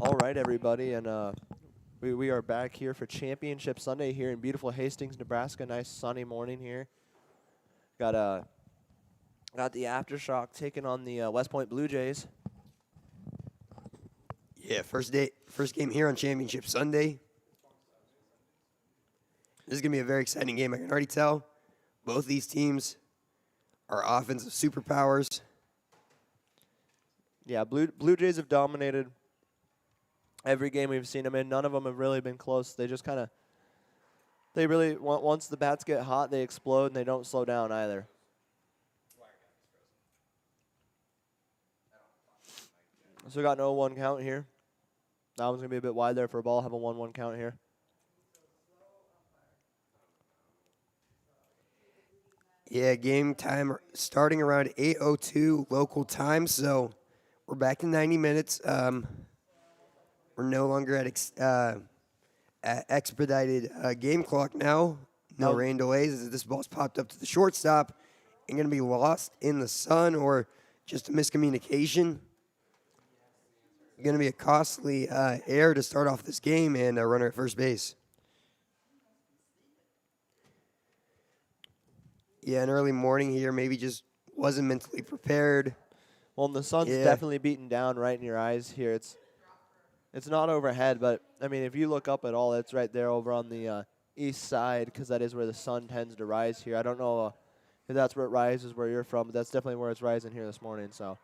All right, everybody, and we are back here for Championship Sunday here in beautiful Hastings, Nebraska. Nice sunny morning here. Got got the aftershock taking on the West Point Blue Jays. Yeah, first game here on Championship Sunday. This is gonna be a very exciting game. I can already tell. Both these teams are offensive superpowers. Yeah, Blue Jays have dominated every game we've seen them in. None of them have really been close. They just kind of once the bats get hot, they explode and they don't slow down either. So we got an 0-1 count here. That one's gonna be a bit wide there for a ball. Have a 1-1 count here. Yeah, game time starting around 8:02 local time. So we're back in 90 minutes. We're no longer at expedited game clock now. No Oh. rain delays as this ball's popped up to the shortstop and going to be lost in the sun or just a miscommunication. Going to be a costly error to start off this game and a runner at first base. Yeah, an early morning here, maybe just wasn't mentally prepared. Well, and the sun's definitely beating down right in your eyes here. It's not overhead, but, I mean, if you look up at all, it's right there over on the east side because that is where the sun tends to rise here. I don't know if that's where it rises where you're from, but that's definitely where it's rising here this morning. So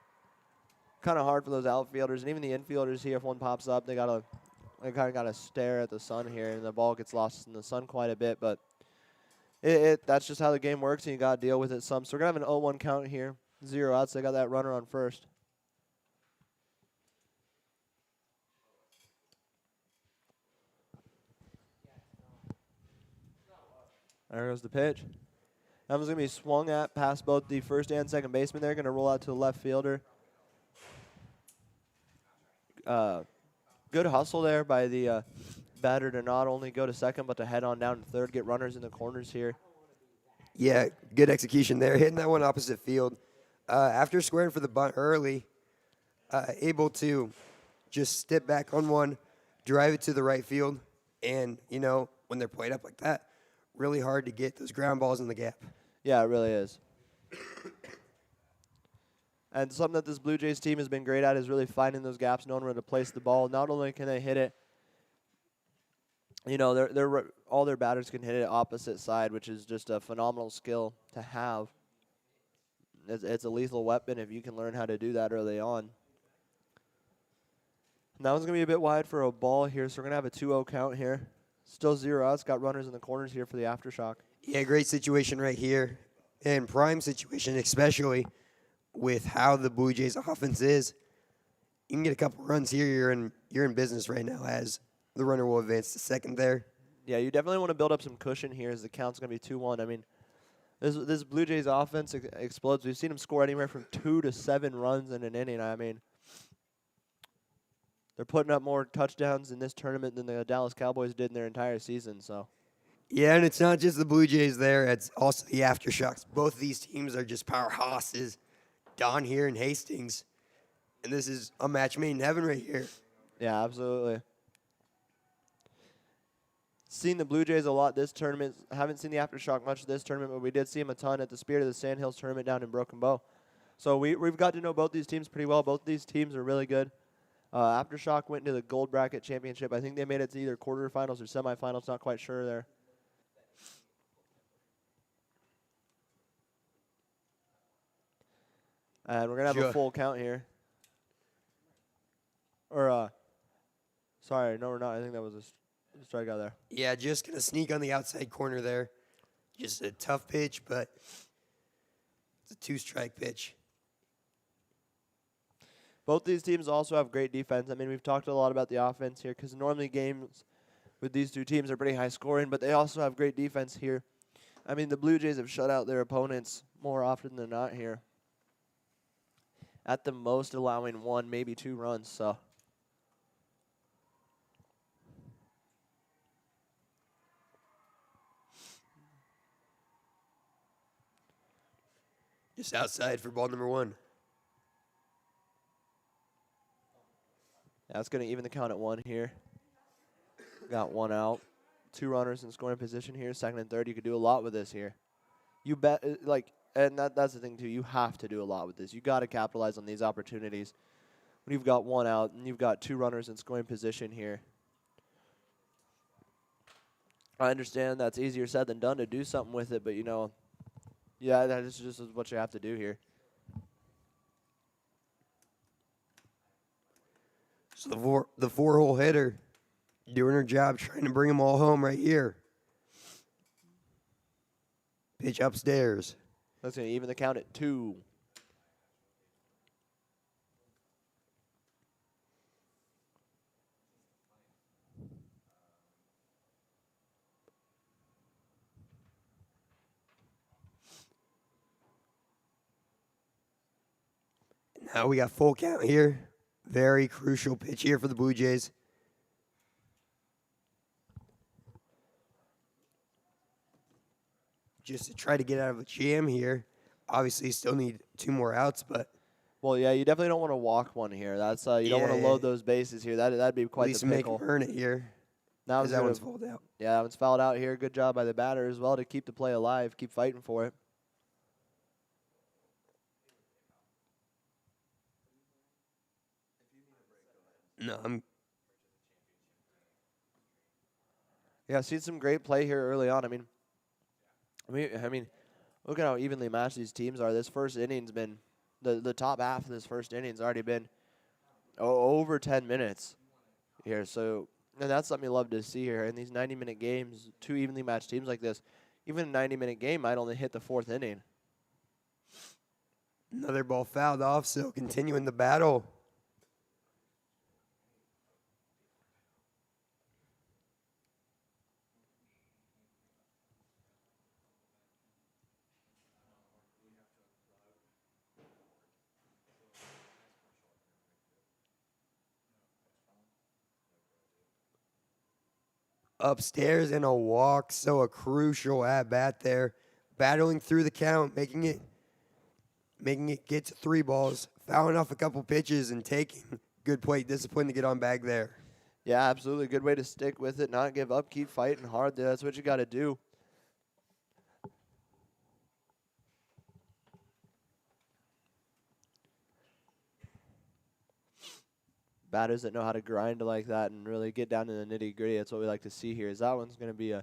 kind of hard for those outfielders and even the infielders here. If one pops up, they kind of got to stare at the sun here, and the ball gets lost in the sun quite a bit. But that's just how the game works, and you got to deal with it some. So we're going to have an 0-1 count here. 0 outs. They got that runner on first. There goes the pitch. That one's going to be swung at past both the first and second baseman. They're going to roll out to the left fielder. Good hustle there by the batter to not only go to second, but to head on down to third, get runners in the corners here. Yeah, good execution there, hitting that one opposite field. After squaring for the bunt early, able to just step back on one, drive it to the right field, and, when they're played up like that, really hard to get those ground balls in the gap. Yeah, it really is. And something that this Blue Jays team has been great at is really finding those gaps, knowing where to place the ball. Not only can they hit it, all their batters can hit it opposite side, which is just a phenomenal skill to have. It's a lethal weapon if you can learn how to do that early on. And that one's going to be a bit wide for a ball here, so we're going to have a 2-0 count here. Still 0 outs. Got runners in the corners here for the aftershock. Yeah, great situation right here, and prime situation especially with how the Blue Jays offense is. You can get a couple runs here, you're in business right now as the runner will advance to second there. Yeah, you definitely want to build up some cushion here as the count's going to be 2-1. I mean, this Blue Jays offense explodes. We've seen them score anywhere from 2 to 7 runs in an inning. I mean, they're putting up more touchdowns in this tournament than the Dallas Cowboys did in their entire season. So. Yeah, and it's not just the Blue Jays there. It's also the aftershocks. Both of these teams are just powerhouses down here in Hastings. And this is a match made in heaven right here. Yeah, absolutely. Seen the Blue Jays a lot this tournament. Haven't seen the aftershock much this tournament, but we did see them a ton at the Spirit of the Sandhills tournament down in Broken Bow. So we've got to know both these teams pretty well. Both these teams are really good. Aftershock went into the Gold Bracket Championship. I think they made it to either quarterfinals or semifinals. Not quite sure there. And we're going to have a full count here. Or, sorry, no, we're not. I think that was a strikeout there. Yeah, just going to sneak on the outside corner there. Just a tough pitch, but it's a 2-strike pitch. Both these teams also have great defense. I mean, we've talked a lot about the offense here because normally games with these two teams are pretty high scoring, but they also have great defense here. I mean, the Blue Jays have shut out their opponents more often than not here. At the most, allowing 1, maybe 2 runs. So, Just outside for ball number 1. That's going to even the count at 1 here. Got 1 out. 2 runners in scoring position here. Second and third. You could do a lot with this here. You bet, and that's the thing, too. You have to do a lot with this. You got to capitalize on these opportunities. When you've got 1 out and you've got 2 runners in scoring position here. I understand that's easier said than done to do something with it, but, yeah, that is just what you have to do here. So the 4-hole hitter doing her job, trying to bring them all home right here. Pitch upstairs. That's going to even the count at 2. Now we got full count here. Very crucial pitch here for the Blue Jays. Just to try to get out of a jam here. Obviously, you still need 2 more outs, but Well, yeah, you definitely don't want to walk one here. That's you don't want to load those bases here. That'd be quite at least the make pickle. them earn it here. That One's fouled out. Yeah, that one's fouled out here. Good job by the batter as well to keep the play alive, keep fighting for it. No, I'm Yeah, seen some great play here early on. I mean, look at how evenly matched these teams are. This first inning's been the top half of this first inning's already been over 10 minutes here. So, and that's something you love to see here in these 90-minute games. 2 evenly matched teams like this, even a 90-minute game might only hit the 4th inning. another ball fouled off, so continuing the battle. Upstairs and a walk, so a crucial at-bat there. Battling through the count, making it get to 3 balls, fouling off a couple pitches and taking good plate discipline to get on bag there. Yeah, absolutely. Good way to stick with it, not give up, keep fighting hard. That's what you got to do. Batters that know how to grind like that and really get down to the nitty-gritty. That's what we like to see here. Is that one's going to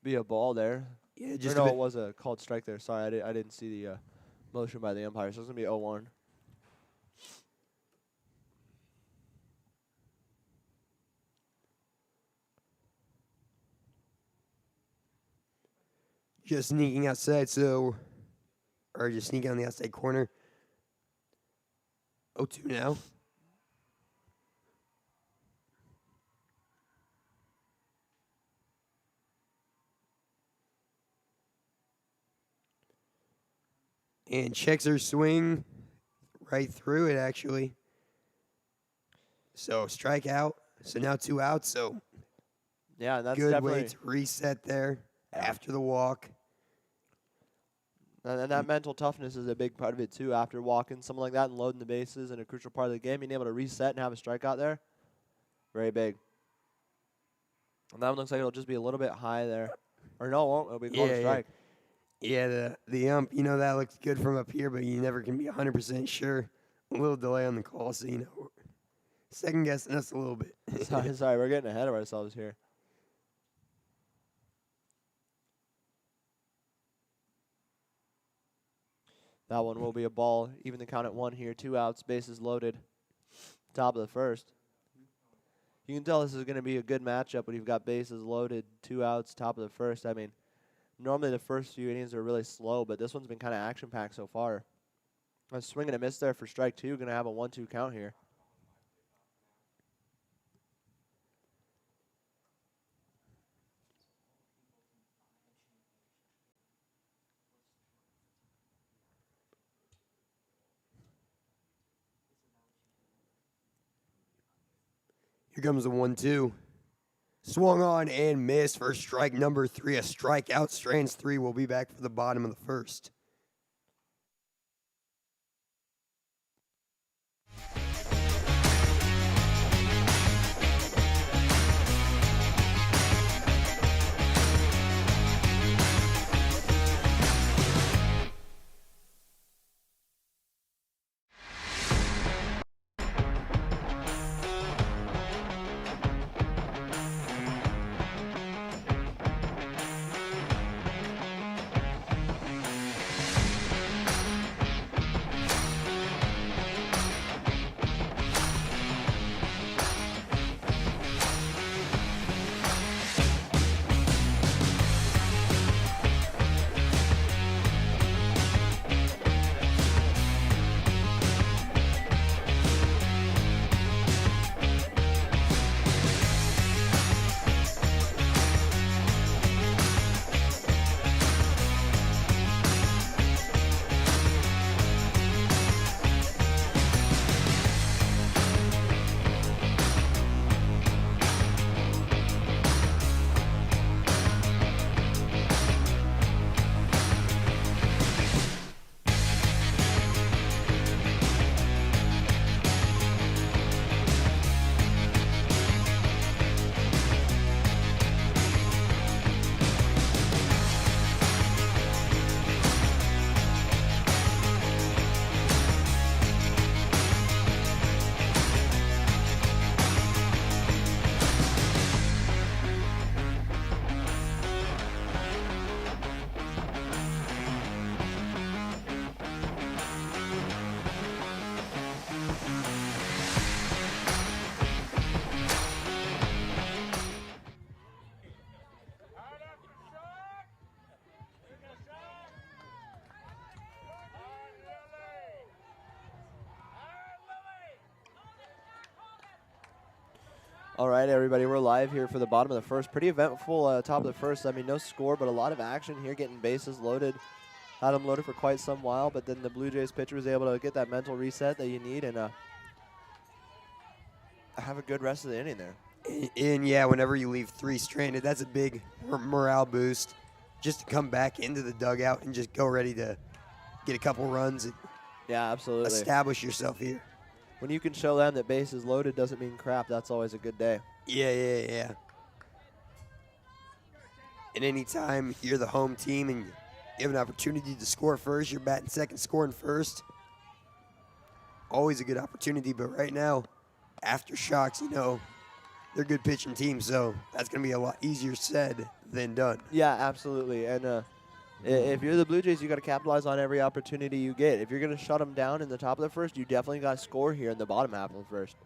be a ball there. Yeah, Just it was a called strike there. Sorry, I didn't see the motion by the umpire. So it's going to be 0-1. just sneaking outside, or just sneaking on the outside corner. 0-2 now. And checks her swing right through it, actually. So strikeout. So now 2 outs. So yeah, that's good definitely way to reset there after the walk. And that mental toughness is a big part of it too. After walking something like that and loading the bases and a crucial part of the game, being able to reset and have a strikeout there, very big. And that one looks like it'll just be a little bit high there, or no, it won't. It'll be called a strike. Yeah, the ump, that looks good from up here, but you never can be 100% sure. A little delay on the call, so, second guessing us a little bit. Sorry, we're getting ahead of ourselves here. That one will be a ball. Even the count at 1 here. 2 outs, bases loaded. Top of the first. You can tell this is going to be a good matchup when you've got bases loaded, 2 outs, top of the first. I mean, normally the first few innings are really slow, but this one's been kind of action-packed so far. A swing and a miss there for strike 2. Going to have a 1-2 count here. Here comes the 1-2. Swung on and missed for strike number 3. A strikeout, strands 3. We'll be back for the bottom of the first. All right, everybody, we're live here for the bottom of the first. Pretty eventful top of the first. I mean, no score, but a lot of action here, getting bases loaded. Had them loaded for quite some while, but then the Blue Jays pitcher was able to get that mental reset that you need and have a good rest of the inning there. And yeah, whenever you leave 3 stranded, that's a big morale boost. Just to come back into the dugout and just go ready to get a couple runs and Yeah, absolutely. establish yourself here. When you can show them that bases loaded doesn't mean crap, that's always a good day. Yeah. And anytime you're the home team and you have an opportunity to score first, you're batting second, scoring first. Always a good opportunity, but right now, Aftershocks, they're a good pitching team, so that's going to be a lot easier said than done. Yeah, absolutely. And if you're the Blue Jays, you got to capitalize on every opportunity you get. If you're going to shut them down in the top of the first, you definitely got to score here in the bottom half of the first.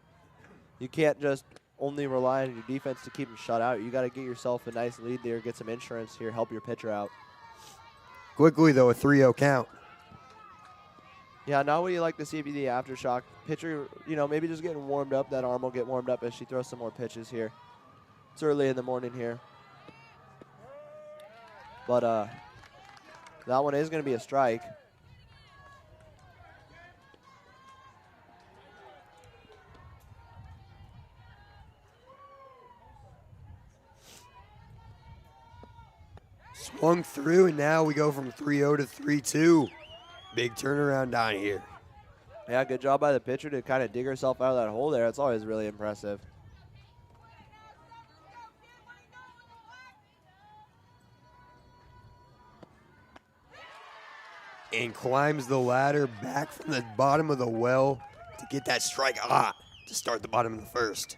You can't just only rely on your defense to keep them shut out. You got to get yourself a nice lead there, get some insurance here, help your pitcher out. Quickly, though, a 3-0 count. Yeah, not what you like to see be the aftershock. Pitcher, maybe just getting warmed up. That arm will get warmed up as she throws some more pitches here. It's early in the morning here. But that one is going to be a strike. Swung through, and now we go from 3-0 to 3-2. Big turnaround down here. Yeah, good job by the pitcher to kind of dig herself out of that hole there. It's always really impressive. And climbs the ladder back from the bottom of the well to get that strike to start the bottom of the first.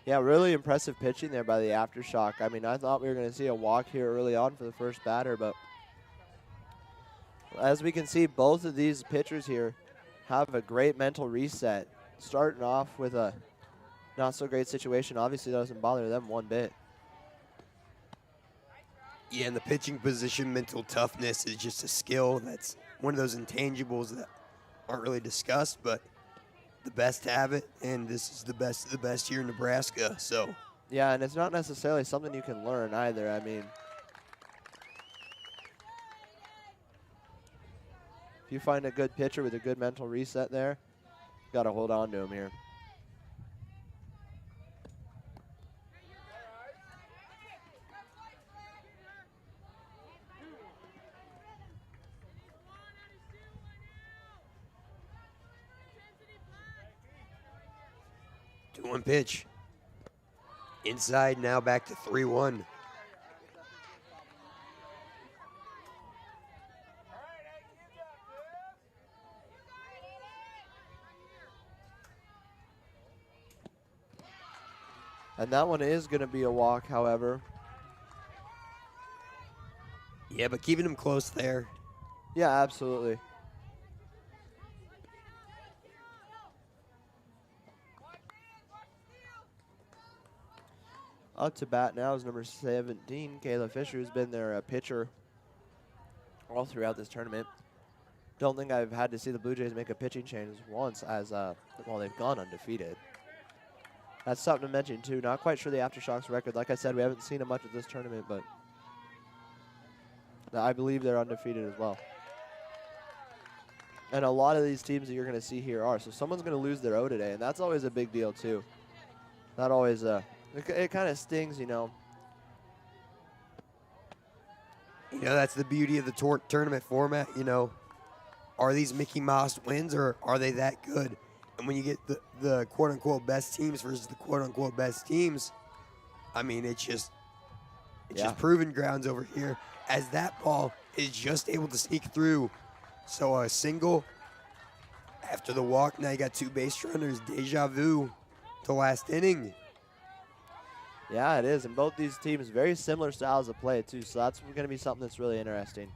Yeah, really impressive pitching there by the aftershock. I mean, I thought we were going to see a walk here early on for the first batter, but as we can see, both of these pitchers here have a great mental reset. Starting off with a not so great situation obviously doesn't bother them one bit. Yeah, in the pitching position, mental toughness is just a skill. That's one of those intangibles that aren't really discussed, but the best have it, and this is the best of the best here in Nebraska. So yeah, and it's not necessarily something you can learn either. I mean, if you find a good pitcher with a good mental reset there, you got to hold on to him here. One pitch. Inside now back to 3-1. And that one is going to be a walk, however. Yeah, but keeping him close there. Yeah, absolutely. Up to bat now is number 17, Kayla Fisher, who's been their pitcher all throughout this tournament. Don't think I've had to see the Blue Jays make a pitching change once as, they've gone undefeated. That's something to mention, too. Not quite sure the Aftershocks record. Like I said, we haven't seen them much at this tournament, but I believe they're undefeated as well. And a lot of these teams that you're going to see here are. So someone's going to lose their O today, and that's always a big deal, too. That always, it kind of stings, That's the beauty of the tournament format, Are these Mickey Mouse wins, or are they that good? And when you get the quote-unquote best teams versus the quote-unquote best teams, I mean, it's just proven grounds over here, as that ball is just able to sneak through. So a single after the walk, now you got 2 base runners, deja vu to last inning. Yeah, it is. And both these teams, very similar styles of play, too. So that's going to be something that's really interesting.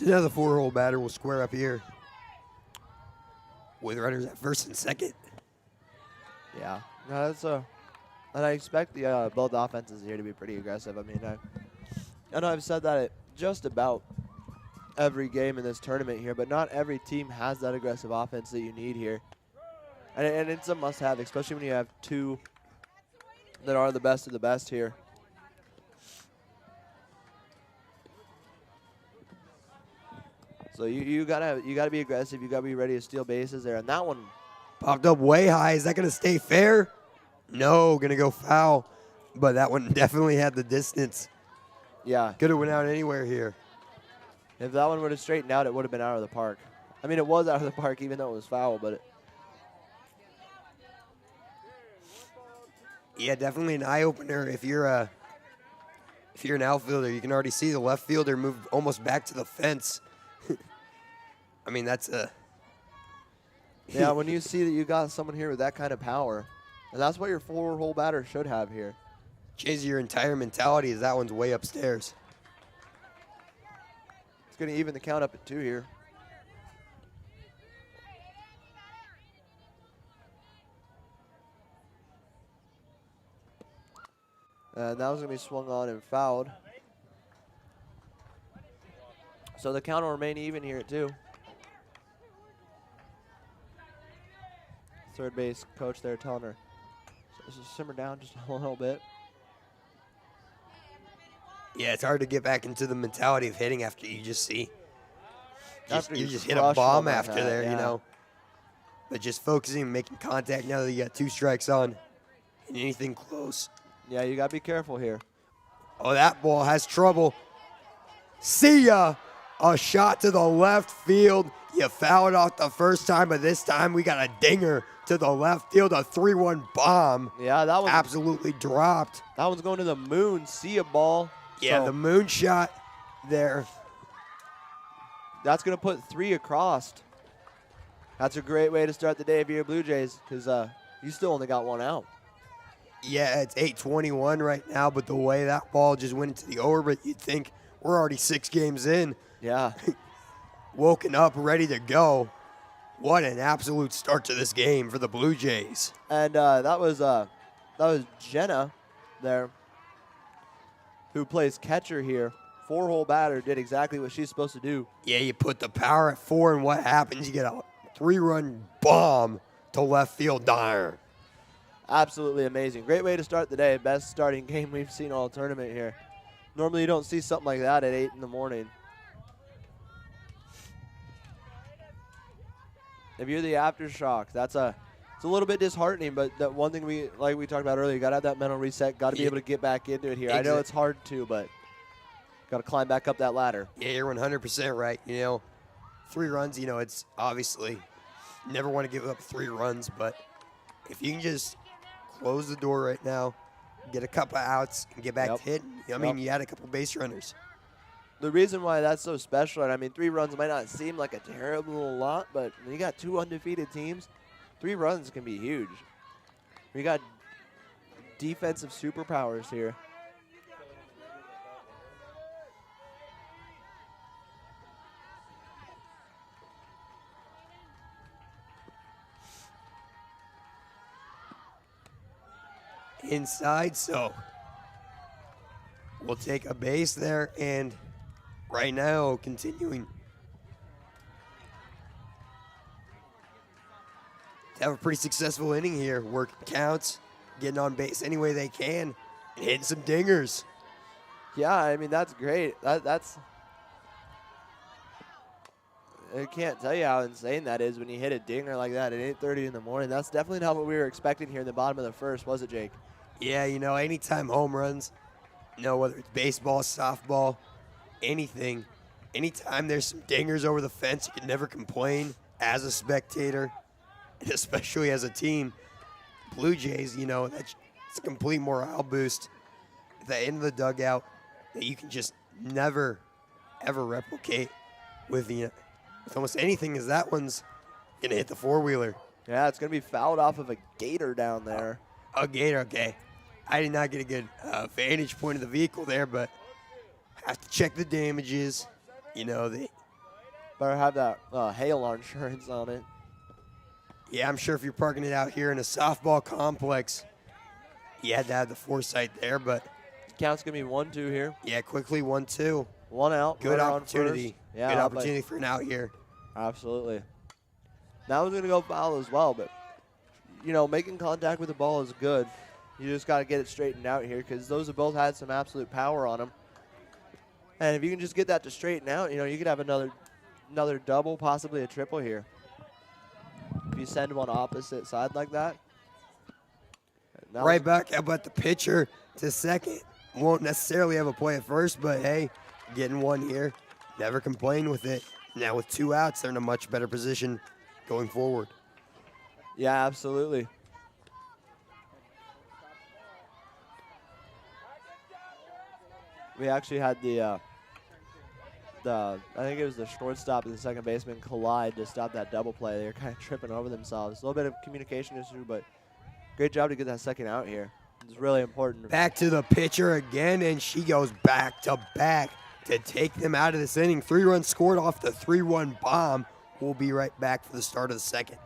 So now the 4-hole batter will square up here with runners at first and second. Yeah, no, that's and I expect the both offenses here to be pretty aggressive. I mean, I know I've said that at just about every game in this tournament here, but not every team has that aggressive offense that you need here. And it's a must-have, especially when you have two that are the best of the best here. So you gotta be aggressive. You gotta be ready to steal bases there. And that one Popped up way high. Is that going to stay fair? No, going to go foul. But that one definitely had the distance. yeah. Could have went out anywhere here. If that one would have straightened out, it would have been out of the park. I mean, it was out of the park, even though it was foul. But Yeah, definitely an eye opener. If you're an outfielder, you can already see the left fielder move almost back to the fence. I mean, that's a yeah, when you see that you got someone here with that kind of power, and that's what your 4-hole batter should have here. changes your entire mentality. As that one's way upstairs. It's going to even the count up at 2 here. And that was going to be swung on and fouled. So the count will remain even here at 2. Third base coach there telling her, just simmer down just a little bit. Yeah, it's hard to get back into the mentality of hitting after you just see. After You you just hit a crush bomb one like after that, there, yeah. you know. But just focusing, making contact now that you got 2 strikes on. And anything close. Yeah, you got to be careful here. Oh, that ball has trouble. See ya. A shot to the left field. You fouled off the first time, but this time we got a dinger to the left field, a 3-1 bomb. Yeah, that was Absolutely dropped. that one's going to the moon. See a ball. Yeah, So the moon shot there. that's going to put 3 across. That's a great way to start the day if you're Blue Jays, because you still only got 1 out. Yeah, it's 8:21 right now, but the way that ball just went into the orbit, you'd think we're already 6 games in. Yeah. Woken up, ready to go. What an absolute start to this game for the Blue Jays. And that was Jenna there, who plays catcher here. 4-hole batter, did exactly what she's supposed to do. Yeah, you put the power at 4, and what happens? You get a 3-run bomb to left field diner. Absolutely amazing. Great way to start the day. Best starting game we've seen all tournament here. Normally you don't see something like that at 8 in the morning. If you're the aftershock, it's a little bit disheartening, but that one thing we talked about earlier, you got to have that mental reset, got to be able to get back into it here. I know it's hard to, but got to climb back up that ladder. Yeah, you're 100% right. You know, 3 runs, you know, it's obviously never want to give up 3 runs, but if you can just close the door right now, get a couple of outs, and get back to hitting. I mean, you had a couple base runners. The reason why that's so special, and I mean, 3 runs might not seem like a terrible lot, but when you got 2 undefeated teams, 3 runs can be huge. We got defensive superpowers here. Inside, so we'll take a base there, and right now continuing to have a pretty successful inning here, working counts, getting on base any way they can, and hitting some dingers. Yeah, I mean, that's great. That's I can't tell you how insane that is when you hit a dinger like that at 8:30 in the morning. That's definitely not what we were expecting here in the bottom of the first, was it, Jake? Yeah, you know, anytime home runs, you know, whether it's baseball, softball, anything, anytime there's some dingers over the fence, you can never complain as a spectator, and especially as a team. Blue Jays, you know, it's a complete morale boost at the end of the dugout that you can just never, ever replicate with, you know, with almost anything, as that one's going to hit the 4-wheeler. Yeah, it's going to be fouled off of a gator down there. A gator, okay. I did not get a good vantage point of the vehicle there, but have to check the damages. You know, Better have that hail insurance on it. Yeah, I'm sure if you're parking it out here in a softball complex, you had to have the foresight there, but Count's going to be 1-2 here. yeah, quickly 1-2. 1 out. Good runner on opportunity. first. Yeah, Good but- opportunity for an out here. Absolutely. That was going to go foul as well, but, you know, making contact with the ball is good. You just got to get it straightened out here because those have both had some absolute power on them. And if you can just get that to straighten out, you know, you could have another double, possibly a triple here. If you send one opposite side like that. Right back up at the pitcher to second. Won't necessarily have a play at first, but hey, getting one here. Never complain with it. Now with 2 outs, they're in a much better position going forward. Yeah, absolutely. We actually had I think it was the shortstop and the second baseman collide to stop that double play. They were kind of tripping over themselves. A little bit of communication issue, but great job to get that second out here. It's really important. Back to the pitcher again, and she goes back to back to take them out of this inning. 3 runs scored off the 3-1 bomb. We'll be right back for the start of the second.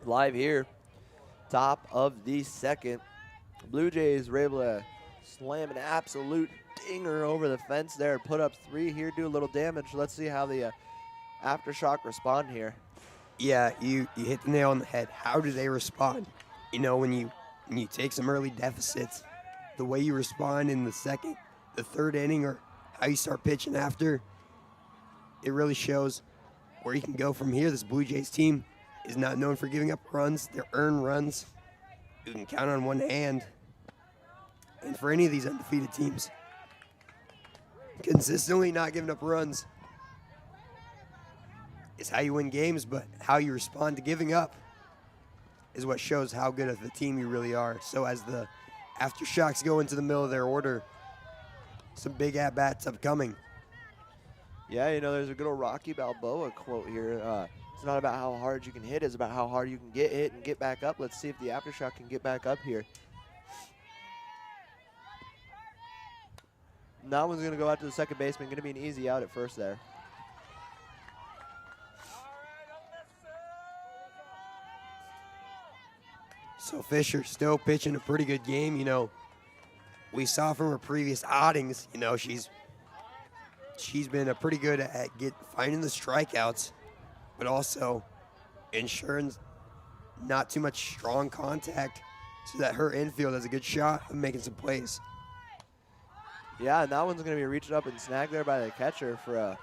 Live here, top of the second. Blue Jays were able to slam an absolute dinger over the fence there, put up 3 here, do a little damage. Let's see how the Aftershock respond here. Yeah, you hit the nail on the head. How do they respond? You know, when you take some early deficits, the way you respond in the second, the third inning, or how you start pitching after, it really shows where you can go from here. This Blue Jays team is not known for giving up runs. They're earned runs. You can count on one hand. And for any of these undefeated teams, consistently not giving up runs is how you win games, but how you respond to giving up is what shows how good of a team you really are. So as the Aftershocks go into the middle of their order, some big at-bats upcoming. Yeah, you know, there's a good old Rocky Balboa quote here. It's not about how hard you can hit, it's about how hard you can get hit and get back up. Let's see if the Aftershock can get back up here. And that one's going to go out to the second baseman. Going to be an easy out at first there. So Fisher still pitching a pretty good game. You know, we saw from her previous outings, you know, she's been a pretty good at finding the strikeouts, but also ensuring not too much strong contact so that her infield has a good shot of making some plays. Yeah, and that one's going to be reached up and snagged there by the catcher for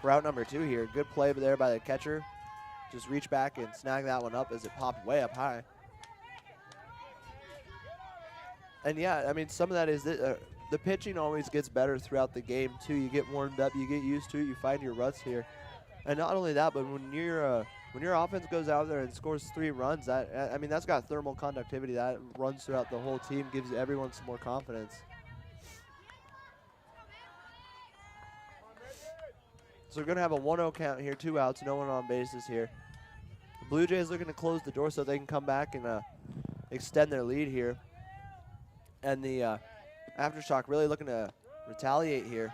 out number 2 here. Good play there by the catcher. Just reach back and snag that one up as it popped way up high. And yeah, I mean, some of that is the pitching always gets better throughout the game too. You get warmed up, you get used to it, you find your ruts here. And not only that, but when when your offense goes out there and scores 3 runs, I mean, that's got thermal conductivity. That runs throughout the whole team, gives everyone some more confidence. So we're going to have a 1-0 count here, 2 outs, no one on bases here. The Blue Jays looking to close the door so they can come back and extend their lead here. And the Aftershock really looking to retaliate here.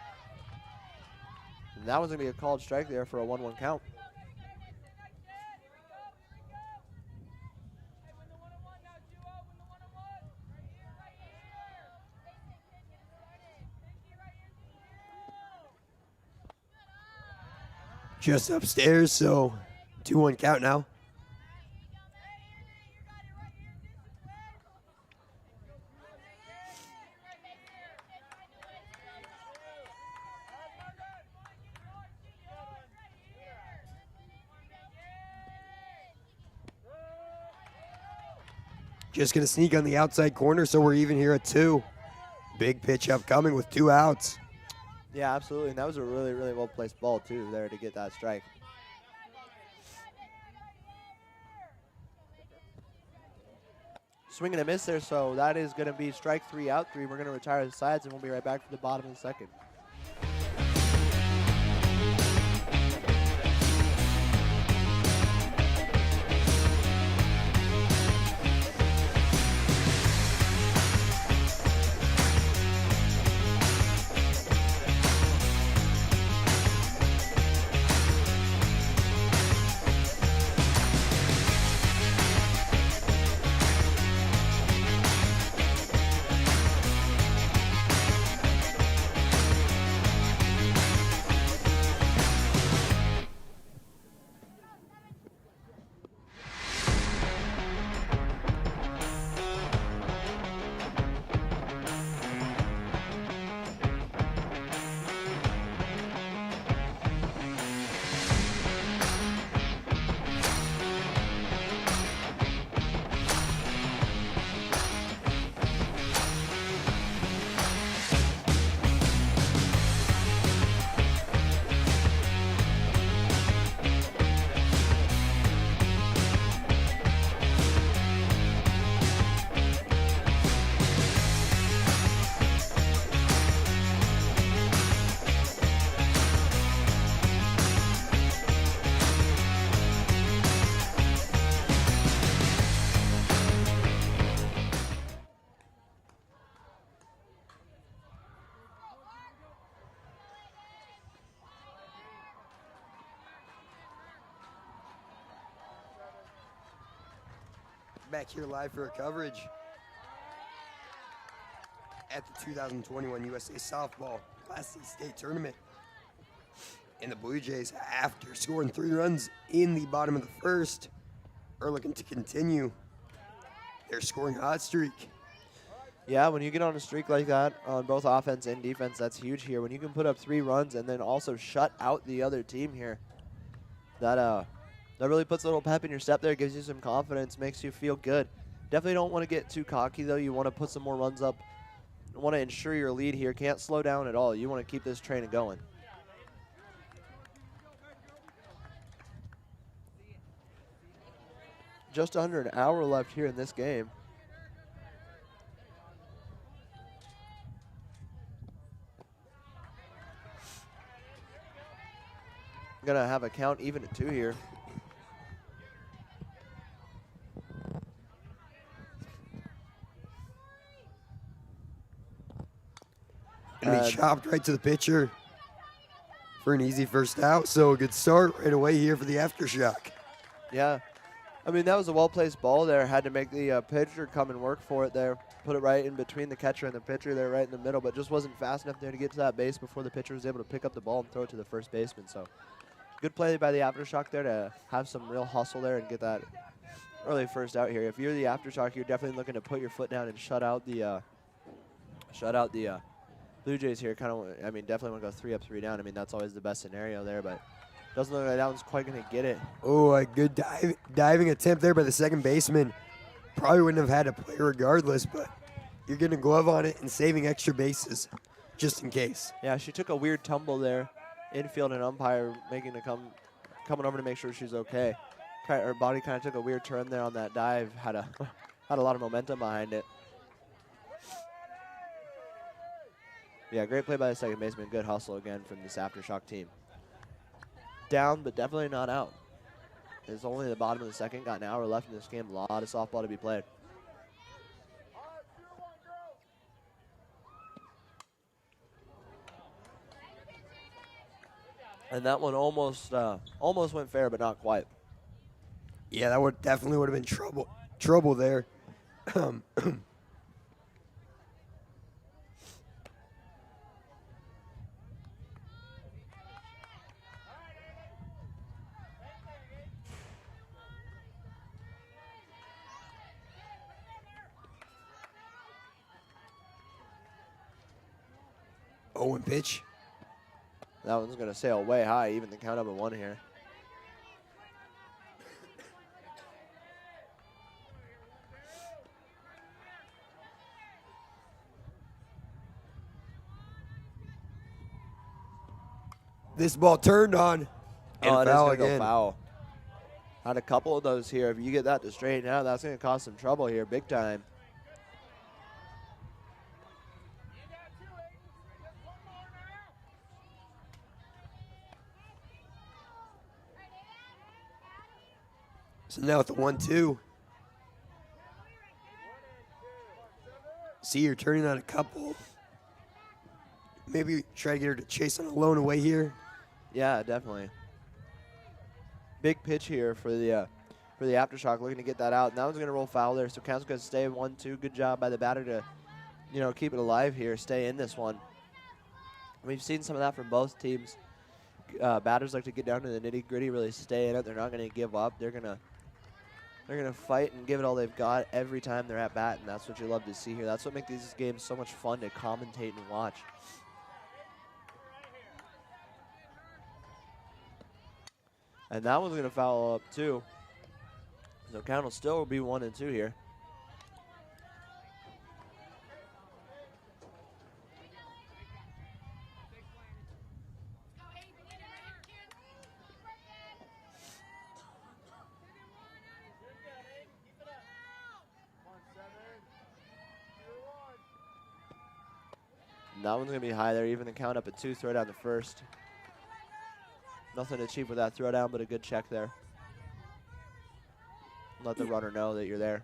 And that was going to be a called strike there for a 1-1 count. Just upstairs, so 2-1 count now. Just going to sneak on the outside corner, so we're even here at 2. Big pitch upcoming with 2 outs. Yeah, absolutely. And that was a really, really well-placed ball, too, there to get that strike. Swing and a miss there, so that is going to be strike 3, out 3. We're going to retire the sides, and we'll be right back for the bottom of the second. Back here live for coverage at the 2021 USA Softball Class C State Tournament. And the Blue Jays, after scoring 3 runs in the bottom of the first, are looking to continue their scoring hot streak. Yeah, when you get on a streak like that on both offense and defense, that's huge here. When you can put up 3 runs and then also shut out the other team here, that really puts a little pep in your step there, gives you some confidence, makes you feel good. Definitely don't want to get too cocky, though. You want to put some more runs up. You want to ensure your lead here. Can't slow down at all. You want to keep this train going. Just under an hour left here in this game. Going to have a count even at 2 here. And he chopped right to the pitcher for an easy first out. So a good start right away here for the Aftershock. Yeah. I mean, that was a well-placed ball there. Had to make the pitcher come and work for it there. Put it right in between the catcher and the pitcher there, right in the middle, but just wasn't fast enough there to get to that base before the pitcher was able to pick up the ball and throw it to the first baseman. So good play by the Aftershock there to have some real hustle there and get that early first out here. If you're the Aftershock, you're definitely looking to put your foot down and shut out the Blue Jays here. I mean, definitely want to go 3 up, 3 down. I mean, that's always the best scenario there, but doesn't look like that one's quite going to get it. Oh, a good diving attempt there by the second baseman. Probably wouldn't have had to play regardless, but you're getting a glove on it and saving extra bases just in case. Yeah, she took a weird tumble there. Infield and umpire making to coming over to make sure she's okay. Her body kind of took a weird turn there on that dive. Had a had a lot of momentum behind it. Yeah, great play by the second baseman. Good hustle again from this Aftershock team. Down, but definitely not out. It's only the bottom of the second. Got an hour left in this game. A lot of softball to be played. And that one almost went fair, but not quite. Yeah, that definitely would have been trouble there. 0-1 pitch. That one's going to sail way high, even the count up at 1 here. This ball turned on. And Oh, it is foul going to go again. foul. Had a couple of those here. If you get that to straighten out, that's going to cause some trouble here, big time. So now with the 1-2. See, you're turning on a couple. Maybe try to get her to chase on a lone away here. Yeah, definitely. Big pitch here for the Aftershock, looking to get that out. And that one's going to roll foul there, so count's going to stay 1-2. Good job by the batter to, keep it alive here, stay in this one. We've seen some of that from both teams. Batters like to get down to the nitty-gritty, really stay in it. They're not going to give up. They're going to fight and give it all they've got every time they're at bat, and that's what you love to see here. That's what makes these games so much fun to commentate and watch. And that one's going to foul up too. So count will still be 1-2 here. And that one's going to be high there, even the count up at 2, throw down the first. Nothing to achieve with that throw down, but a good check there. Let the runner know that you're there.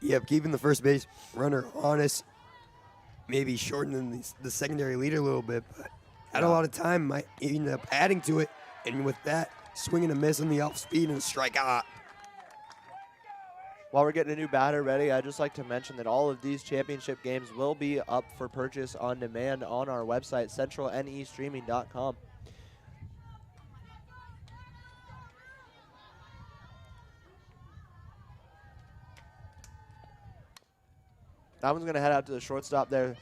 Yep, keeping the first base runner honest. Maybe shortening the secondary lead a little bit, but had a lot of time. Might end up adding to it. And with that, swinging a miss on the off speed and a strikeout. While we're getting a new batter ready, I'd just like to mention that all of these championship games will be up for purchase on demand on our website, centralnestreaming.com. That one's going to head out to the shortstop there. A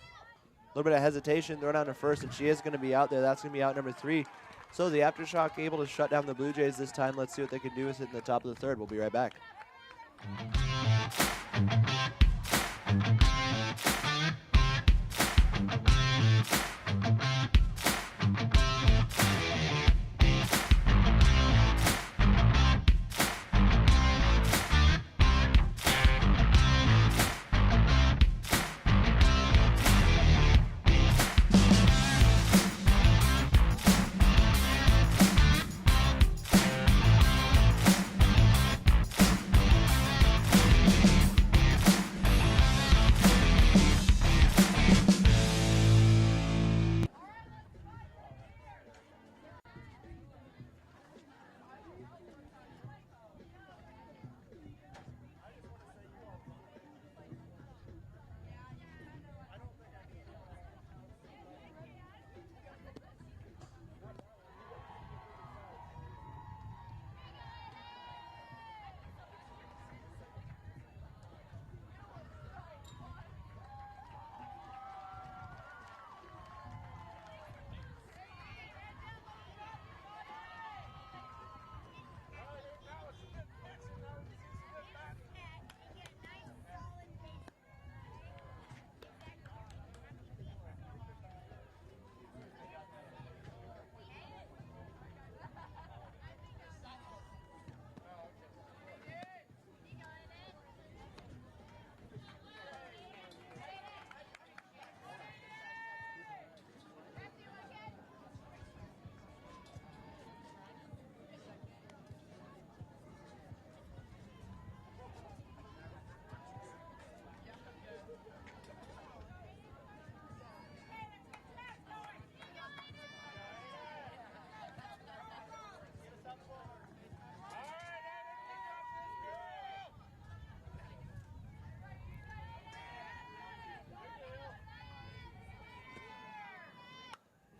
little bit of hesitation, throw down to first, and she is going to be out there. That's going to be out number 3. So the Aftershock able to shut down the Blue Jays this time. Let's see what they can do with it in the top of the third. We'll be right back.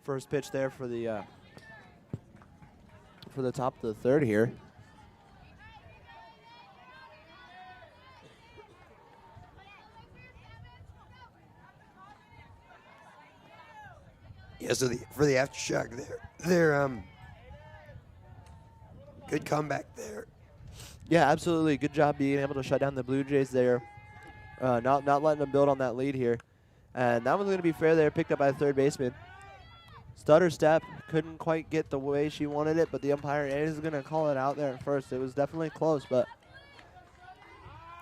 First pitch there for the top of the third here. Yeah, so for the aftershock they're good comeback there. Yeah, absolutely. Good job being able to shut down the Blue Jays there. Not letting them build on that lead here. And that one's going to be fair there, picked up by the third baseman. Stutter step, couldn't quite get the way she wanted it, but the umpire is going to call it out there at first. It was definitely close, but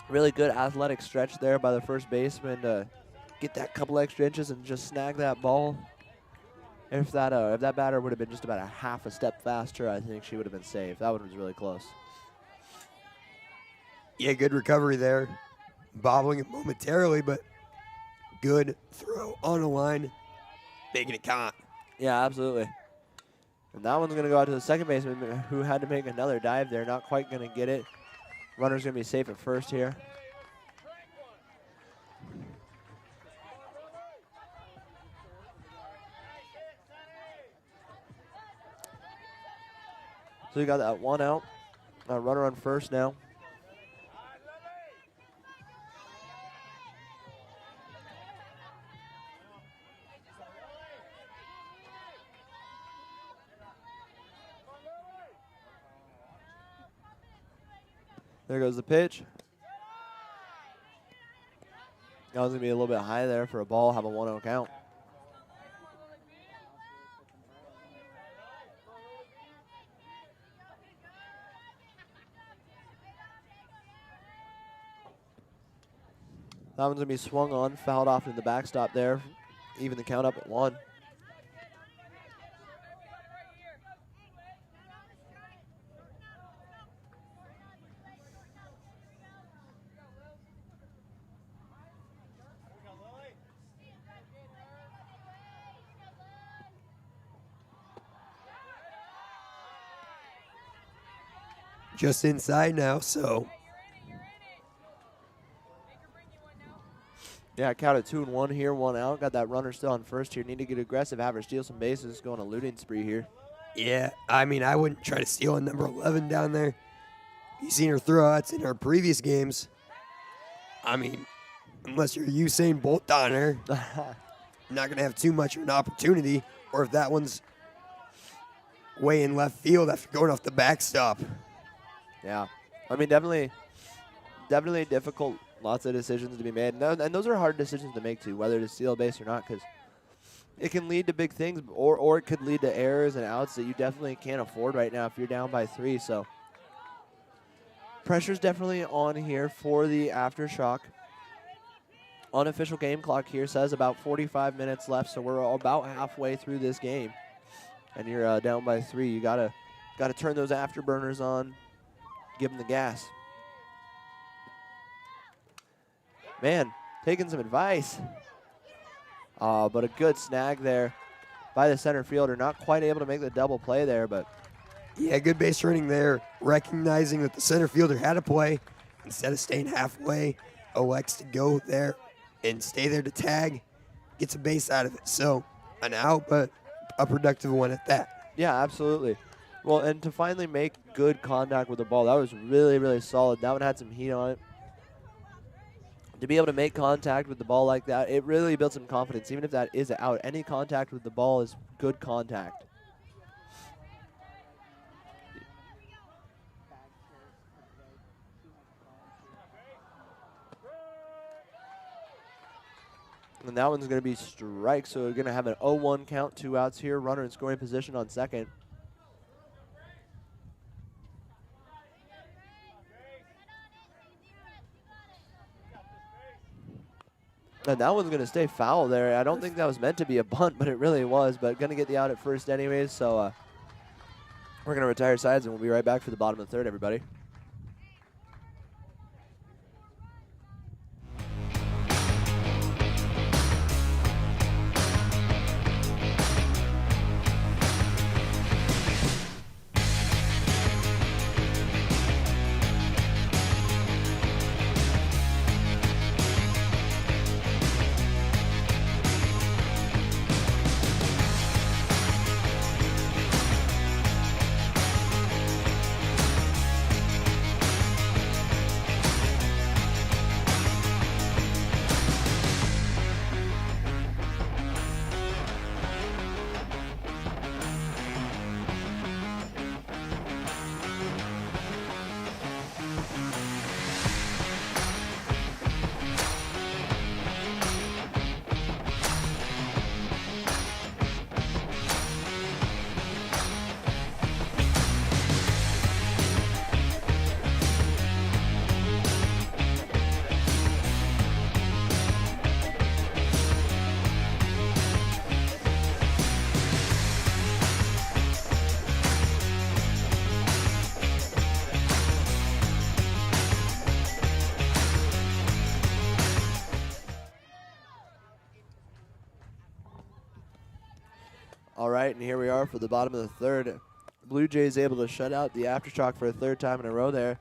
really good athletic stretch there by the first baseman to get that couple extra inches and just snag that ball. If that batter would have been just about a half a step faster, I think she would have been safe. That one was really close. Yeah, good recovery there. Bobbling it momentarily, but good throw on the line, making it count. Yeah, absolutely. And that one's going to go out to the second baseman who had to make another dive there. Not quite going to get it. Runner's going to be safe at first here. So you got that one out. Runner on first now. There goes the pitch. That was going to be a little bit high there for a ball, have a 1-0 count. That one's going to be swung on, fouled off in the backstop there. Even the count up at 1. Just inside now, so. Yeah, counted 2-1 here, 1 out. Got that runner still on first here. Need to get aggressive, have her steal some bases, go on a looting spree here. Yeah, I mean, I wouldn't try to steal a number 11 down there. You've seen her throwouts in her previous games. I mean, unless you're Usain Bolt on her, not going to have too much of an opportunity. Or if that one's way in left field after going off the backstop. Yeah, I mean, definitely difficult. Lots of decisions to be made, and those are hard decisions to make too, whether to steal a base or not, because it can lead to big things, or it could lead to errors and outs that you definitely can't afford right now if you're down by 3. So pressure's definitely on here for the aftershock. Unofficial game clock here says about 45 minutes left, so we're about halfway through this game, and you're down by 3. You gotta turn those afterburners on, give them the gas. Man, taking some advice. But a good snag there by the center fielder. Not quite able to make the double play there, but. Yeah, good base running there. Recognizing that the center fielder had a play. Instead of staying halfway, elects to go there and stay there to tag. Gets a base out of it. So, an out, but a productive one at that. Yeah, absolutely. Well, and to finally make good contact with the ball, that was really, really solid. That one had some heat on it. To be able to make contact with the ball like that, it really builds some confidence, even if that is out. Any contact with the ball is good contact. And that one's going to be strike, so we're going to have an 0-1 count, 2 outs here. Runner in scoring position on second. And that one's going to stay foul there. I don't think that was meant to be a bunt, but it really was. But going to get the out at first anyways, so we're going to retire sides, and we'll be right back for the bottom of the third, everybody. All right, and here we are for the bottom of the third. Blue Jays able to shut out the Aftershock for a third time in a row there.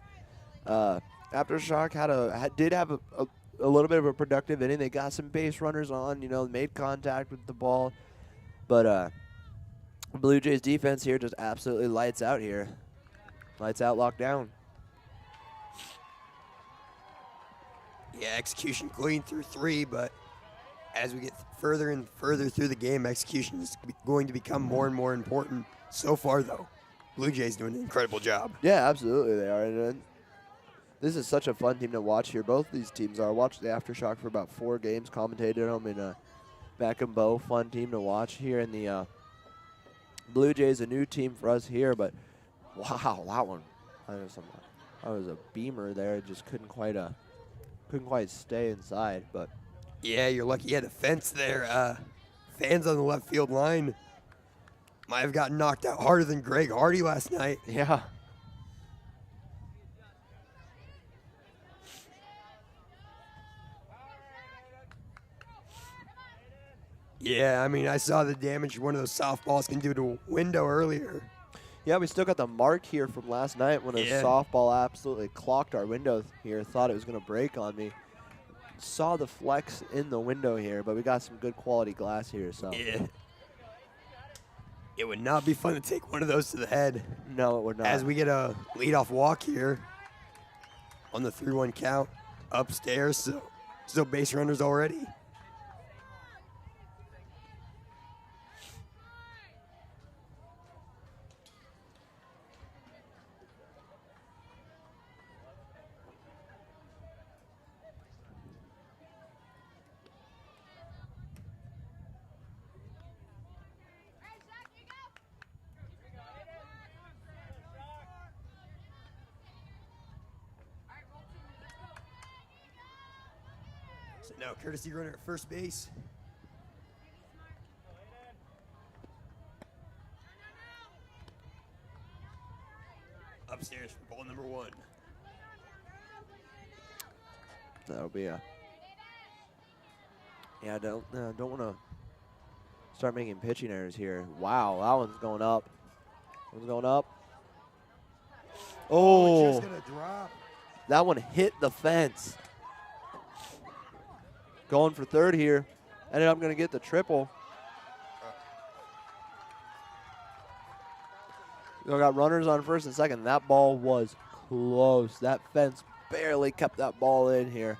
Aftershock did have a little bit of a productive inning. They got some base runners on, made contact with the ball. But Blue Jays defense here just absolutely lights out here. Lights out, locked down. Yeah, execution clean through 3, but as we get further and further through the game, execution is going to become more and more important. So far, though, Blue Jays doing an incredible job. Yeah, absolutely they are. And this is such a fun team to watch here. Both these teams are. I watched the Aftershock for about 4 games, commentated them in Back and Bow. Fun team to watch here. And the Blue Jays, a new team for us here. But, wow, that was a beamer there. It just couldn't quite stay inside. But yeah, you're lucky you had a fence there. Fans on the left field line might have gotten knocked out harder than Greg Hardy last night. Yeah. Yeah, I mean, I saw the damage one of those softballs can do to a window earlier. Yeah, we still got the mark here from last night when a softball absolutely clocked our window here. Thought it was going to break on me. Saw the flex in the window here, but we got some good quality glass here. So yeah. It would not be fun to take one of those to the head. No, it would not. As we get a leadoff walk here on the 3-1 count upstairs, so base runners already. So now courtesy runner at first base. Upstairs for ball number 1. That'll be a. Yeah, don't want to start making pitching errors here. Wow, that one's going up. One's going up. Oh, Just gonna drop. That one hit the fence. Going for third here. Ended up going to get the triple. We got runners on first and second. That ball was close. That fence barely kept that ball in here.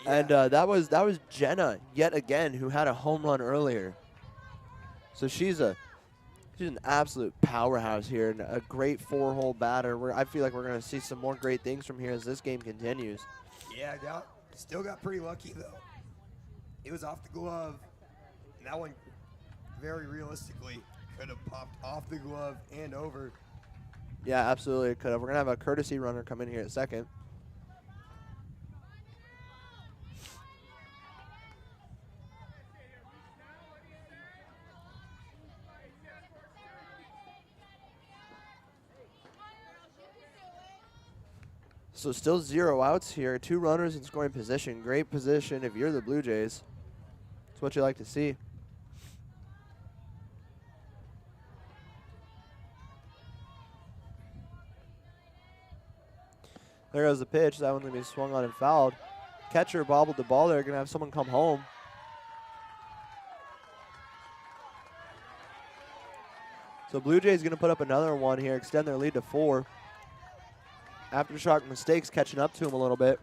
Yeah. And that was Jenna yet again, who had a home run earlier. So she's an absolute powerhouse here and a great 4-hole batter. I feel like we're going to see some more great things from here as this game continues. Yeah, still got pretty lucky though. It was off the glove, and that one very realistically could have popped off the glove and over. Yeah, absolutely it could have. We're going to have a courtesy runner come in here at second. So still 0 outs here. 2 runners in scoring position. Great position if you're the Blue Jays. That's what you like to see. There goes the pitch. That one's going to be swung on and fouled. Catcher bobbled the ball there. Going to have someone come home. So Blue Jays going to put up another one here, extend their lead to 4. Aftershock mistakes catching up to him a little bit.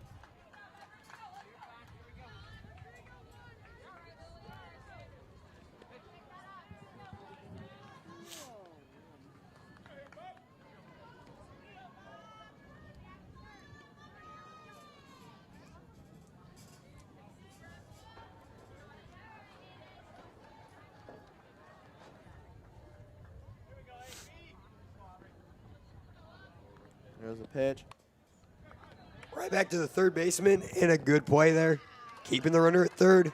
There's a pitch. Right back to the third baseman, and a good play there. Keeping the runner at third.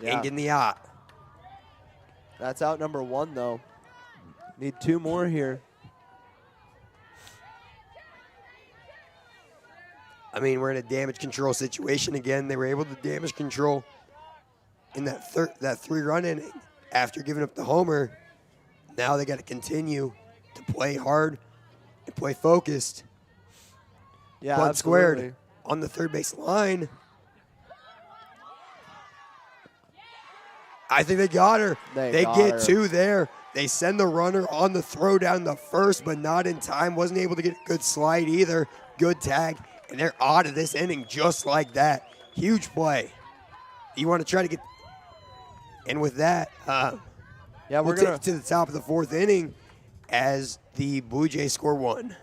Yeah. And getting the out. That's out number 1, though. Need 2 more here. I mean, we're in a damage control situation again. They were able to damage control in that 3-run inning after giving up the homer. Now they got to continue to play hard and play focused. Yeah, Bunt absolutely. squared on the third base line. I think they got her. They got get her. 2 there. They send the runner on the throw down the first, but not in time. Wasn't able to get a good slide either. Good tag. And they're out of this inning just like that. Huge play. You want to try to get... And with that, Yeah, we'll take it to the top of the 4th inning as the Blue Jays score 1.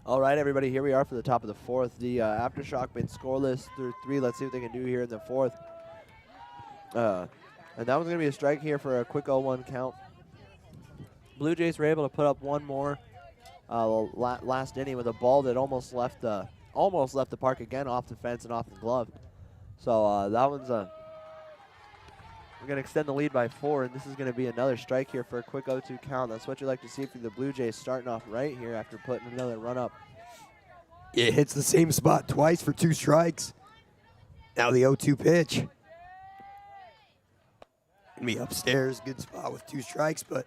All right, everybody, here we are for the top of the 4th. The Aftershock been scoreless through 3. Let's see what they can do here in the 4th. And that was going to be a strike here for a quick 0-1 count. Blue Jays were able to put up one more last inning with a ball that almost left the park again, off the fence and off the glove. So that one's we're going to extend the lead by 4, and this is going to be another strike here for a quick 0-2 count. That's what you like to see for the Blue Jays starting off right here after putting another run up. It hits the same spot twice for 2 strikes. Now the 0-2 pitch. Gonna be upstairs, good spot with 2 strikes, but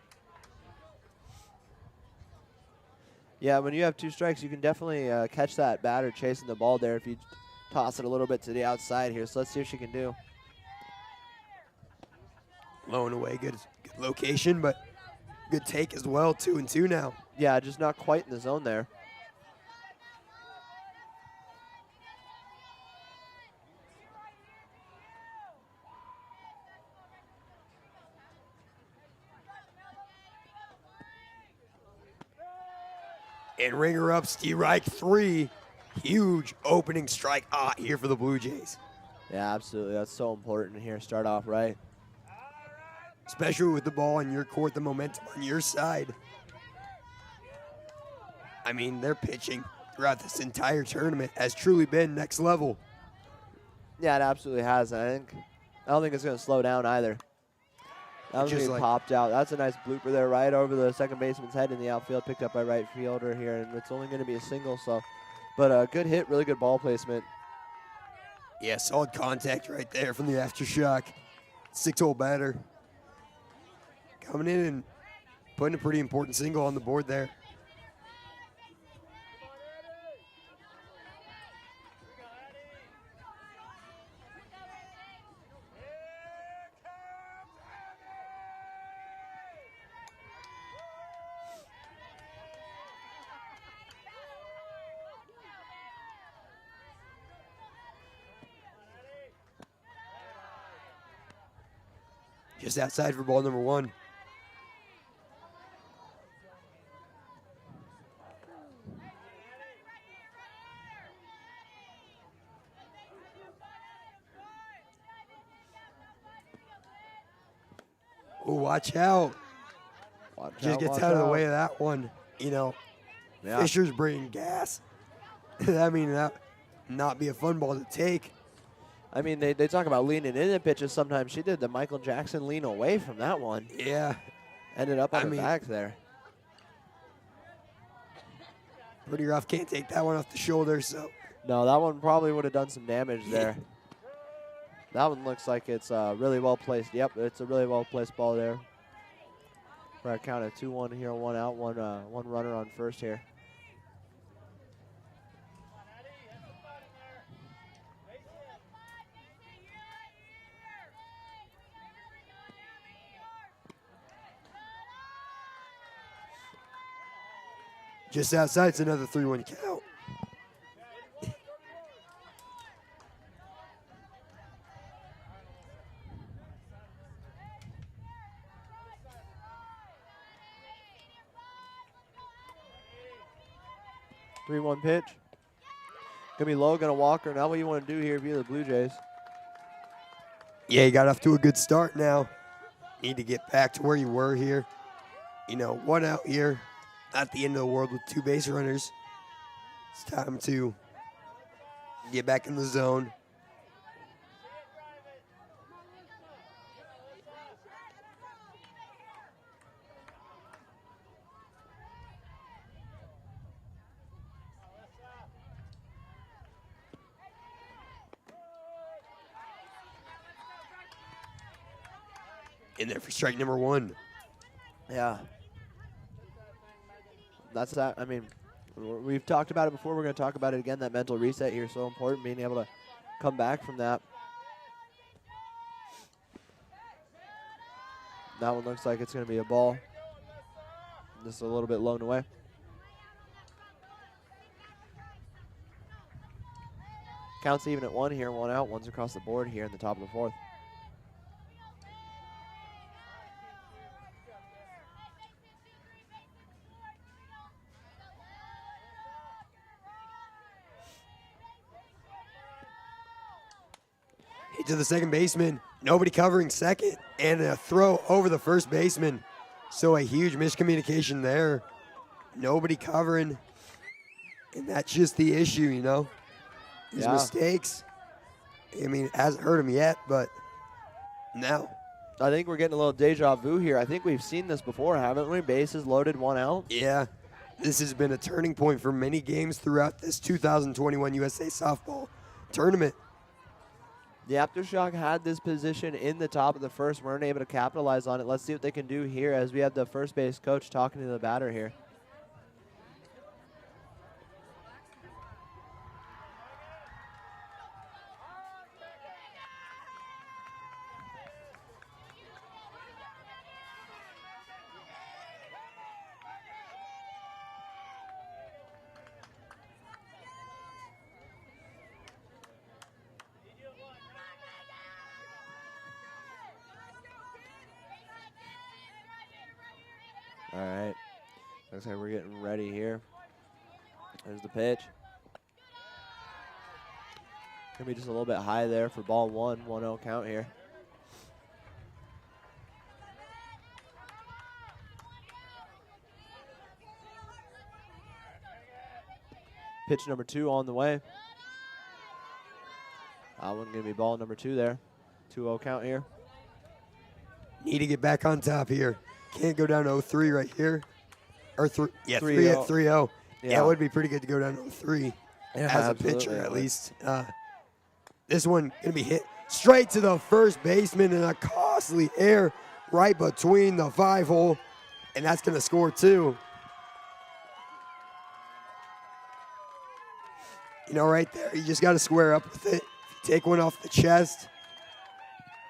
yeah, when you have 2 strikes, you can definitely catch that batter chasing the ball there if you toss it a little bit to the outside here. So let's see what she can do. low and away, good location, but good take as well. 2-2 now. Yeah, just not quite in the zone there. And ringer up, strike 3. Huge opening strike here for the Blue Jays. Yeah, absolutely. That's so important here. Start off right. Especially with the ball in your court, the momentum on your side. I mean, their pitching throughout this entire tournament has truly been next level. Yeah, it absolutely has. I don't think it's going to slow down either. That was Just getting popped out. That's a nice blooper there, right over the second baseman's head in the outfield, picked up by right fielder here, and it's only going to be a single. So, but a good hit, really good ball placement. Yeah, solid contact right there from the aftershock. 6-hole batter. Coming in and putting a pretty important single on the board there. Just outside for ball number 1. Oh, watch out. Just gets out of the way of that one. You know, Yeah. Fisher's bringing gas. I mean, that not be a fun ball to take. I mean, they talk about leaning into pitches sometimes. She did the Michael Jackson lean away from that one. Yeah. Ended up on her back there. Pretty rough. Can't take that one off the shoulder, so. No, that one probably would have done some damage there. That one looks like it's really well placed. Yep, it's a really well placed ball there. For a count of 2-1 here, 1 out, one runner on first here. Just outside, it's another 3-1 count. Three-one pitch. Gonna be low, gonna walk her. Now what you want to do here if you're the Blue Jays? Yeah, you got off to a good start now. Need to get back to where you were here. You know, 1 out here. Not the end of the world with 2 base runners. It's time to get back in the zone. In there for strike number 1. Yeah. That's that. I mean, we've talked about it before. We're going to talk about it again. That mental reset here is so important, being able to come back from that. That one looks like it's going to be a ball. Just a little bit low and away. Counts even at 1 here, 1 out. One's across the board here in the top of the 4th. Hit to the second baseman. Nobody covering second. And a throw over the first baseman. So a huge miscommunication there. Nobody covering. And that's just the issue, you know. His mistakes. I mean, it hasn't hurt him yet, but now. I think we're getting a little deja vu here. I think we've seen this before, haven't we? Bases loaded, 1 out. Yeah. This has been a turning point for many games throughout this 2021 USA Softball Tournament. The Aftershock had this position in the top of the 1st. Weren't able to capitalize on it. Let's see what they can do here as we have the first base coach talking to the batter here. All right. Looks like we're getting ready here. There's the pitch. Gonna be just a little bit high there for ball 1, 1-0 count here. Pitch number 2 on the way. That one gonna be ball number 2 there. 2-0 count here. Need to get back on top here. Can't go down to 0-3 right here. Or 3 at 3-0. Yeah, it would be pretty good to go down to 0-3 as a pitcher at least. This one going to be hit straight to the first baseman in a costly air right between the 5-hole. And that's going to score 2. You know, right there, you just got to square up with it. If you take one off the chest,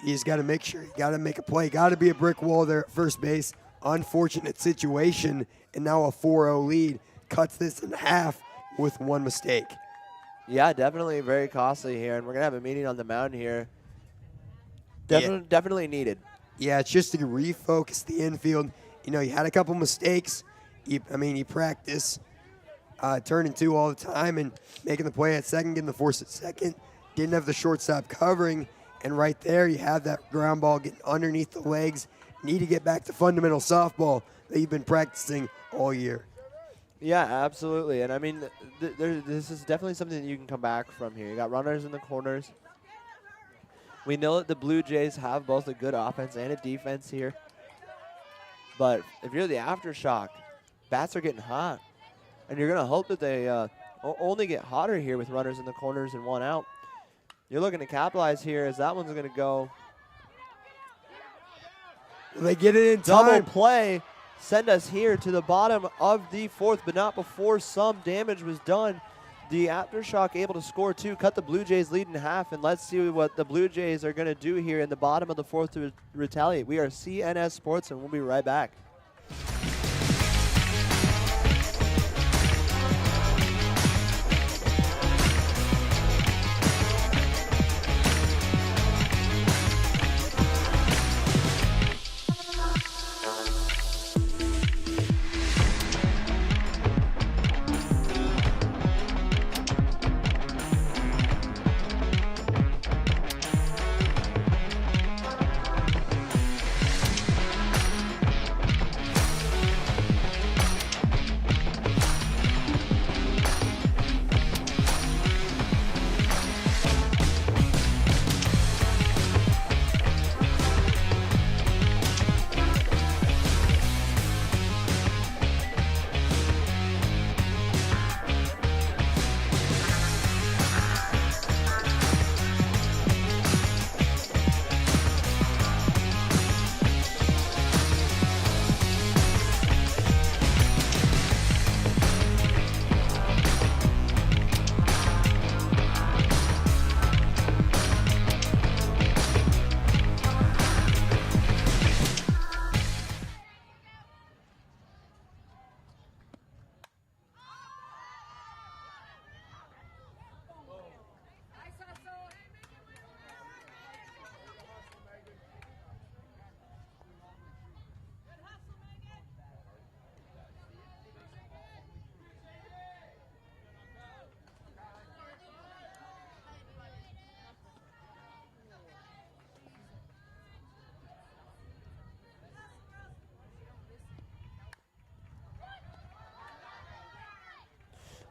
you just got to make sure. You got to make a play. Got to be a brick wall there at first base. Unfortunate situation, and now a 4-0 lead cuts this in half with 1 mistake. Yeah, definitely very costly here, and we're going to have a meeting on the mound here. Definitely needed. Yeah, it's just to refocus the infield. You know, you had a couple mistakes. You practice turning 2 all the time and making the play at second, getting the force at second. Didn't have the shortstop covering. And right there, you have that ground ball getting underneath the legs. Need to get back to fundamental softball that you've been practicing all year. Yeah, absolutely. And, I mean, this is definitely something that you can come back from here. You got runners in the corners. We know that the Blue Jays have both a good offense and a defense here. But if you're the Aftershock, bats are getting hot. And you're going to hope that they only get hotter here with runners in the corners and one out. You're looking to capitalize here as that one's going to go. They get it in Double time. play. Send us here to the bottom of the fourth, but not before some damage was done. The Aftershock able to score two, cut the Blue Jays lead in half, and let's see what the Blue Jays are going to do here in the bottom of the fourth to retaliate. We are CNS Sports, and we'll be right back.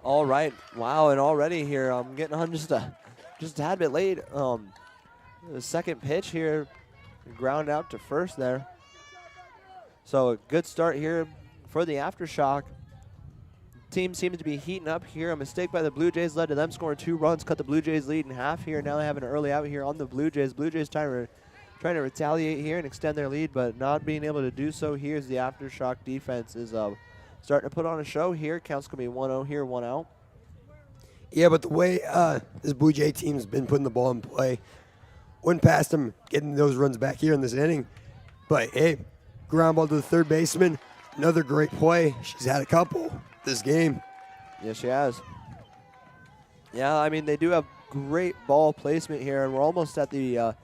All right. Wow, and already here I'm getting on just a tad bit late. The second pitch here, ground out to first there. So a good start here for the Aftershock. Team seems to be heating up here. A mistake by the Blue Jays led to them scoring 2 runs, cut the Blue Jays lead in half here. Now they have an early out here on the Blue Jays. Blue Jays trying to retaliate here and extend their lead, but not being able to do so here as the Aftershock defense is starting to put on a show here. Count's going to be 1-0 here, 1 out. Yeah, but the way this Blue Jay team's been putting the ball in play, went past them getting those runs back here in this inning. But, hey, ground ball to the third baseman. Another great play. She's had a couple this game. Yes, she has. Yeah, I mean, they do have great ball placement here, and we're almost at the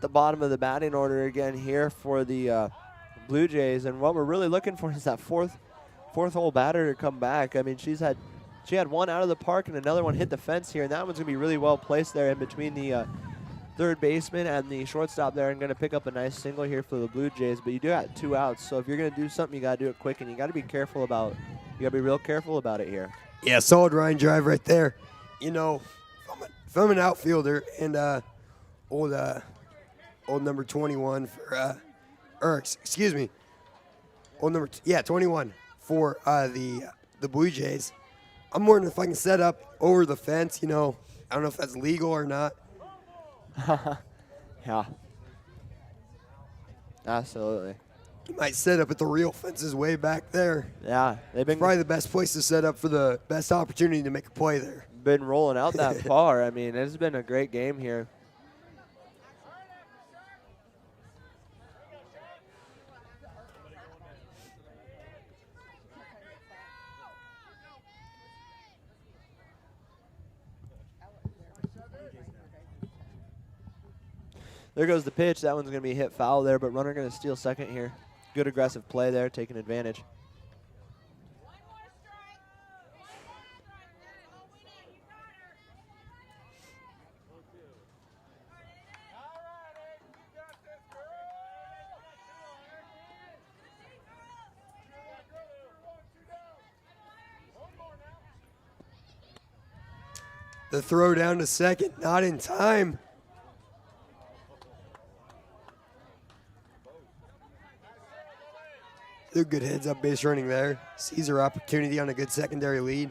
bottom of the batting order again here for the Blue Jays. And what we're really looking for is that fourth hole batter to come back. I mean, she had one out of the park and another one hit the fence here, and that one's going to be really well placed there in between the third baseman and the shortstop there, and going to pick up a nice single here for the Blue Jays. But you do have 2 outs, so if you're going to do something, you got to do it quick, and you got to be careful about. You got to be real careful about it here. Yeah, solid line drive right there. You know, if I'm an outfielder and old number 21 for old number 21 for the Blue Jays. I'm wondering if I can set up over the fence. You know, I don't know if that's legal or not. Yeah. Absolutely. You might set up at the real fences way back there. Yeah, they've been Probably the best place to set up for the best opportunity to make a play there. been rolling out that far. I mean, it's been a great game here. There goes the pitch. That one's going to be hit foul there, but runner going to steal second here. Good aggressive play there, taking advantage. The throw down to second, not in time. The good heads-up base running there. Sees her opportunity on a good secondary lead.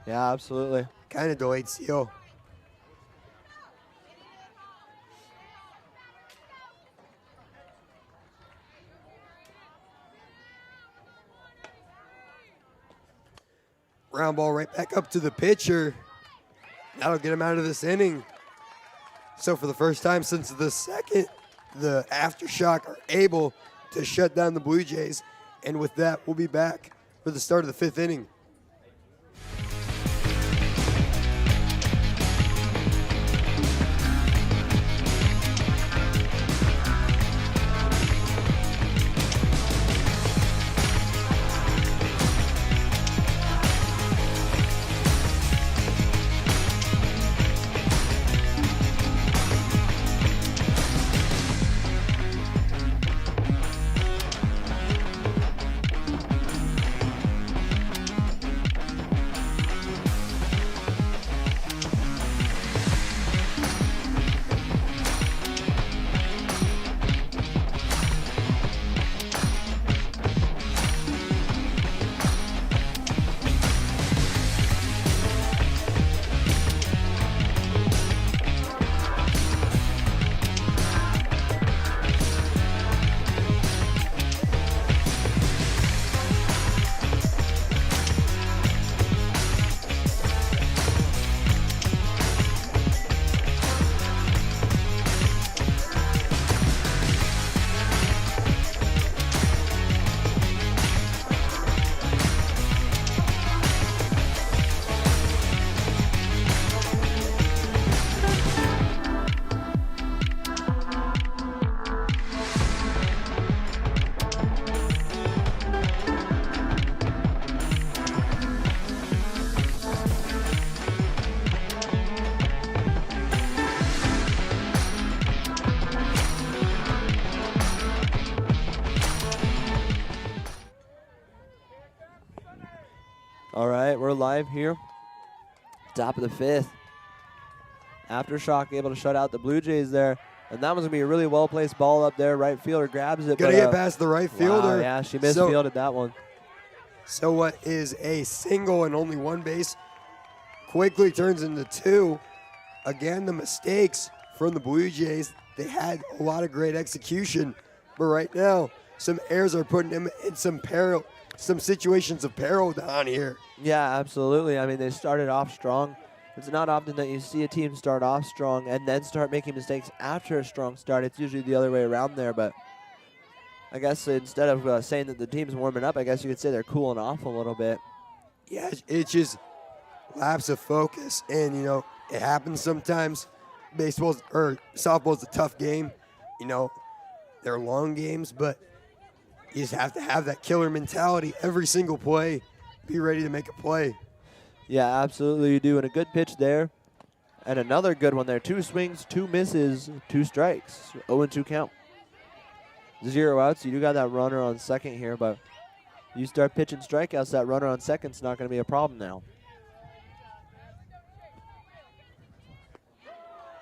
Yeah, absolutely. Kind of delayed steal. Round ball right back up to the pitcher. That'll get him out of this inning. So for the first time since the second, the Aftershock are able to shut down the Blue Jays. And with that, we'll be back for the start of the fifth inning. All right, we're live here. Top of the fifth. Aftershock able to shut out the Blue Jays there. And that was going to be a really well-placed ball up there. Right fielder grabs it. Gonna get past the right fielder. Wow, yeah, she misfielded that one. So what is a single and only one base quickly turns into two. Again, the mistakes from the Blue Jays. They had a lot of great execution. But right now, some errors are putting them in some peril, some situations of peril down here. Yeah, absolutely. I mean, they started off strong. It's not often that you see a team start off strong and then start making mistakes after a strong start. It's usually the other way around there. But I guess instead of saying that the team's warming up, I guess you could say they're cooling off a little bit. Yeah, it's just lapse of focus. And, you know, it happens sometimes. Softball's a tough game. You know, they're long games, but you just have to have that killer mentality every single play. Be ready to make a play. Yeah, absolutely you do. And a good pitch there. And another good one there. 2 swings, 2 misses, 2 strikes. 0-2 count. 0 outs. You do got that runner on second here, but you start pitching strikeouts, that runner on second's not going to be a problem now.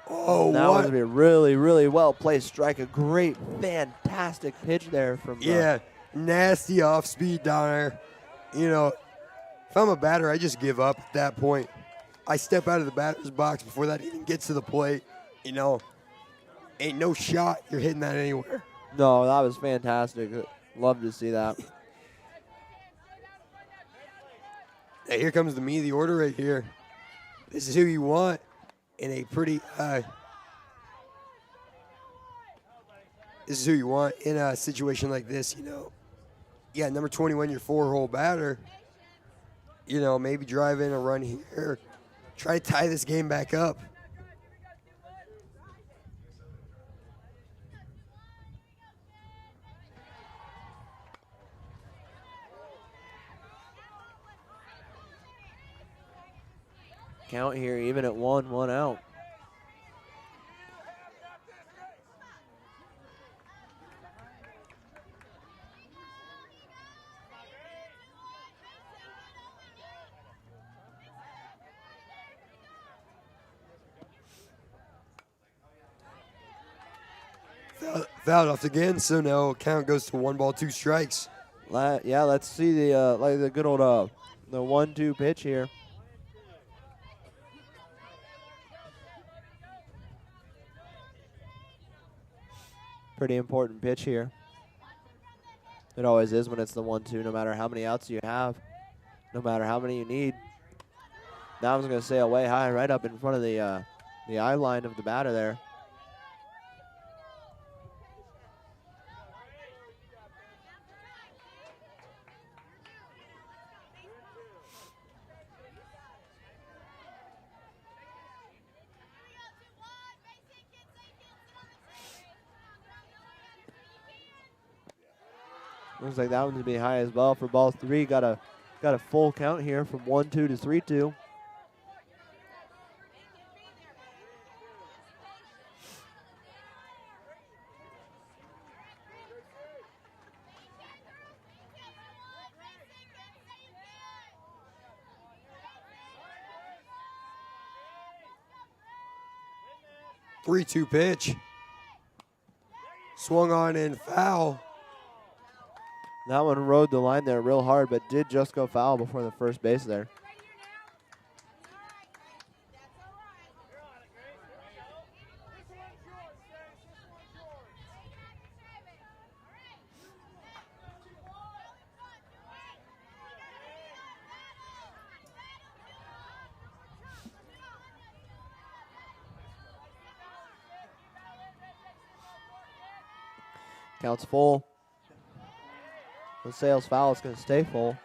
Oh, that what? was a really, really well-placed strike. A great, fantastic pitch there from Yeah, nasty off-speed down there. You know, if I'm a batter, I just give up at that point. I step out of the batter's box before that even gets to the plate. You know, ain't no shot you're hitting that anywhere. No, that was fantastic. Love to see that. Now here comes the meat of the order right here. This is who you want in a pretty this is who you want in a situation like this, you know. Yeah, number 21, your 4-hole batter. You know, maybe drive in a run here. Try to tie this game back up. Count here even at 1 out. Fouled off again, so now count goes to 1 ball, 2 strikes. Yeah, let's see the like the good old the 1-2 pitch here. Pretty important pitch here. It always is when it's the 1-2, no matter how many outs you have, no matter how many you need. That one's going to sail way high, right up in front of the eye line of the batter there. Looks like that one's gonna be high as well for ball 3. Got a full count here from 1-2 to 3-2. Three-two pitch. Swung on and foul. That one rode the line there real hard, but did just go foul before the first base there. Counts full. The Sales foul is going to stay full.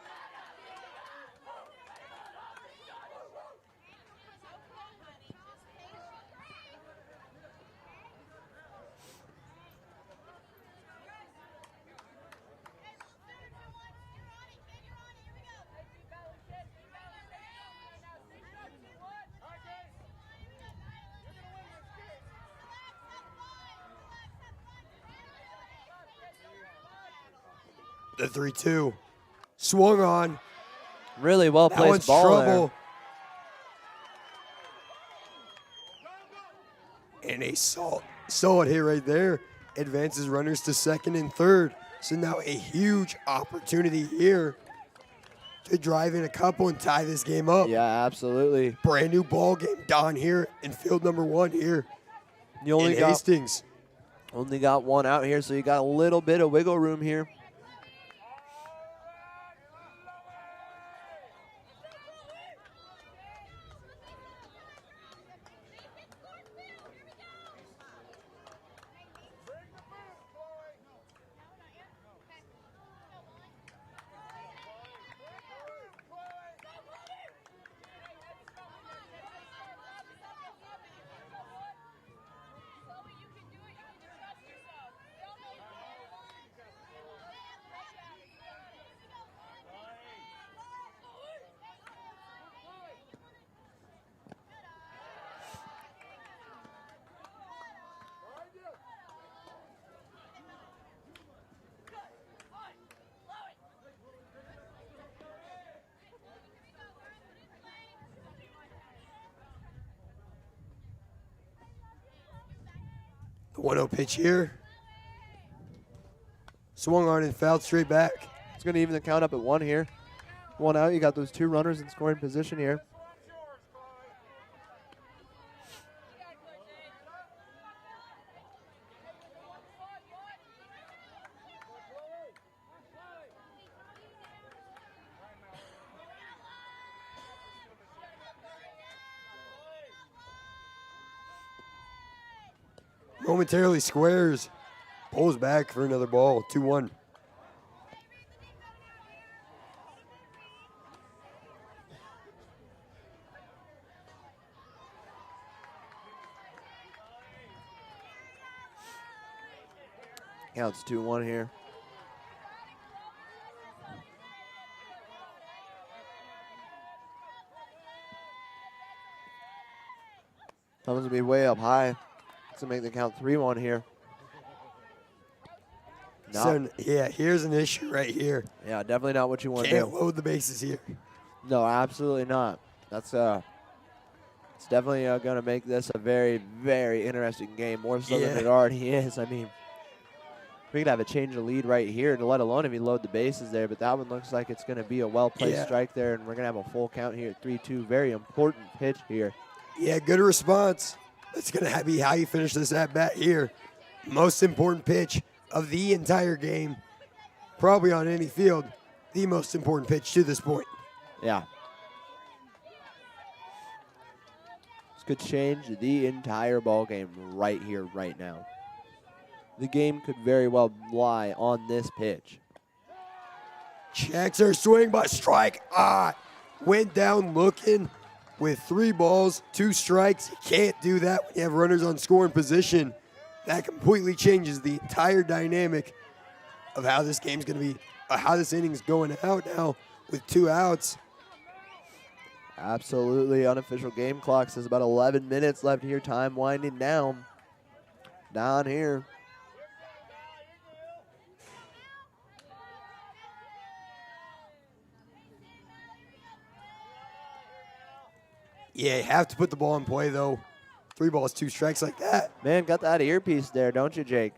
The 3-2. Swung on. Really well That placed one's ball trouble. There. And a solid hit right there. Advances runners to second and third. So now a huge opportunity here to drive in a couple and tie this game up. Yeah, absolutely. Brand new ball game down here in field number 1 here You only in got Hastings. only got one out here, so you got a little bit of wiggle room here. The 1-0 pitch here. Swung on and fouled straight back. It's going to even the count up at 1 here. 1 out. You got those 2 runners in scoring position here. Momentarily squares. Pulls back for another ball. 2-1. Counts 2-1 here. Someone's going to be way up high to make the count 3-1 here. No. So, yeah, here's an issue right here. Yeah, definitely not what you want to Can't do. load the bases here. No, absolutely not. That's it's definitely going to make this a very, very interesting game, more so than Yeah. it already is. I mean, We could have a change of lead right here, to let alone if you load the bases there. But that one looks like it's going to be a well-placed strike there, and we're going to have a full count here at 3-2. Very important pitch here. Yeah, good response. That's going to be how you finish this at-bat here. Most important pitch of the entire game. Probably on any field, the most important pitch to this point. Yeah. This could change the entire ball game right here, right now. The game could very well lie on this pitch. Checks her swing, but strike. Went down looking with 3 balls, 2 strikes. You can't do that when you have runners on scoring position. That completely changes the entire dynamic of how this game's going to be, how this inning's going out now with 2 outs. Absolutely. Unofficial game clock says about 11 minutes left here. Time winding down. Down here. Yeah, you have to put the ball in play, though. 3 balls, 2 strikes like that. Man, got that earpiece there, don't you, Jake?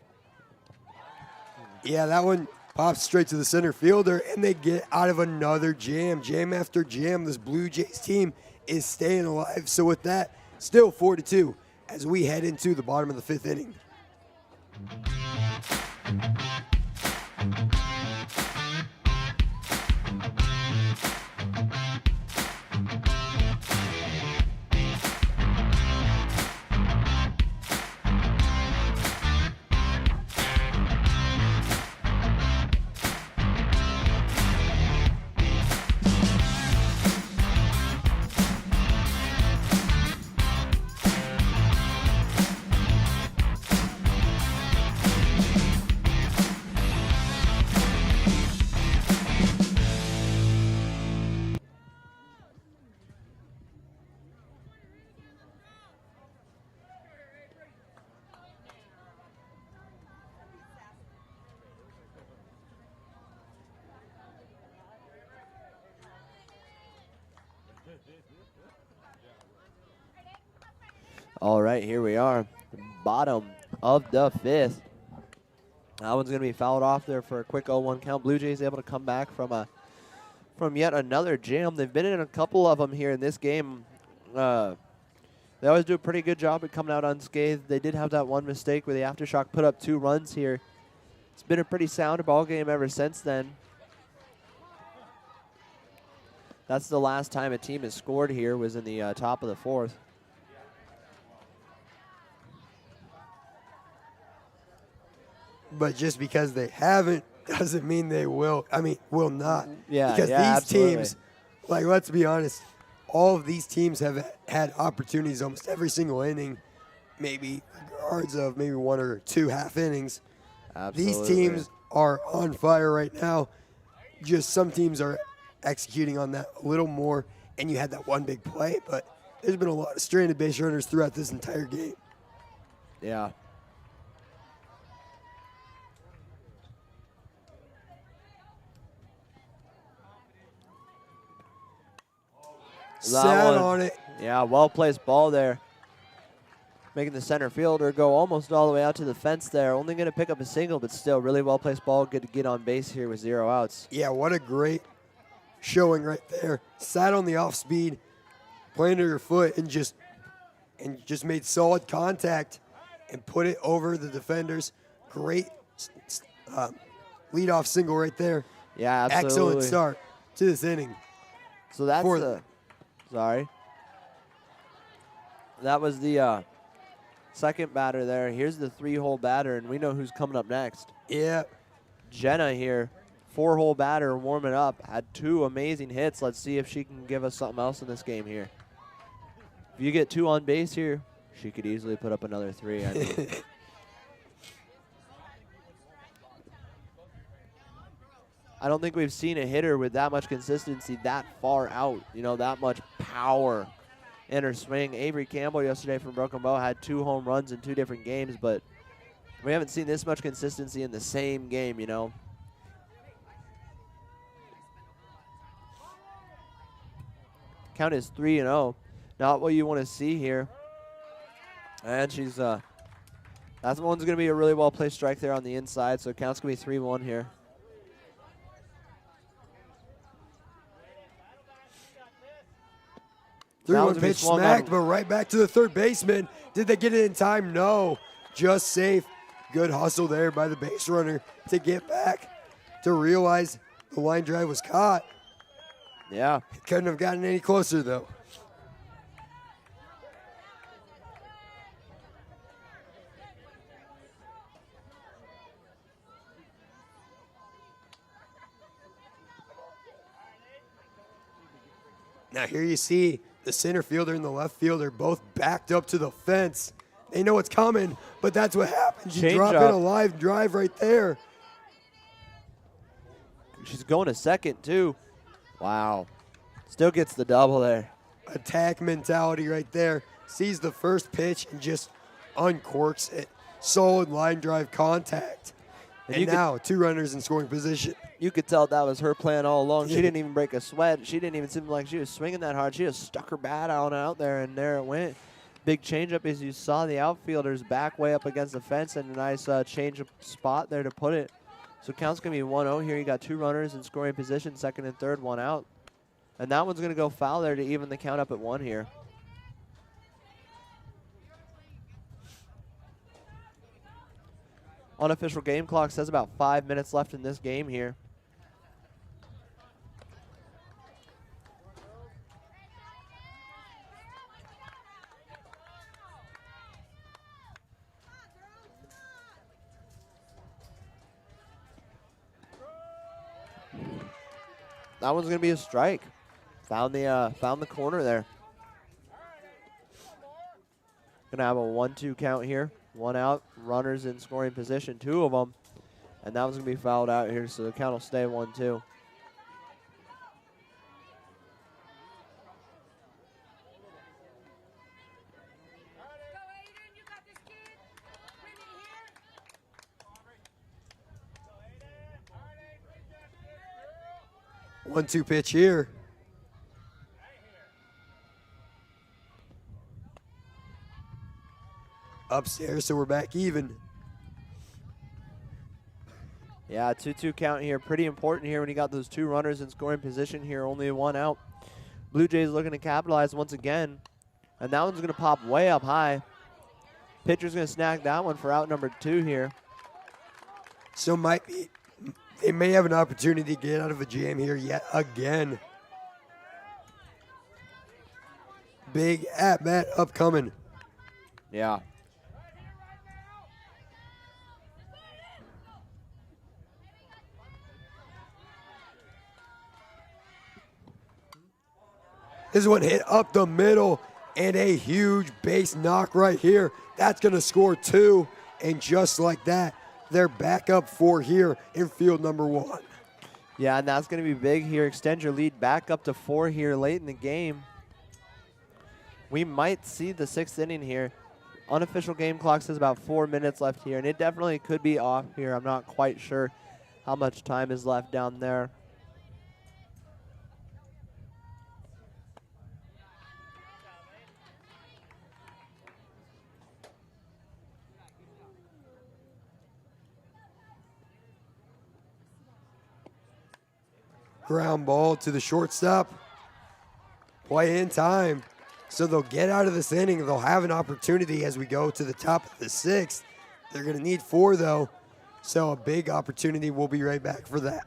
Yeah, that one pops straight to the center fielder, and they get out of another jam. Jam after jam. This Blue Jays team is staying alive. So with that, still 4-2 as we head into the bottom of the 5th inning. All right, here we are. Bottom of the 5th. That one's going to be fouled off there for a quick 0-1 count. Blue Jays able to come back from yet another jam. They've been in a couple of them here in this game. They always do a pretty good job at coming out unscathed. They did have that one mistake where the Aftershock put up 2 runs here. It's been a pretty sound ball game ever since then. That's the last time a team has scored here, was in the top of the 4th. But just because they haven't doesn't mean they will. I mean, will not. Yeah, because these absolutely. teams, like, let's be honest, all of these teams have had opportunities almost every single inning, maybe regards of maybe 1 or 2 half innings. Absolutely. These teams are on fire right now. Just some teams are executing on that a little more, and you had that one big play, but there's been a lot of stranded base runners throughout this entire game. Yeah. Sat on it. Yeah, well-placed ball there. Making the center fielder go almost all the way out to the fence there. Only going to pick up a single, but still really well-placed ball. Good to get on base here with 0 outs. Yeah, what a great showing right there. Sat on the off-speed, planted her foot, and just made solid contact and put it over the defenders. Great leadoff single right there. Yeah, absolutely. Excellent start to this inning. So that's that was the second batter there. Here's the 3-hole batter, and we know who's coming up next. Yeah. Jenna here, 4-hole batter, warming up. Had 2 amazing hits. Let's see if she can give us something else in this game here. If you get 2 on base here, she could easily put up another 3. I mean. I don't think we've seen a hitter with that much consistency that far out, you know, that much power in her swing. Avery Campbell yesterday from Broken Bow had 2 home runs in 2 different games, but we haven't seen this much consistency in the same game, you know. Count is 3-0. Not what you want to see here. And she's That one's going to be a really well-placed strike there on the inside, so it counts going to be 3-1 here. Three-one pitch smacked, but right back to the third baseman. Did they get it in time? No. Just safe. Good hustle there by the base runner to get back, to realize the line drive was caught. Yeah. Couldn't have gotten any closer, though. Now here you see the center fielder and the left fielder both backed up to the fence. They know it's coming, but that's what happens. You drop in a live drive right there. She's going to second, too. Wow. Still gets the double there. Attack mentality right there. Sees the first pitch and just uncorks it. Solid line drive contact. And now 2 runners in scoring position. You could tell that was her plan all along. She didn't even break a sweat. She didn't even seem like she was swinging that hard. She just stuck her bat out there, and there it went. Big changeup as you saw the outfielders back way up against the fence, and a nice change of spot there to put it. So count's going to be 1-0 here. You got 2 runners in scoring position, second and third, 1 out. And that one's going to go foul there to even the count up at 1 here. Unofficial game clock says about 5 minutes left in this game here. That one's going to be a strike. Found the corner there. Going to have a 1-2 count here. 1 out, runners in scoring position, 2 of them. And that one's going to be fouled out here, so the count will stay 1-2. One-two pitch here. Upstairs, so we're back even. Yeah, 2-2 count here. Pretty important here when you got those 2 runners in scoring position here. Only 1 out. Blue Jays looking to capitalize once again. And that one's going to pop way up high. Pitcher's going to snag that one for out number 2 here. So they may have an opportunity to get out of a jam here yet again. Big at-bat upcoming. Yeah. This one hit up the middle, and a huge base knock right here. That's going to score 2, and just like that, they're back up 4 here in field number 1. Yeah, and that's going to be big here. Extend your lead back up to 4 here late in the game. We might see the 6th inning here. Unofficial game clock says about 4 minutes left here, and it definitely could be off here. I'm not quite sure how much time is left down there. Ground ball to the shortstop. Play in time. So they'll get out of this inning. They'll have an opportunity as we go to the top of the 6th. They're going to need 4, though. So a big opportunity. We'll be right back for that.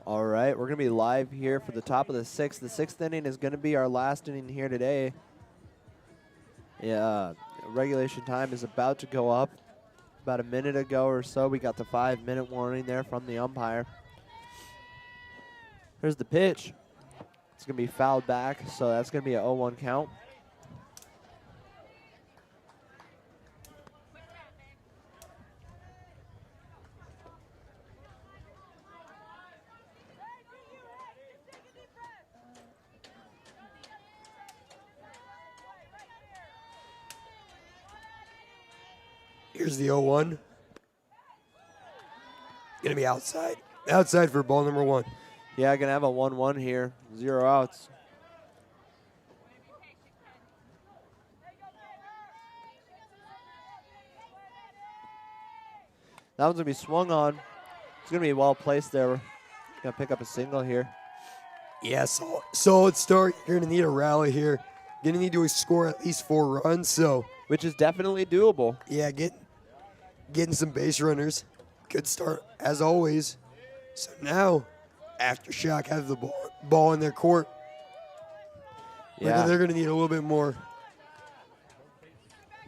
All right, we're going to be live here for the top of the sixth. The sixth inning is going to be our last inning here today. Yeah, regulation time is about to go up. About a minute ago or so, we got the 5-minute warning there from the umpire. Here's the pitch. It's going to be fouled back, so that's going to be an 0-1 count. Here's the 0-1. Going to be outside. Outside for ball number 1. Yeah, going to have a 1-1 here. 0 outs. That one's going to be swung on. It's going to be well placed there. Going to pick up a single here. Yes, solid start. You're going to need a rally here. Going to need to score at least 4 runs. So, which is definitely doable. Yeah, getting some base runners. Good start, as always. So now, Aftershock have the ball in their court. Yeah. They're going to need a little bit more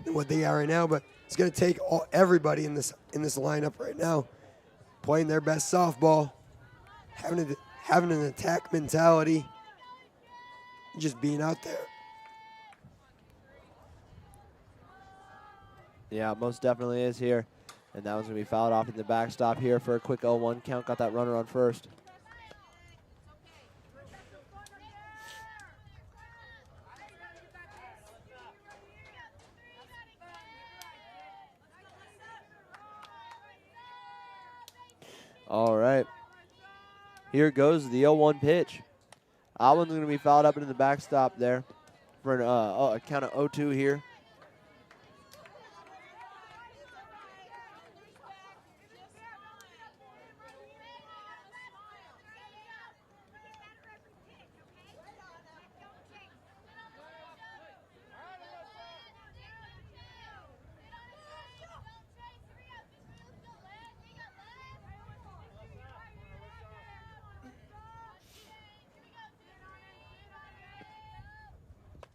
than what they are right now, but it's going to take everybody in this lineup right now playing their best softball, having an attack mentality, just being out there. Yeah, most definitely is here. And that one's going to be fouled off in the backstop here for a quick 0-1 count. Got that runner on first. All right. Here goes the 0-1 pitch. That one's going to be fouled up into the backstop there for a count of 0-2 here.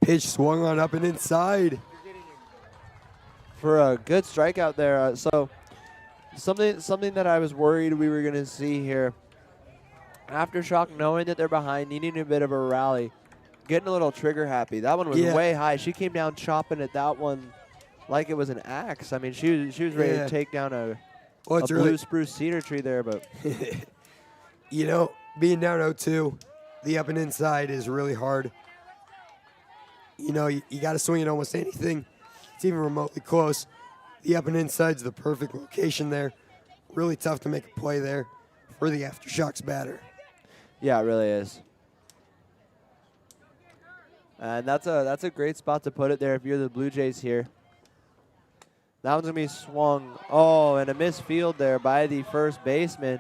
Pitch swung on up and inside. For a good strikeout there. So something that I was worried we were going to see here. Aftershock knowing that they're behind, needing a bit of a rally, getting a little trigger happy. That one was way high. She came down chopping at that one like it was an axe. I mean, she was ready to take down a blue spruce cedar tree there. But being down 0-2, the up and inside is really hard. You got to swing at almost anything. It's even remotely close. The up and inside's the perfect location there. Really tough to make a play there for the Aftershocks batter. Yeah, it really is. And that's a great spot to put it there if you're the Blue Jays here. That one's going to be swung. Oh, and a missed field there by the first baseman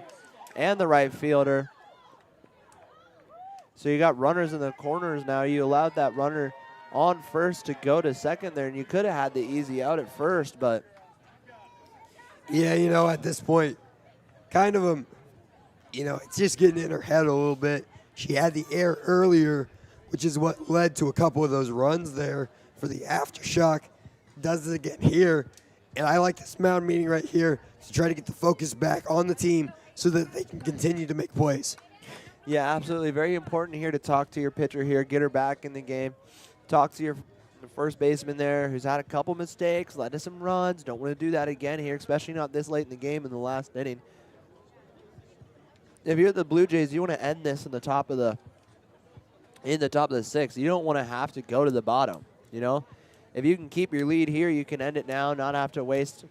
and the right fielder. So you got runners in the corners now. You allowed that runner on first to go to second there, and you could have had the easy out at first, but. Yeah, at this point, kind of it's just getting in her head a little bit. She had the air earlier, which is what led to a couple of those runs there for the Aftershock. Does it again here, and I like this mound meeting right here to try to get the focus back on the team so that they can continue to make plays. Yeah, absolutely. Very important here to talk to your pitcher here, get her back in the game. Talk to your first baseman there who's had a couple mistakes, led to some runs. Don't want to do that again here, especially not this late in the game in the last inning. If you're the Blue Jays, you want to end this in the top of the sixth. You don't want to have to go to the bottom. If you can keep your lead here, you can end it now, not have to waste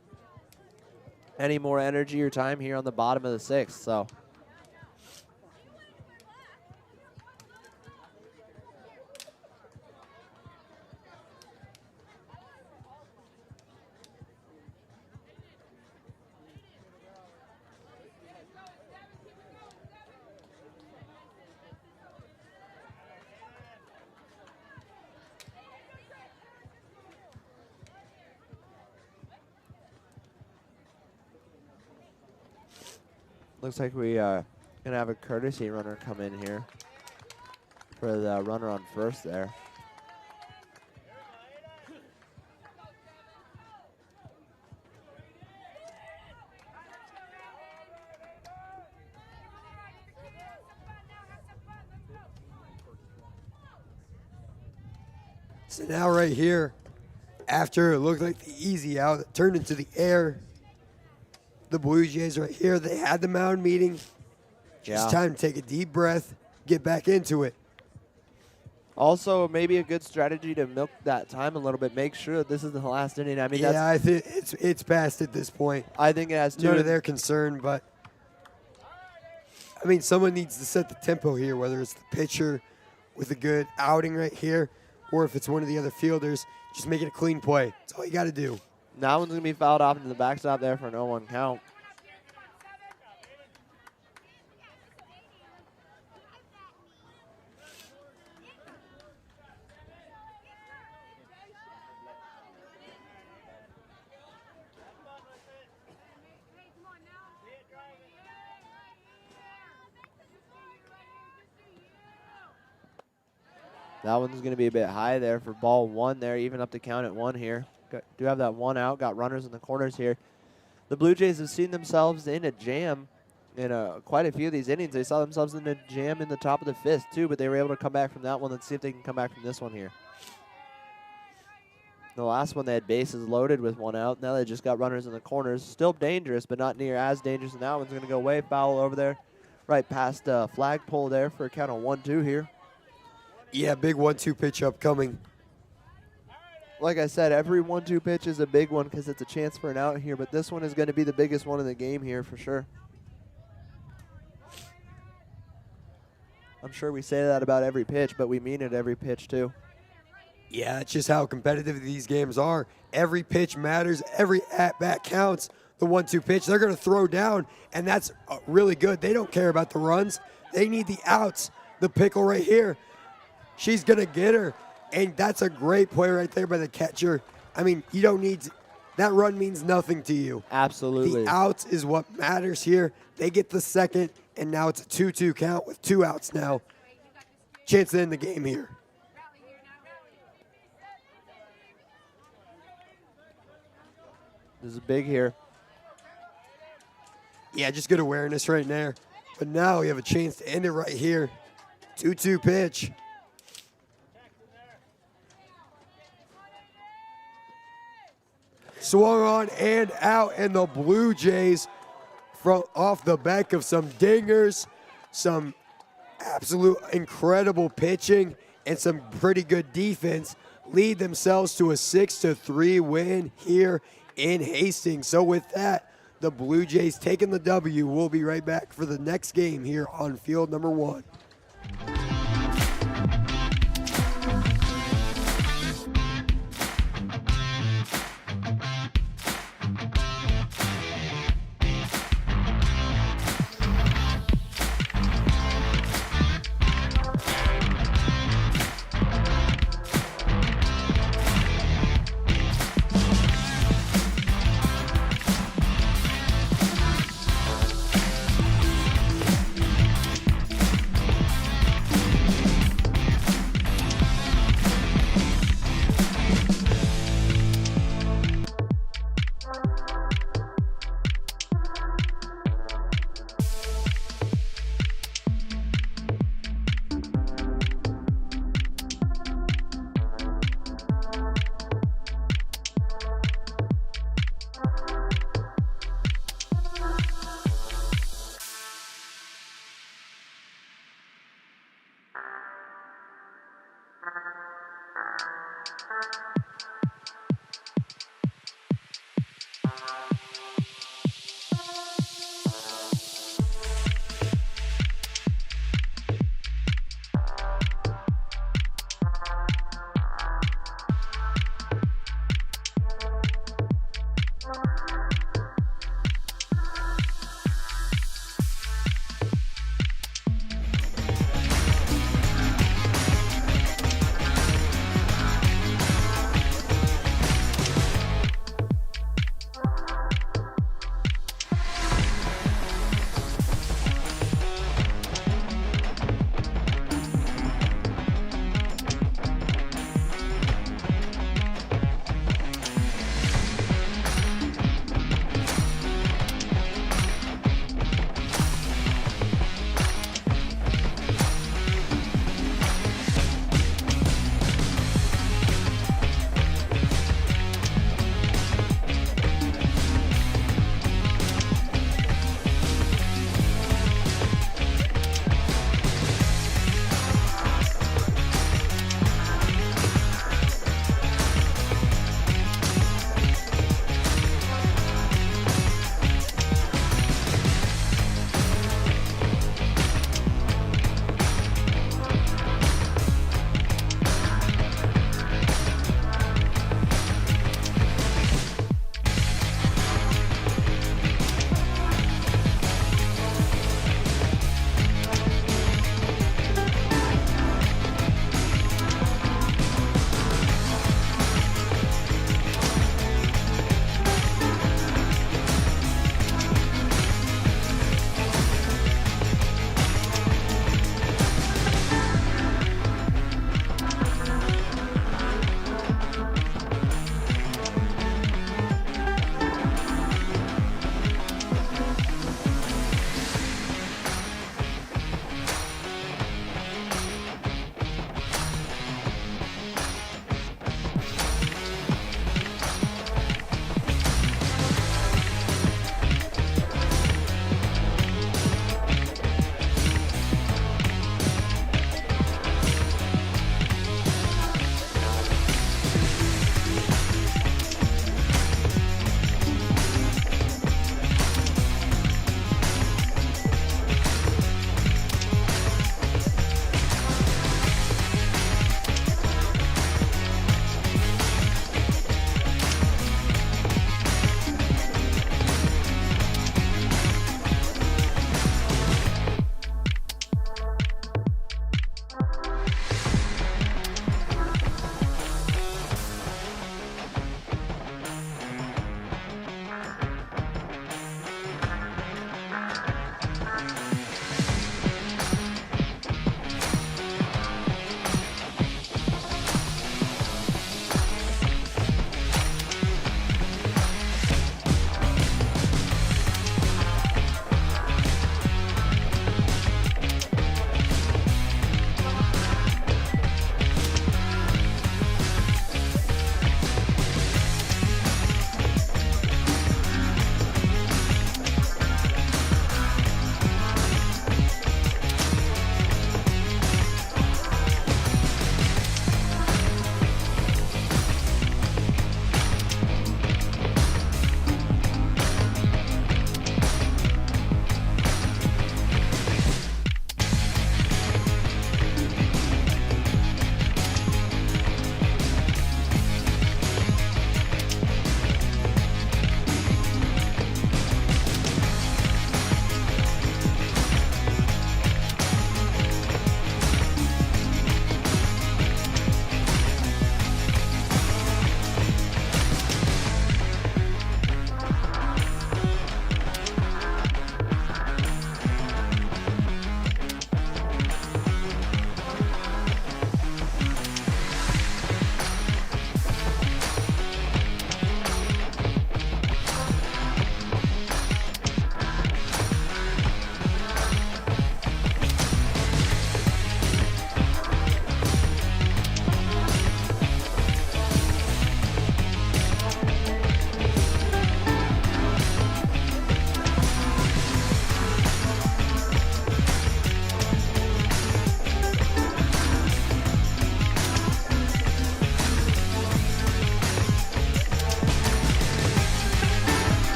any more energy or time here on the bottom of the sixth. So. Looks like we Gonna have a courtesy runner come in here for the runner on first there. So now right here, after it looked like the easy out, it turned into the air. The Blue Jays right here, they had the mound meeting. Just time to take a deep breath, get back into it. Also, maybe a good strategy to milk that time a little bit. Make sure that this is the last inning. I mean, I think it's past at this point. I think it has to. None of their concern, but I mean, someone needs to set the tempo here, whether it's the pitcher with a good outing right here, or if it's one of the other fielders, just make it a clean play. That's all you got to do. That one's going to be fouled off into the backstop there for an 0-1 count. That one's going to be a bit high there for ball one there, even up to count at 1 here. Do have that 1 out, got runners in the corners here. The Blue Jays have seen themselves in a jam in quite a few of these innings. They saw themselves in a jam in the top of the 5th too, but they were able to come back from that one. Let's see if they can come back from this one here. The last one they had bases loaded with 1 out. Now they just got runners in the corners. Still dangerous, but not near as dangerous. And that one's going to go way foul over there, right past flagpole there for a count of 1-2 here. Yeah, big 1-2 pitch upcoming. Like I said, every 1-2 pitch is a big one because it's a chance for an out here, but this one is going to be the biggest one in the game here for sure. I'm sure we say that about every pitch, but we mean it every pitch too. Yeah, that's just how competitive these games are. Every pitch matters. Every at-bat counts. The 1-2 pitch, they're going to throw down, and that's really good. They don't care about the runs. They need the outs. The pickle right here, she's going to get her, and that's a great play right there by the catcher. I mean, you don't need that run means nothing to you. Absolutely. The outs is what matters here. They get the second, and now it's a 2-2 count with 2 outs now. Chance to end the game here. This is big here. Yeah, just good awareness right there. But now we have a chance to end it right here. 2-2 pitch. Swung on and out, and the Blue Jays, from off the back of some dingers, some absolute incredible pitching, and some pretty good defense, lead themselves to a 6-3 win here in Hastings. So with that, the Blue Jays taking the W. We'll be right back for the next game here on field number 1.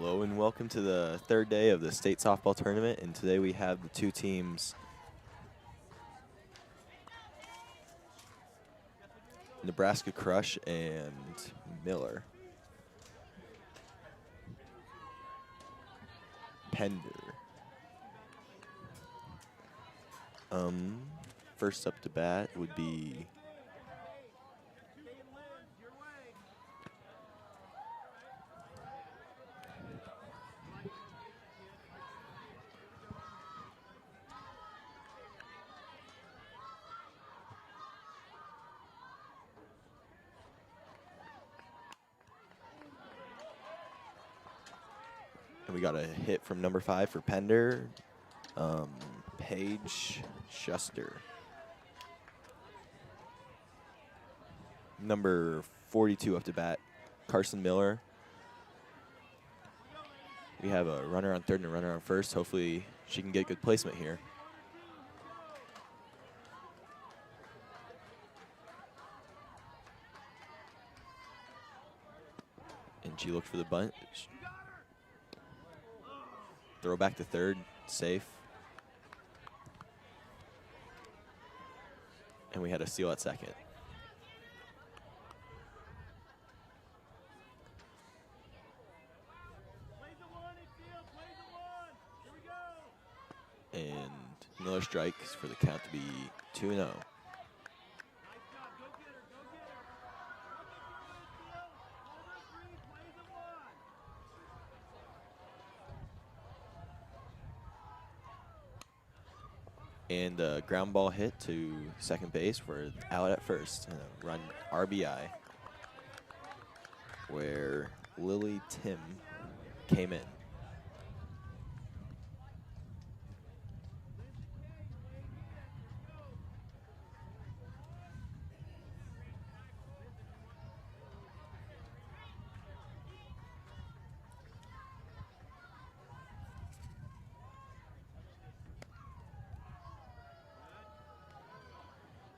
Hello and welcome to the third day of the state softball tournament, and today we have the two teams Nebraska Crush and Miller. Pender. First up to bat would be and we got a hit from number 5 for Pender, Paige Schuster. Number 42 up to bat, Carson Miller. We have a runner on third and a runner on first. Hopefully she can get good placement here. And she looked for the bunt. Throw back to third, safe. And we had a steal at second. And Miller strikes for the count to be 2-0. And a ground ball hit to second base. We're out at first. And a run RBI where Lily Tim came in.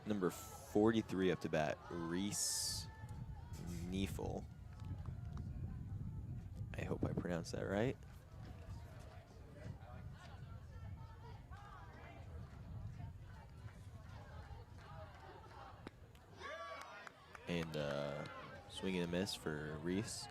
Number 43 up to bat, Reese Neefel. I hope I pronounced that right. And swing and a miss for Reese.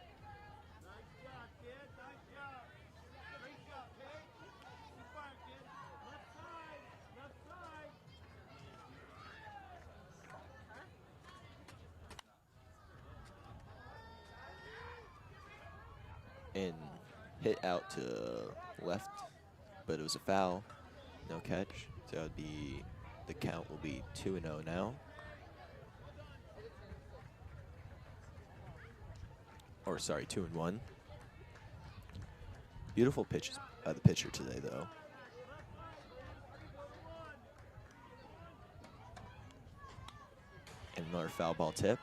And hit out to left, but it was a foul, no catch. So that would be, the count will be 2-0 now. Or sorry, 2-1. Beautiful pitches by the pitcher today, though. And another foul ball tip.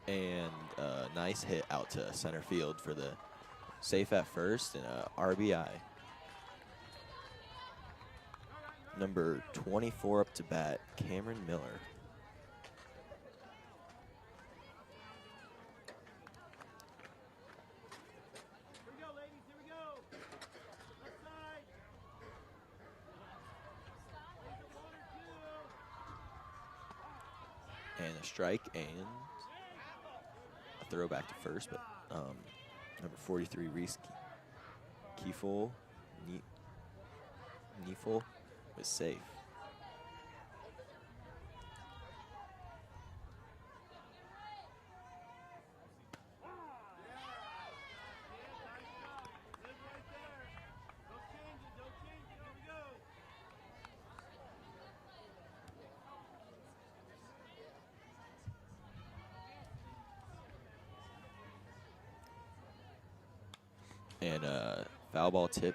And a nice hit out to center field for the safe at first and a RBI. Number 24 up to bat, Cameron Miller. And a strike and a throw back to first, but number 43, Reese Neefel was safe. And a foul ball tip.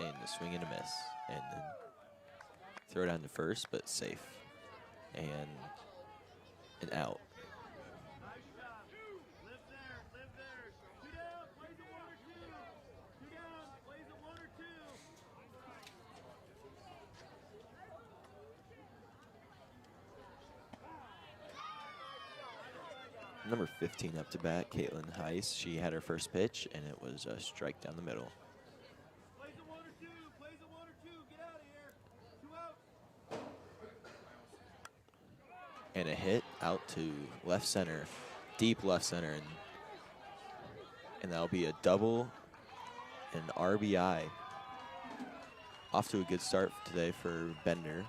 And A swing and a miss. And then throw down to first, but safe. And an out. Number 15 up to bat, Caitlin Heiss. She had her first pitch, and it was a strike down the middle. And a hit out to left center, deep left center, and that'll be a double and RBI. Off to a good start today for Bender.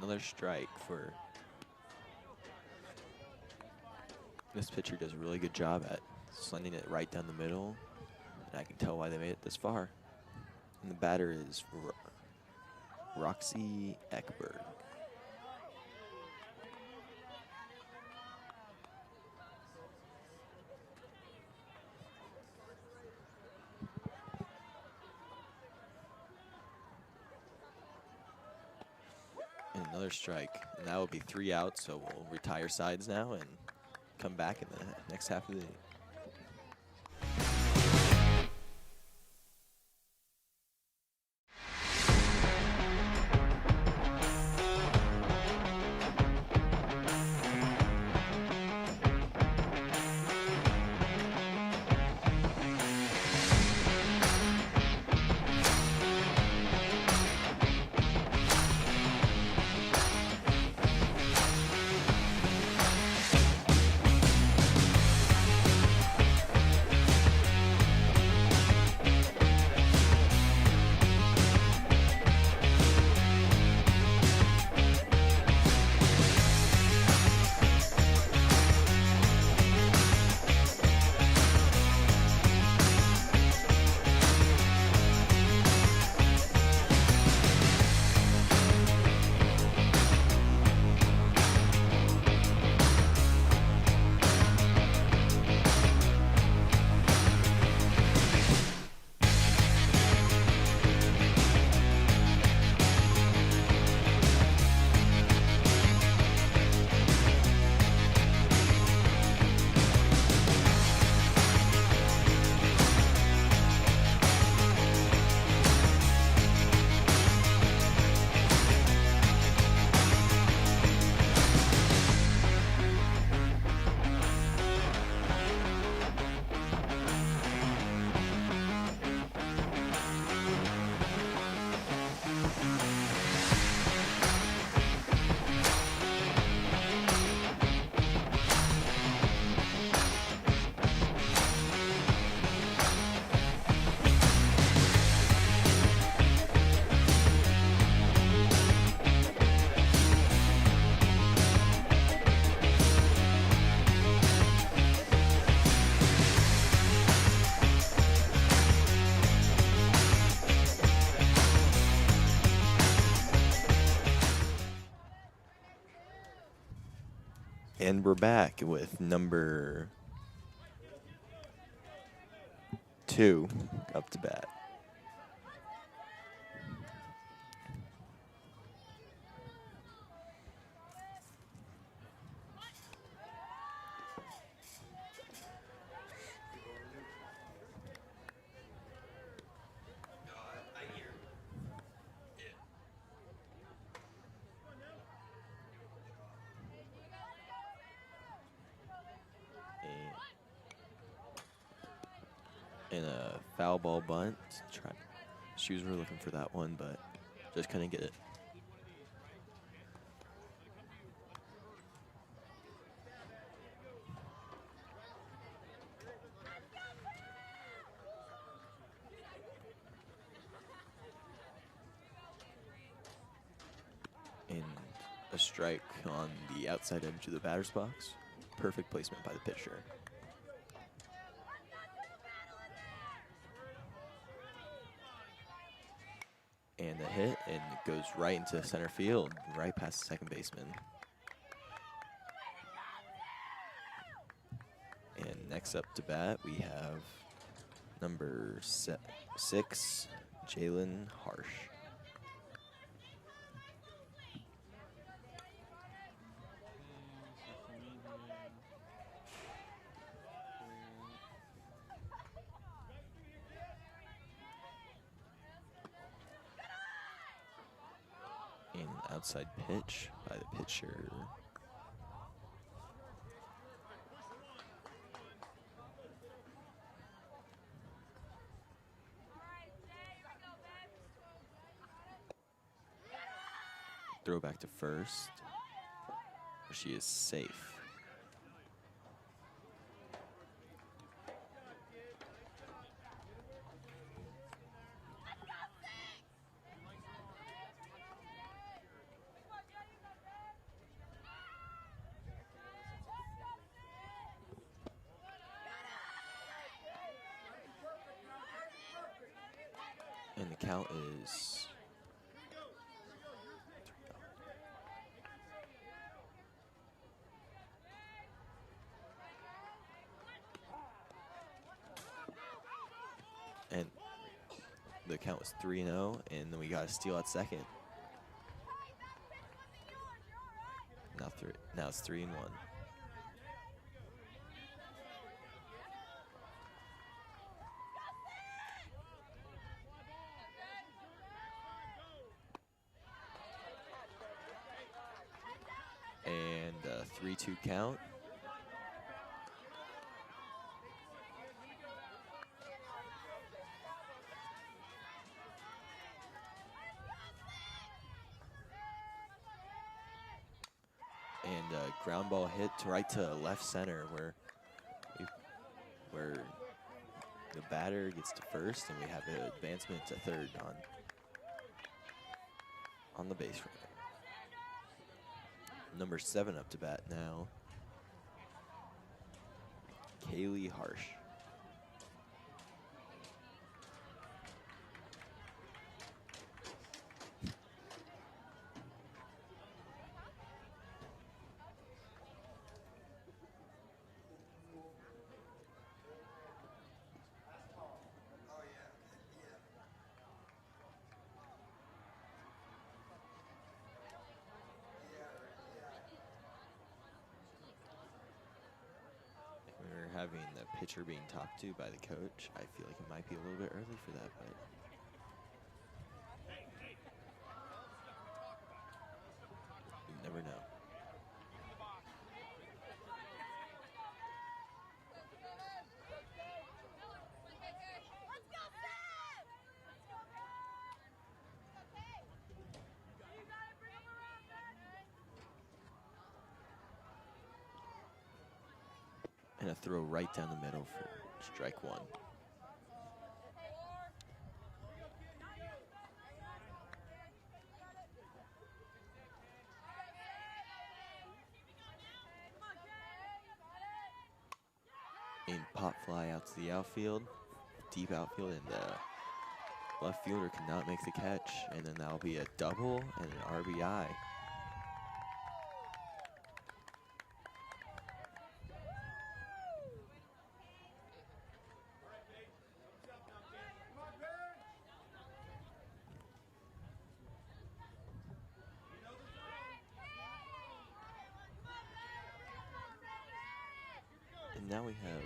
Another strike for this pitcher. Does a really good job at sending it right down the middle, and I can tell why they made it this far. And the batter is Roxy Ekberg. And another strike, and that will be 3 outs, so we'll retire sides now and come back in the next half of the inning. And we're back with number 2 up to bat. And a foul ball bunt. Shoes were looking for that one, but just couldn't get it. strike on the outside edge of the batter's box. Perfect placement by the pitcher. And the hit, and it goes right into center field, right past the second baseman. And next up to bat, we have number 6, Jalen Harsh. An outside pitch by the pitcher. Throw back to first. She is safe. And the count is and the count was 3-0, and then we got a steal at second. Now it's 3-1. And a 3-2 count. And a ground ball hit to left center where the batter gets to first, and we have an advancement to third on the base runner. Number 7 up to bat now, Kaylee Harsh. We're having the pitcher being talked to by the coach. I feel like it might be a little bit early for that, but you never know. And a throw right down the middle for strike 1. And pop fly out to the outfield, deep outfield, and the left fielder cannot make the catch. And then that'll be a double and an RBI. And now we have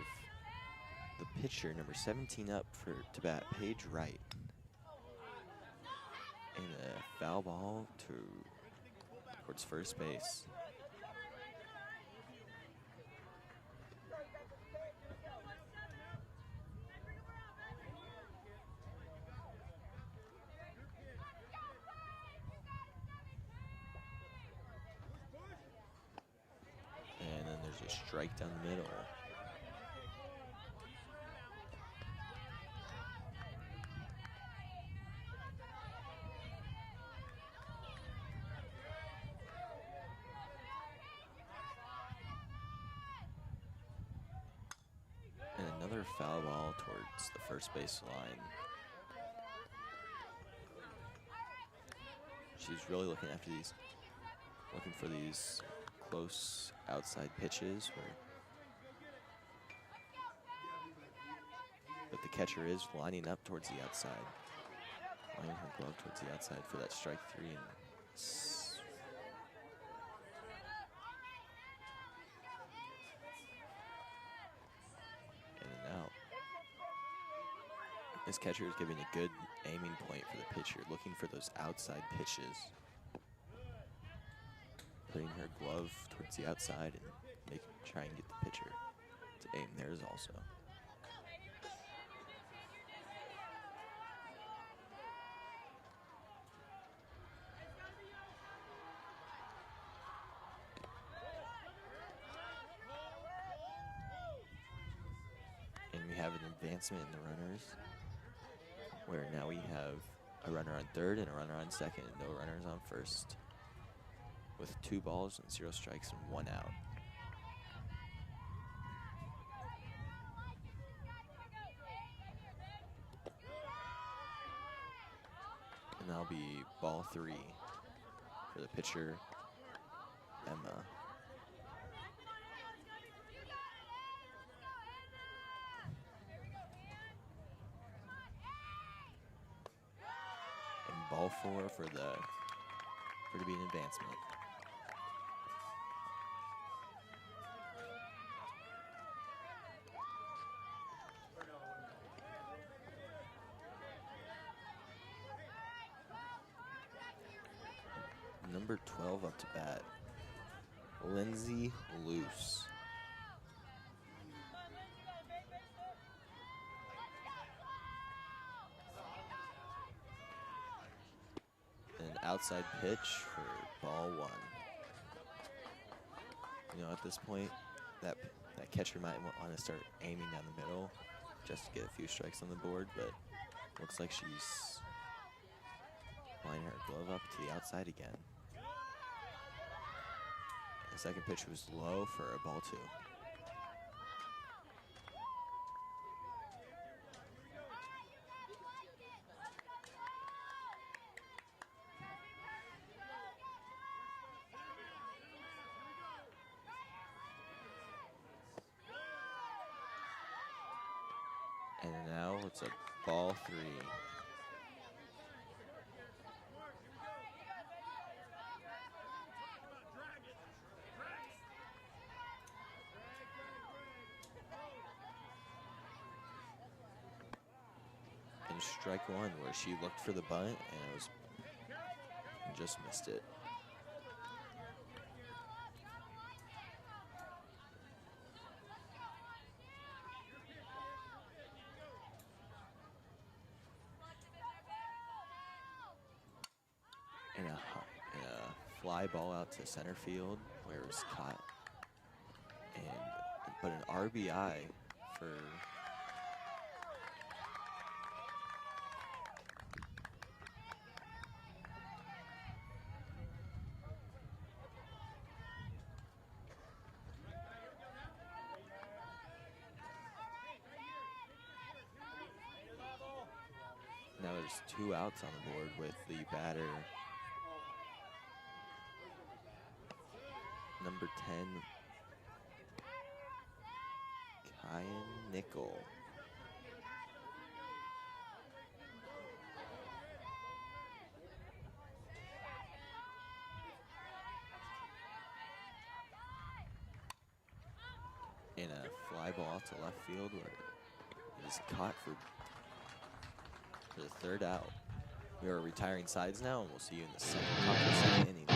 the pitcher, number 17 up to bat, Paige Wright. And a foul ball towards first base. And then there's a strike down the middle. another foul ball towards the first base line. She's really looking for these close outside pitches but the catcher is lining up towards the outside. Lining her glove towards the outside for that strike 3 and an out. This catcher is giving a good aiming point for the pitcher, looking for those outside pitches. Putting her glove towards the outside and try and get the pitcher to aim theirs also. And we have an advancement in the runners, where now we have a runner on third and a runner on second, no runners on first, with 2 balls and 0 strikes and 1 out. And that'll be ball 3 for the pitcher, Emma. And ball 4 for to be an advancement. Number 12 up to bat, Lindsay Luce. An outside pitch for ball 1. You know, at this point, that catcher might want to start aiming down the middle just to get a few strikes on the board, but looks like she's lining her glove up to the outside again. The second pitch was low for a ball 2. And now it's a ball 3. And strike 1, where she looked for the bunt and just missed it. And a fly ball out to center field where it was caught. But an RBI for now there's 2 outs on the board with the batter, number 10, Kyan Nickel. In a fly ball to left field where it is caught for the 3rd out. We are retiring sides now, and we'll see you in the second inning.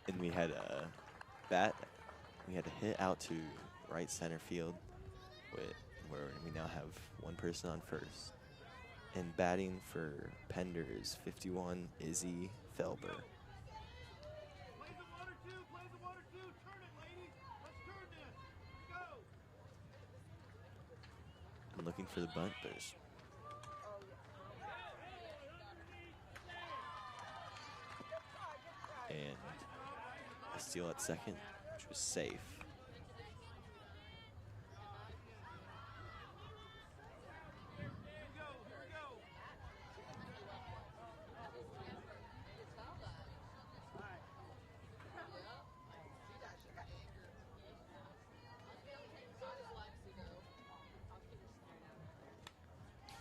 And we had a hit out to right center field where we now have one person on first. And batting for Pender is 51, Izzy Felber. And looking for the bunt, there's and a steal at second, which was safe.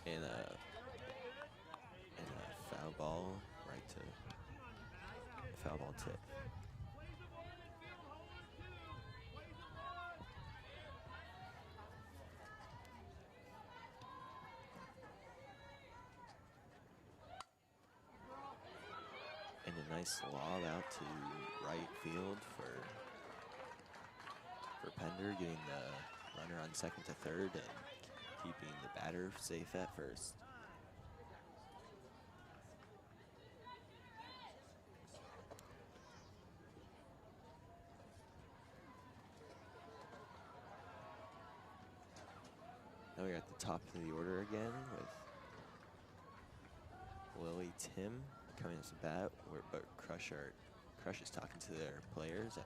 And a foul ball right to foul ball tip. And a nice lob out to right field for Pender, getting the runner on second to third and keeping the batter safe at first. Now we're at the top of the order again with Lily Tim coming as a bat, but Crush is talking to their players.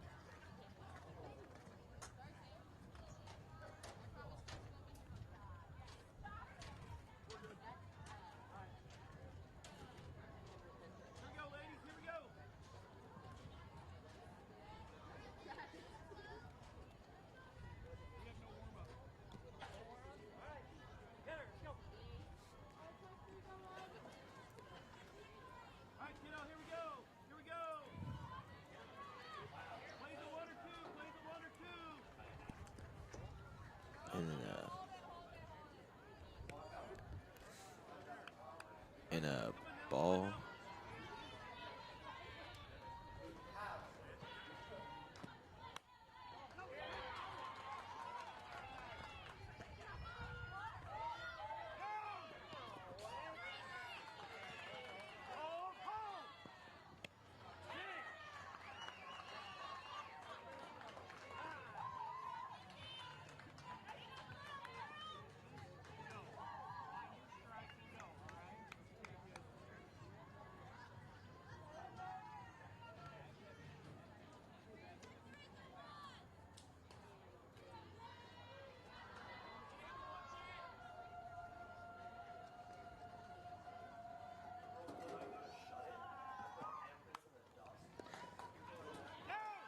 And a ball.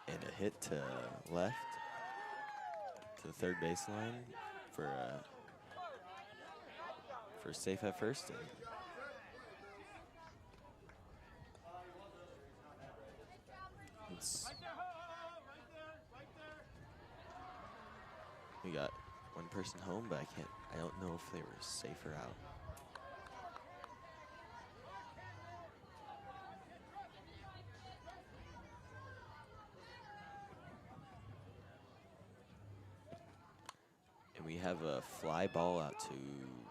And a hit to left to the third baseline for safe at first. And we got one person home, but I don't know if they were safe or out. And we have a fly ball out to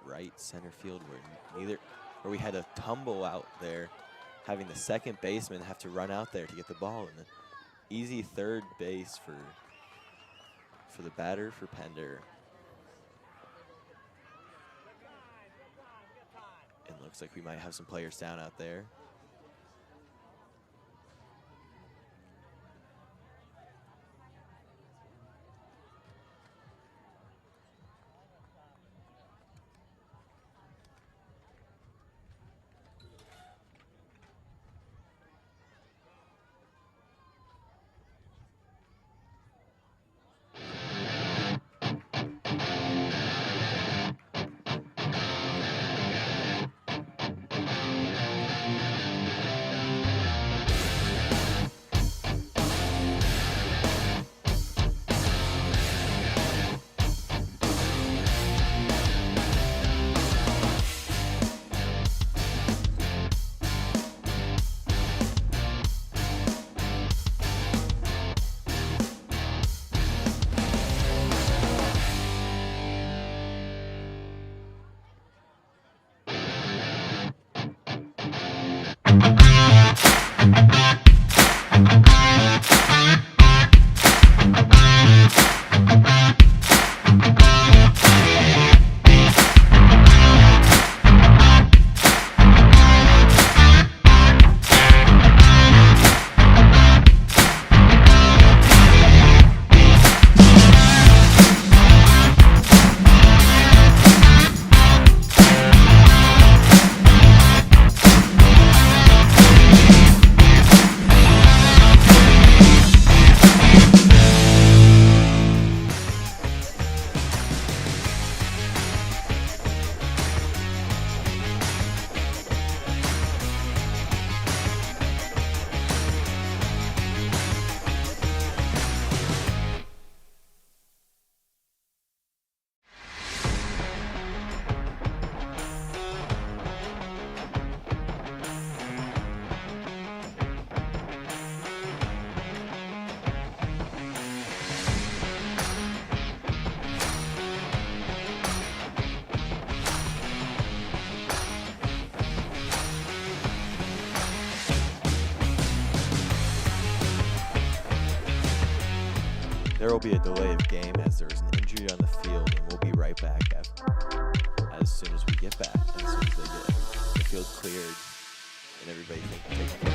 right center field where we had a tumble out there, having the second baseman have to run out there to get the ball, and an easy third base for the batter for Pender. And looks like we might have some players down out there. There will be a delay of game as there is an injury on the field, and we'll be right back as soon as we get back, as soon as the field's cleared and everybody takes care.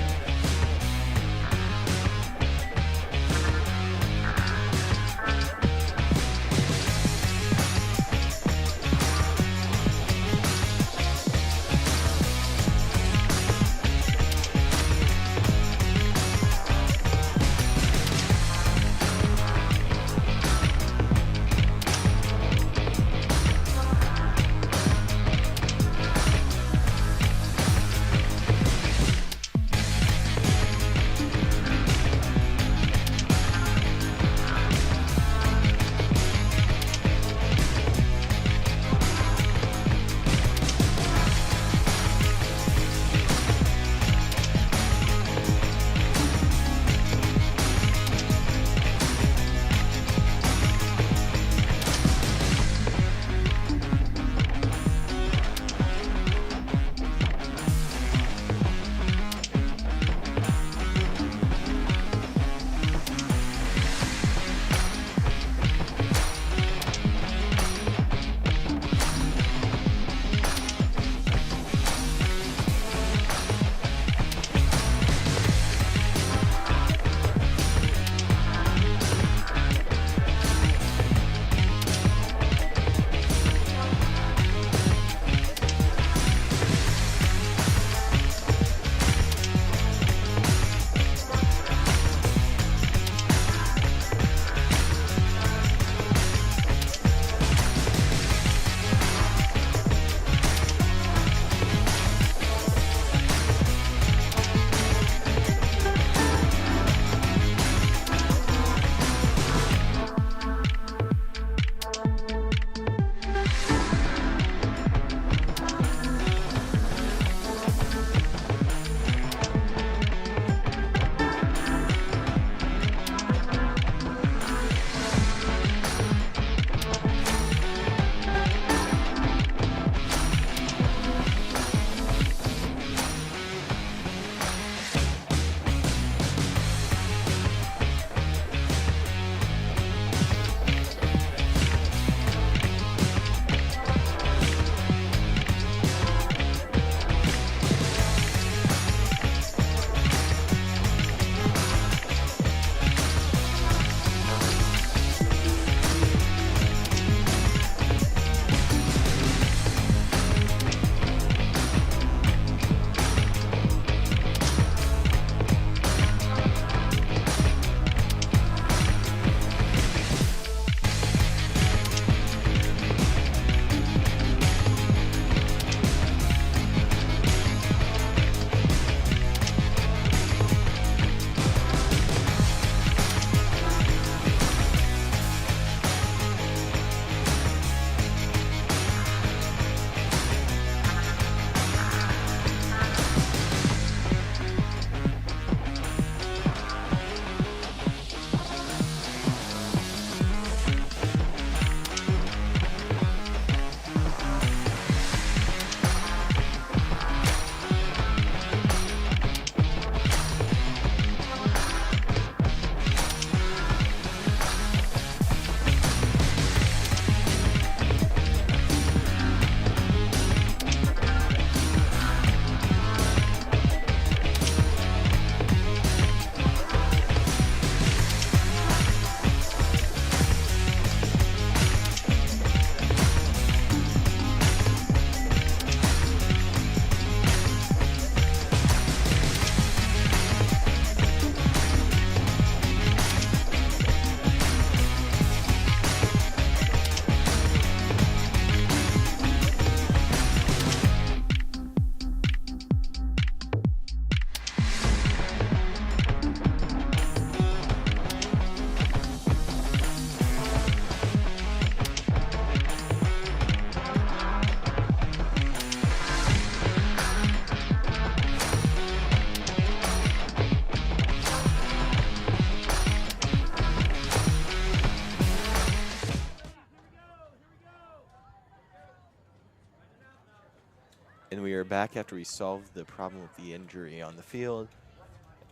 And we are back after we solved the problem with the injury on the field,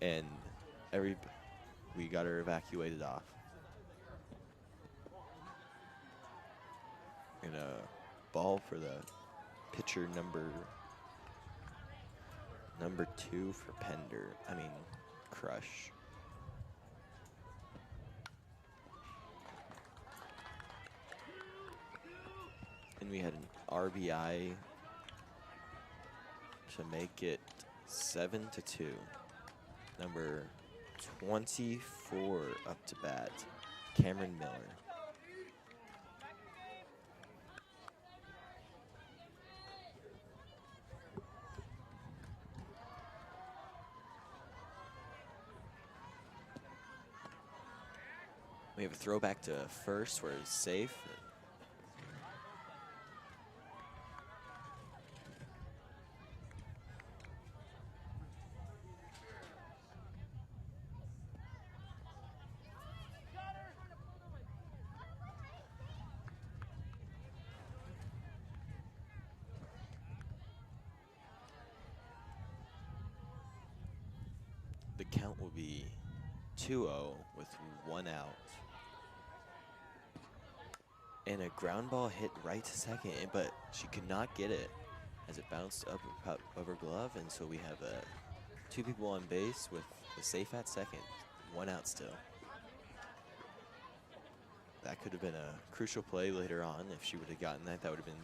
and we got her evacuated off. And a ball for the pitcher number 2 for Crush. And we had an RBI to make it 7-2. Number 24 up to bat, Cameron Miller. We have a throwback to first where it's safe. The count will be 2-0 with 1 out. And a ground ball hit right to second, but she could not get it as it bounced up over glove, and so we have 2 people on base with the safe at second, 1 out still. That could have been a crucial play later on if she would have gotten that. That would have been,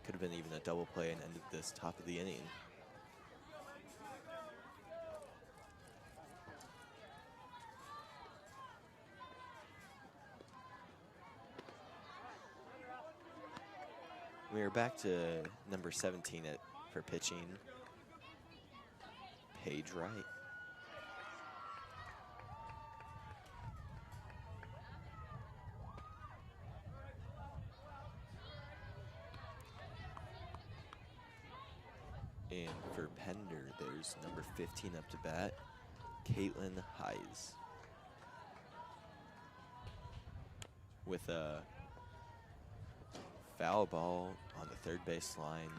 could have been even a double play and ended this top of the inning. We are back to number 17 for pitching, Paige Wright. And for Pender, there's number 15 up to bat, Caitlin Hayes. With a foul ball on the third base line.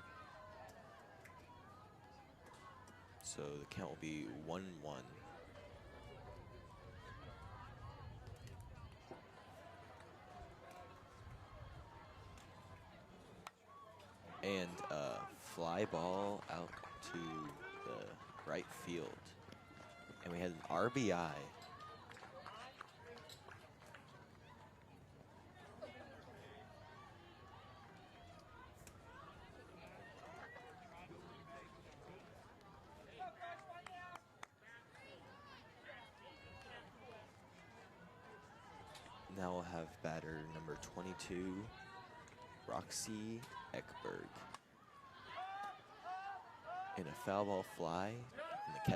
So the count will be 1-1. And a fly ball out to the right field. And we had an RBI. Now we'll have batter number 22, Roxy Ekberg. In a foul ball fly, and the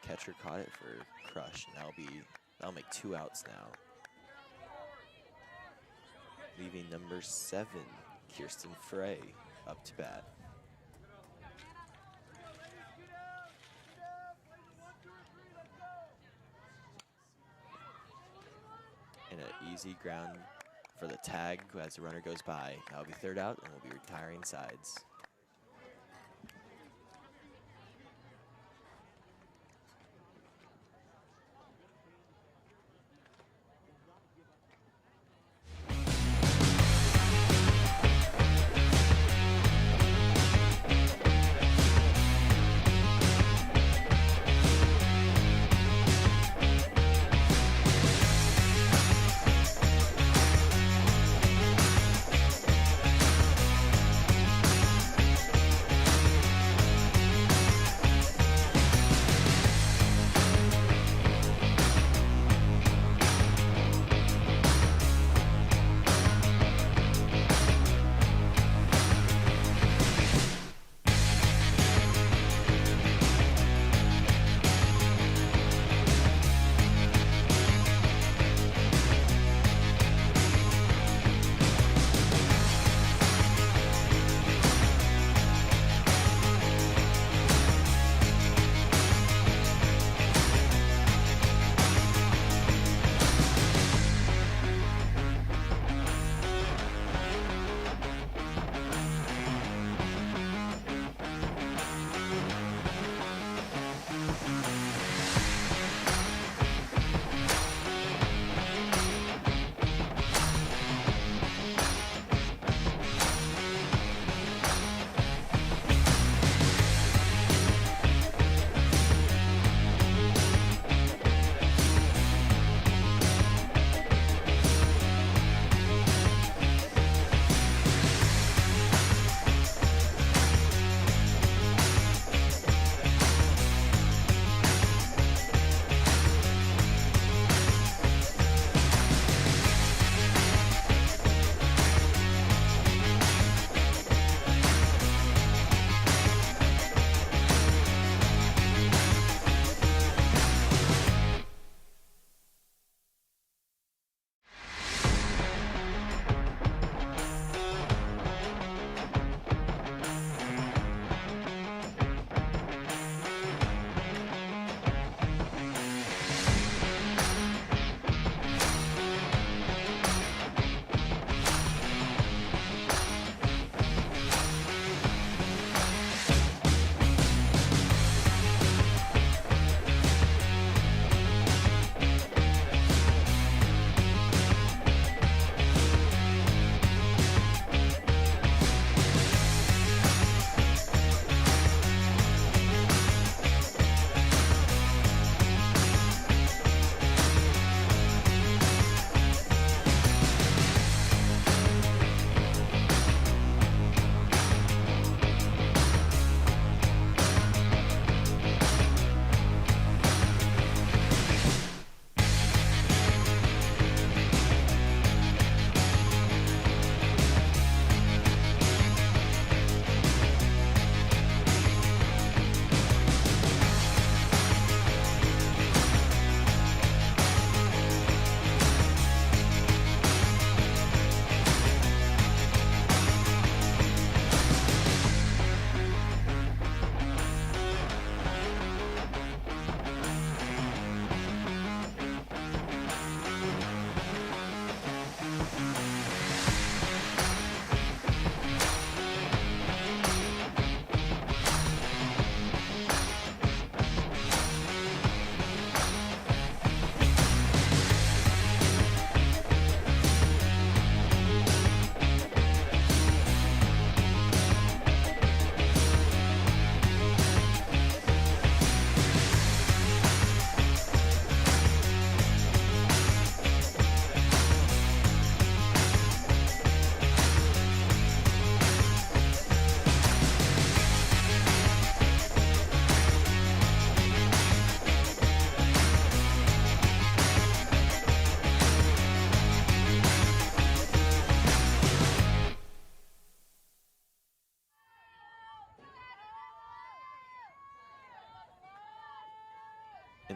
catcher caught it for Crush. And that'll make 2 outs now. Leaving number 7, Kirsten Frey, up to bat. And an easy ground for the tag as the runner goes by. That'll be 3rd out, and we'll be retiring sides.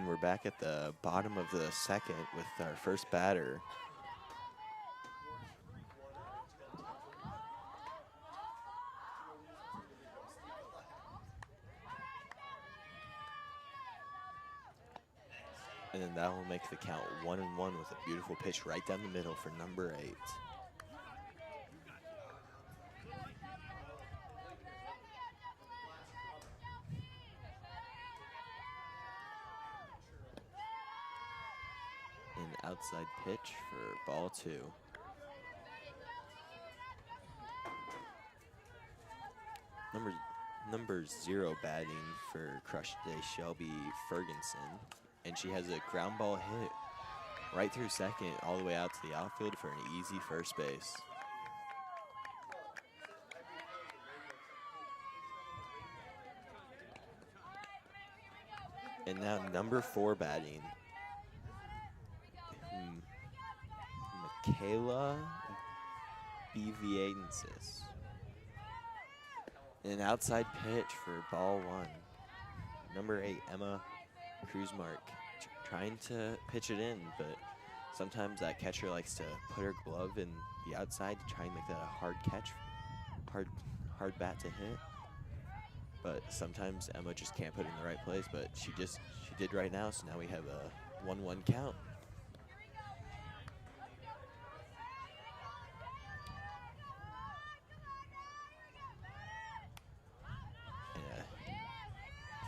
And we're back at the bottom of the second with our first batter. And then that will make the count 1-1 with a beautiful pitch right down the middle for number 8. An outside pitch for ball 2. Number 0 batting for Crush today, Shelby Ferguson. And she has a ground ball hit right through second all the way out to the outfield for an easy first base. And now number 4 batting, Michaela Beviensis. An outside pitch for ball 1. Number 8, Emma Cruzmark, trying to pitch it in, but sometimes that catcher likes to put her glove in the outside to try and make that a hard catch, hard bat to hit. But sometimes Emma just can't put it in the right place, but she did right now, so now we have a 1-1 count.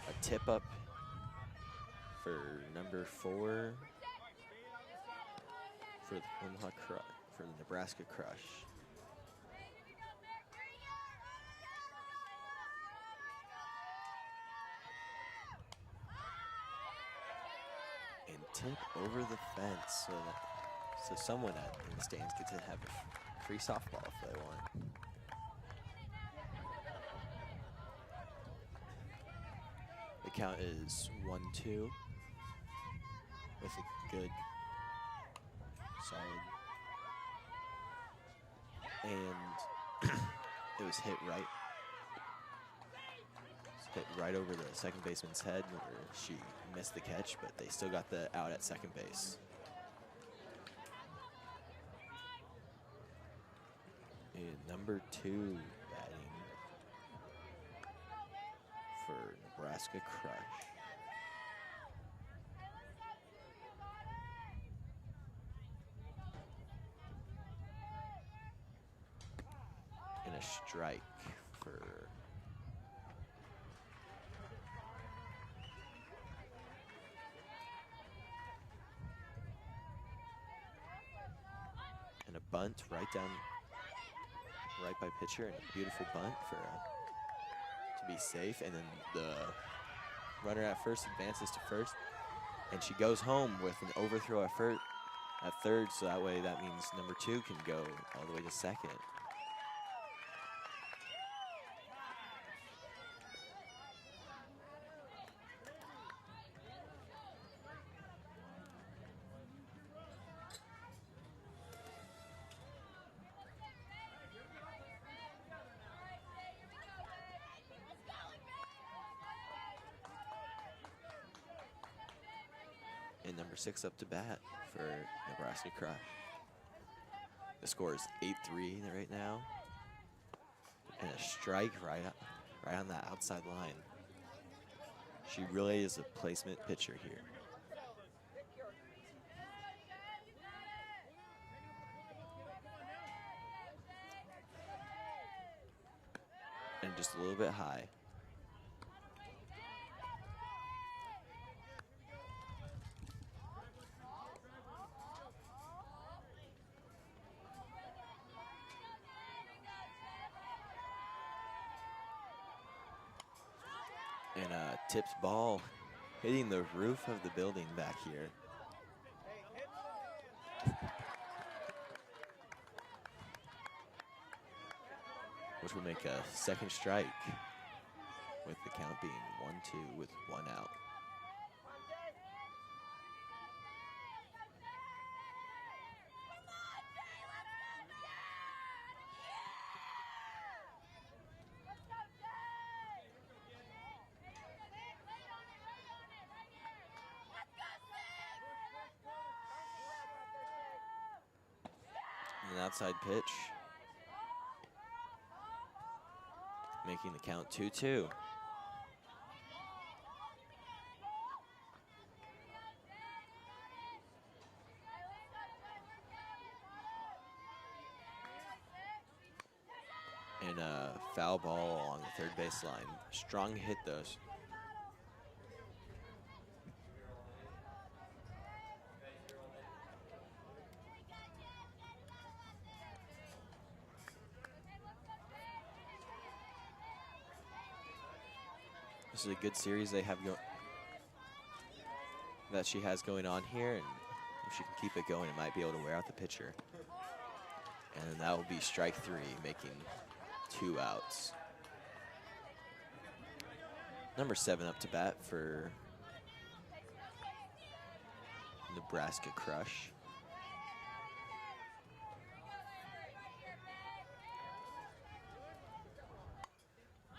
A tip up for number 4 for the Nebraska Crush. And tip over the fence so someone in the stands gets to have a free softball if they want. The count is 1-2 with a good, solid, and it was hit right over the second baseman's head where she missed the catch, but they still got the out at second base. And number 2 batting for Nebraska Crush. And a strike for and a bunt right by pitcher, and a beautiful bunt to be safe. And then the runner at first advances to first, and she goes home with an overthrow at third, so that way that means number 2 can go all the way to second. And number 6 up to bat for Nebraska Crush. The score is 8-3 right now. And a strike right on that outside line. She really is a placement pitcher here. And just a little bit high. And a tipped ball hitting the roof of the building back here. Which will make a second strike with the count being 1-2 with 1 out. An outside pitch. Making the count 2-2. And a foul ball along the third base line. Strong hit, though. This is a good series they have that she has going on here, and if she can keep it going, it might be able to wear out the pitcher. And that will be strike 3, making 2 outs. Number 7 up to bat for Nebraska Crush.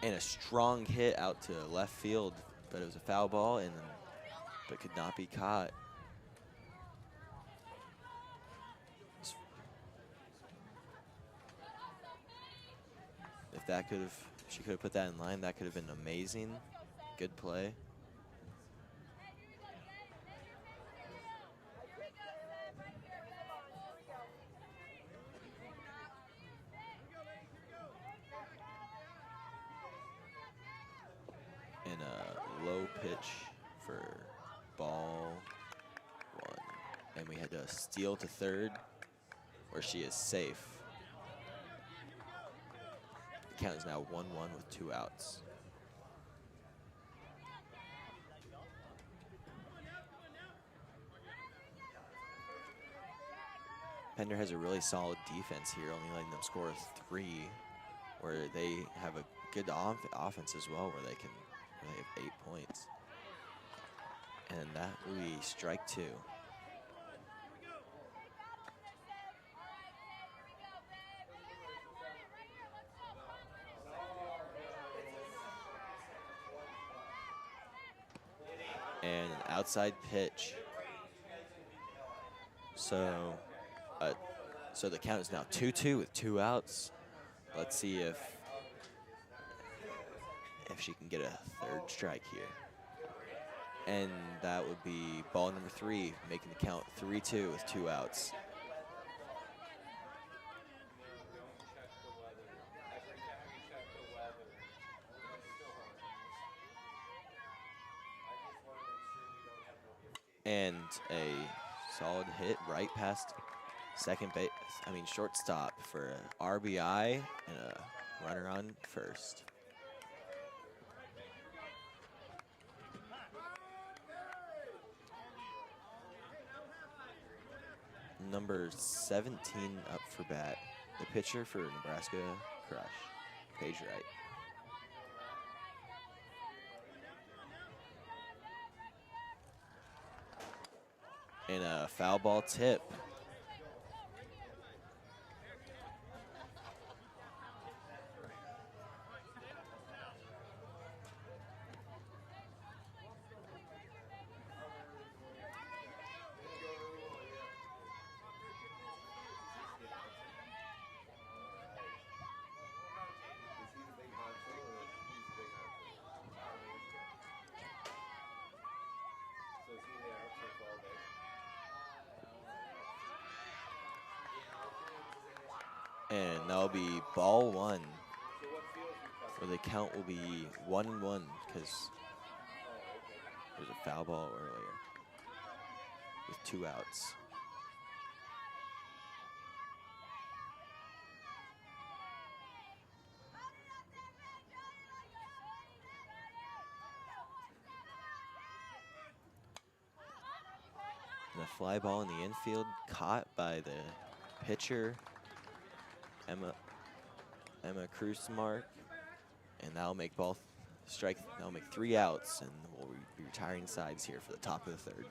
And a strong hit out to left field, but it was a foul ball, but could not be caught. If she could have put that in line, that could have been amazing. Good play. And a low pitch for ball 1. And we had to steal to third, where she is safe. The count is now 1-1 with 2 outs. Pender has a really solid defense here, only letting them score 3, where they have a good offense as well, where they have 8 points. And that will be strike 2. And an outside pitch. So the count is now 2-2 with 2 outs. Let's see if she can get a third strike here. And that would be ball number 3, making the count 3-2 with 2 outs. And a solid hit right past shortstop for an RBI and a runner on first. Number 17 up for bat, the pitcher for Nebraska Crush, Paige Wright. And a foul ball tip. And that'll be ball 1, where the count will be 1-1 because there's a foul ball earlier with 2 outs. And a fly ball in the infield caught by the pitcher, Emma Krusmark, and that'll make that'll make 3 outs, and we'll be retiring sides here for the top of the third.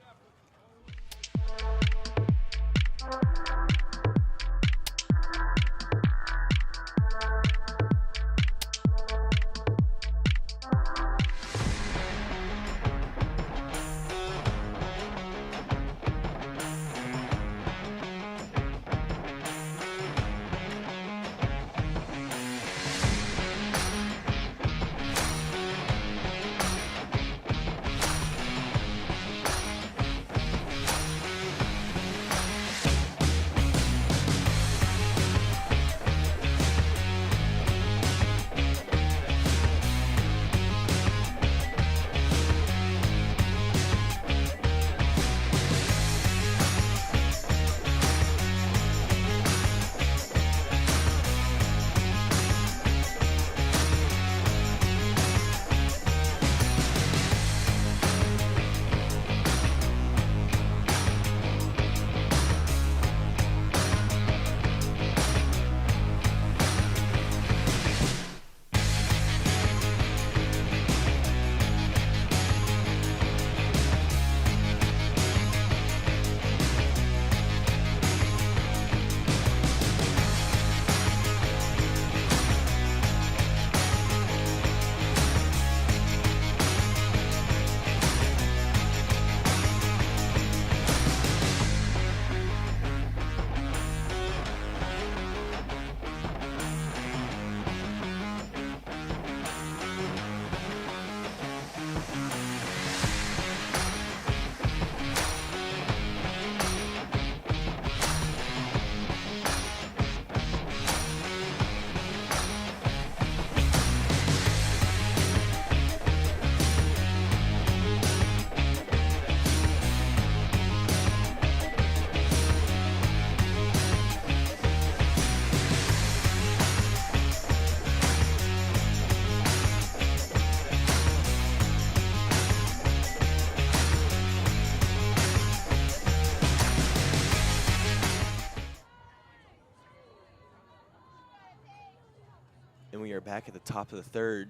And we are back at the top of the third,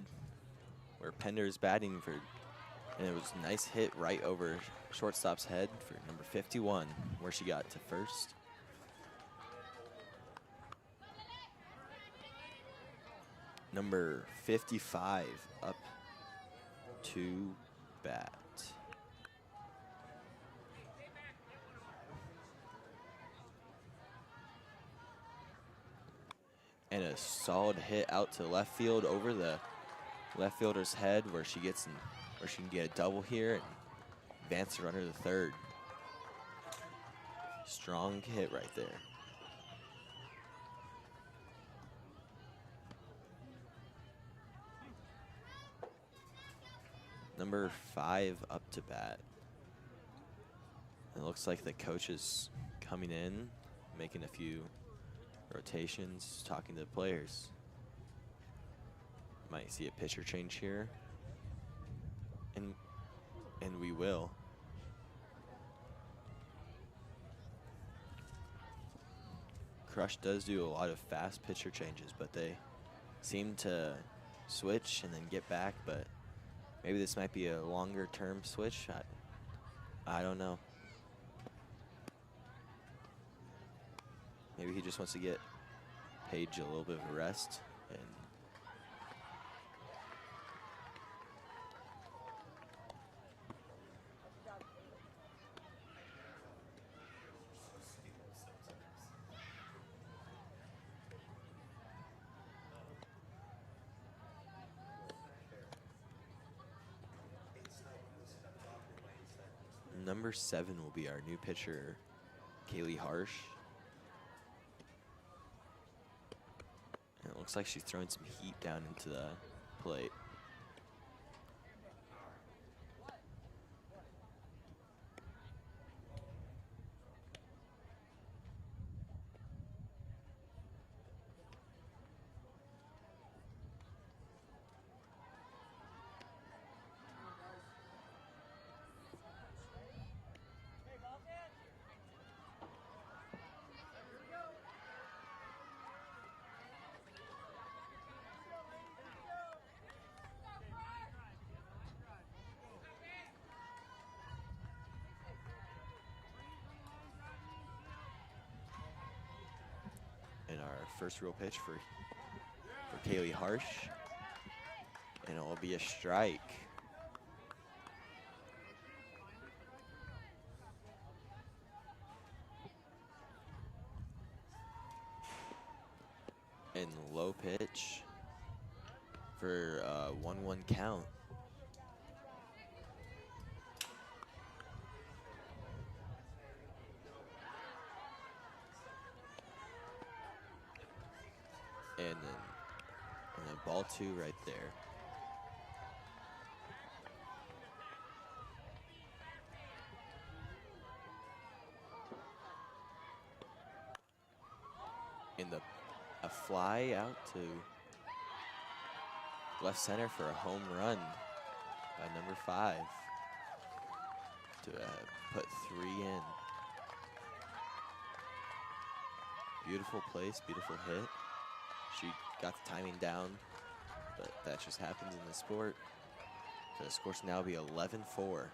where Pender is batting for, and it was a nice hit right over shortstop's head for number 51, where she got to first. Number 55 up to bat. And a solid hit out to left field over the left fielder's head, where she gets where she can get a double here and advance the runner to third. Strong hit right there. Number 5 up to bat. It looks like the coach is coming in, making a few rotations, talking to the players. Might see a pitcher change here. And we will. Crush does do a lot of fast pitcher changes, but they seem to switch and then get back, but maybe this might be a longer term switch. I don't know. Maybe he just wants to get Paige a little bit of a rest. And number 7 will be our new pitcher, Kaylee Harsh. And it looks like she's throwing some heat down into the plate. And our first real pitch for Kaylee Harsh. And it will be a strike. And low pitch for a 1-1 count. And then ball 2 right there. And a fly out to left center for a home run by number 5 to put 3 in. Beautiful place, beautiful hit. She got the timing down, but that just happens in the sport. The score should now be 11-4.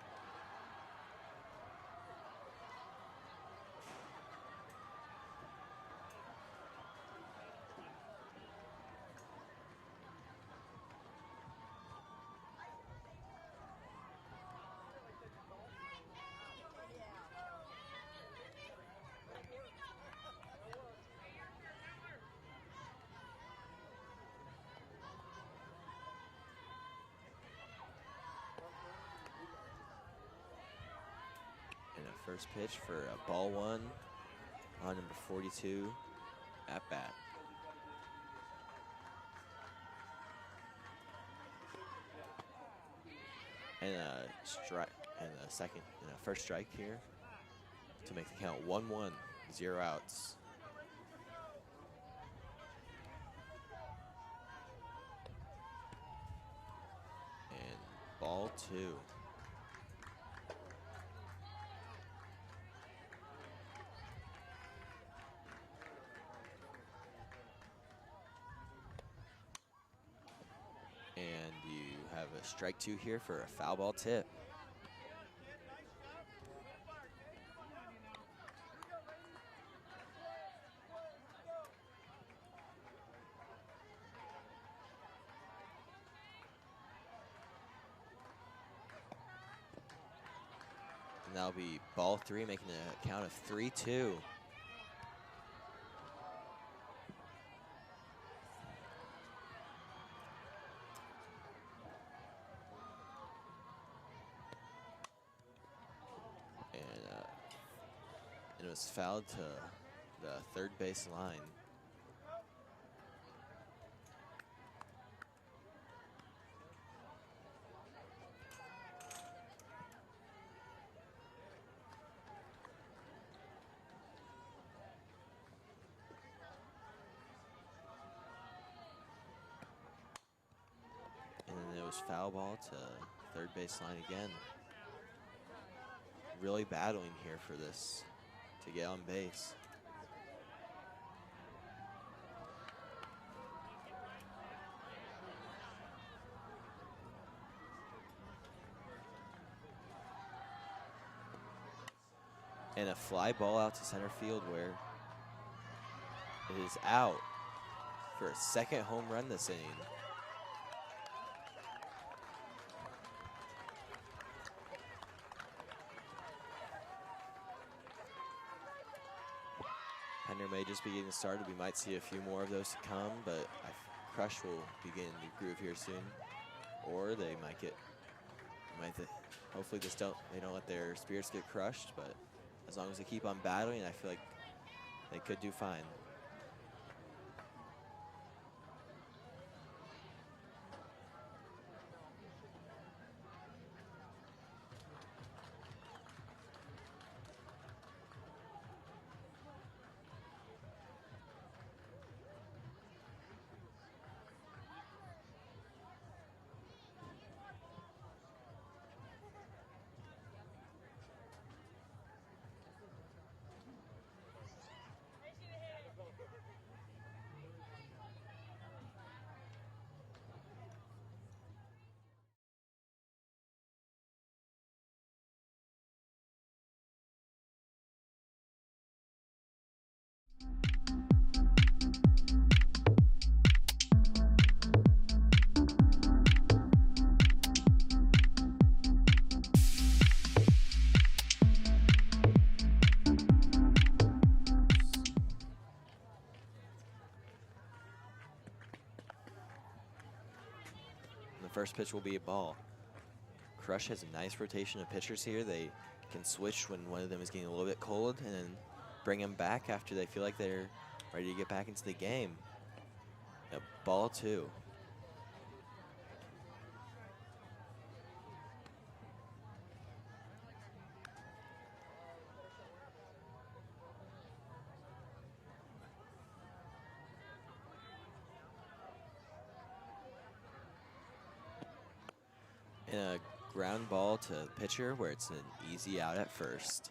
First pitch for a ball 1 on number 42 at bat. And a strike, and a first strike here to make the count 1-1, 0 outs. And ball 2. strike 2 here for a foul ball tip. And that'll be ball 3, making a count of 3-2. And it was fouled to the third base line. And then it was foul ball to third base line again. Really battling here for this to get on base. And a fly ball out to center field where it is out for a second home run this inning. Pender may just be getting started. We might see a few more of those to come, but Crush will begin the groove here soon. Or they hopefully they don't let their spirits get crushed, but as long as they keep on battling, I feel like they could do fine. First pitch will be a ball. Crush has a nice rotation of pitchers here. They can switch when one of them is getting a little bit cold and then bring them back after they feel like they're ready to get back into the game. Ball 2. And a ground ball to the pitcher where it's an easy out at first.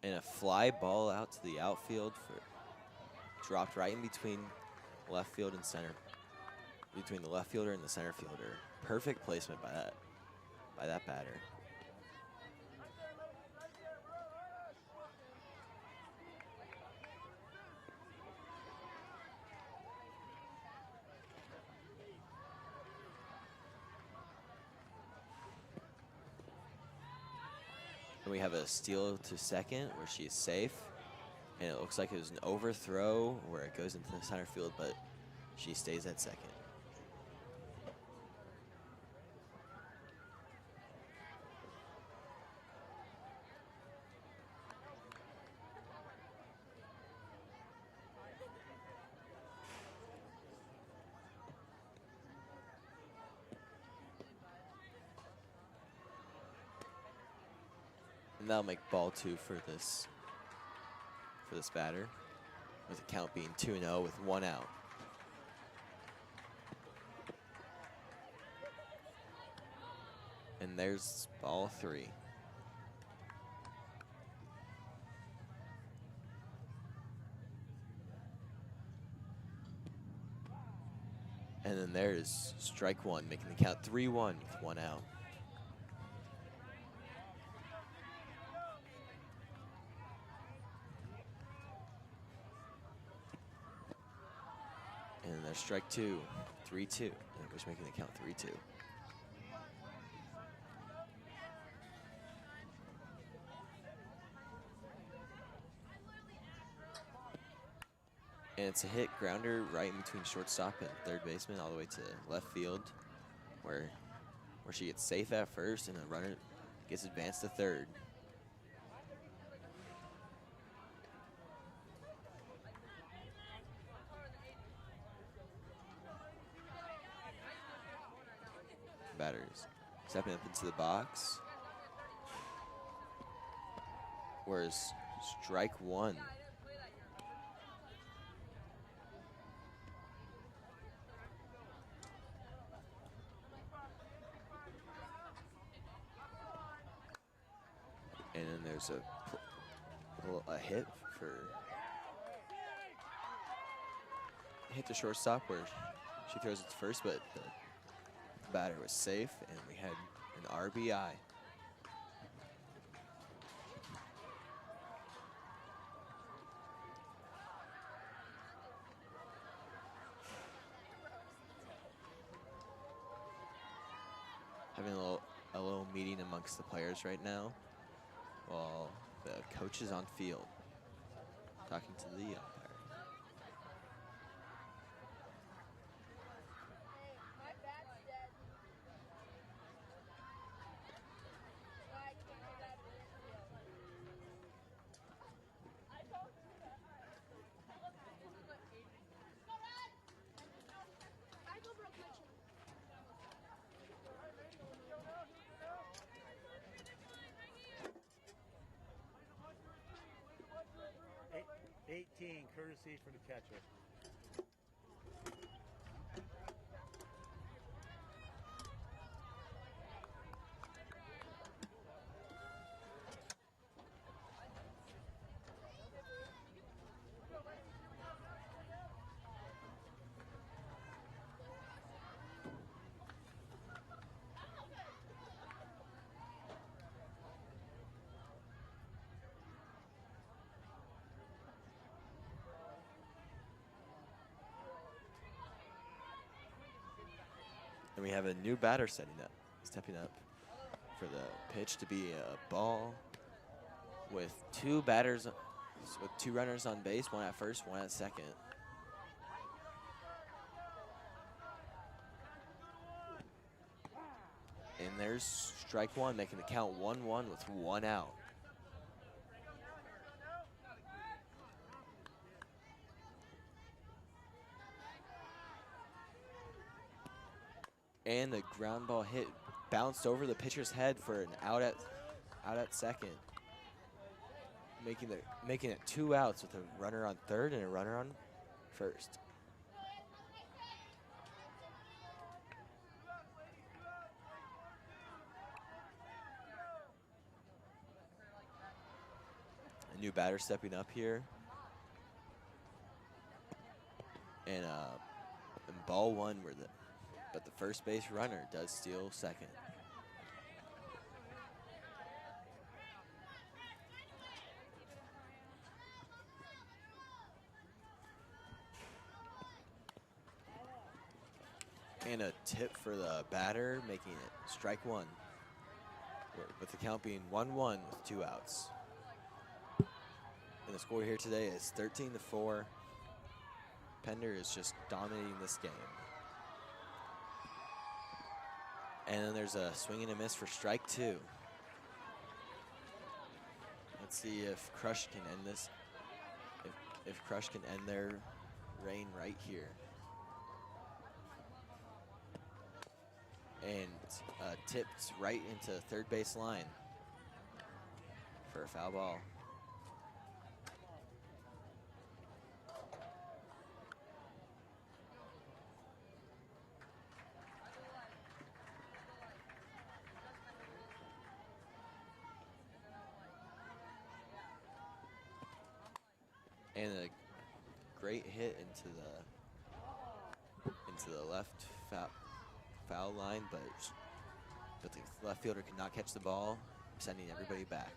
And a fly ball out to the outfield dropped right in between left field and center, between the left fielder and the center fielder. Perfect placement by that batter. And we have a steal to second where she's safe. And it looks like it was an overthrow where it goes into the center field, but she stays at second. And that'll make ball 2 for this batter. with the count being 2-0 with 1 out. And there's ball 3. And then there's strike 1, making the count 3-1 with 1 out. And then there's strike 2, 3-2. And which making the count 3-2. And it's a hit grounder right in between shortstop and third baseman all the way to left field where she gets safe at first and the runner gets advanced to third. Batters stepping up into the box. Whereas strike 1. And then there's a hit to shortstop where she throws it to first, but the batter was safe, and we had an RBI. Having a little meeting amongst the players right now while the coach is on field talking to the umpire. Courtesy for the catcher. And we have a new batter stepping up for the pitch to be a ball with 2 runners on base, 1 at first, 1 at second. And there's strike 1, making the count 1-1 with 1 out. And the ground ball hit bounced over the pitcher's head for an out at second, making it 2 outs with a runner on third and a runner on first. A new batter stepping up here, and ball 1 but the first base runner does steal second. And a tip for the batter, making it strike 1, with the count being 1-1 with 2 outs. And the score here today is 13-4. Pender is just dominating this game. And then there's a swing and a miss for strike 2. Let's see if Crush can end this. If Crush can end their reign right here. And tipped right into third base line for a foul ball. And a great hit into the left foul line, but the left fielder could not catch the ball, sending everybody back.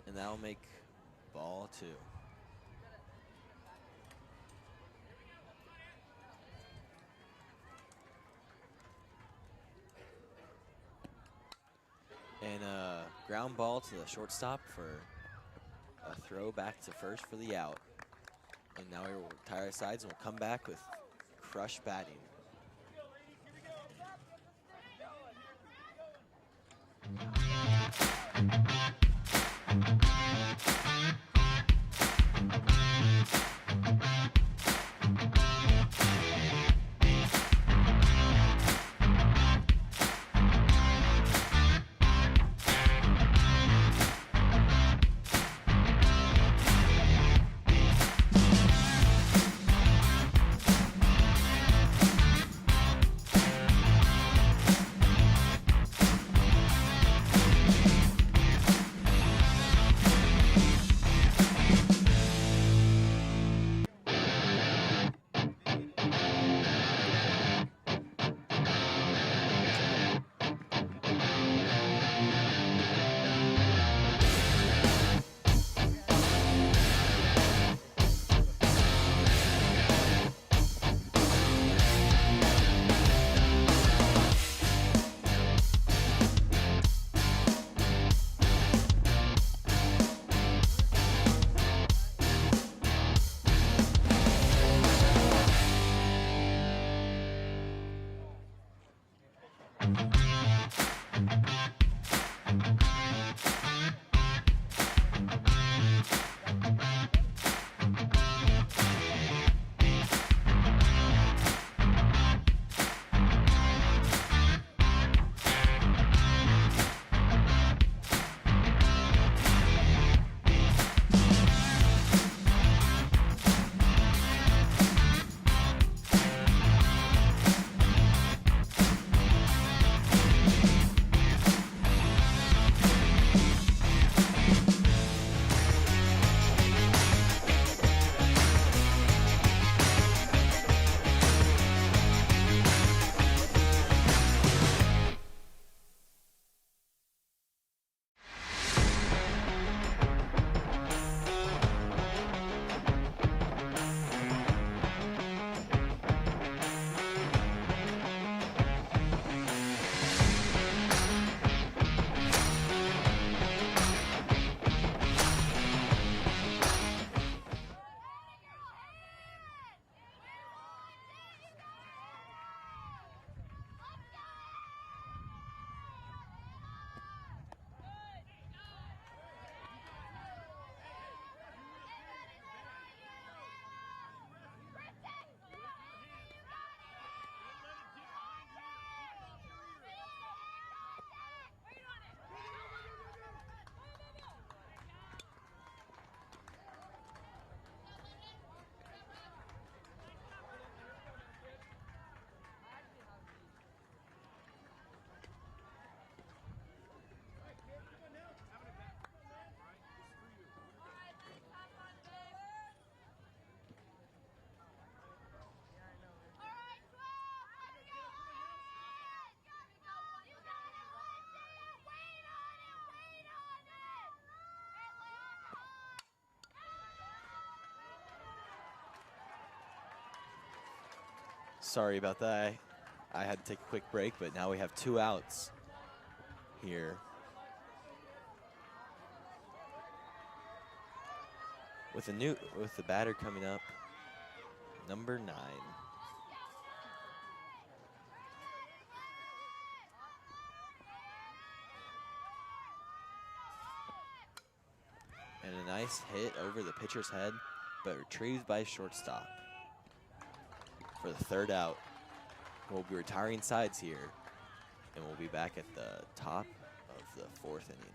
And that'll make ball 2. And a ground ball to the shortstop for a throw back to first for the out. And now we will tie our sides and we'll come back with crush batting. Sorry about that. I had to take a quick break, but now we have 2 outs here. With the batter coming up, number 9. And a nice hit over the pitcher's head, but retrieved by shortstop for the 3rd out. We'll be retiring sides here, and we'll be back at the top of the 4th inning.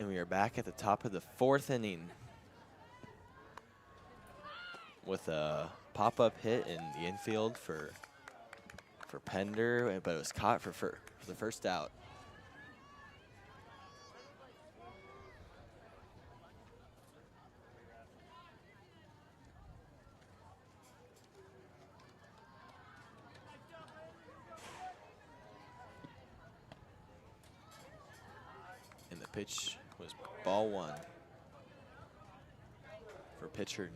And we are back at the top of the 4th inning with a pop-up hit in the infield for Pender, but it was caught for the first out. And the pitch was ball 1 for pitcher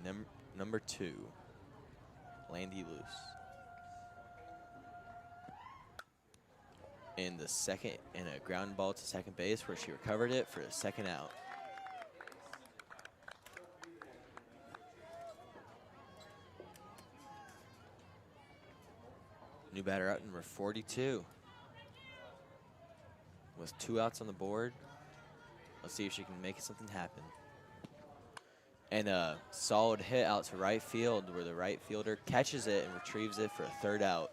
number 2, Landy Luce. In the second, and a ground ball to second base where she recovered it for a second out. New batter out, number 42. With 2 outs on the board. Let's see if she can make something happen. And a solid hit out to right field where the right fielder catches it and retrieves it for a 3rd out.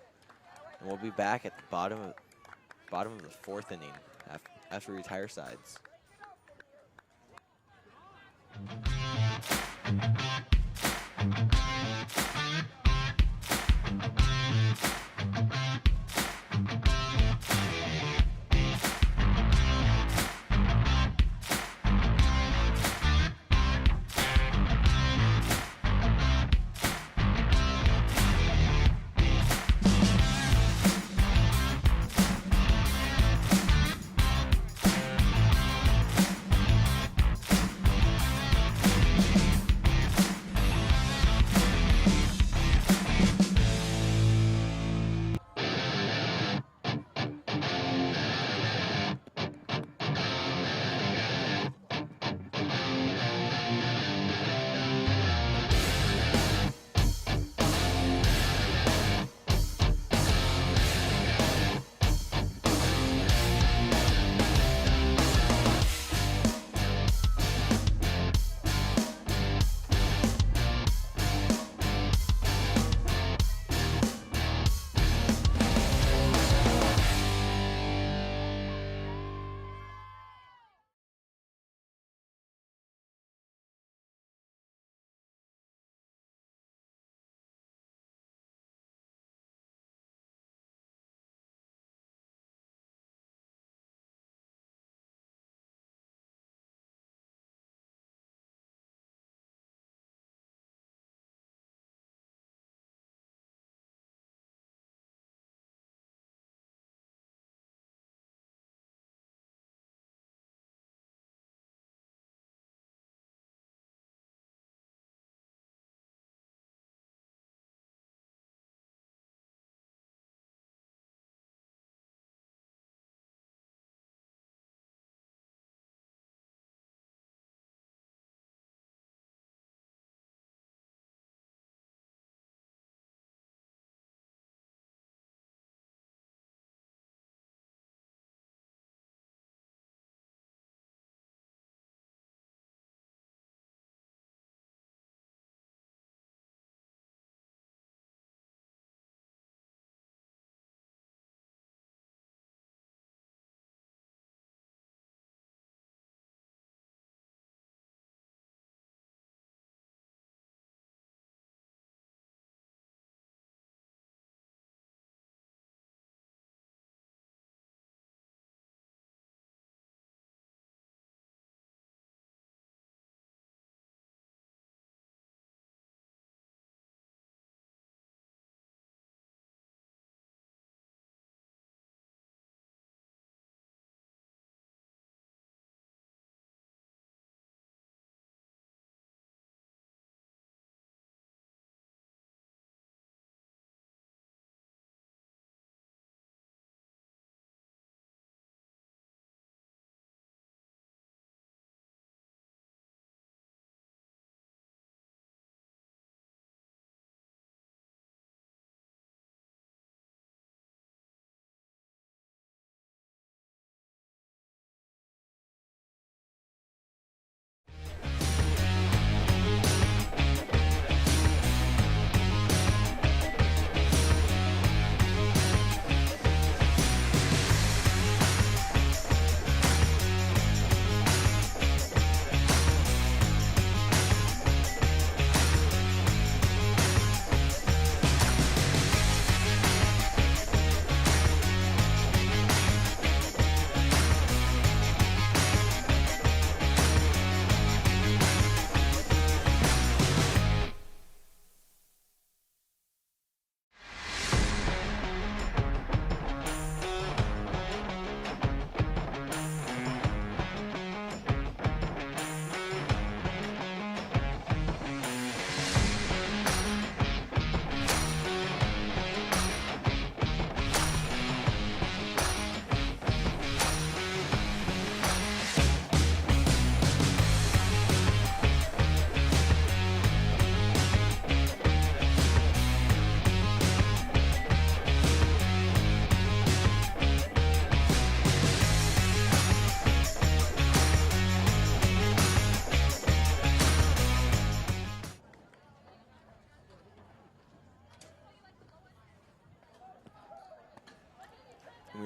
And we'll be back at the bottom of the 4th inning after we retire sides.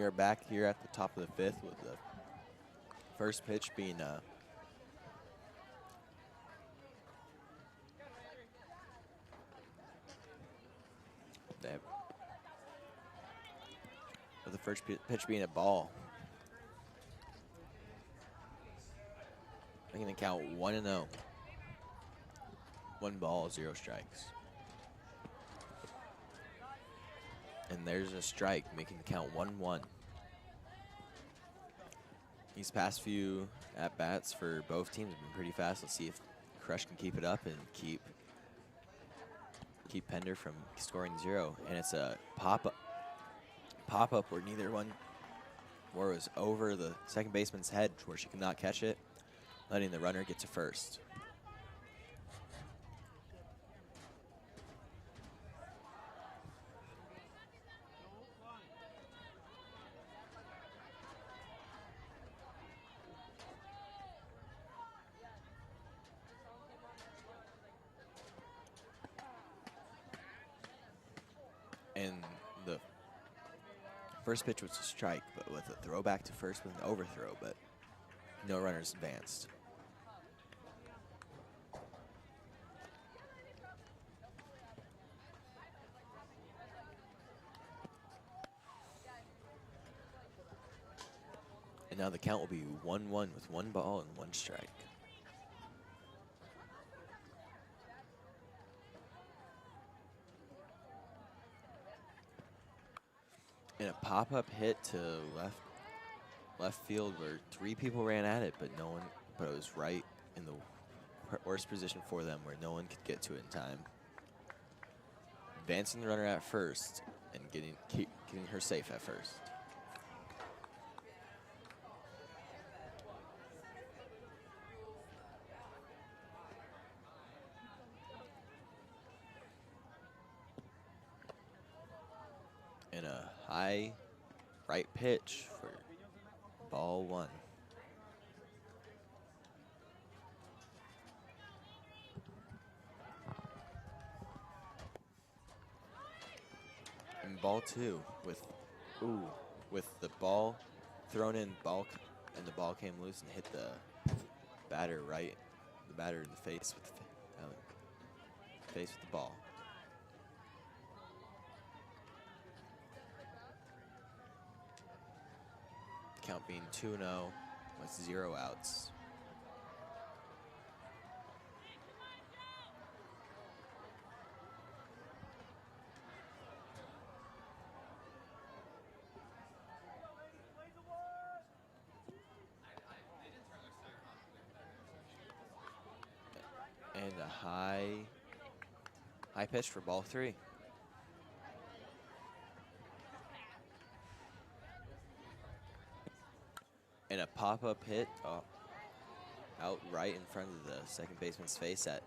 are back here at the top of the fifth with the first pitch being with the first pitch being a ball. Making the count 1-0. 1 ball, 0 strikes. And there's a strike, making the count 1-1. These past few at-bats for both teams have been pretty fast. Let's see if Crush can keep it up and keep Pender from scoring 0. And it's a pop-up where where it was over the second baseman's head where she could not catch it, letting the runner get to first. And the first pitch was a strike, but with a throw back to first with an overthrow, but no runners advanced. And now the count will be 1-1 with 1 ball and 1 strike. And a pop-up hit to left field where 3 people ran at it, but it was right in the worst position for them where no one could get to it in time. Advancing the runner at first and getting her safe at first. And a high right pitch for ball 1. And ball 2 with the ball thrown in, and the ball came loose and hit the batter in the face with the ball. Count being 2-0 with 0 outs. And a high pitch for ball 3. And a pop-up hit out right in front of the second baseman's face at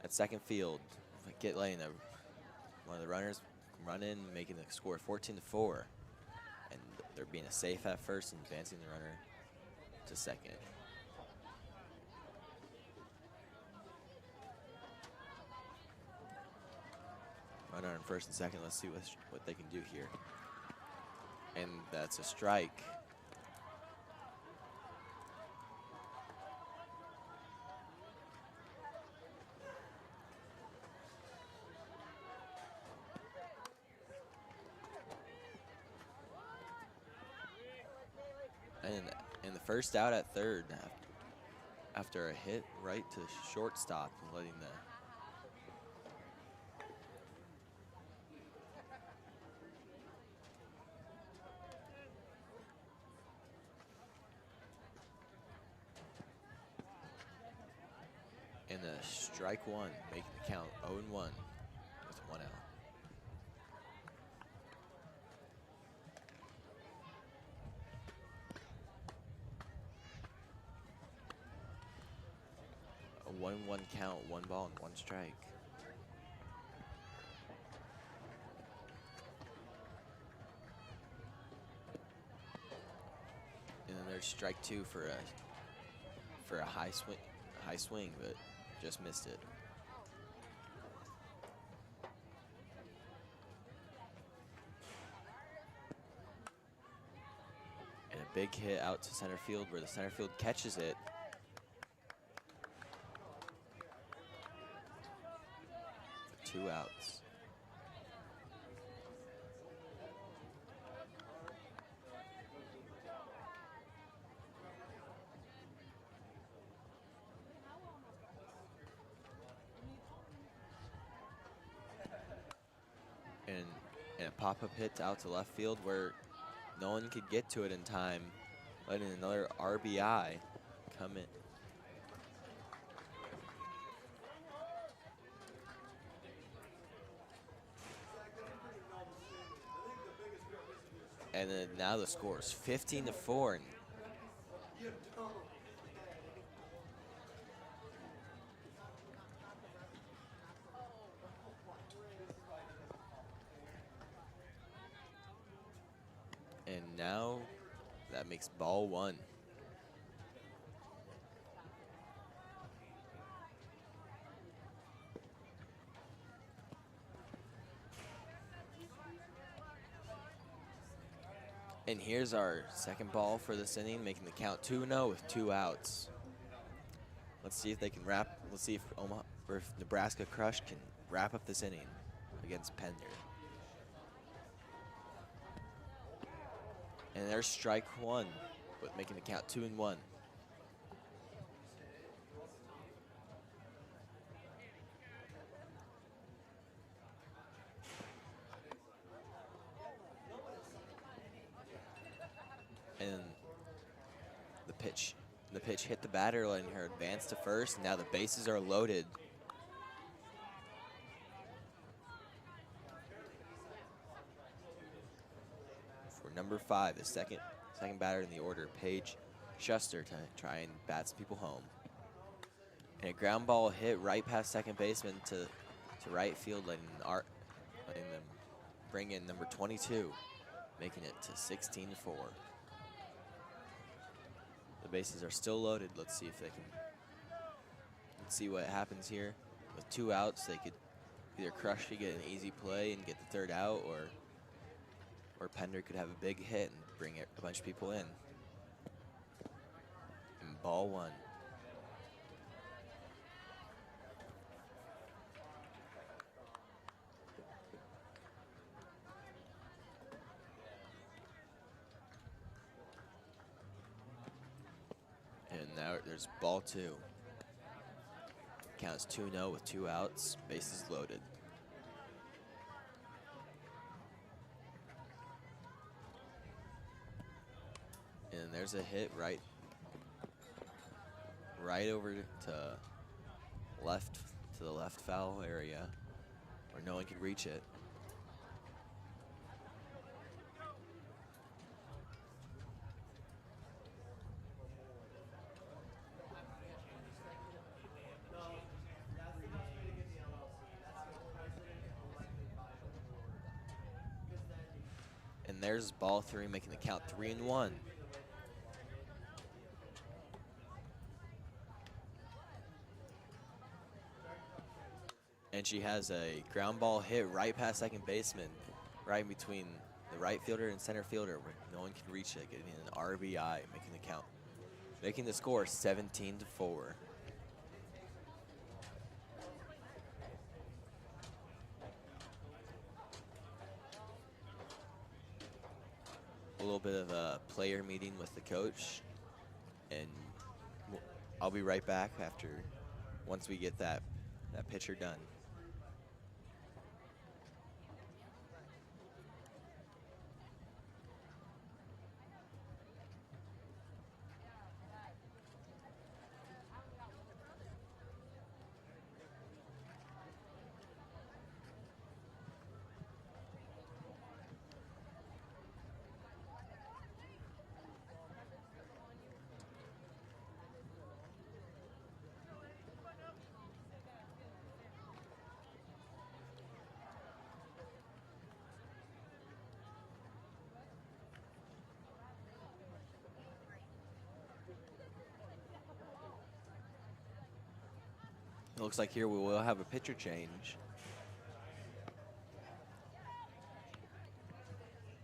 second field, letting one of the runners run in, making the score 14-4, and there being a safe at first and advancing the runner to second. Runner on first and second. Let's see what they can do here. And that's a strike. And the first out at third after a hit right to shortstop, letting and a strike 1, making the count 0-1 with 1 out. A 1-1 count, 1 ball and 1 strike. And then there's strike 2 for a high swing, but just missed it. big hit out to center field where the center field catches it. For 2 outs. And a pop-up hit out to left field where no one could get to it in time, letting another RBI come in. And then now the score is 15-4. And now that makes ball 1. And here's our second ball for this inning, making the count 2-0 with 2 outs. Let's see if they can wrap. Let's see if Omaha or if Nebraska Crush can wrap up this inning against Pender. And there's strike 1, with making the count 2-1. And the pitch hit the batter, letting her advance to first. Now the bases are loaded. For number 5, the second batter in the order, Paige Schuster, to try and bat some people home. And a ground ball hit right past second baseman to right field, letting them bring in number 22, making it to 16-4. The bases are still loaded. Let's see if they can. Let's see what happens here. With 2 outs, they could either Crush could get an easy play and get the 3rd out, or Pender could have a big hit and bring a bunch of people in. And ball 1. And now there's ball 2. Counts 2-0 with 2 outs, bases loaded. And there's a hit right over to the left foul area where no one can reach it. And there's ball 3, making the count 3-1. And she has a ground ball hit right past second baseman, right between the right fielder and center fielder, where no one can reach it, getting an RBI, making the score 17-4. A little bit of a player meeting with the coach, and I'll be right back once we get that pitcher done. It looks like here we will have a pitcher change.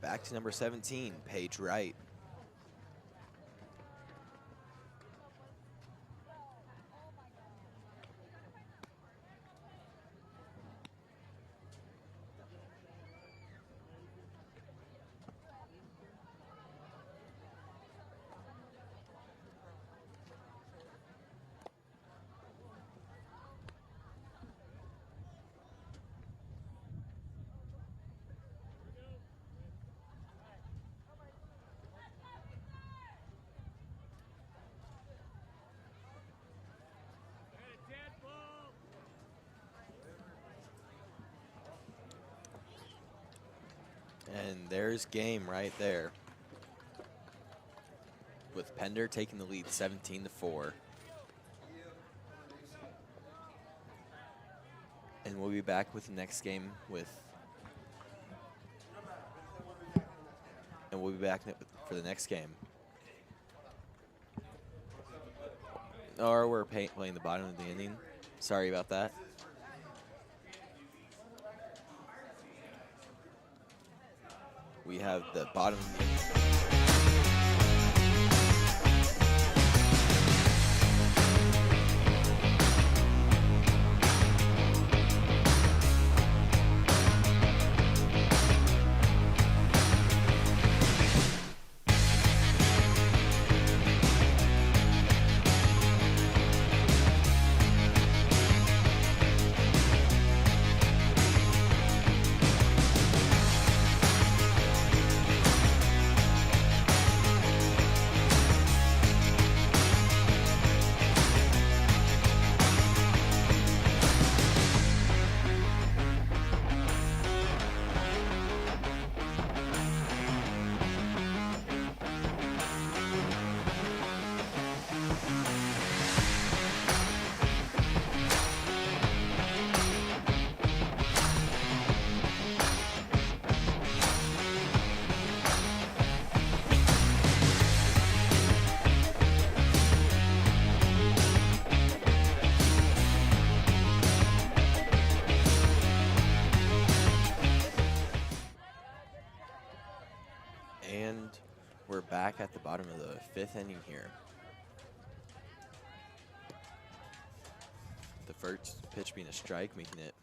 Back to number 17, Paige Wright. And there's game right there, with Pender taking the lead 17-4. And we'll be back with the next game for the next game. Or we're playing the bottom of the inning. Sorry about that. We have the bottom. And we're back at the bottom of the 5th inning here. The first pitch being a strike, making it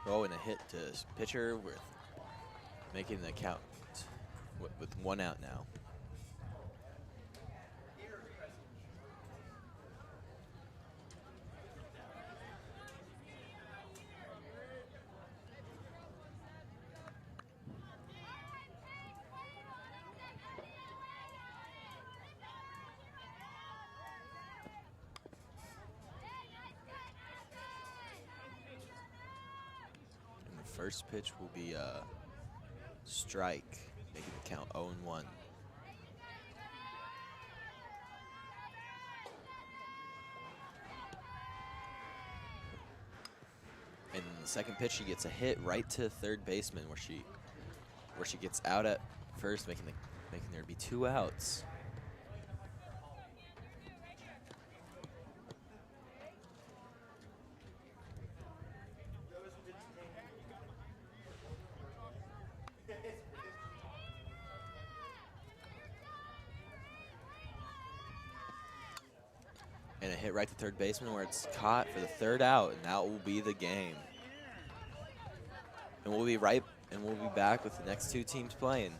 and a hit to pitcher with making the count with 1 out now. First pitch will be a strike, making the count 0-1. And the second pitch, she gets a hit right to third baseman, where she gets out at first, making there be 2 outs. And a hit right to third baseman, where it's caught for the 3rd out, and that will be the game. And we'll be back with the next 2 teams playing.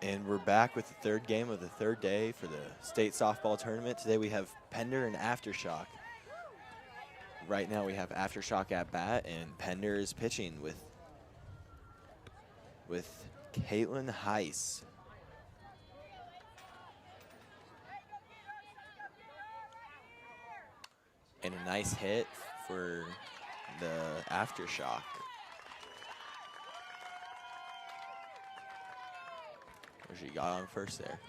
And we're back with the third game of the third day for the state softball tournament. Today we have Pender and Aftershock. Right now we have Aftershock at bat, and Pender is pitching with Caitlin Heiss. And a nice hit for the Aftershock. Where she got on first there.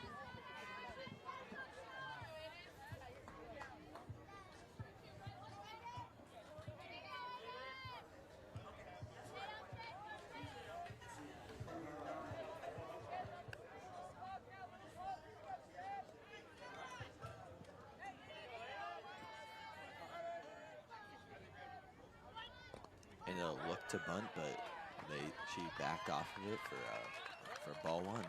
And a look to bunt, but she backed off of it for ball one.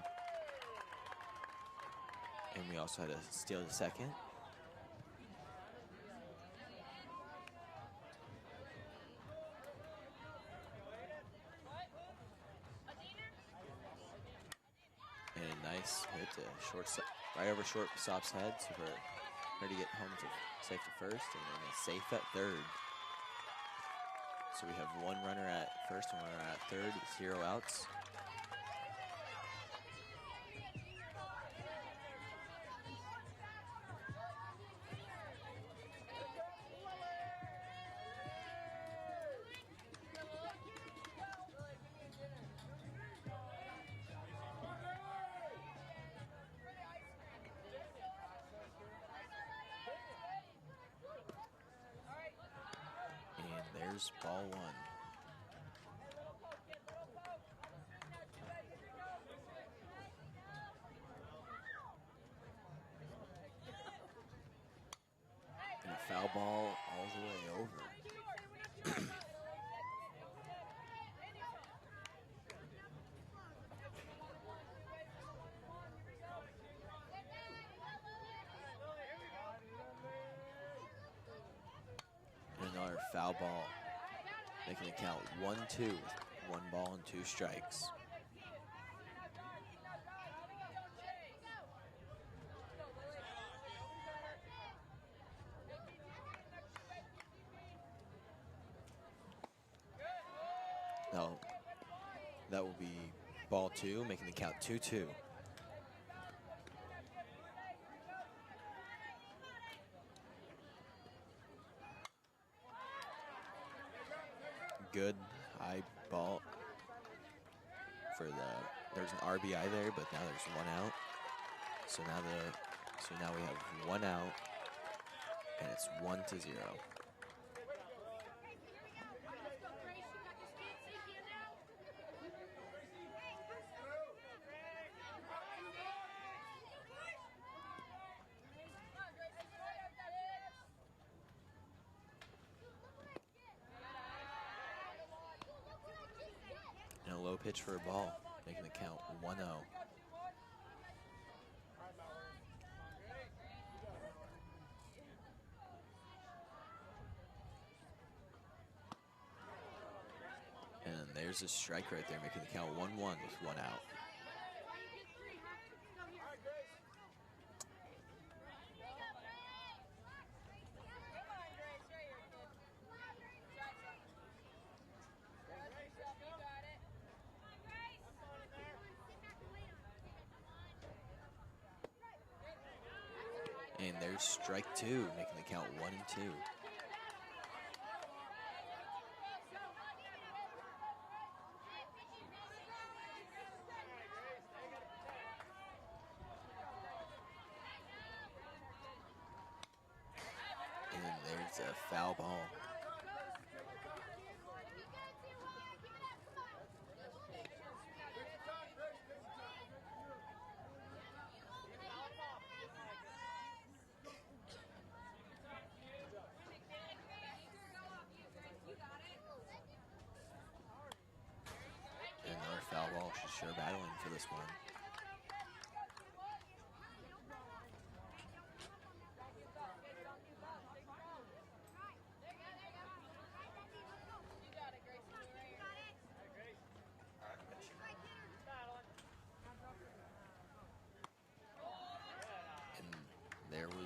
And we also had to steal the second. And a nice hit to right over shortstop's head, so we're ready to get home to safe to first, and then a safe at third. So we have one runner at first, one runner at third, 0 outs. There's ball one. And a foul ball all the way over. And another foul ball. Making it count 1-2 with 1 ball and 2 strikes. Now, that will be ball 2, making the count 2-2. Good high ball for there's an RBI there, but now there's 1 out. So now we have 1 out, and it's 1-0. And a low pitch for a ball, making the count 1-0. And there's a strike right there, making the count 1-1 with 1 out. And there's strike 2, making the count 1-2. And there's a foul ball. Another foul ball. She's sure battling for this one.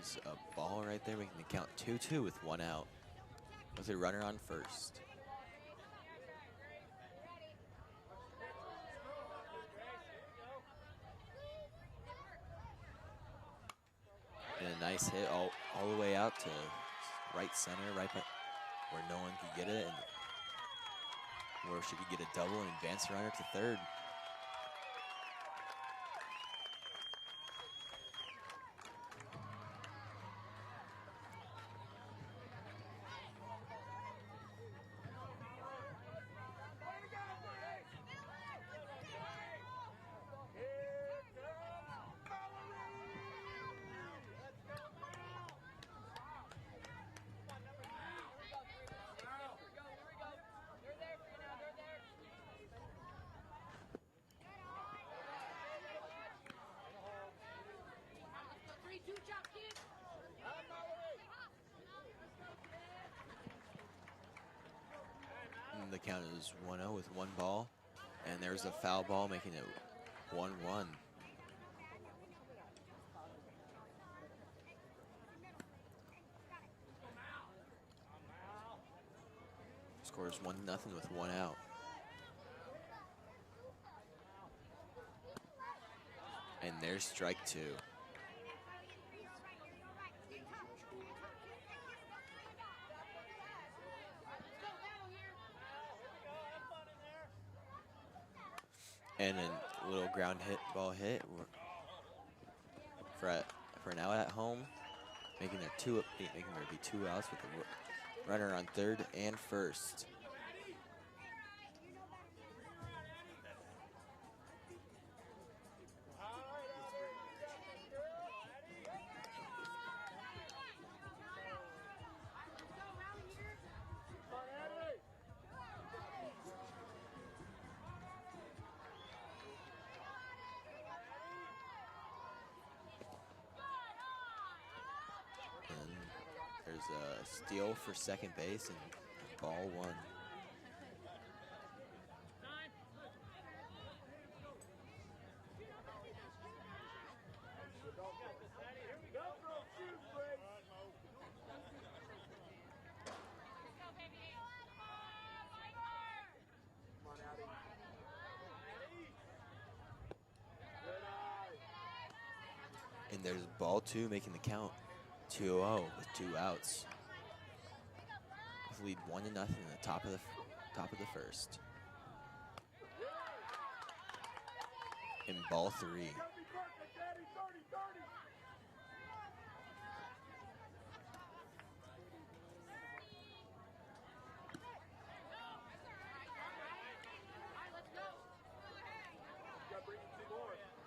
was a ball right there, making the count 2-2 with 1 out, with a runner on first. And a nice hit all the way out to right center, right where no one could get it, and where she could get a double and advance the runner to third. And the count is 1-0 with 1 ball, and there's a foul ball making it 1-1. Scores 1-0 with 1 out. And there's strike 2. And a little ground ball hit for an out at home, making there be 2 outs with the runner on third and first. There's a steal for second base and ball 1. And there's ball 2 making the count 2-0 with 2 outs. With lead 1-0 in the top of the first. And ball 3.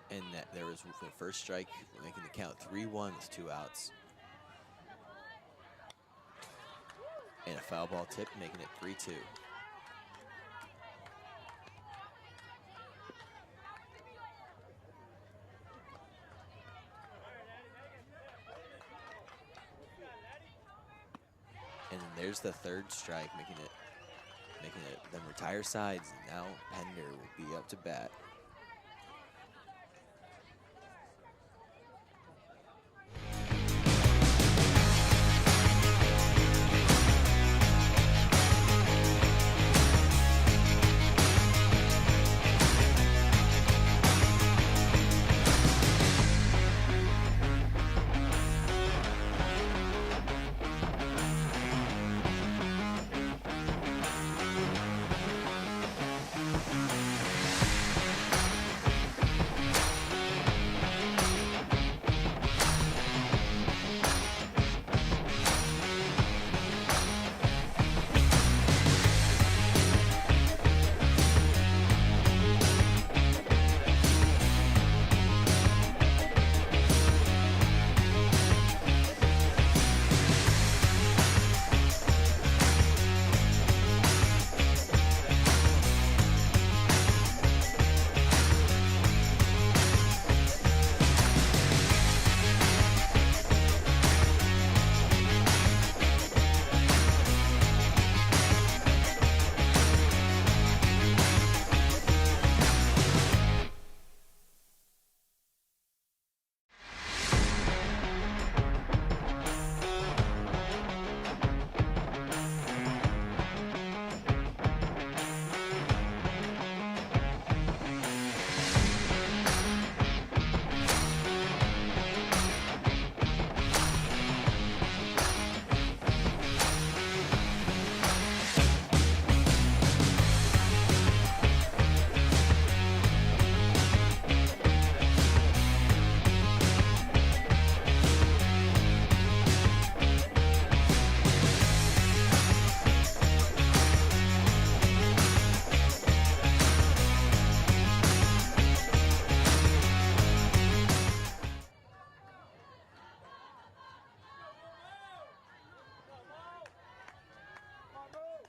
And there was the first strike, making the count 3-1 with 2 outs. And a foul ball tip, making it 3-2. And there's the third strike, making it them retire sides. And now Pender will be up to bat.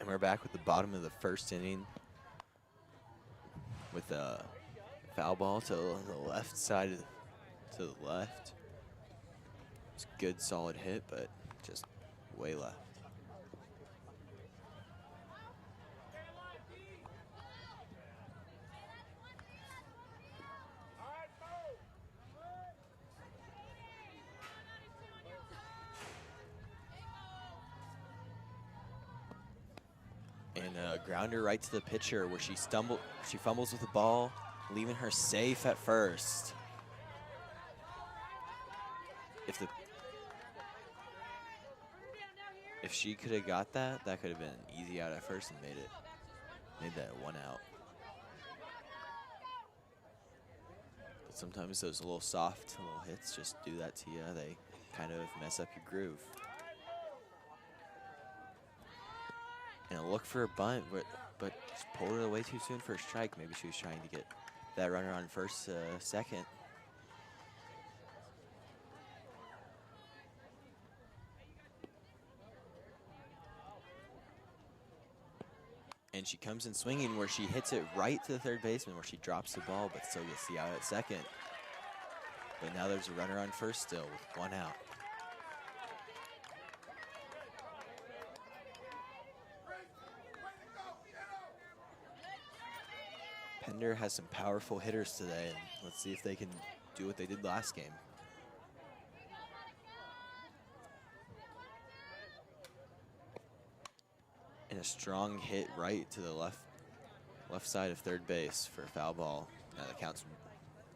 And we're back with the bottom of the first inning with a foul ball to the left side, to the left. It's a good, solid hit, but just way left. And a grounder right to the pitcher where she fumbles with the ball, leaving her safe at first. If she could have got that, that could have been an easy out at first and made that 1 out. But sometimes those little soft little hits just do that to you. They kind of mess up your groove. And a look for a bunt, but just pulled it away too soon for a strike. Maybe she was trying to get that runner on first, second. And she comes in swinging where she hits it right to the third baseman where she drops the ball but still gets the out at second. But now there's a runner on first still with 1 out. Pender has some powerful hitters today, and let's see if they can do what they did last game. And a strong hit right to the left side of third base for a foul ball. Now that counts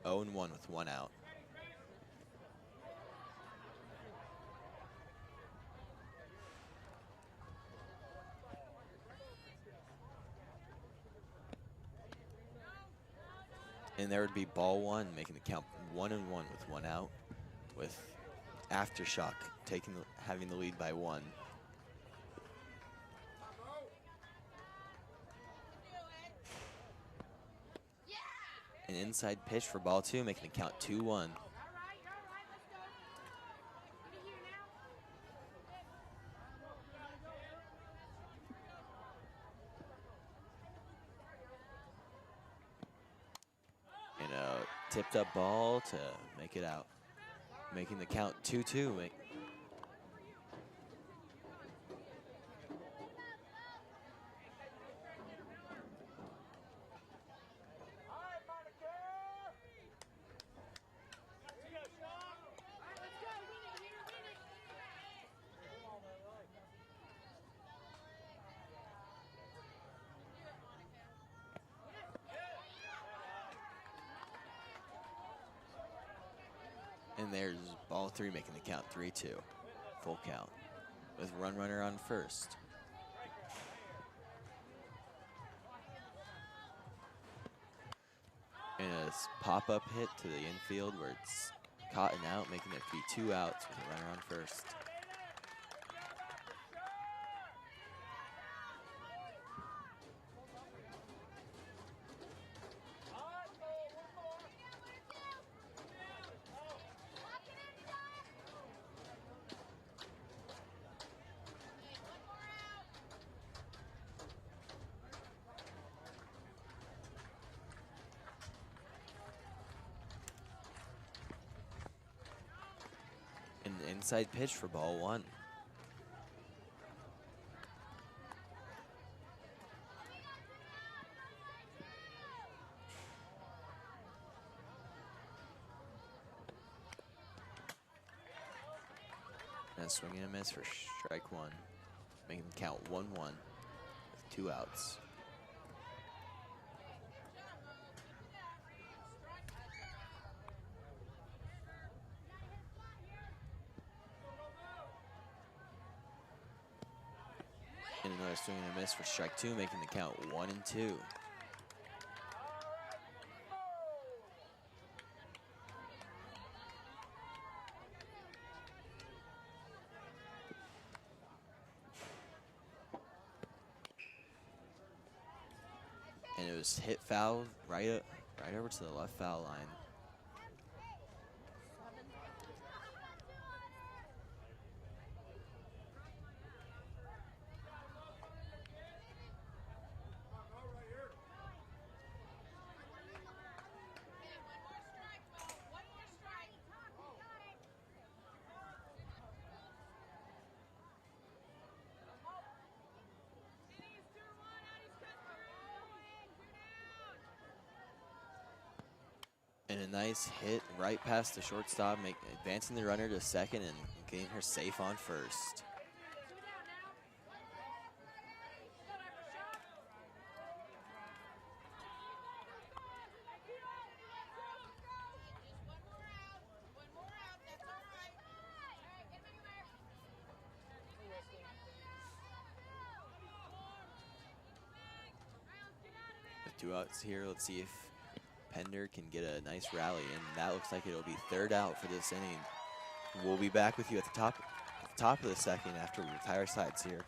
0-1 with 1 out. And there would be ball 1, making the count 1-1 with 1 out, with Aftershock having the lead by 1. An inside pitch for ball 2, making the count 2-1. And a tipped up ball to make it out, making the count 2-2. And there's ball 3 making the count 3-2. Full count with runner on first. And a pop-up hit to the infield where it's caught and out, making it be 2 outs with a runner on first. An inside pitch for ball 1. And a swing and a miss for strike 1, making the count 1-1 with 2 outs. And another swing and a miss for strike 2, making the count 1-2. And it was hit foul right over to the left foul line. And a nice hit right past the shortstop, advancing the runner to second and getting her safe on first. With 2 outs here, let's see if Pender can get a nice rally, and that looks like it'll be 3rd out for this inning. We'll be back with you at the top of the second after we retire our sides here.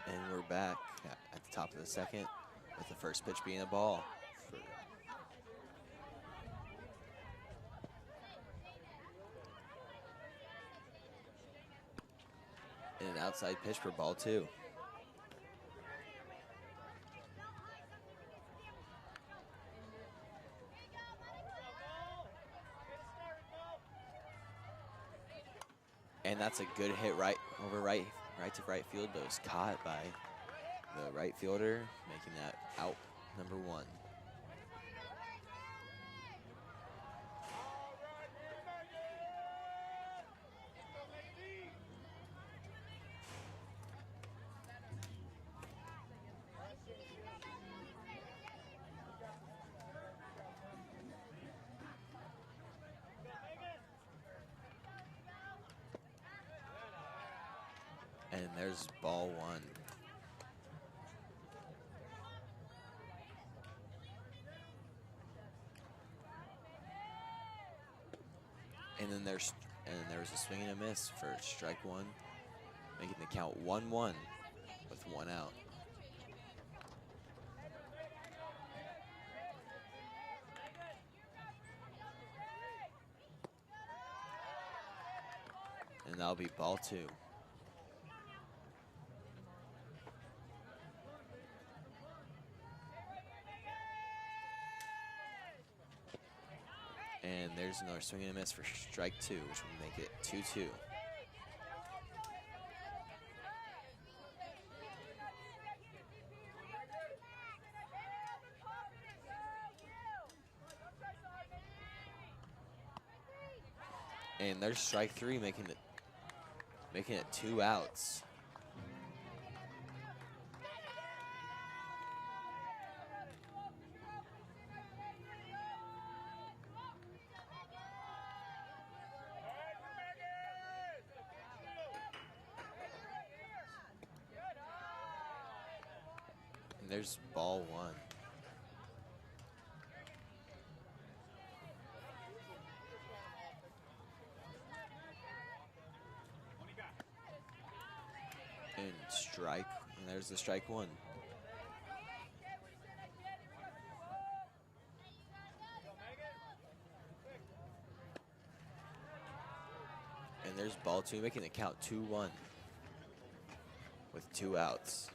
And we're back at the top of the second with the first pitch being a ball. And an outside pitch for ball 2. And that's a good hit right to right field, but it was caught by the right fielder, making that out number 1. And there's ball 1. And then there was a swing and a miss for strike 1, making the count 1-1 with 1 out. And that'll be ball 2. And there's another swing and a miss for strike 2, which will make it 2-2. And there's strike 3, making it 2 outs. And there's ball 1. And strike, and there's the strike 1. And there's ball 2, making the count 2-1 with 2 outs.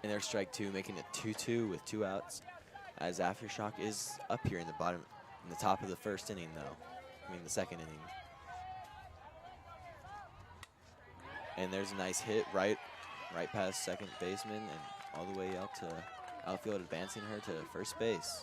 And there's strike 2, making it 2-2 with 2 outs. As Aftershock is up here in the bottom, in the top of the first inning, though. I mean, the second inning. And there's a nice hit right past second baseman and all the way out to outfield, advancing her to first base.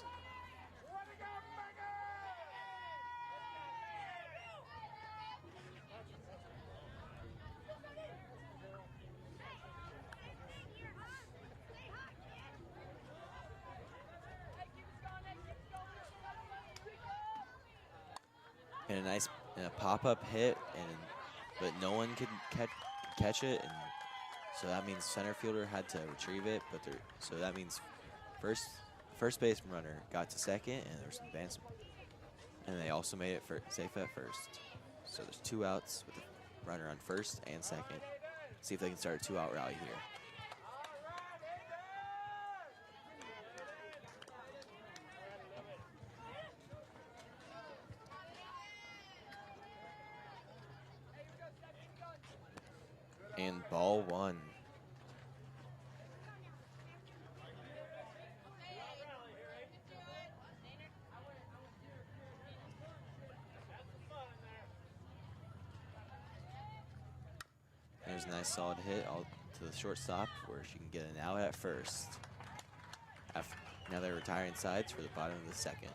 And a pop-up hit, but no one could catch it, and so that means center fielder had to retrieve it. So that means first baseman runner got to second, and there was some advancement, and they also made it safe at first. So there's 2 outs with the runner on first and second. See if they can start a 2-out rally here. And ball 1. There's a nice solid hit all to the shortstop where she can get an out at first. Now they're retiring sides for the bottom of the second.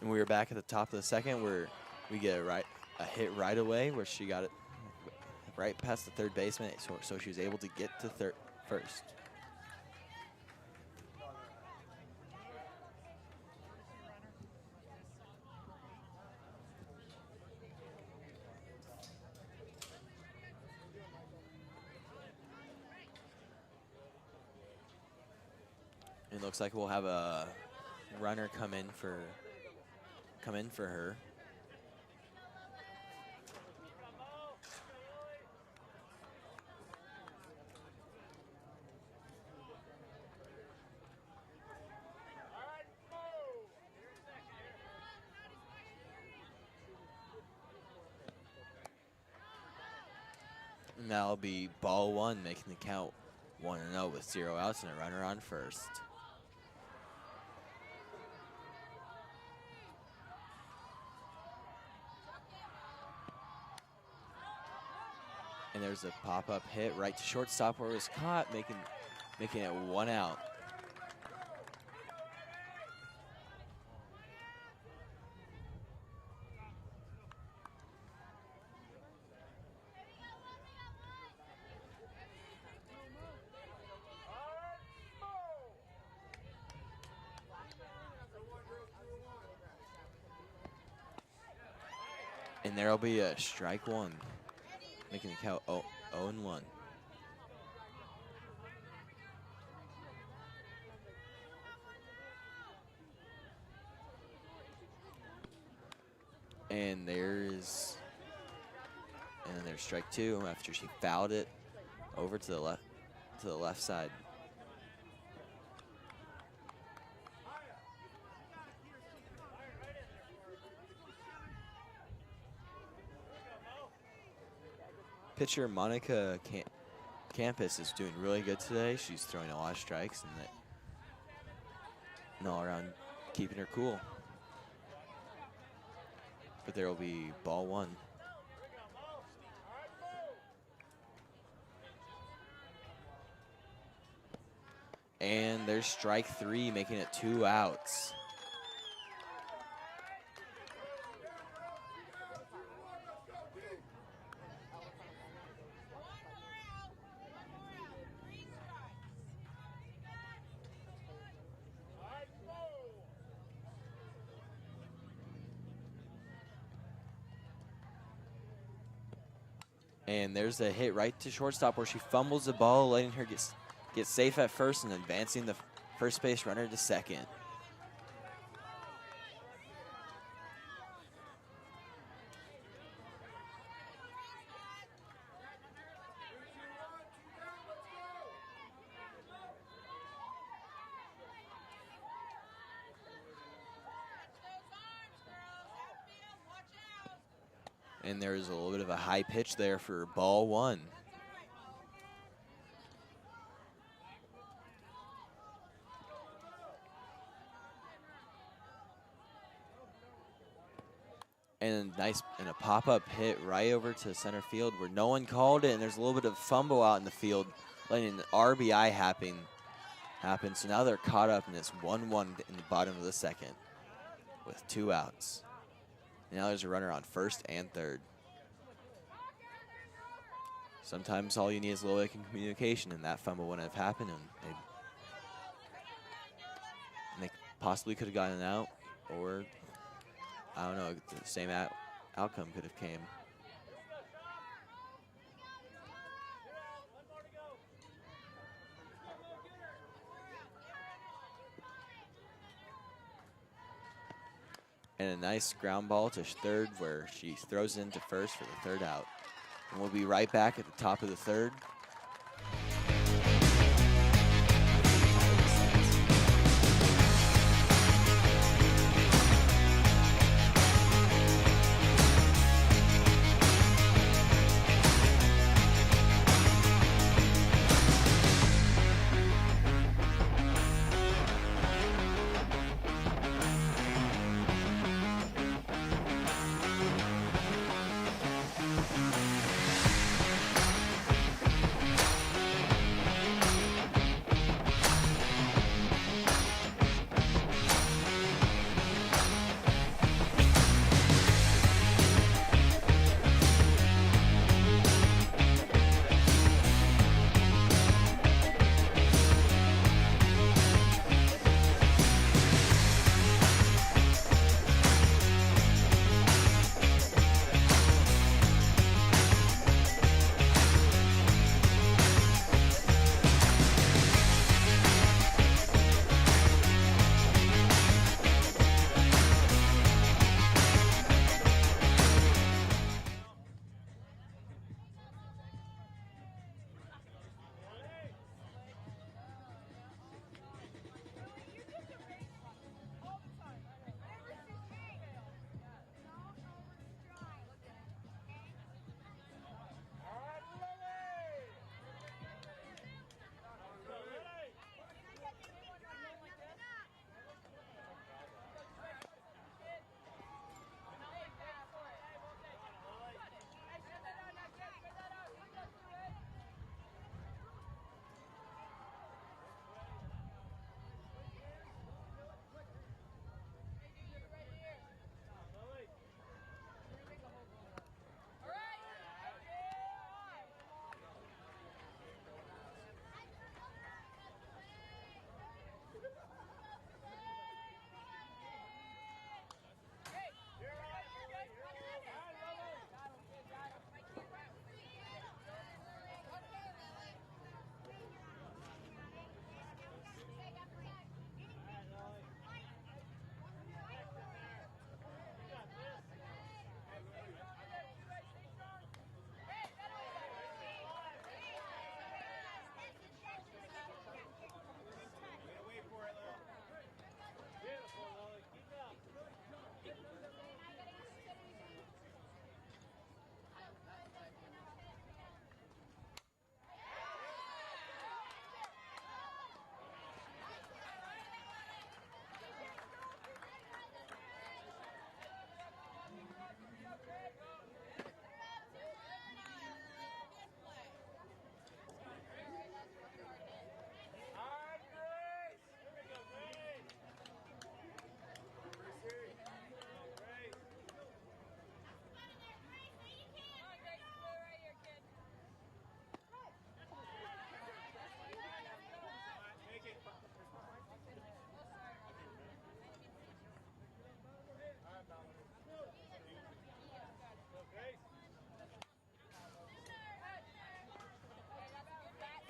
And we were back at the top of the second where we get a hit right away where she got it right past the third baseman, so she was able to get to first. It looks like we'll have a runner come in for her. And that'll be ball 1, making the count 1-0 with 0 outs and a runner on first. And there's a pop-up hit right to shortstop where it was caught, making it 1 out. And there'll be a strike 1, making the count 0-1. And then there's strike 2 after she fouled it over to the left side. Pitcher Monica Campus is doing really good today. She's throwing a lot of strikes and all around keeping her cool. But there will be ball 1. And there's strike 3, making it 2 outs. And there's a hit right to shortstop where she fumbles the ball, letting her get safe at first and advancing the first base runner to second. And there's a little bit of a high pitch there for ball 1. And a pop-up hit right over to center field where no one called it, and there's a little bit of fumble out in the field, letting an RBI happen. So now they're caught up, and it's 1-1 in the bottom of the second with 2 outs. Now there's a runner on first and third. Sometimes all you need is a little bit of communication, and that fumble wouldn't have happened, and they possibly could have gotten out, or I don't know, the same outcome could have came. And a nice ground ball to third where she throws it into first for the 3rd out. And we'll be right back at the top of the 3rd.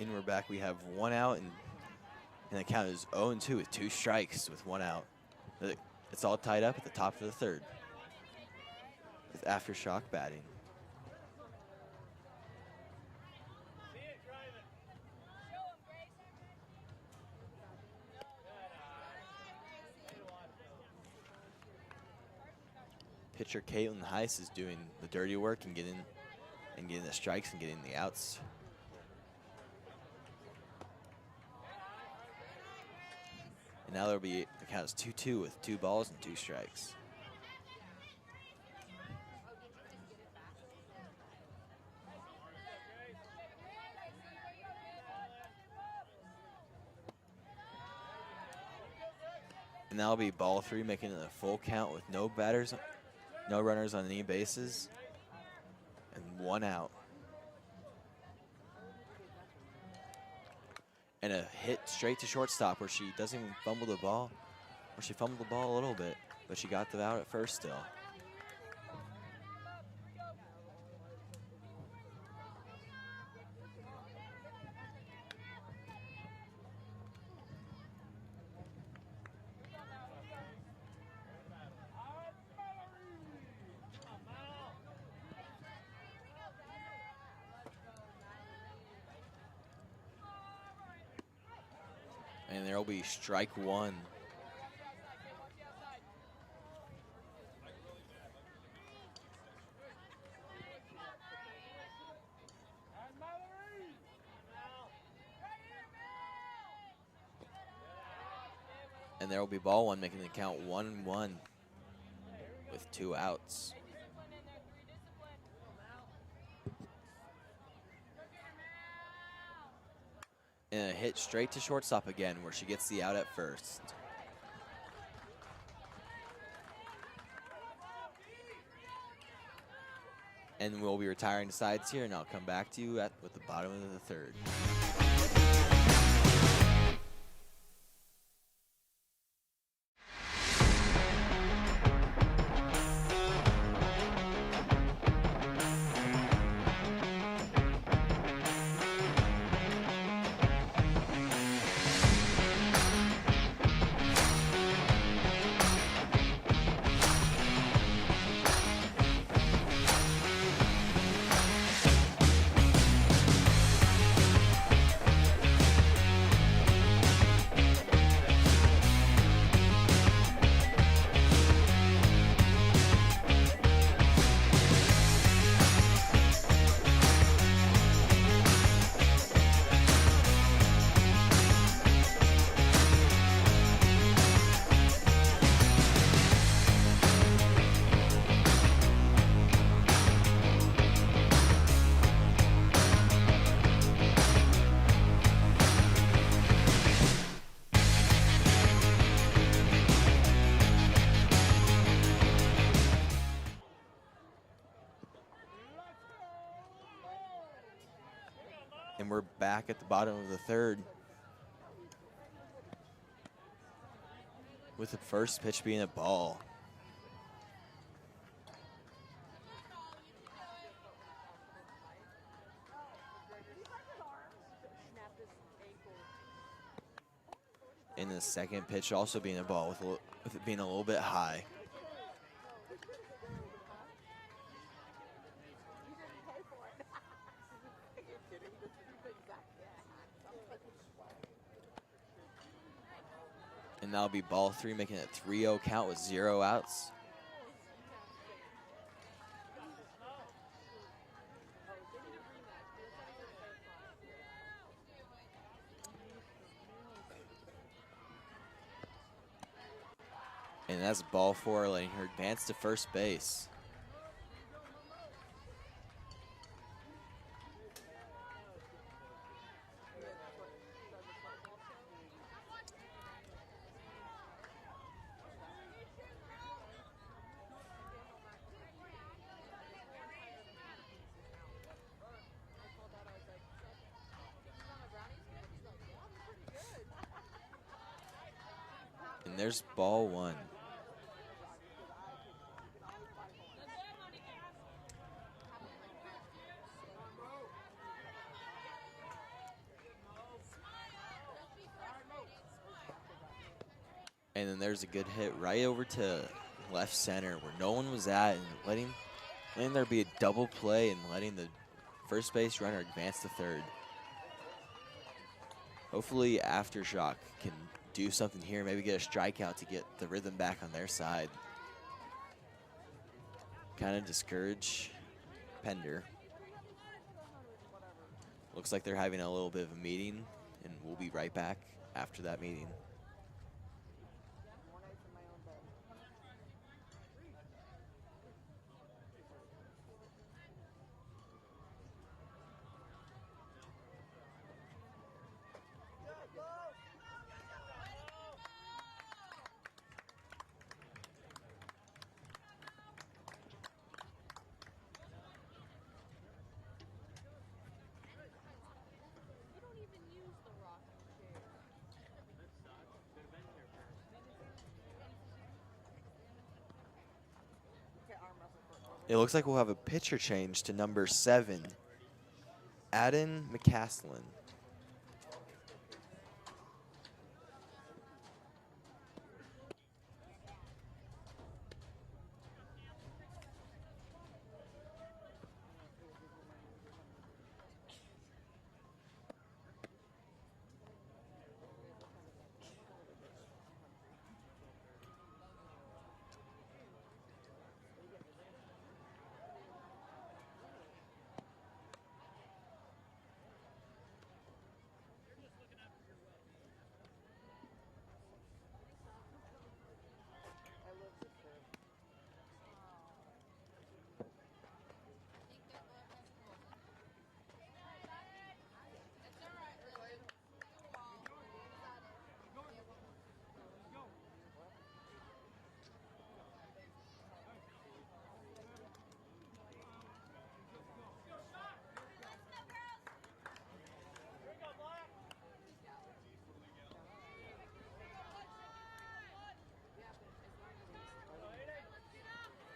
And we're back. We have 1 out, and the count is 0-2 with 2 strikes with 1 out. It's all tied up at the top of the 3rd with Aftershock batting. Pitcher Caitlin Heiss is doing the dirty work and getting the strikes and getting the outs. And now there'll be, the count is 2-2 with 2 balls and 2 strikes. And that'll be ball 3, making it a full count with no batters, no runners on any bases, and 1 out. And a hit straight to shortstop where she doesn't even fumble the ball, or she fumbled the ball a little bit, but she got the out at first still. And there'll be strike 1. And there will be ball 1, making the count 1-1 with 2 outs. And a hit straight to shortstop again, where she gets the out at first. And we'll be retiring the sides here, and I'll come back to you with the bottom of the 3rd. And we're back at the bottom of the 3rd, with the first pitch being a ball. And the second pitch also being a ball, with it being a little bit high. And that'll be ball 3, making it a 3-0 count with 0 outs. And that's ball 4, letting her advance to first base. And there's ball 1. And then there's a good hit right over to left center where no one was at, and letting there be a double play and letting the first base runner advance to third. Hopefully Aftershock can do something here, maybe get a strikeout to get the rhythm back on their side. Kind of discourage Pender. Looks like they're having a little bit of a meeting, and we'll be right back after that meeting. It looks like we'll have a pitcher change to number 7, Adam McCaslin.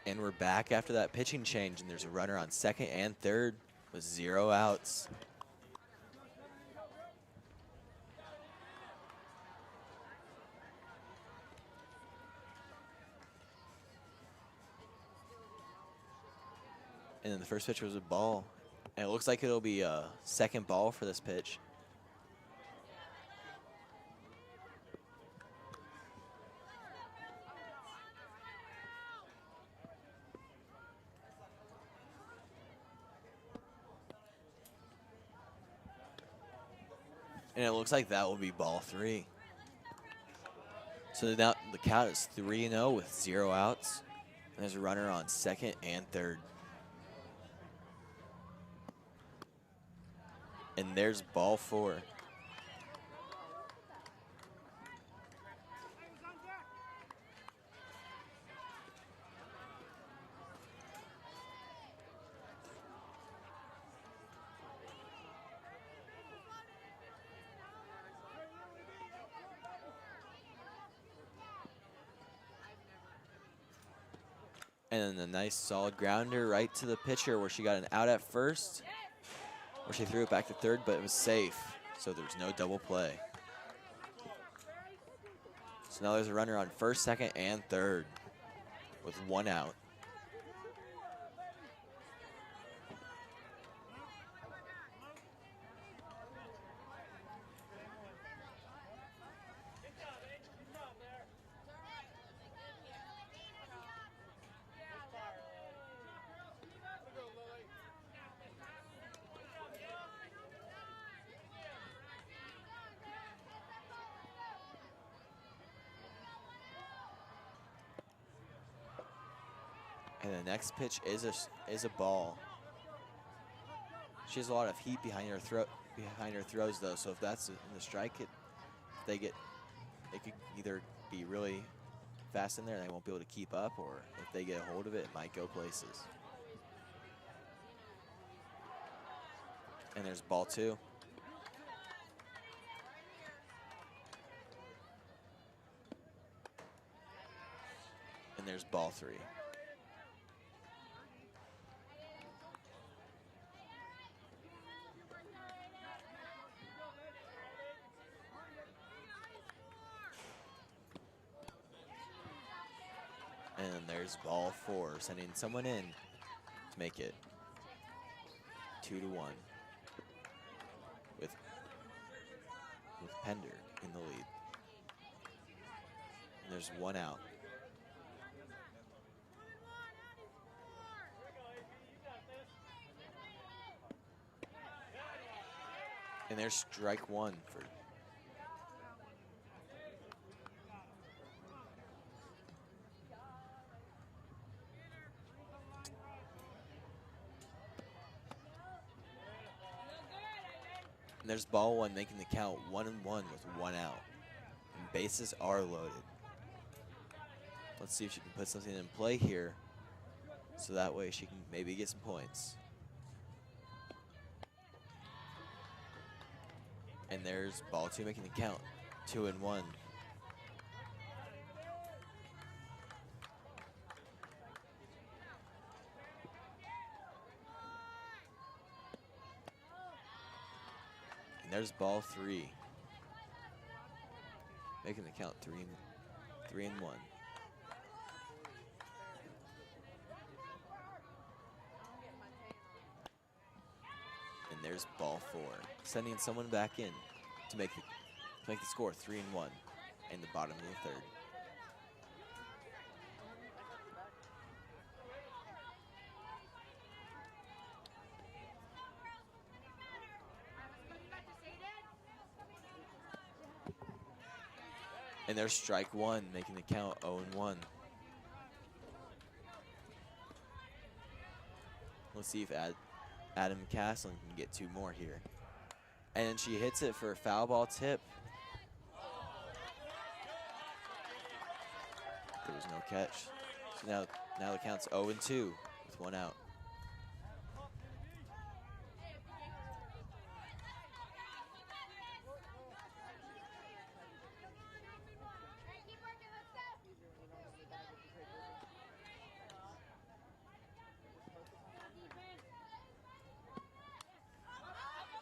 And we're back after that pitching change, and there's a runner on second and third with 0 outs. And then the first pitch was a ball. And it looks like it'll be a second ball for this pitch. And it looks like that will be ball 3. So now the count is 3-0 with 0 outs. And there's a runner on second and third. And there's ball 4. And then a nice solid grounder right to the pitcher where she got an out at first, where she threw it back to third, but it was safe, so there's no double play. So now there's a runner on first, second, and third with 1 out. And the next pitch is a ball. She has a lot of heat behind her throws though. So if that's in the strike, it could either be really fast in there and they won't be able to keep up, or if they get a hold of it, it might go places. And there's ball 2. And there's ball 3. And there's ball 4, sending someone in to make it 2-1 with Pender in the lead. And there's 1 out. And there's strike 1 for and there's ball 1 making the count 1-1 with 1 out. And bases are loaded. Let's see if she can put something in play here so that way she can maybe get some points. And there's ball 2 making the count 2-1. And there's ball 3 making the count 3-1. And there's ball 4, sending someone back in to make the score 3-1 in the bottom of the 3rd. And there's strike 1 making the count 0-1. Let's see if Adam Castlin can get 2 more here. And she hits it for a foul ball tip. There was no catch. So now the count's 0-2 with 1 out.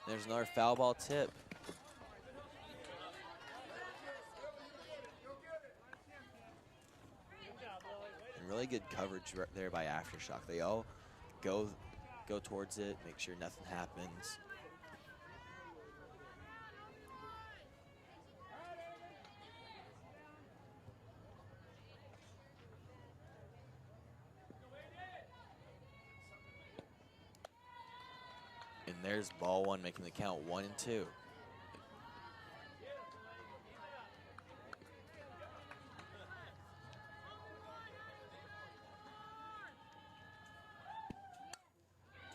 There's another foul ball tip. And really good coverage right there by Aftershock. They all go towards it, make sure nothing happens. And there's ball 1 making the count 1-2.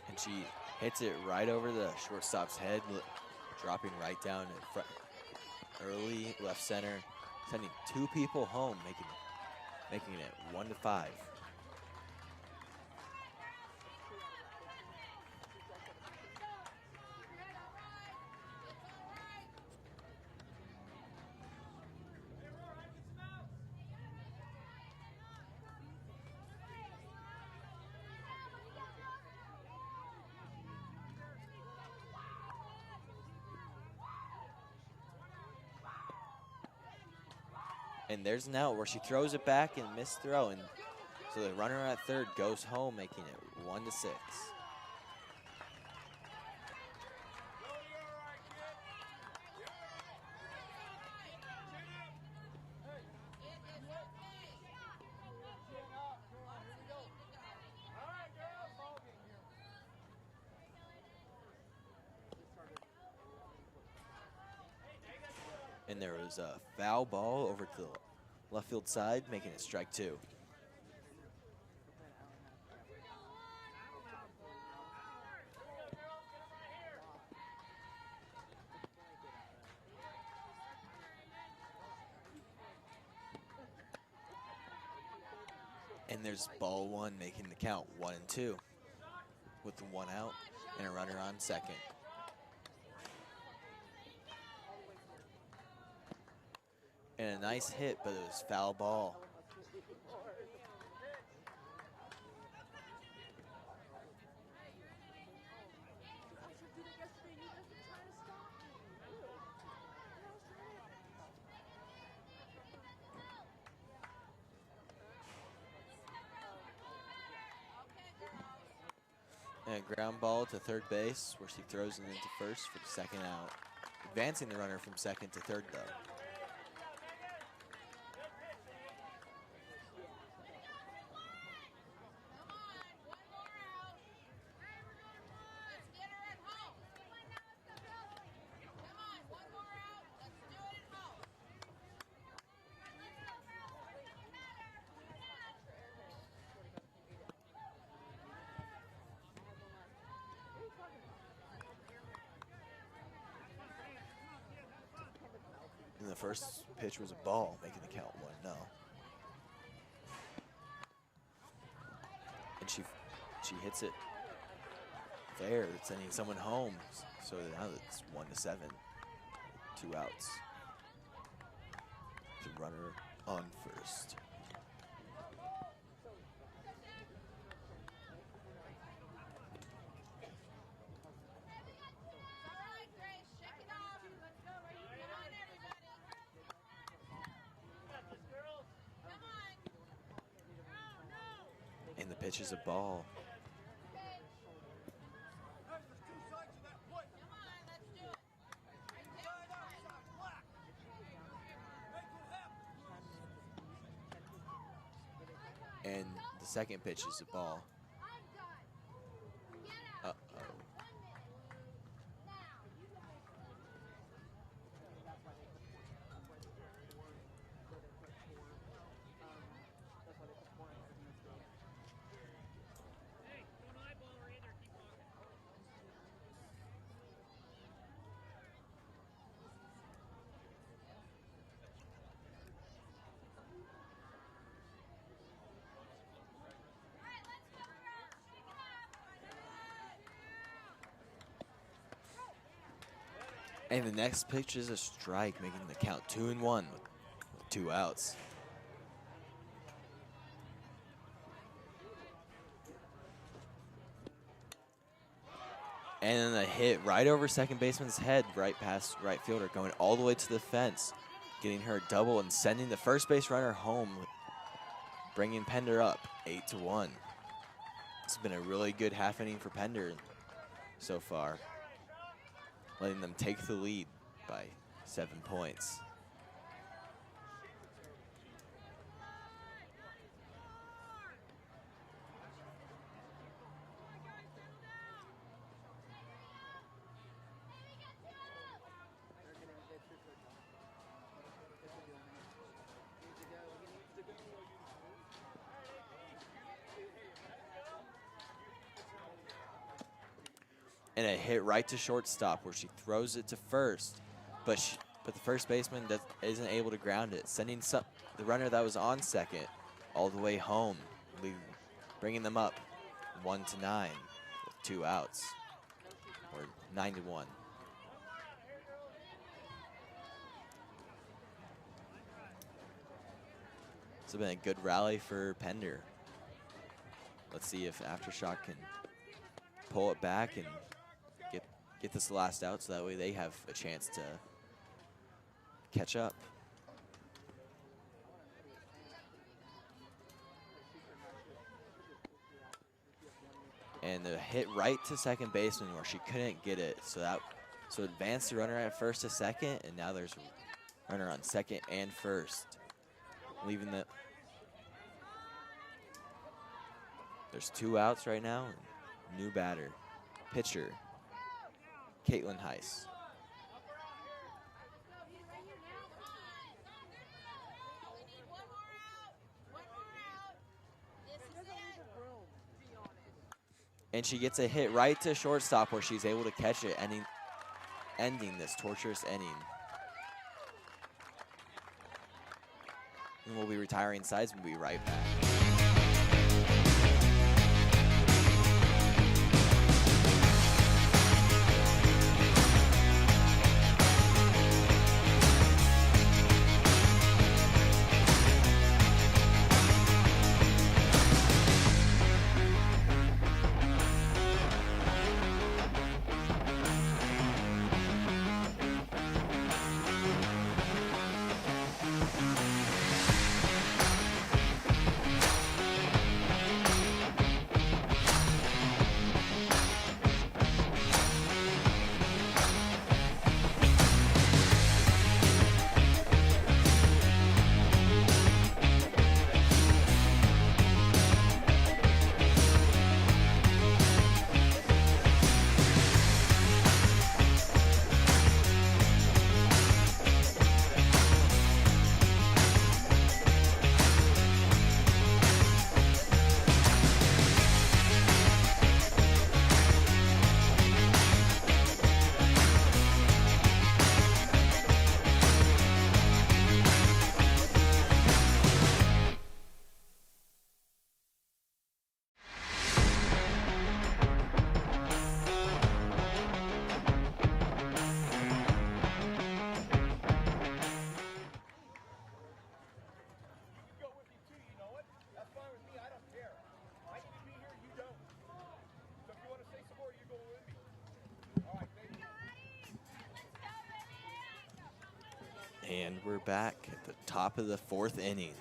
And she hits it right over the shortstop's head, dropping right down in front, early left center, sending 2 people home, making it 1-5. And there's an out where she throws it back and missed throw. And so the runner at 3rd goes home, making it 1-6. And there was a foul ball over to the left field side, making it strike 2. And there's ball 1 making the count 1-2 with the 1 out and a runner on 2nd. And a nice hit, but it was foul ball. And a ground ball to third base where she throws it into first for the second out. Advancing the runner from second to third, though. And the first pitch was a ball, making the count 1-0. And she hits it there, sending someone home. So now it's 1-7, 2 outs. The runner on first. And the pitch is a ball. And the second pitch is a ball. Uh-oh. And the next pitch is a strike, making the count 2-1 with 2 outs. And then a hit right over second baseman's head, right past right fielder, going all the way to the fence, getting her a double and sending the first base runner home, bringing Pender up 8-1. It's been a really good half inning for Pender so far, letting them take the lead by 7 points. And a hit right to shortstop where she throws it to first, but the first baseman isn't able to ground it, sending the runner that was on second all the way home, bringing them up 1-9 with 2 outs, or 9-1. It's been a good rally for Pender. Let's see if Aftershock can pull it back and get this last out, so that way they have a chance to catch up. And the hit right to second baseman where she couldn't get it, so advanced the runner at first to second, and now there's a runner on second and first, leaving there's 2 outs right now. New batter, pitcher Caitlin Heiss. And she gets a hit right to shortstop where she's able to catch it, ending this torturous inning. And we'll be retiring sides and we'll be right back. And we're back at the top of the 4th inning.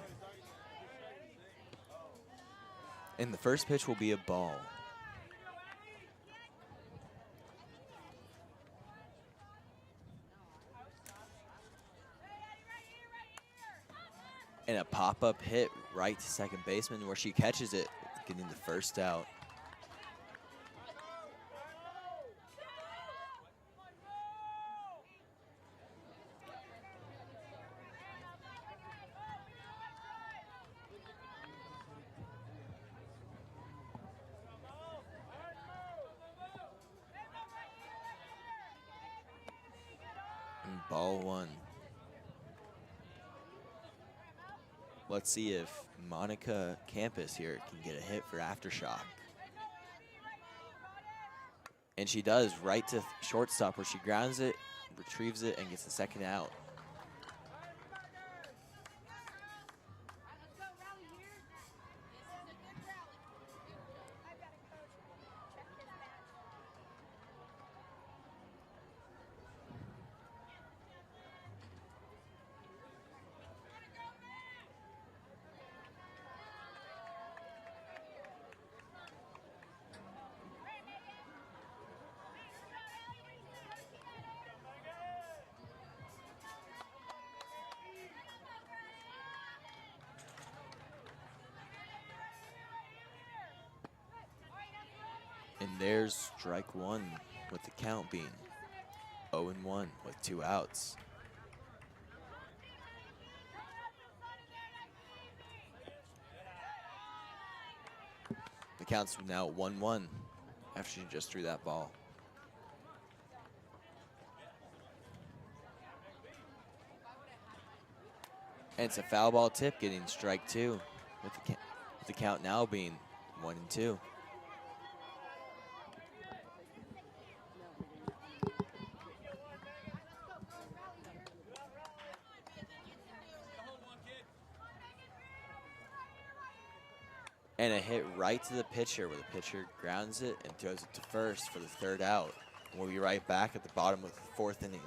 And the first pitch will be a ball. And a pop-up hit right to second baseman where she catches it, getting the first out. And ball 1. Let's see if Monica Campus here can get a hit for Aftershock. And she does, right to shortstop where she grounds it, retrieves it, and gets the second out. And there's strike 1 with the count being 0-1 with 2 outs. The count's now 1-1 after she just threw that ball. And it's a foul ball tip, getting strike 2 with the count now being 1-2. And a hit right to the pitcher where the pitcher grounds it and throws it to first for the 3rd out. We'll be right back at the bottom of the 4th inning.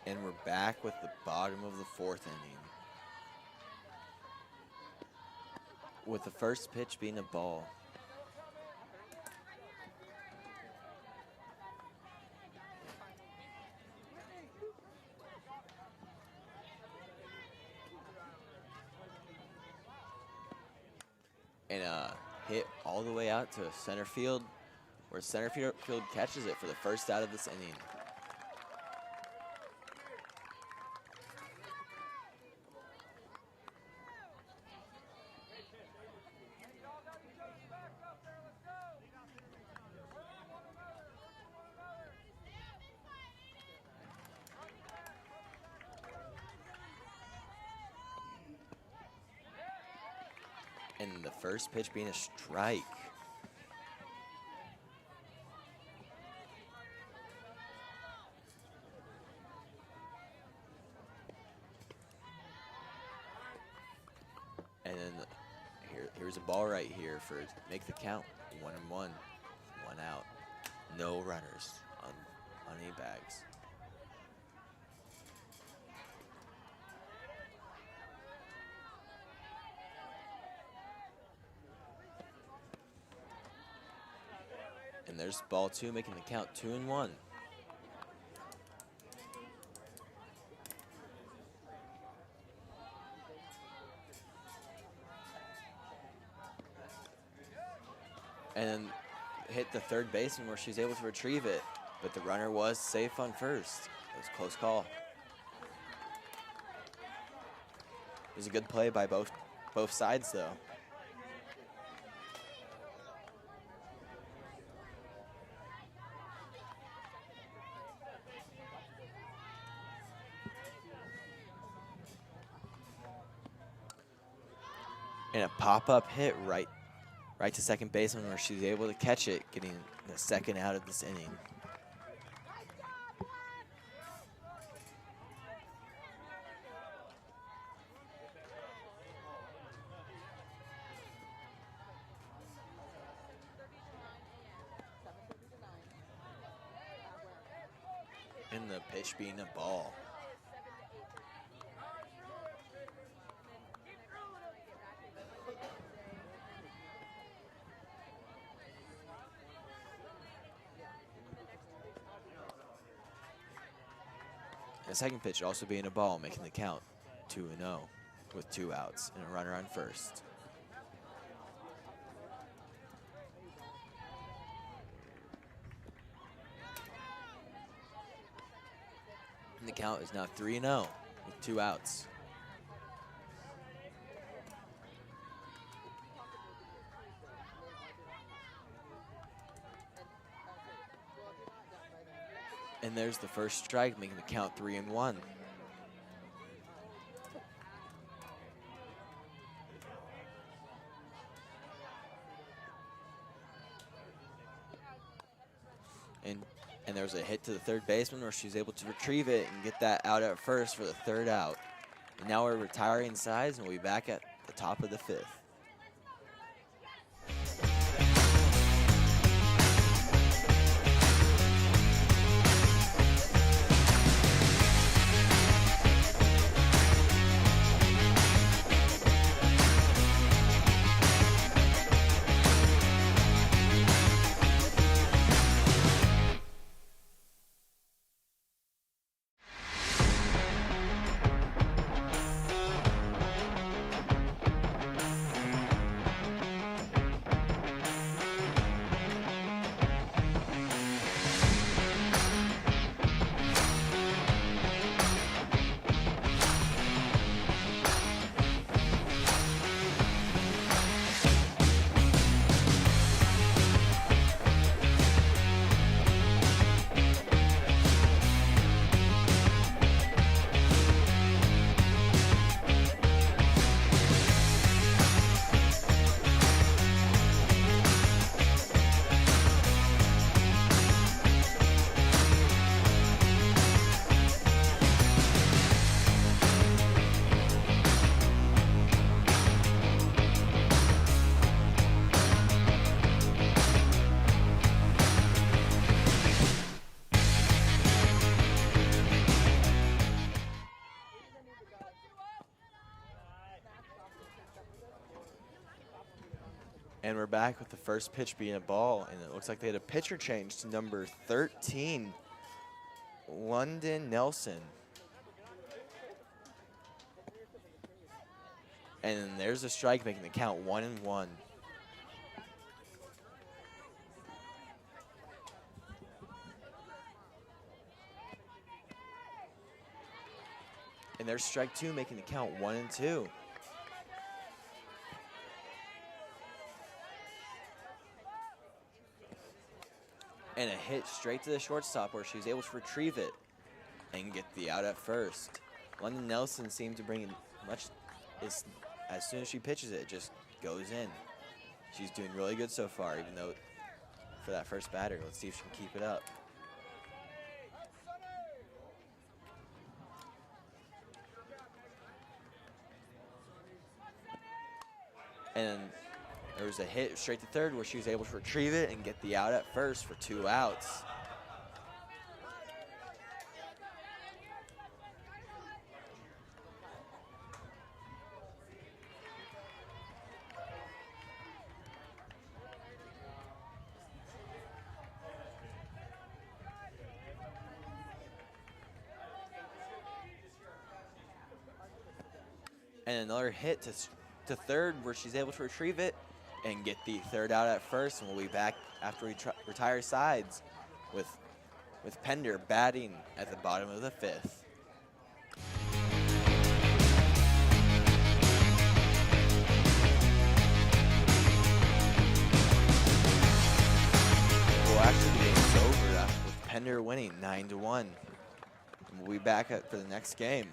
And we're back with the bottom of the 4th inning. With the first pitch being a ball. And a hit all the way out to center field, where center field catches it for the first out of this inning. And the first pitch being a strike. And then here's a ball right here for make the count. 1-1, 1 out. No runners on any bags. And there's ball 2, making the count 2-1. And then hit the third baseman where she's able to retrieve it, but the runner was safe on first. It was a close call. It was a good play by both sides, though. And a pop-up hit right to second baseman where she's able to catch it, getting the second out of this inning. And the pitch being a ball. The second pitch also being a ball, making the count 2-0 with 2 outs and a runner on first. And the count is now 3-0 with 2 outs. And there's the first strike, making the count 3-1. And there was a hit to the third baseman where she's able to retrieve it and get that out at first for the 3rd out. And now we're retiring sides, and we'll be back at the top of the 5th. And we're back with the first pitch being a ball, and it looks like they had a pitcher change to number 13, London Nelson. And there's a strike, making the count 1-1. And there's strike 2, making the count 1-2. And a hit straight to the shortstop where she was able to retrieve it and get the out at first. London Nelson seemed to bring in much, as soon as she pitches it, just goes in. She's doing really good so far, even though for that first batter. Let's see if she can keep it up. And there was a hit straight to third where she was able to retrieve it and get the out at first for 2 outs. And another hit to third where she's able to retrieve it and get the 3rd out at first. And we'll be back after we retire sides with Pender batting at the bottom of the 5th. Well, actually, the game's over with Pender winning 9-1. We'll be back for the next game.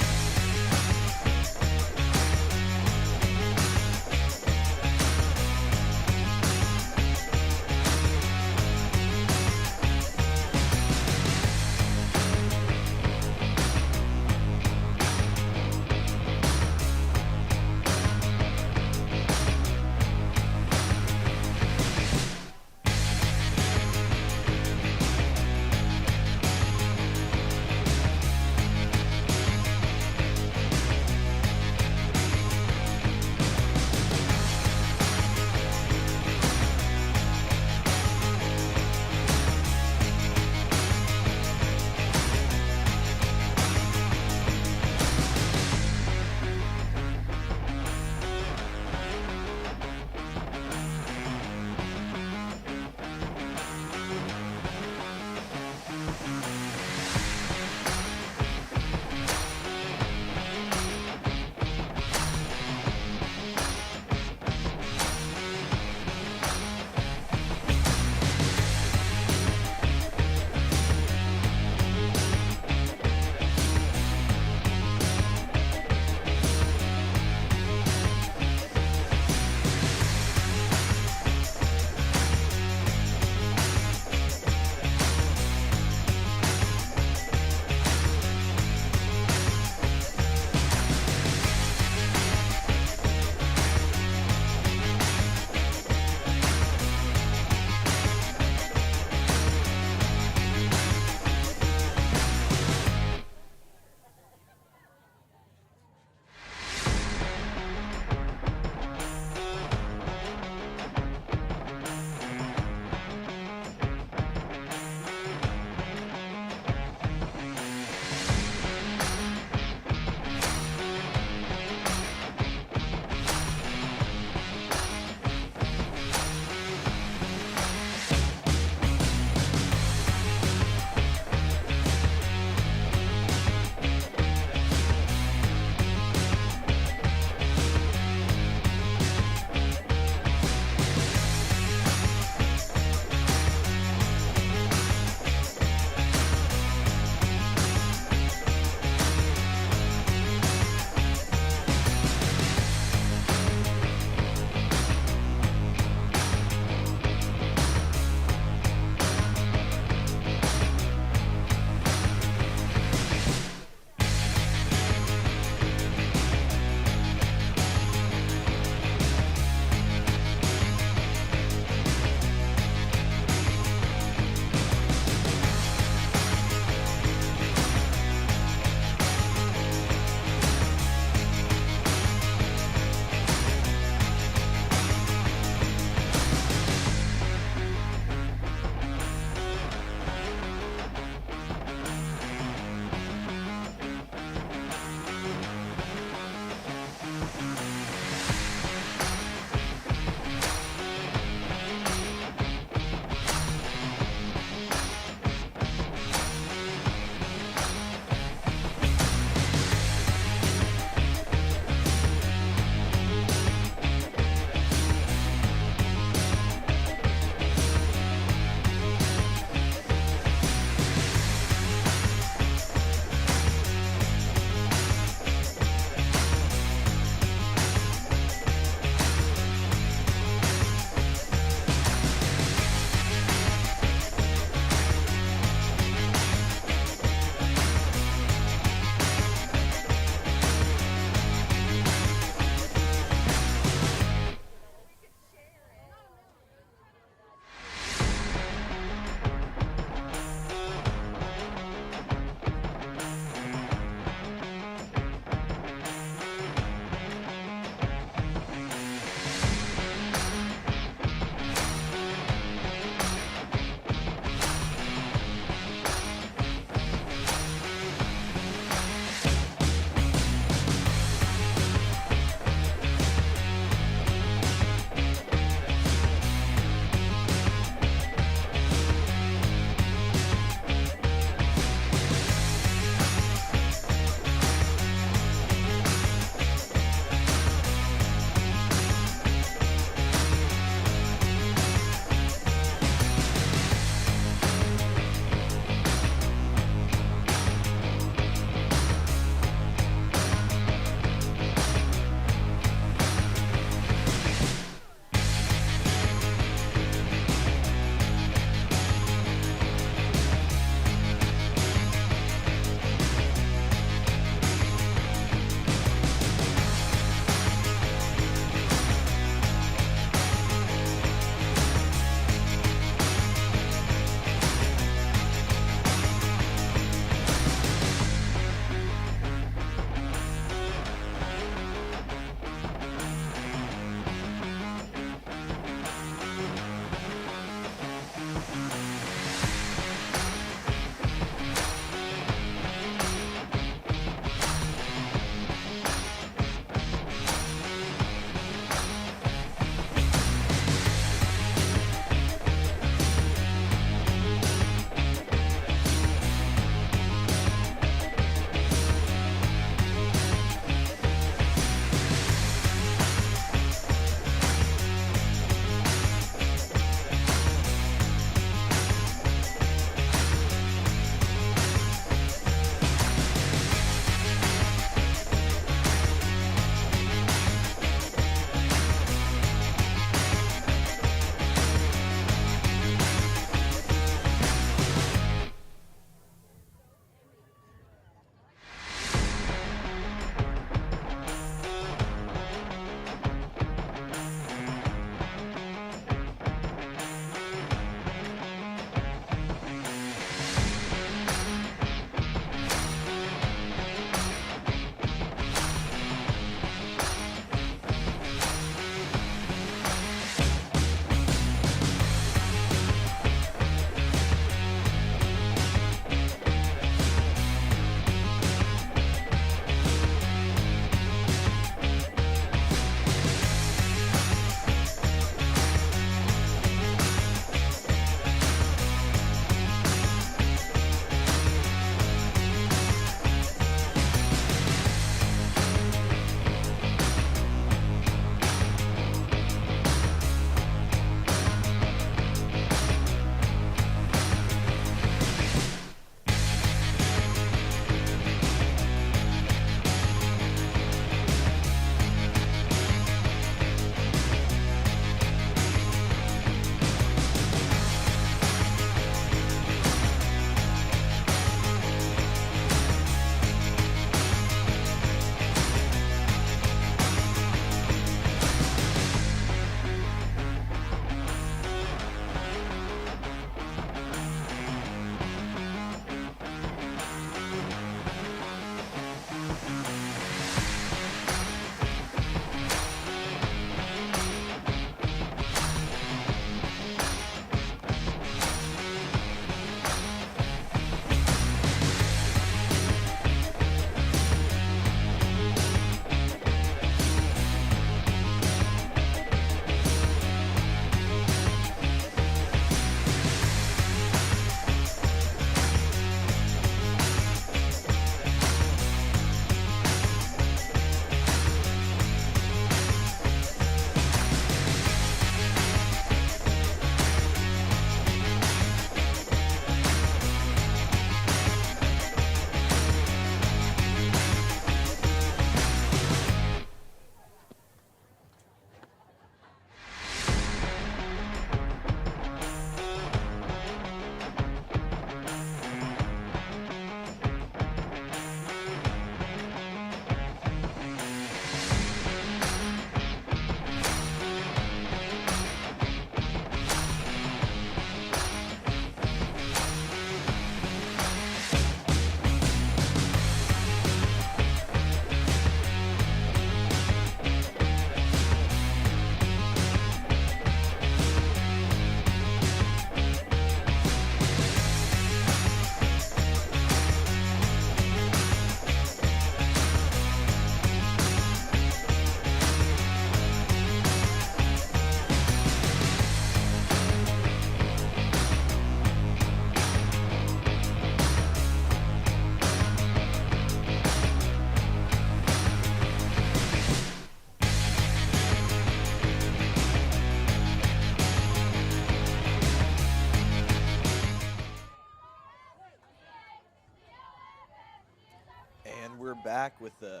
And we're back with the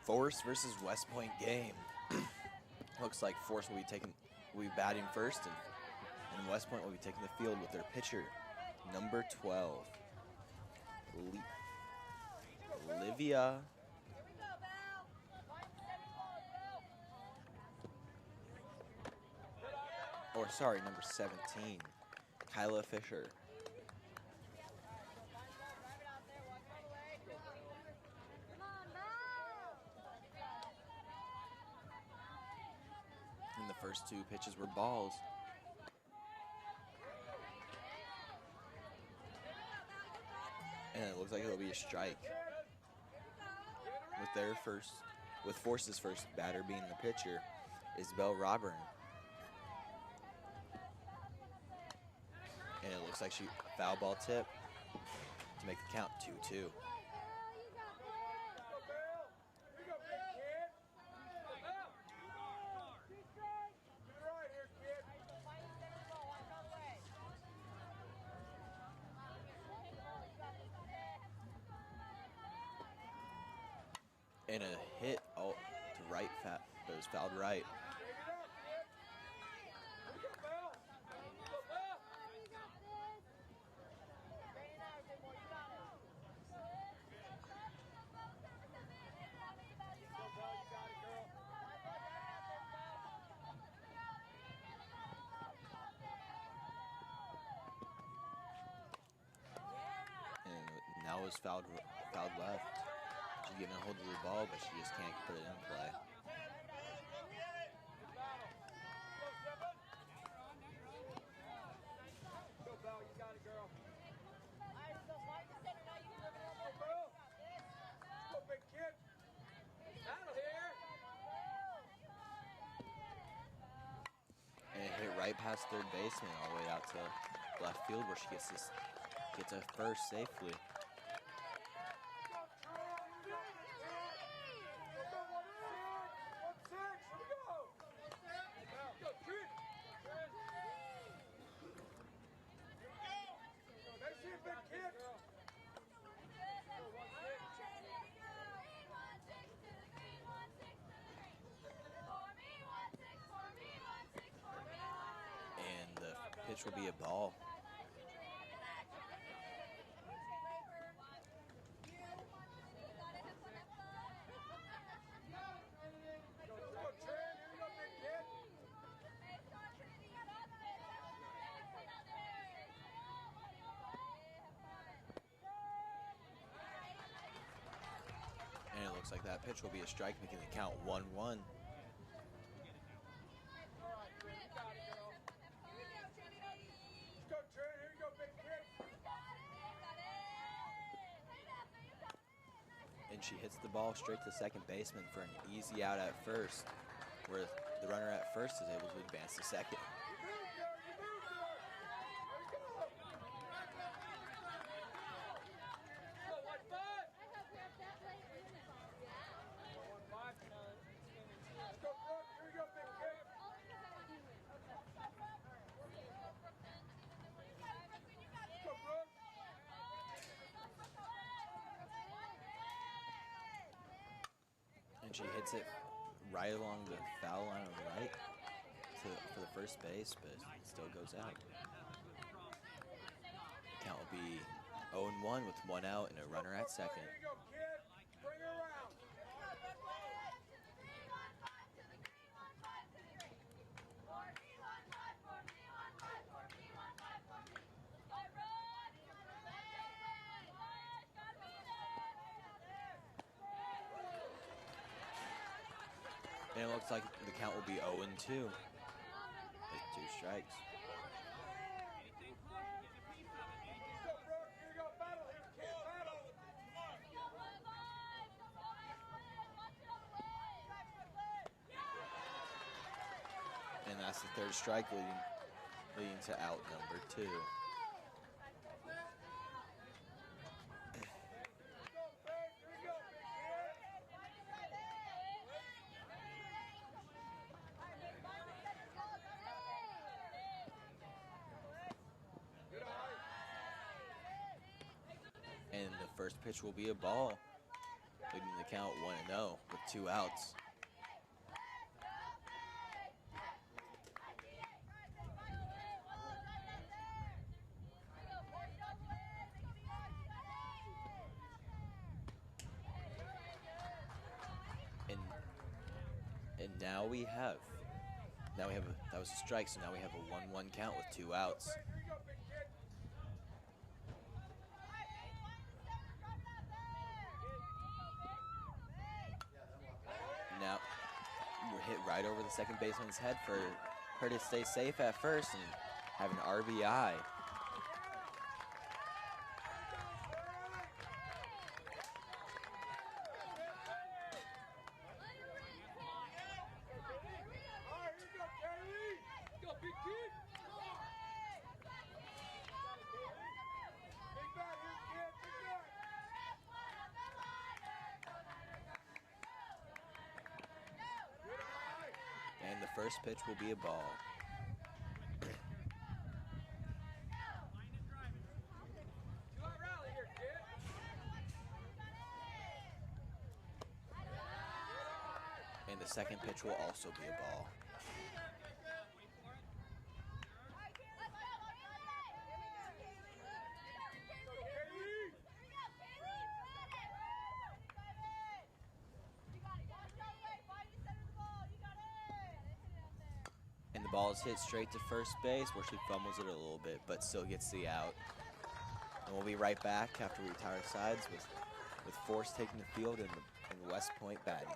Forest versus West Point game. Looks like Forest will be batting first, and West Point will be taking the field with their pitcher, number 12, Olivia. Or sorry, number 17, Kyla Fisher. And the first two pitches were balls. And it looks like it'll be a strike. With Force's first batter being the pitcher, Isabel Robern. And it looks like she foul ball tip to make the count 2-2. And a hit to right, but it was fouled right. And now it's fouled left. She's getting a hold of the ball, but she just can't put it in play. And it hit right past third baseman all the way out to left field, where she gets a first safely. And the pitch will be a ball. And it looks like that pitch will be a strike, making the count 1-1. And she hits the ball straight to the second baseman for an easy out at first, where the runner at first is able to advance to second. And she hits it right along the foul line on the right for the first base, but it still goes out. Count will be 0-1 with one out and a runner at second. And it looks like the count will be 0-2 with 2 strikes. And that's the third strike leading to out number 2. And the first pitch will be a ball. leading the count 1-0 with 2 outs. And now we have that was a strike, so now we have a 1-1 count with 2 outs. Now we're hit right over the second baseman's head for her to stay safe at first and have an RBI. And the first pitch will be a ball. And the second pitch will also be a ball. And the ball is hit straight to first base, where she fumbles it a little bit, but still gets the out. And we'll be right back after we retire sides with Force taking the field and West Point batting.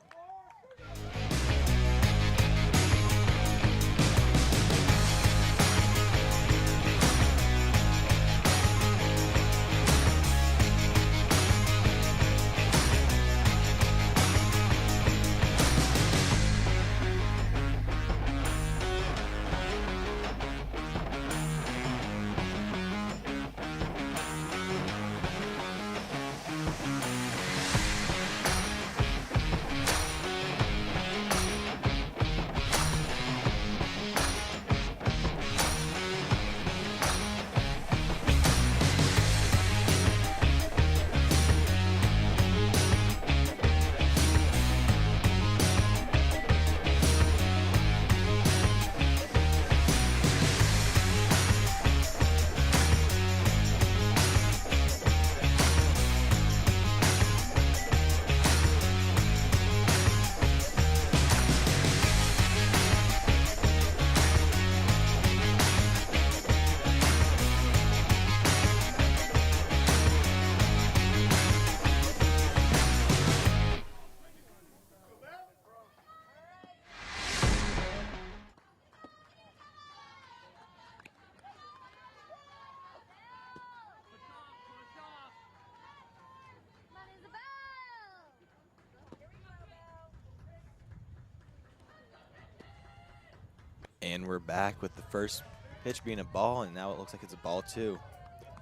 And we're back with the first pitch being a ball, and now it looks like it's a ball too.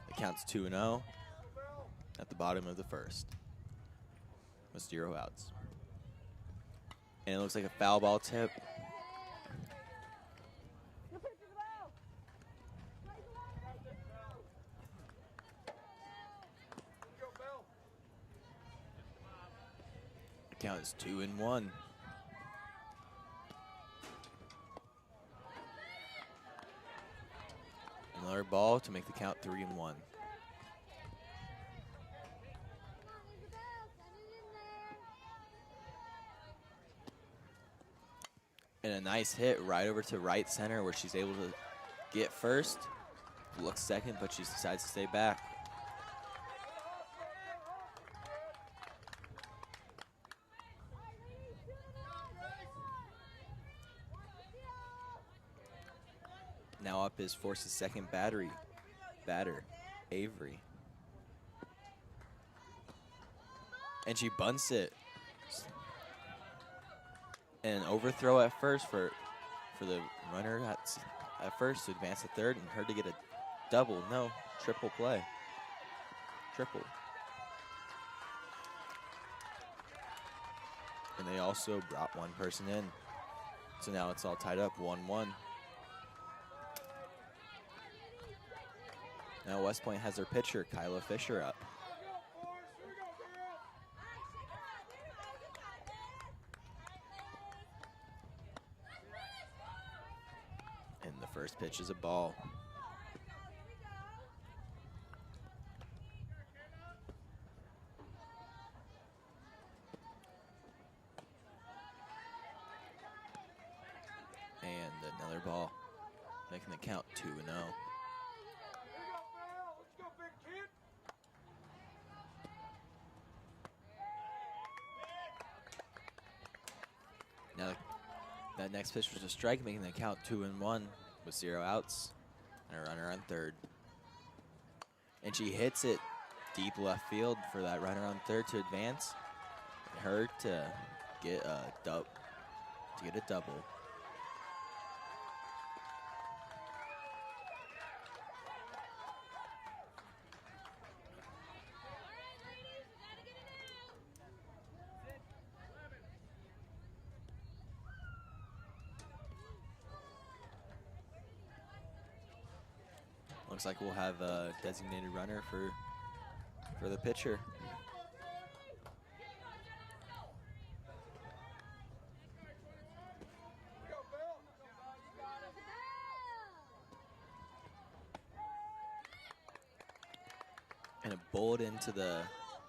It counts 2-0 at the bottom of the first with 0 outs. And it looks like a foul ball tip. The count is 2-1. Another ball to make the count 3-1. And a nice hit right over to right center where she's able to get first, look second, but she decides to stay back. Now up is Force's second batter, Avery. And she bunts it. And an overthrow at first for the runner at first to advance to third, and her to get a triple play. Triple. And they also brought one person in. So now it's all tied up, 1-1. Now West Point has their pitcher, Kyla Fisher, up. First pitch is a ball. And another ball, making the count 2-0. Now that next pitch was a strike, making the count 2-1 with 0 outs and a runner on third. And she hits it deep left field for that runner on third to advance. And her to get a double. Looks like we'll have a designated runner for the pitcher. And a bullet into the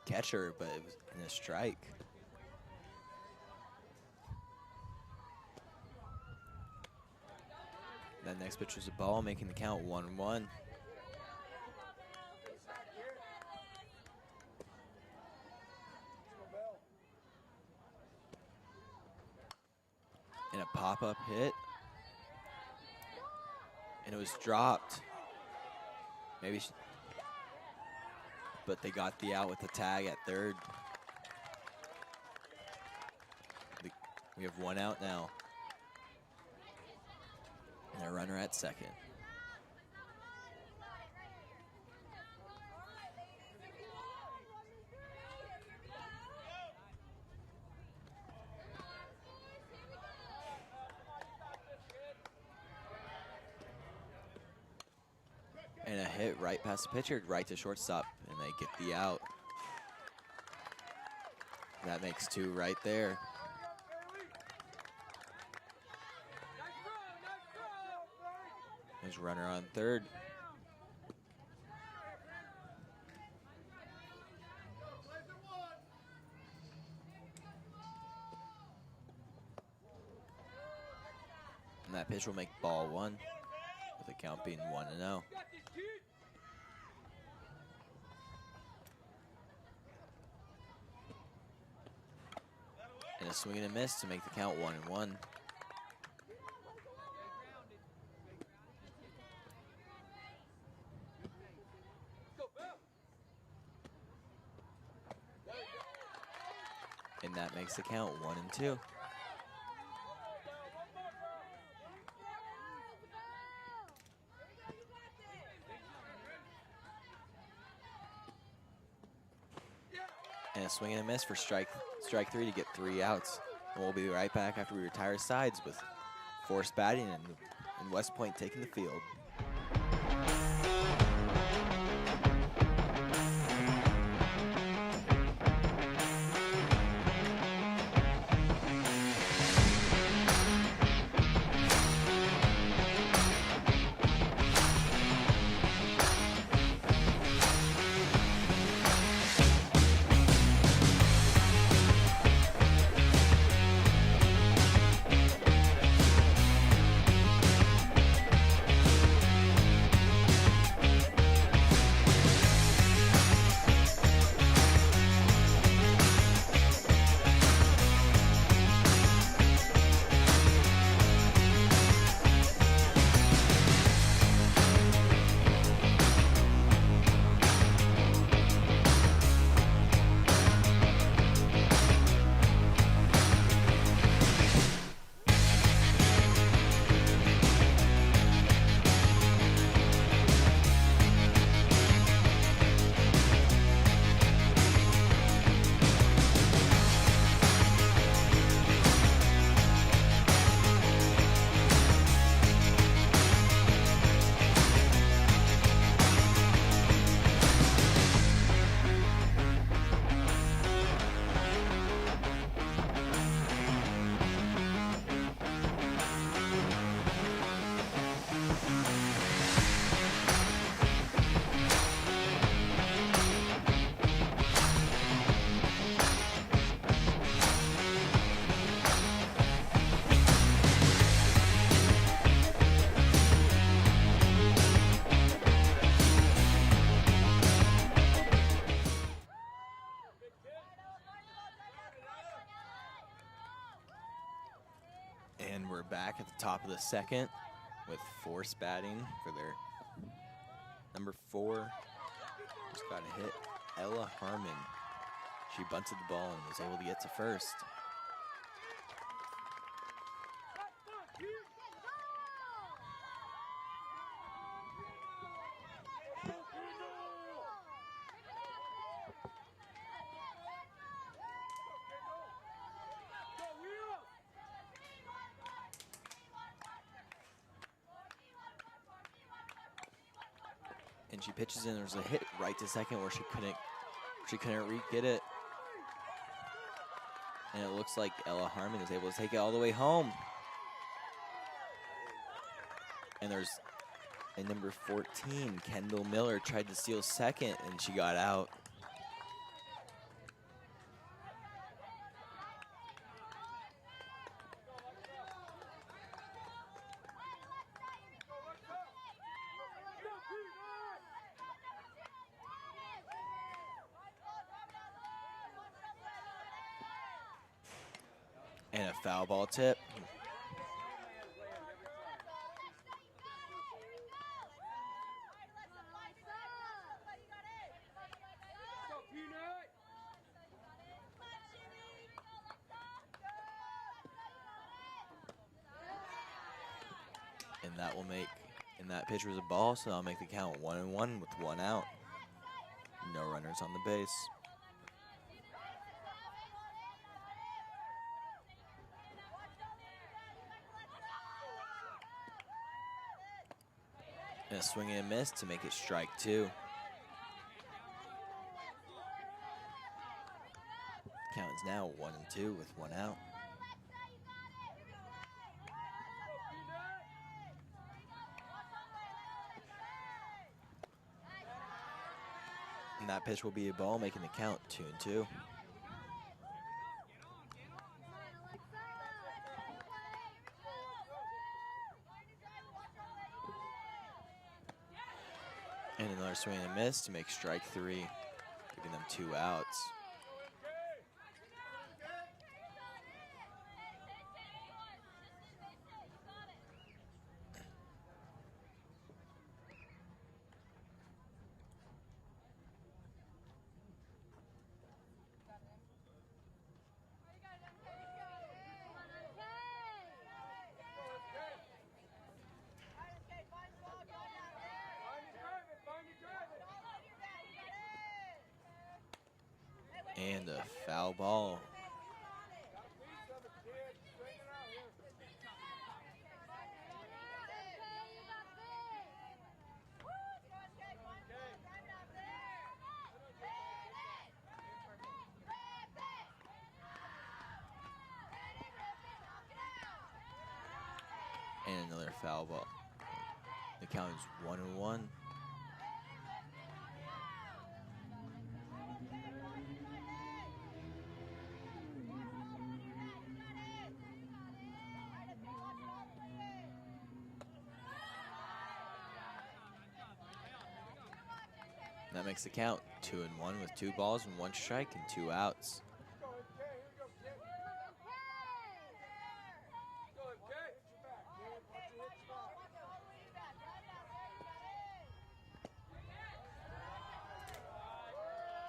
catcher, but it was in a strike. That next pitch was a ball, making the count 1-1. And a pop-up hit. And it was dropped. But they got the out with the tag at third. We have 1 out now. And a runner at second. And a hit right past the pitcher, right to shortstop, and they get the out. That makes 2 right there. There's runner on third. And that pitch will make ball 1, with the count being 1-0. And a swing and a miss to make the count 1-1. And that makes the count 1-2. And a swing and a miss for strike 3 to get 3 outs. And we'll be right back after we retire sides with forced batting and West Point taking the field. And we're back at the top of the second with Force batting for their number 4. Just got a hit, Ella Harmon. She bunted the ball and was able to get to first. And she pitches in. There's a hit right to second where she couldn't get it. And it looks like Ella Harmon is able to take it all the way home. And there's a number 14, Kendall Miller, tried to steal second, and she got out. And a foul ball tip. And that pitch was a ball, so that'll make the count 1-1 with 1 out. No runners on the base. And a swing and a miss to make it strike 2. Count is now 1-2 with 1 out. And that pitch will be a ball, making the count 2-2. And another swing and a miss to make strike 3, giving them 2 outs. And a foul ball. And another foul ball. The count is 1-1. That makes the count 2-1 with 2 balls and 1 strike and 2 outs.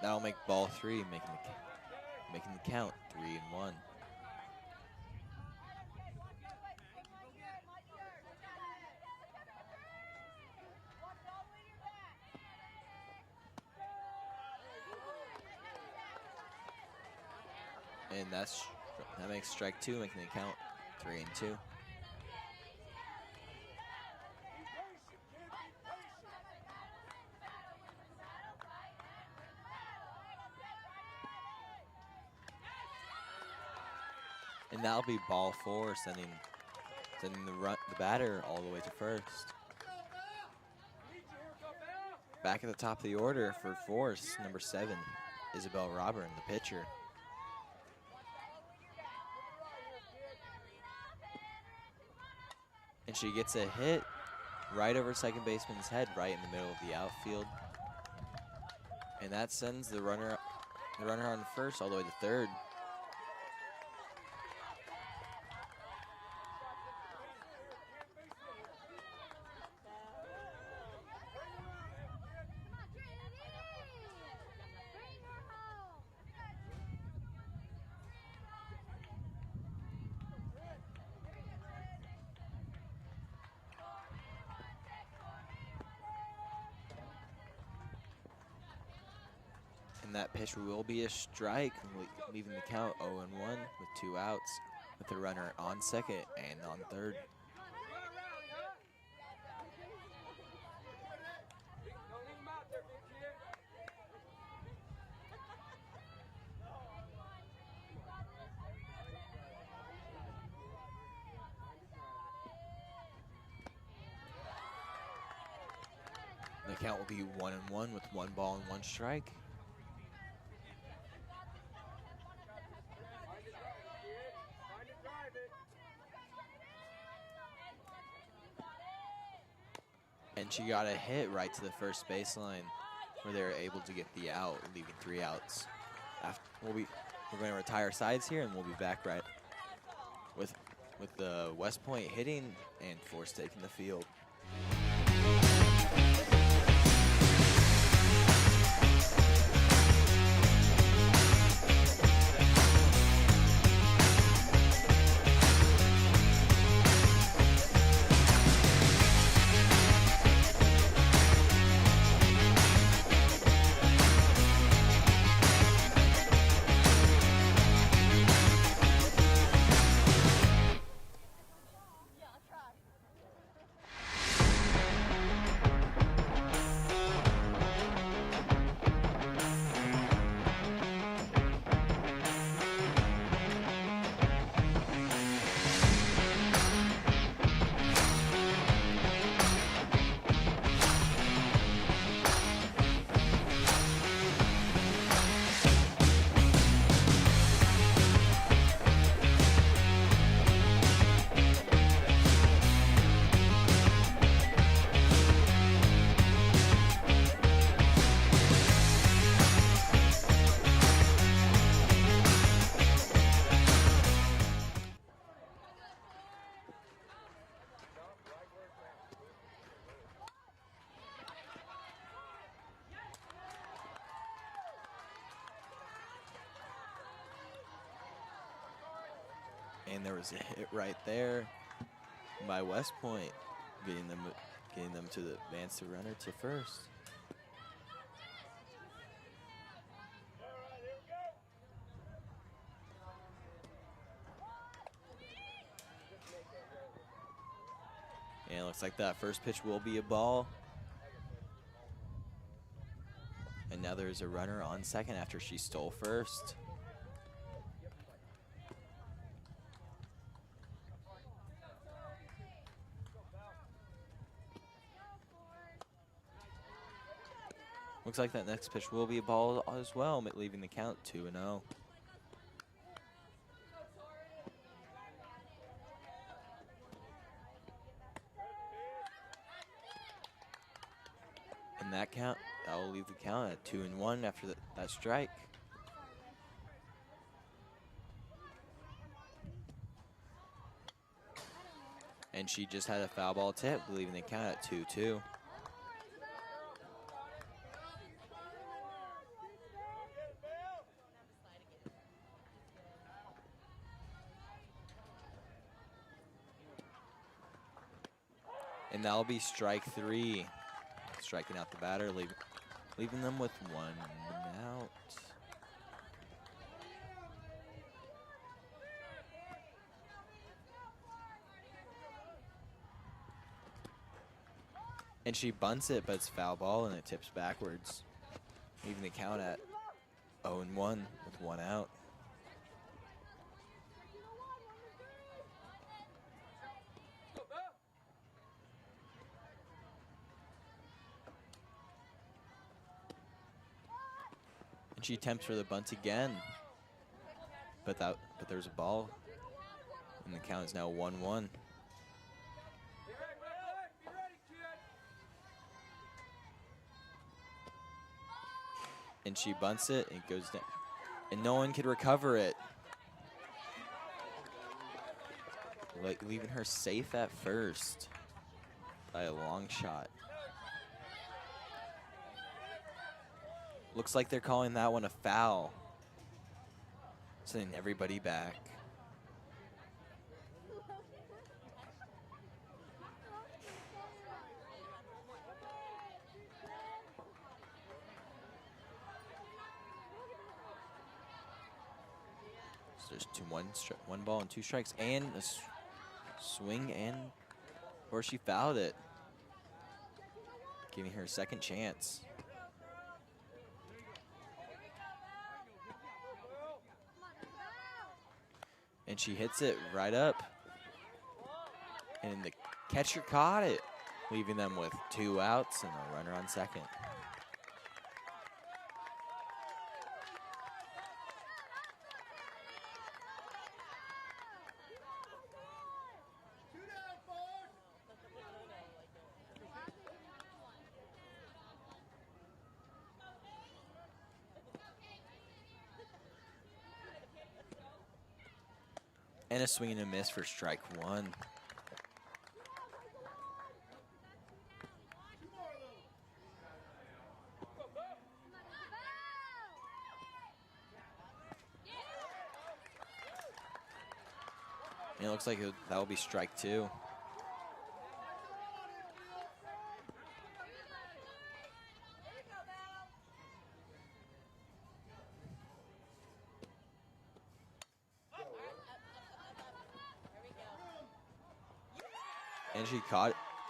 That'll make ball 3, making the count 3-1. And that makes strike 2, making the count 3-2. And that'll be ball 4, sending the batter all the way to first. Back at the top of the order for Force, number 7, Isabel Robert, the pitcher. And she gets a hit right over second baseman's head, right in the middle of the outfield. And that sends the runner on first all the way to third. And that pitch will be a strike, leaving the count 0-1 with 2 outs, with the runner on second and on third. The count will be 1-1 with 1 ball and 1 strike. And she got a hit right to the first baseline where they were able to get the out, leaving 3 outs. We're going to retire sides here, and we'll be back right with the West Point hitting and Force taking the field. And there was a hit right there by West Point, getting them to the advance the runner to first. And it looks like that first pitch will be a ball. And now there's a runner on second after she stole first. Looks like that next pitch will be a ball as well, leaving the count 2-0. And that will leave the count at 2-1 after that strike. And she just had a foul ball tip, leaving the count at 2-2. And that'll be strike 3. Striking out the batter, leaving them with 1 out. And she bunts it, but it's foul ball, and it tips backwards, leaving the count at 0-1 with 1 out. She attempts for the bunt again, but there's a ball, and the count is now 1-1. And she bunts it, and it goes down, and no one can recover it, leaving her safe at first by a long shot. Looks like they're calling that one a foul, sending everybody back. So there's one ball and 2 strikes, and a swing, and or she fouled it, giving her a second chance. And she hits it right up, and the catcher caught it, leaving them with 2 outs and a runner on second. And a swing and a miss for strike 1. And it looks like that will be strike 2.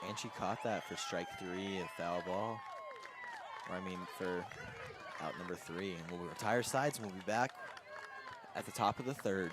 And she caught that for strike 3, a foul ball. Or I mean for out number 3. And we'll retire sides and we'll be back at the top of the 3rd.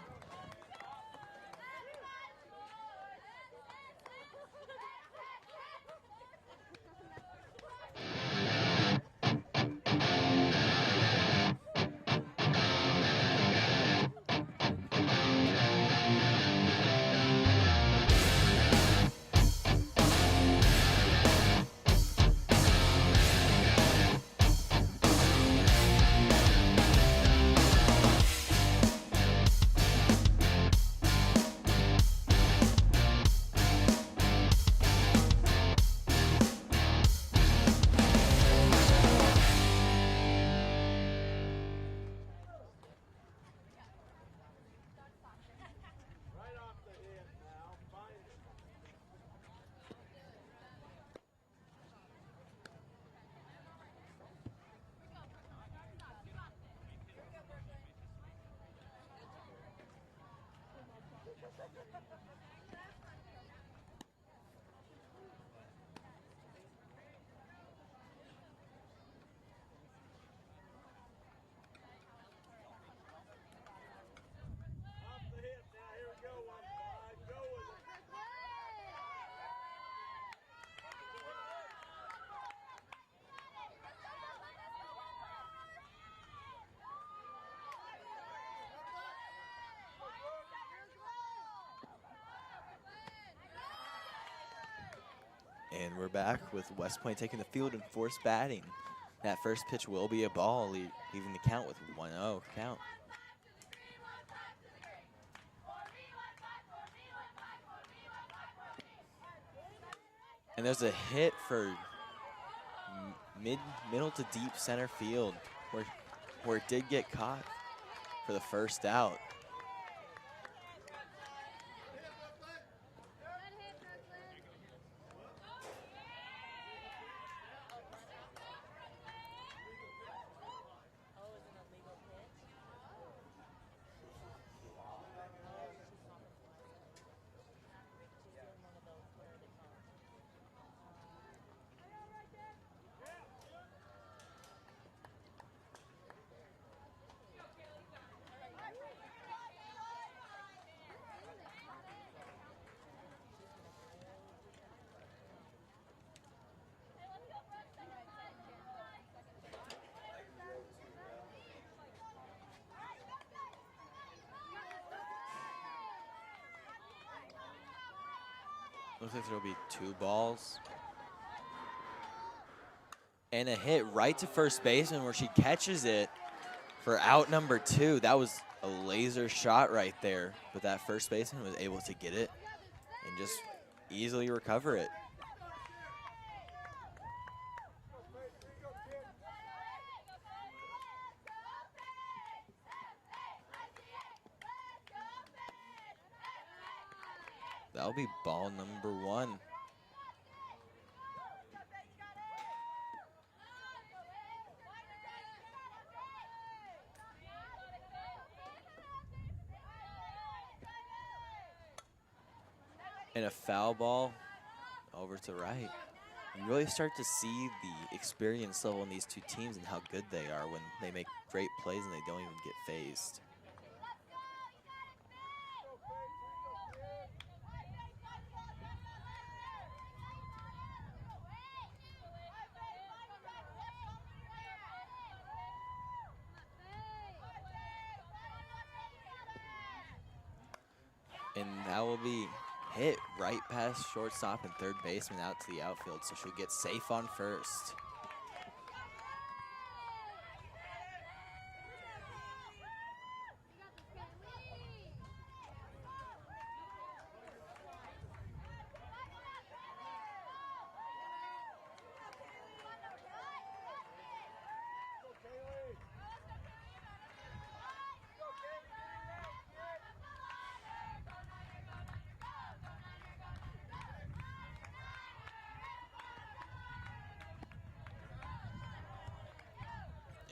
And we're back with West Point taking the field and forced batting. That first pitch will be a ball, leaving the count with 1-0 count. And there's a hit for middle to deep center field, where it did get caught for the first out. Looks like there'll be 2 balls. And a hit right to first baseman where she catches it for out number 2. That was a laser shot right there. But that first baseman was able to get it and just easily recover it. That'll be ball number 1. And a foul ball over to right. You really start to see the experience level in these two teams and how good they are when they make great plays and they don't even get phased. And that will be hit right past shortstop and third baseman out to the outfield, so she'll get safe on first.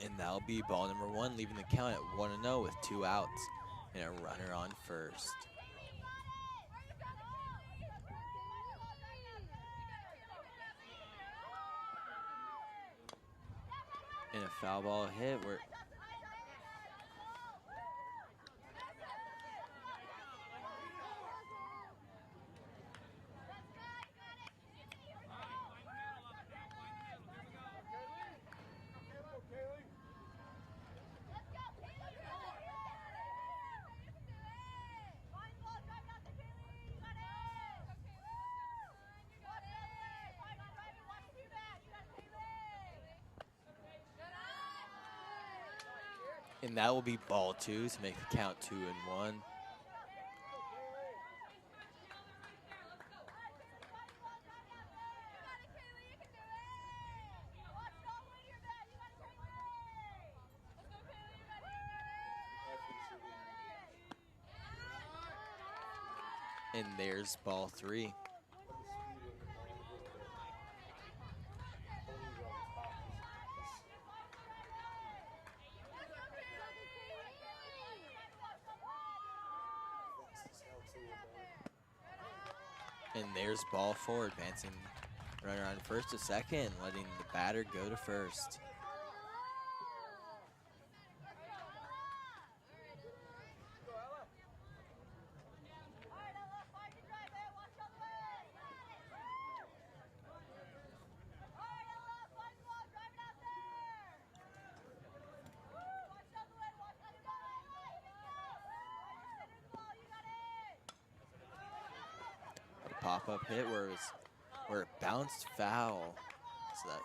And that'll be ball number 1, leaving the count at 1-0 with 2 outs and a runner on first. And a foul ball hit. And that will be ball 2 to make the count 2-1. And there's ball 3. And there's ball 4, advancing runner on first to second, letting the batter go to first. Pop-up hit where it bounced foul. So that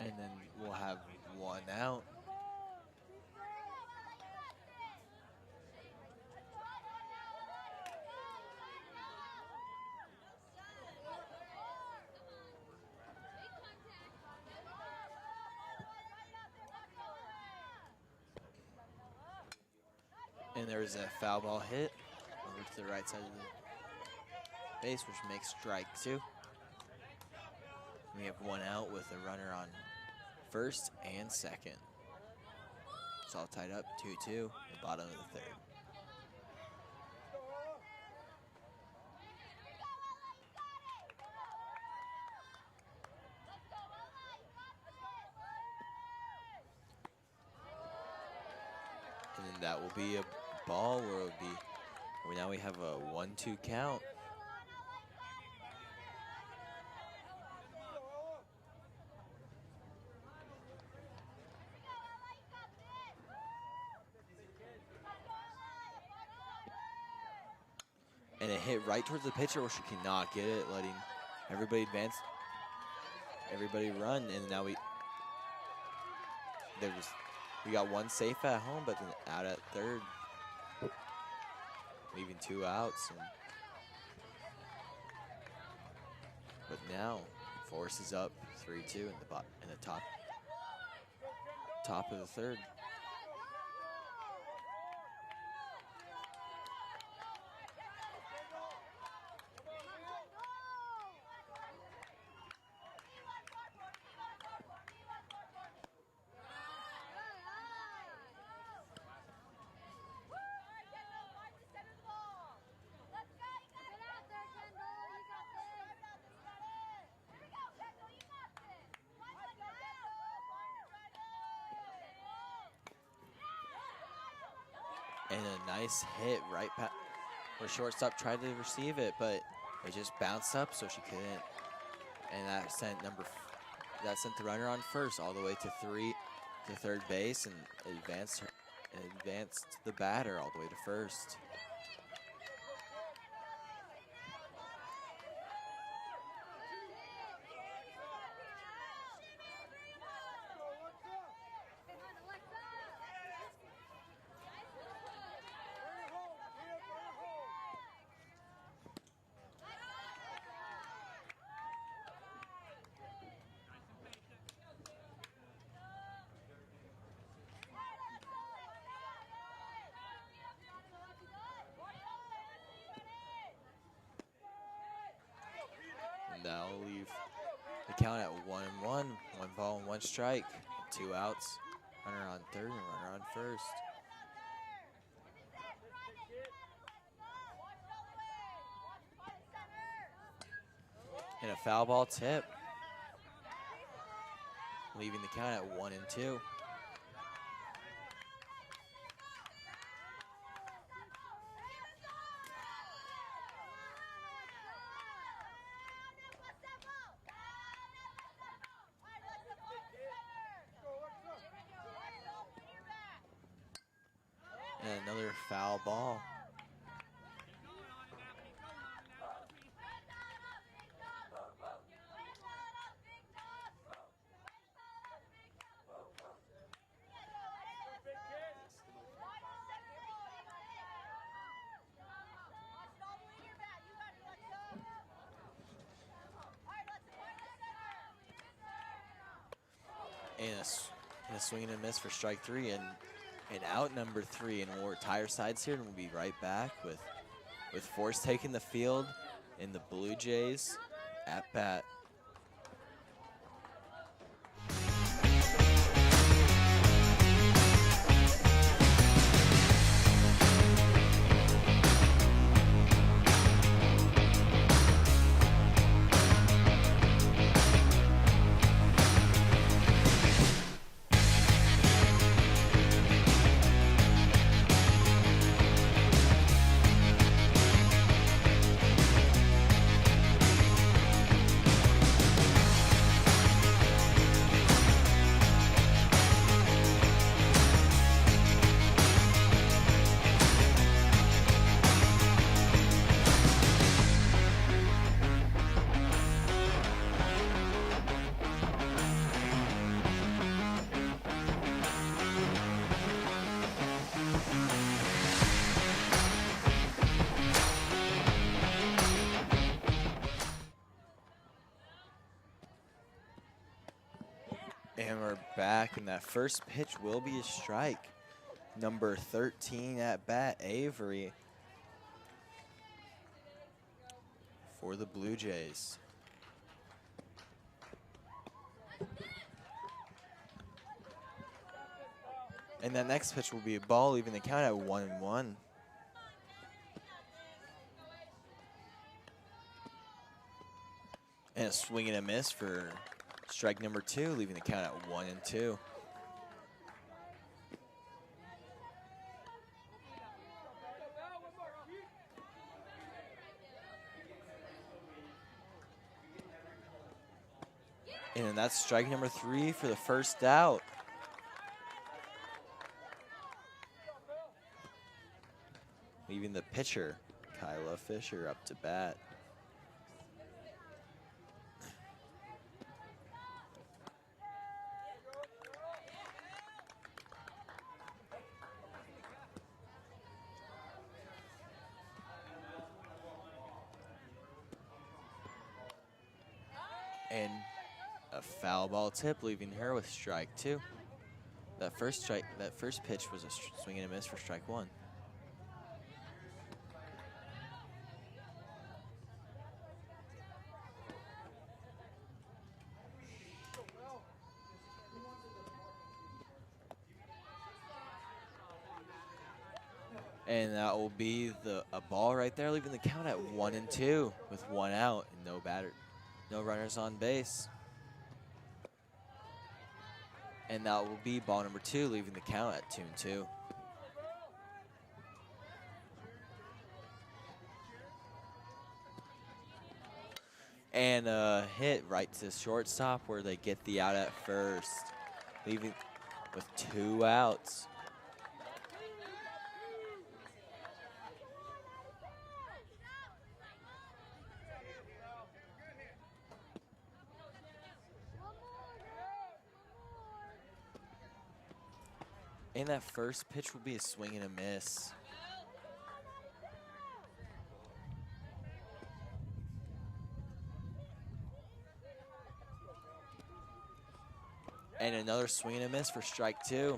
and then we'll have 1 out. And there's a foul ball hit over to the right side of the base, which makes strike 2. We have 1 out with a runner on first and second. It's all tied up, 2-2, the bottom of the 3rd. And then that will be a ball where now we have a 1-2 count. And it hit right towards the pitcher where she cannot get it, letting everybody advance, everybody run, and now We got one safe at home, but then out at third, leaving 2 outs. But now, Force is up 3-2 in the top of the third. And a nice hit right past where shortstop tried to receive it, but it just bounced up, so she couldn't. And that sent the runner on first all the way to third base, and advanced the batter all the way to first. That'll leave the count at 1-1, 1 ball and 1 strike, 2 outs, runner on third and runner on first. And a foul ball tip, leaving the count at 1-2. And another foul ball. And a swing and a miss for strike 3, and out number 3, and we'll retire sides here, and we'll be right back with Force taking the field in the Blue Jays at bat. And we're back, and that first pitch will be a strike. Number 13 at bat, Avery, for the Blue Jays. And that next pitch will be a ball, leaving the count at 1-1. And a swing and a miss for strike number 2, leaving the count at 1-2. And that's strike number 3 for the first out. Leaving the pitcher, Kyla Fisher, up to bat. And a foul ball tip, leaving her with strike 2. That first pitch was a swing and a miss for strike 1. And that will be a ball right there, leaving the count at 1-2 with 1 out and no runners on base. And that will be ball number 2, leaving the count at 2-2. And a hit right to shortstop where they get the out at first, leaving with 2 outs. And that first pitch will be a swing and a miss. And another swing and a miss for strike 2.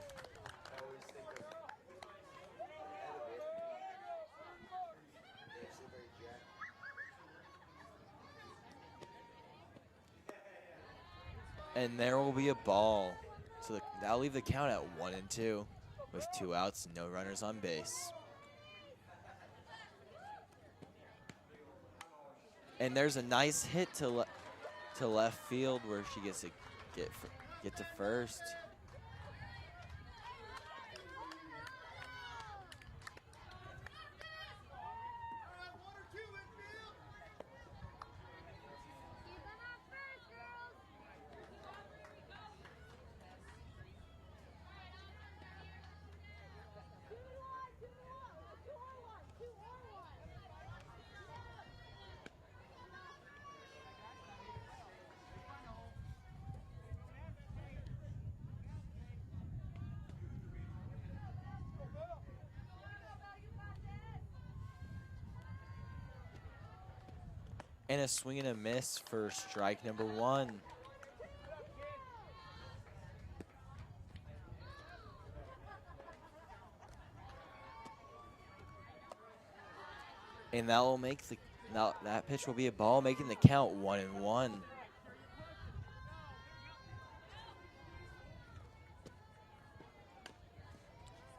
And there will be a ball. So that'll leave the count at 1-2 with 2 outs and no runners on base. And there's a nice hit to left field where she gets to get to first. And a swing and a miss for strike number 1. And that will make that pitch will be a ball, making the count 1-1.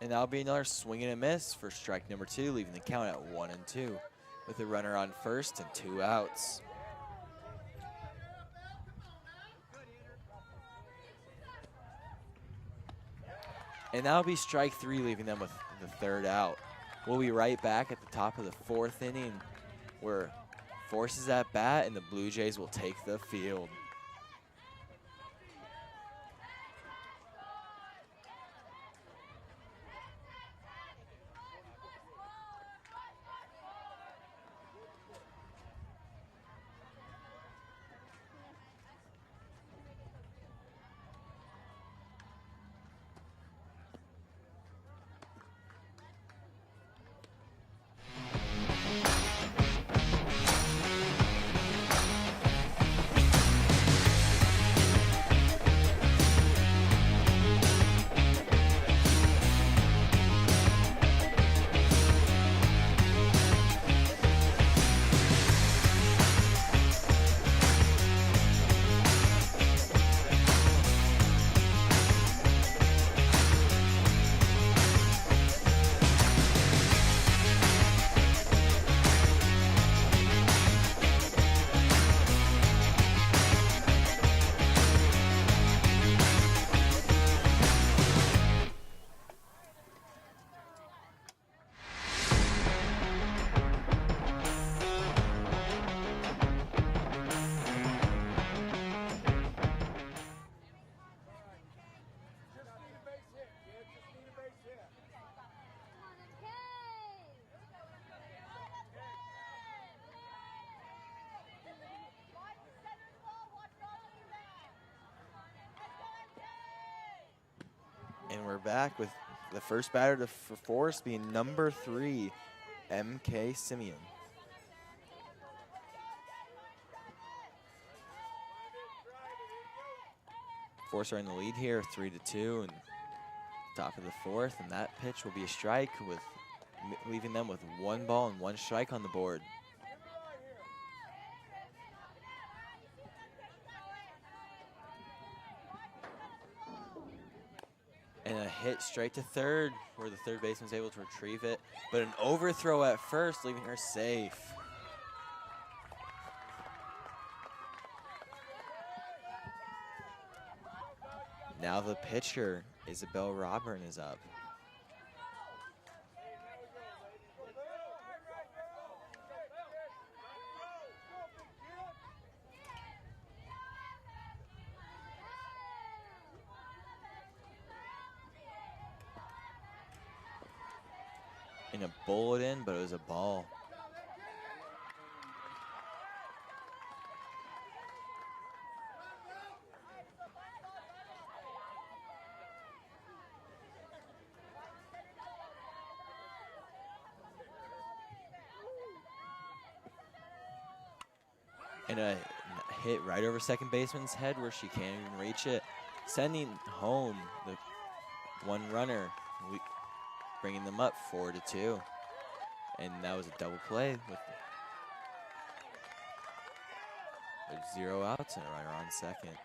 And that'll be another swing and a miss for strike number 2, leaving the count at 1-2. With a runner on first and 2 outs. And that'll be strike 3, leaving them with the 3rd out. We'll be right back at the top of the 4th inning where Force is at bat and the Blue Jays will take the field. And we're back with the first batter for Forest being number 3, M.K. Simeon. Force are in the lead here, 3-2, and top of the fourth, and that pitch will be a strike with leaving them with 1 ball and 1 strike on the board. And a hit straight to third, where the third baseman's able to retrieve it, but an overthrow at first, leaving her safe. Now the pitcher, Isabel Robern, is up. And a bullet in, but it was a ball. And a hit right over second baseman's head where she can't even reach it, sending home the 1 runner, bringing them up 4-2. And that was a double play with 0 outs and a runner on second.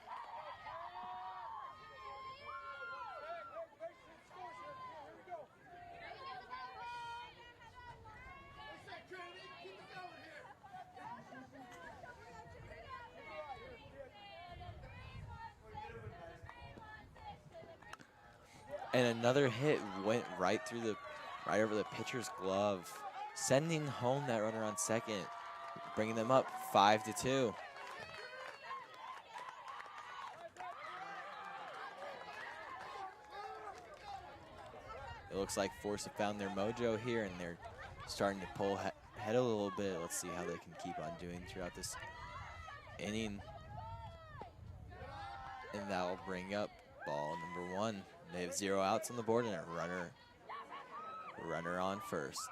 And another hit went right over the pitcher's glove, sending home that runner on second, bringing them up 5-2. It looks like Force have found their mojo here, and they're starting to pull ahead a little bit. Let's see how they can keep on doing throughout this inning. And that will bring up ball number 1. They have 0 outs on the board and a runner on first.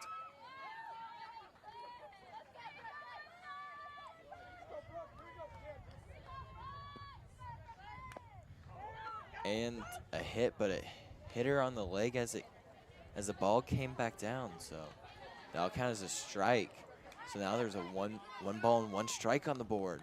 And a hit, but it hit her on the leg as the ball came back down. So that'll count as a strike. So now there's a one ball and 1 strike on the board.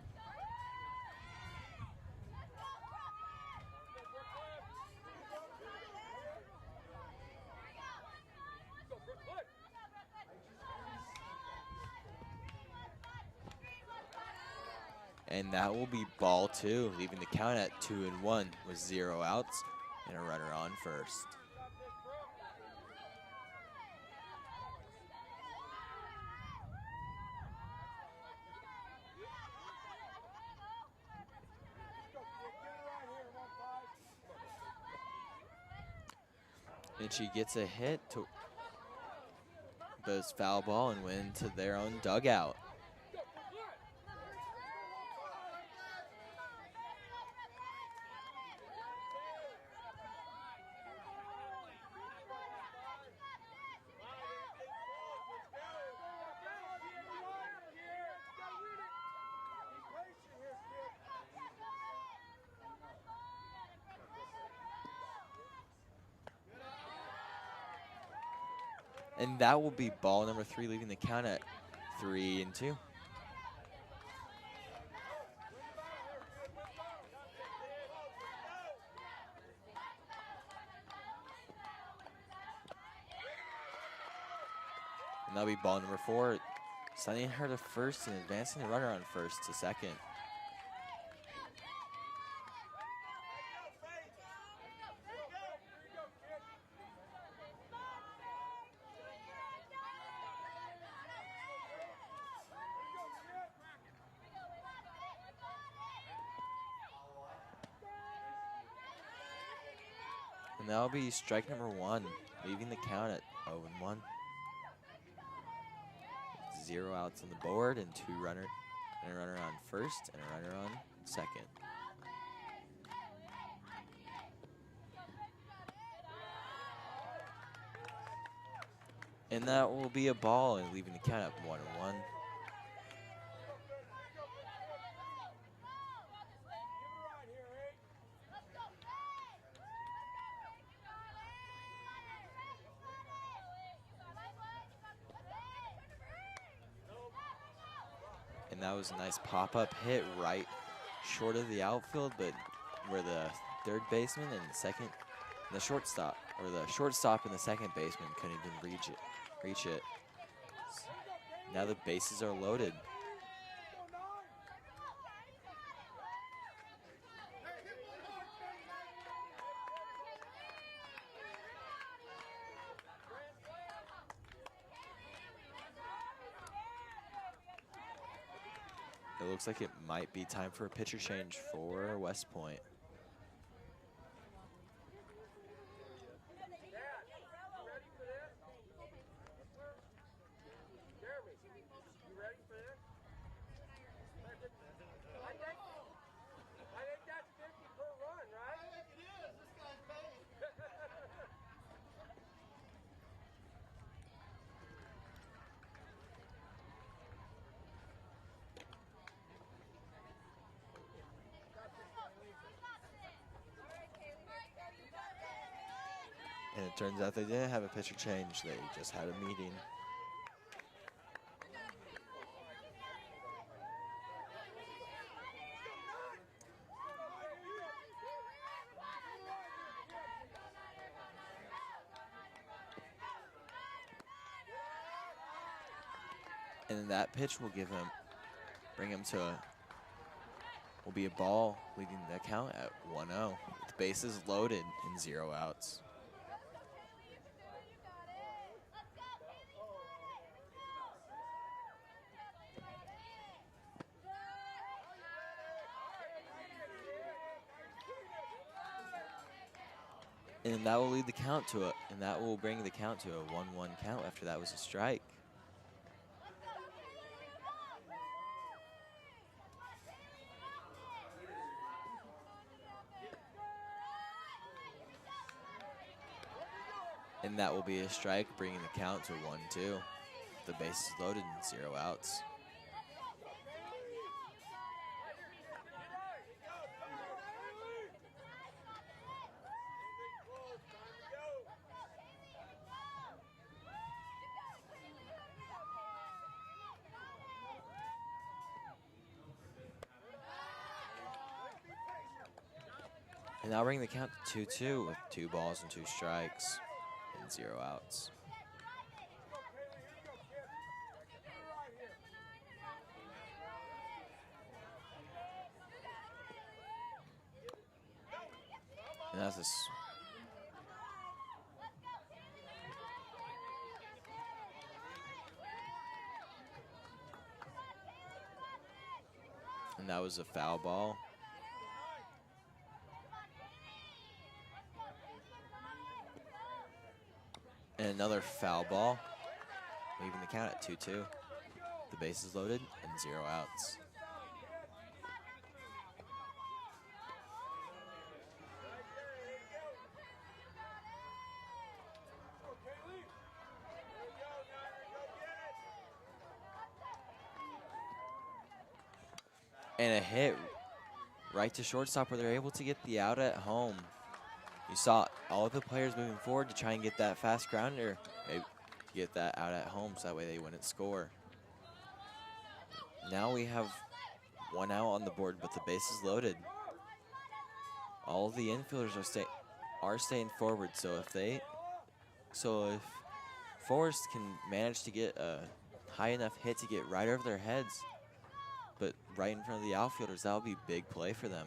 And that will be ball 2, leaving the count at 2-1 with 0 outs and a runner on first. And she gets a hit, but it's foul ball and went into their own dugout. And that will be ball number 3, leaving the count at 3-2. And that'll be ball number 4, sending her to first and advancing the runner on first to second. And that'll be strike number 1, leaving the count at 0-1. 0 outs on the board and a runner on first and a runner on second. And that will be a ball and leaving the count at 1-1. that was a nice pop-up hit right short of the outfield, but where the third baseman and the shortstop and the second baseman couldn't even reach it. Now the bases are loaded. It looks like it might be time for a pitcher change for West Point. And it turns out they didn't have a pitcher change. They just had a meeting. And then that pitch will bring him to will be a ball, leading the count at 1-0. With bases loaded and 0 outs. And that will lead the count and that will bring the count to a 1-1 count after that was a strike. And that will be a strike, bringing the count to 1-2. The bases loaded and 0 outs. And now bring the count to 2-2 with 2 balls and 2 strikes and 0 outs. And that's and that was a foul ball. And another foul ball, leaving the count at 2-2. The bases loaded and 0 outs. And a hit right to shortstop where they're able to get the out at home. You saw all of the players moving forward to try and get that fast grounder, maybe to get that out at home so that way they wouldn't score. Now we have 1 out on the board, but the base is loaded. All of the infielders are staying forward, so if Forrest can manage to get a high enough hit to get right over their heads, but right in front of the outfielders, that'll be big play for them.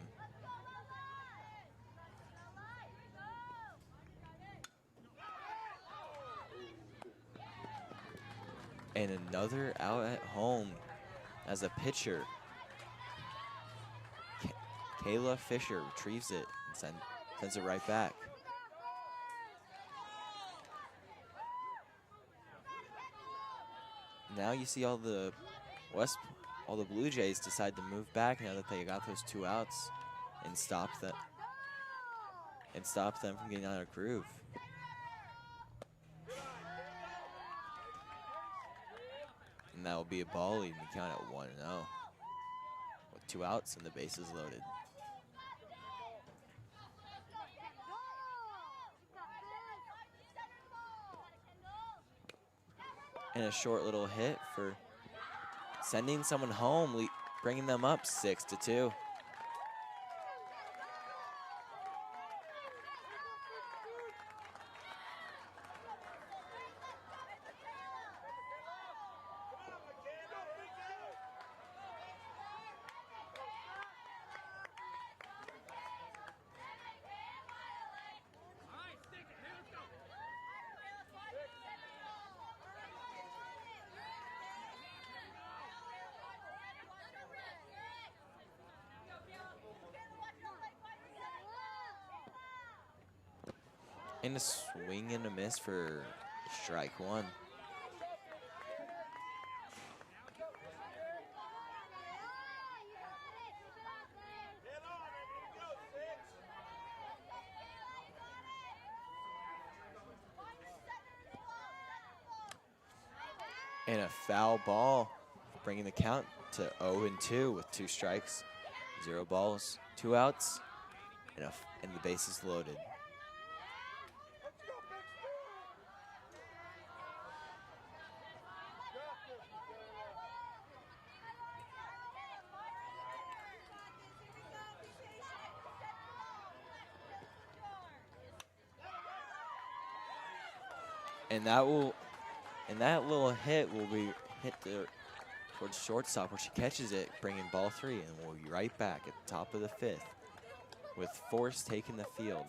And another out at home as a pitcher. Kayla Fisher retrieves it and sends it right back. Now you see all the Blue Jays decide to move back now that they got those 2 outs and stop them from getting out of groove. And that will be a ball, leading the count at 1-0 with 2 outs and the bases loaded. And a short little hit for sending someone home, bringing them up 6-2. And a swing and a miss for strike one. And a foul ball, bringing the count to 0-2 with 2 strikes, 0 balls, 2 outs, and the bases loaded. And that little hit will be hit towards shortstop where she catches it, bringing ball 3, and we'll be right back at the top of the 5th with Force taking the field.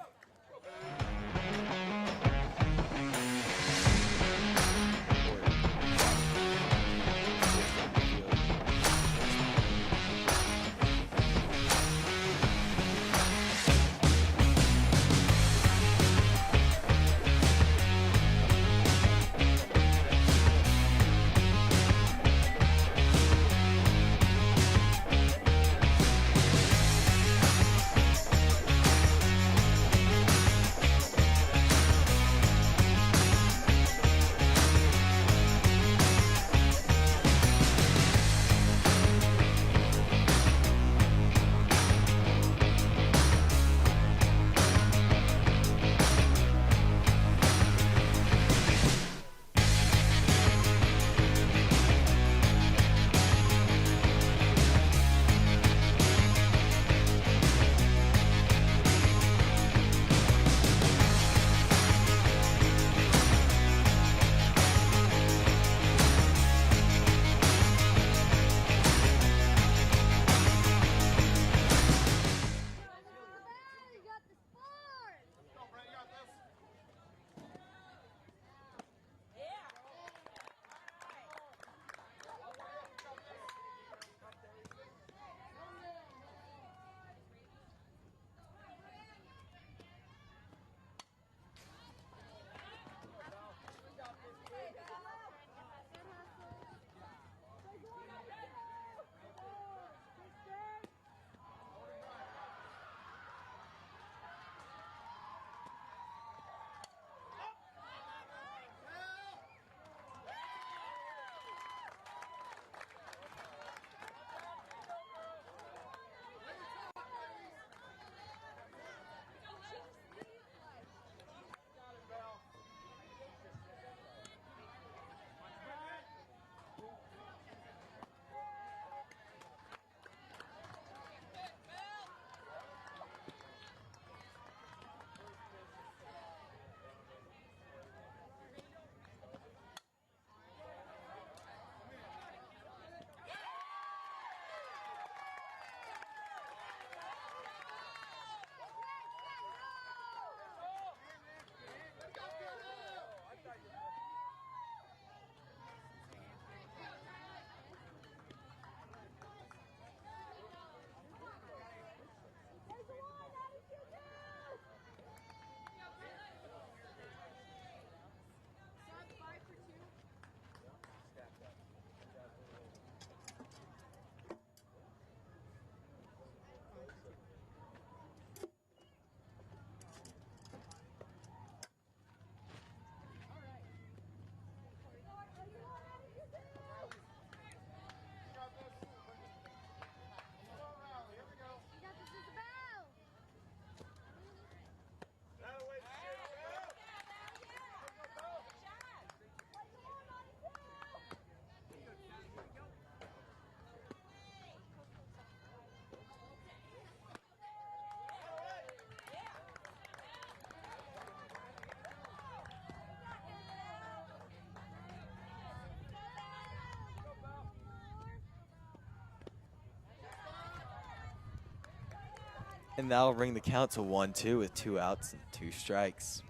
And that'll bring the count to 1-2 with 2 outs and 2 strikes.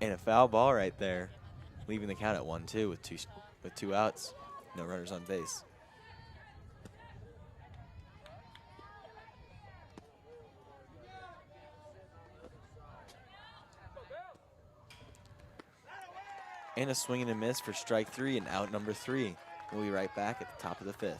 And a foul ball right there, leaving the count at 1-2 with 2 outs, no runners on base. And a swing and a miss for strike 3 and out number 3. We'll be right back at the top of the 5th.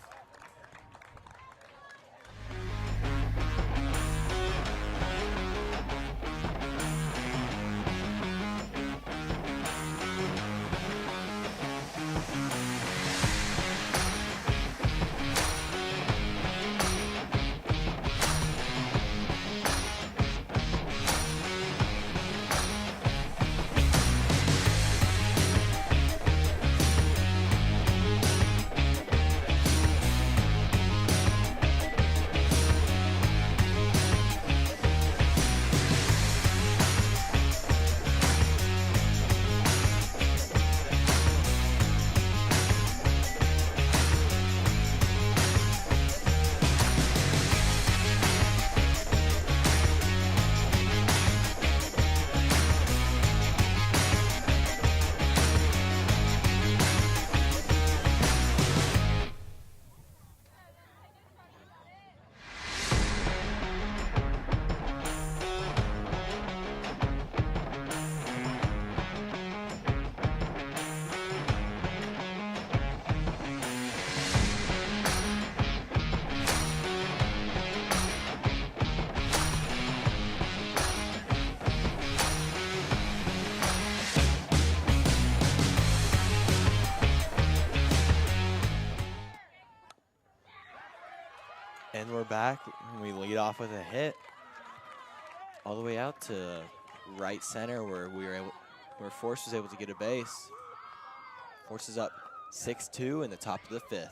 And we're back, and we lead off with a hit all the way out to right center where Force was able to get a base. Force is up 6-2 in the top of the 5th.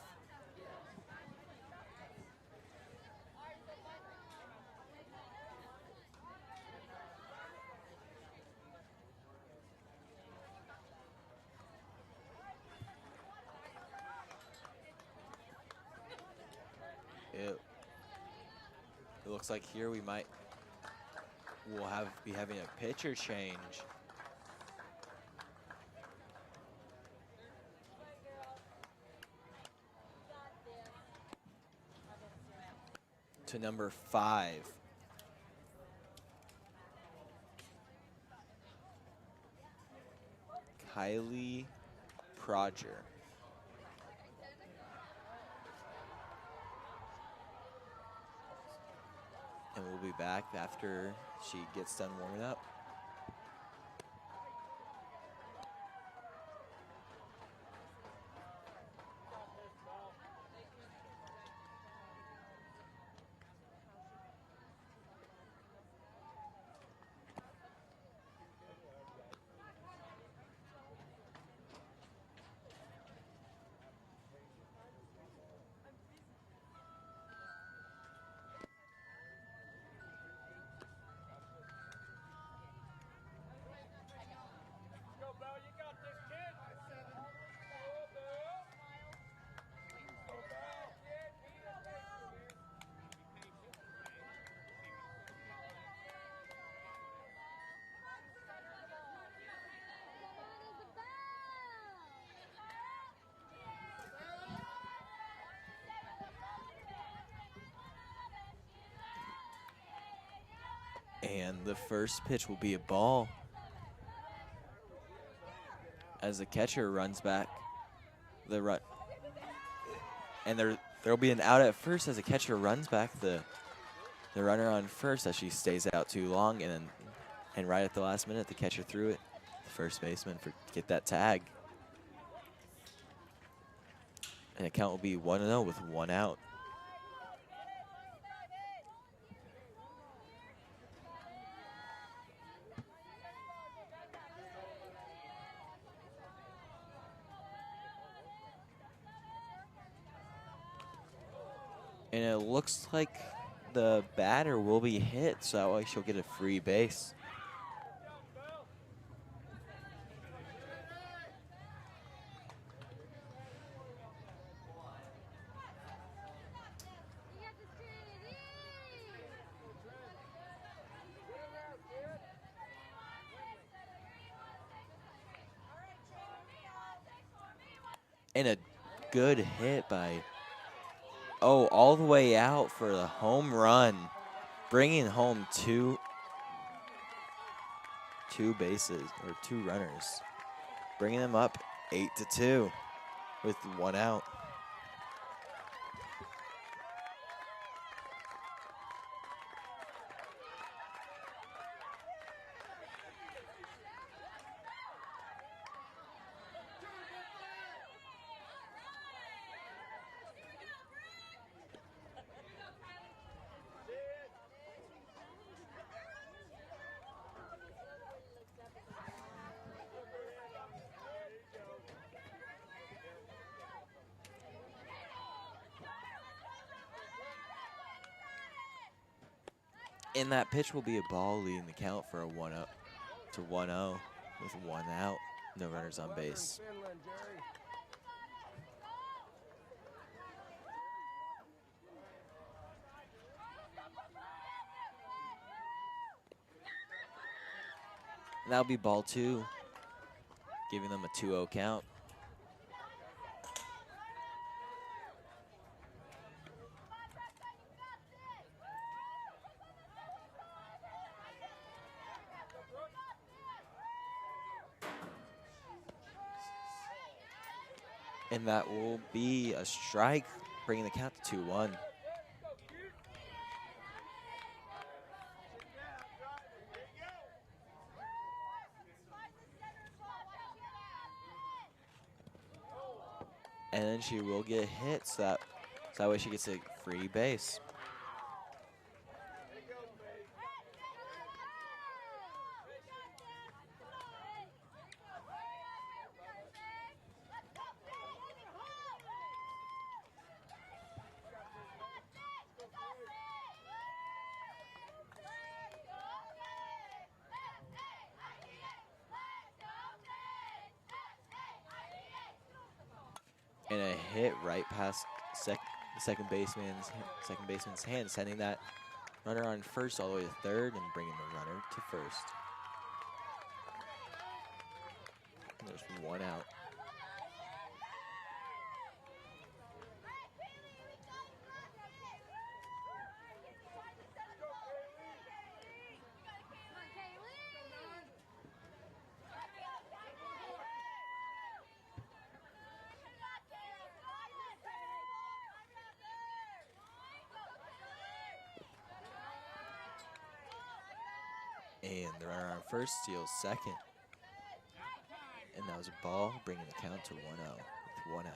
It looks like here we'll be having a pitcher change. To number 5. Kylie Proger. And we'll be back after she gets done warming up. And the first pitch will be a ball as the catcher runs back the run. And there'll be an out at first as the catcher runs back the runner on first as she stays out too long, and right at the last minute the catcher threw it. The first baseman get that tag. And the count will be 1-0 with 1 out. And it looks like the batter will be hit, so that way she'll get a free base. And a good hit by, all the way out for the home run. Bringing home two bases, or 2 runners. Bringing them up 8-2 with 1 out. And that pitch will be a ball, leading the count for a 1-0 to 1-0 with 1 out, no runners on base. And that'll be ball 2, giving them a 2-0 count. And that will be a strike, bringing the count to 2-1. And then she will get hit, so that way she gets a free base. And a hit right past second baseman's hand, sending that runner on first all the way to third and bringing the runner to first. And there's 1 out. And the runner on first steals second. And that was a ball, bringing the count to 1-0 with 1 out.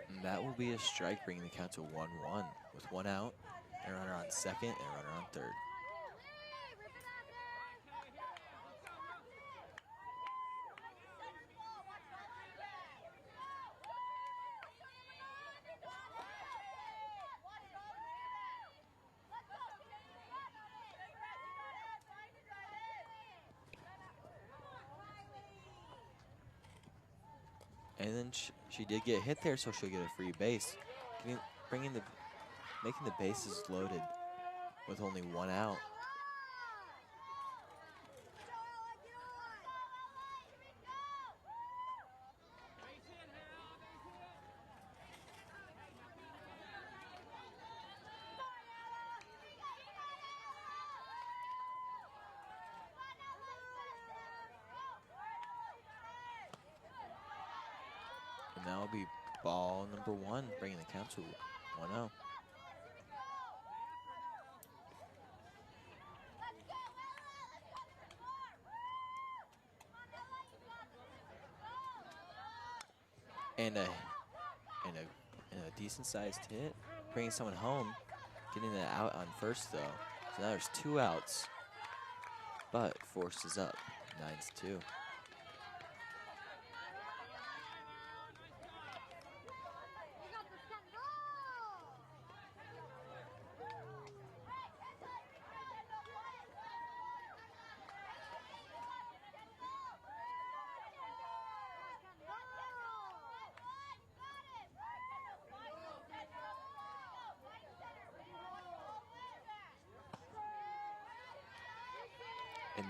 And that will be a strike, bringing the count to 1-1 with 1 out, and a runner on second and a runner on third. And then she did get hit there, so she'll get a free base, making the bases loaded with only 1 out. And that'll be ball number 1, bringing the count to 1-0. And a decent sized hit, bringing someone home, getting it out on first though. So now there's 2 outs, but forces up 9-2.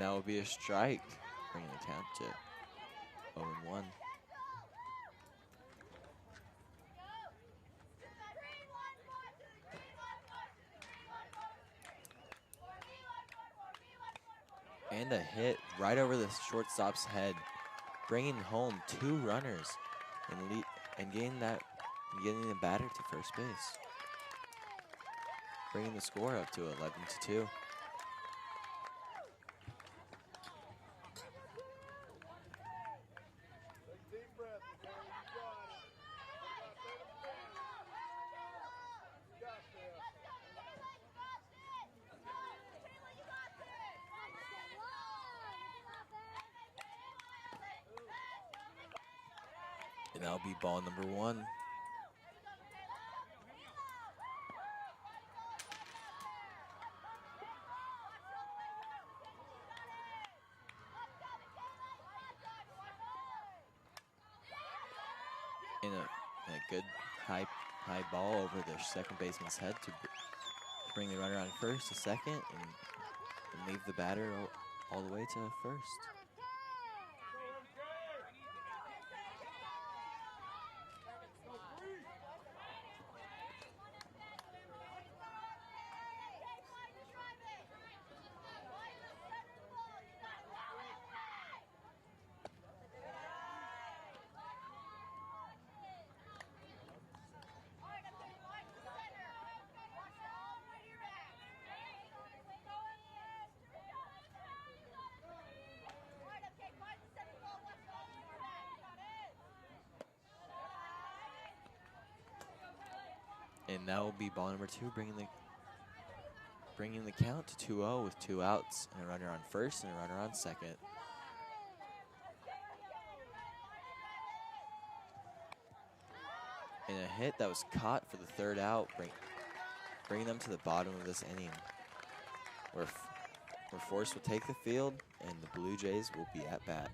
And that will be a strike, bringing the count to 0-1. And a hit right over the shortstop's head, bringing home 2 runners and getting the batter to first base, bringing the score up to 11-2. And that'll be ball number 1. And a good high ball over the second baseman's head to bring the runner on first to second and leave the batter all the way to first. And that will be ball number 2, bringing the count to 2-0 with 2 outs and a runner on first and a runner on second. And a hit that was caught for the 3rd out, bringing them to the bottom of this inning, where Force will take the field and the Blue Jays will be at bat.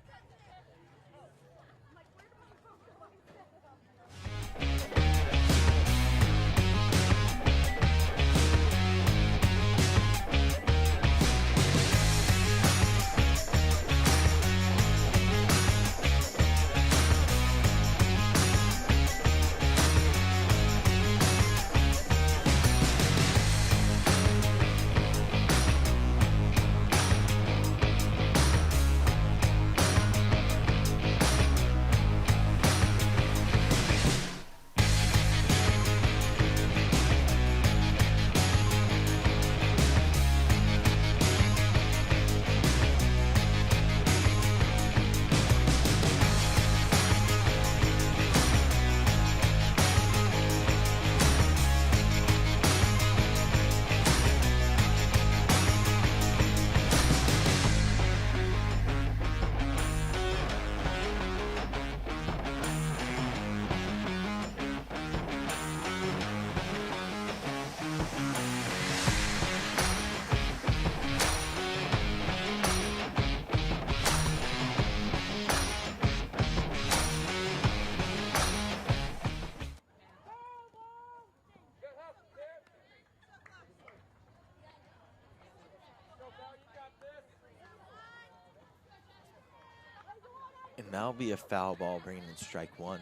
And that'll be a foul ball, bringing in strike 1.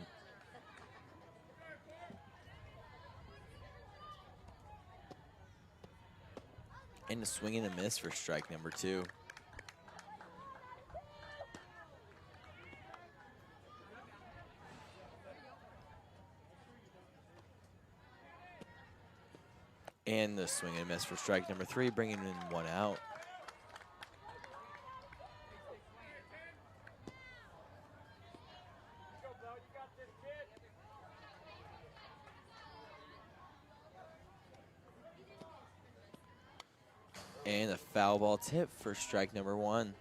And a swing and a miss for strike number 2. And the swing and miss for strike number 3, bringing in 1 out. And a foul ball tip for strike number 1.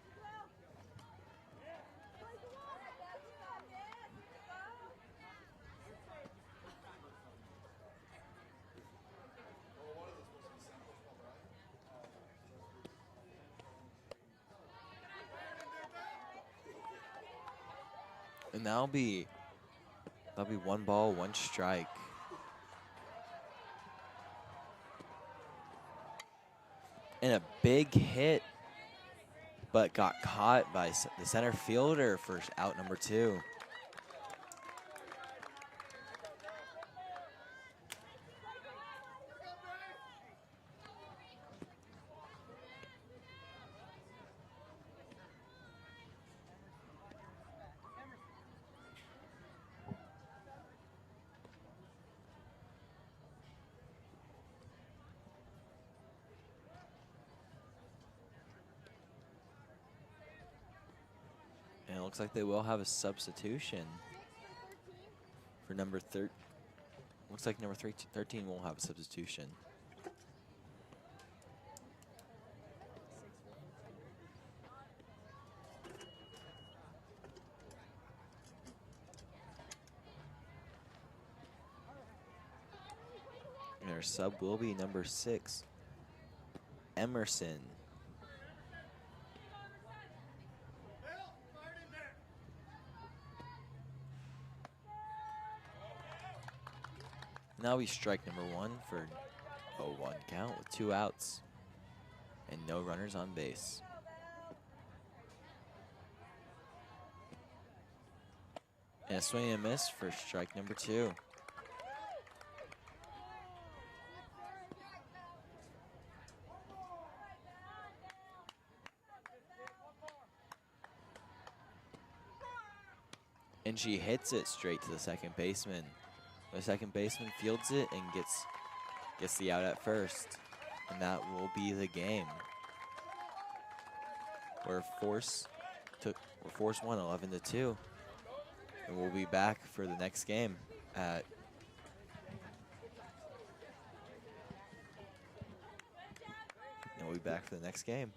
And that'll be 1 ball, 1 strike. And a big hit but got caught by the center fielder for out number 2. And it looks like they will have a substitution for number 13. Looks like number 13 will have a substitution. And their sub will be number 6, Emerson. Now we strike number 1 for a 1 count with 2 outs and no runners on base. And a swing and a miss for strike number 2. And she hits it straight to the second baseman. The second baseman fields it and gets the out at first. And that will be the game. We're force won 11-2. And we'll be back for the next game at and we'll be back for the next game.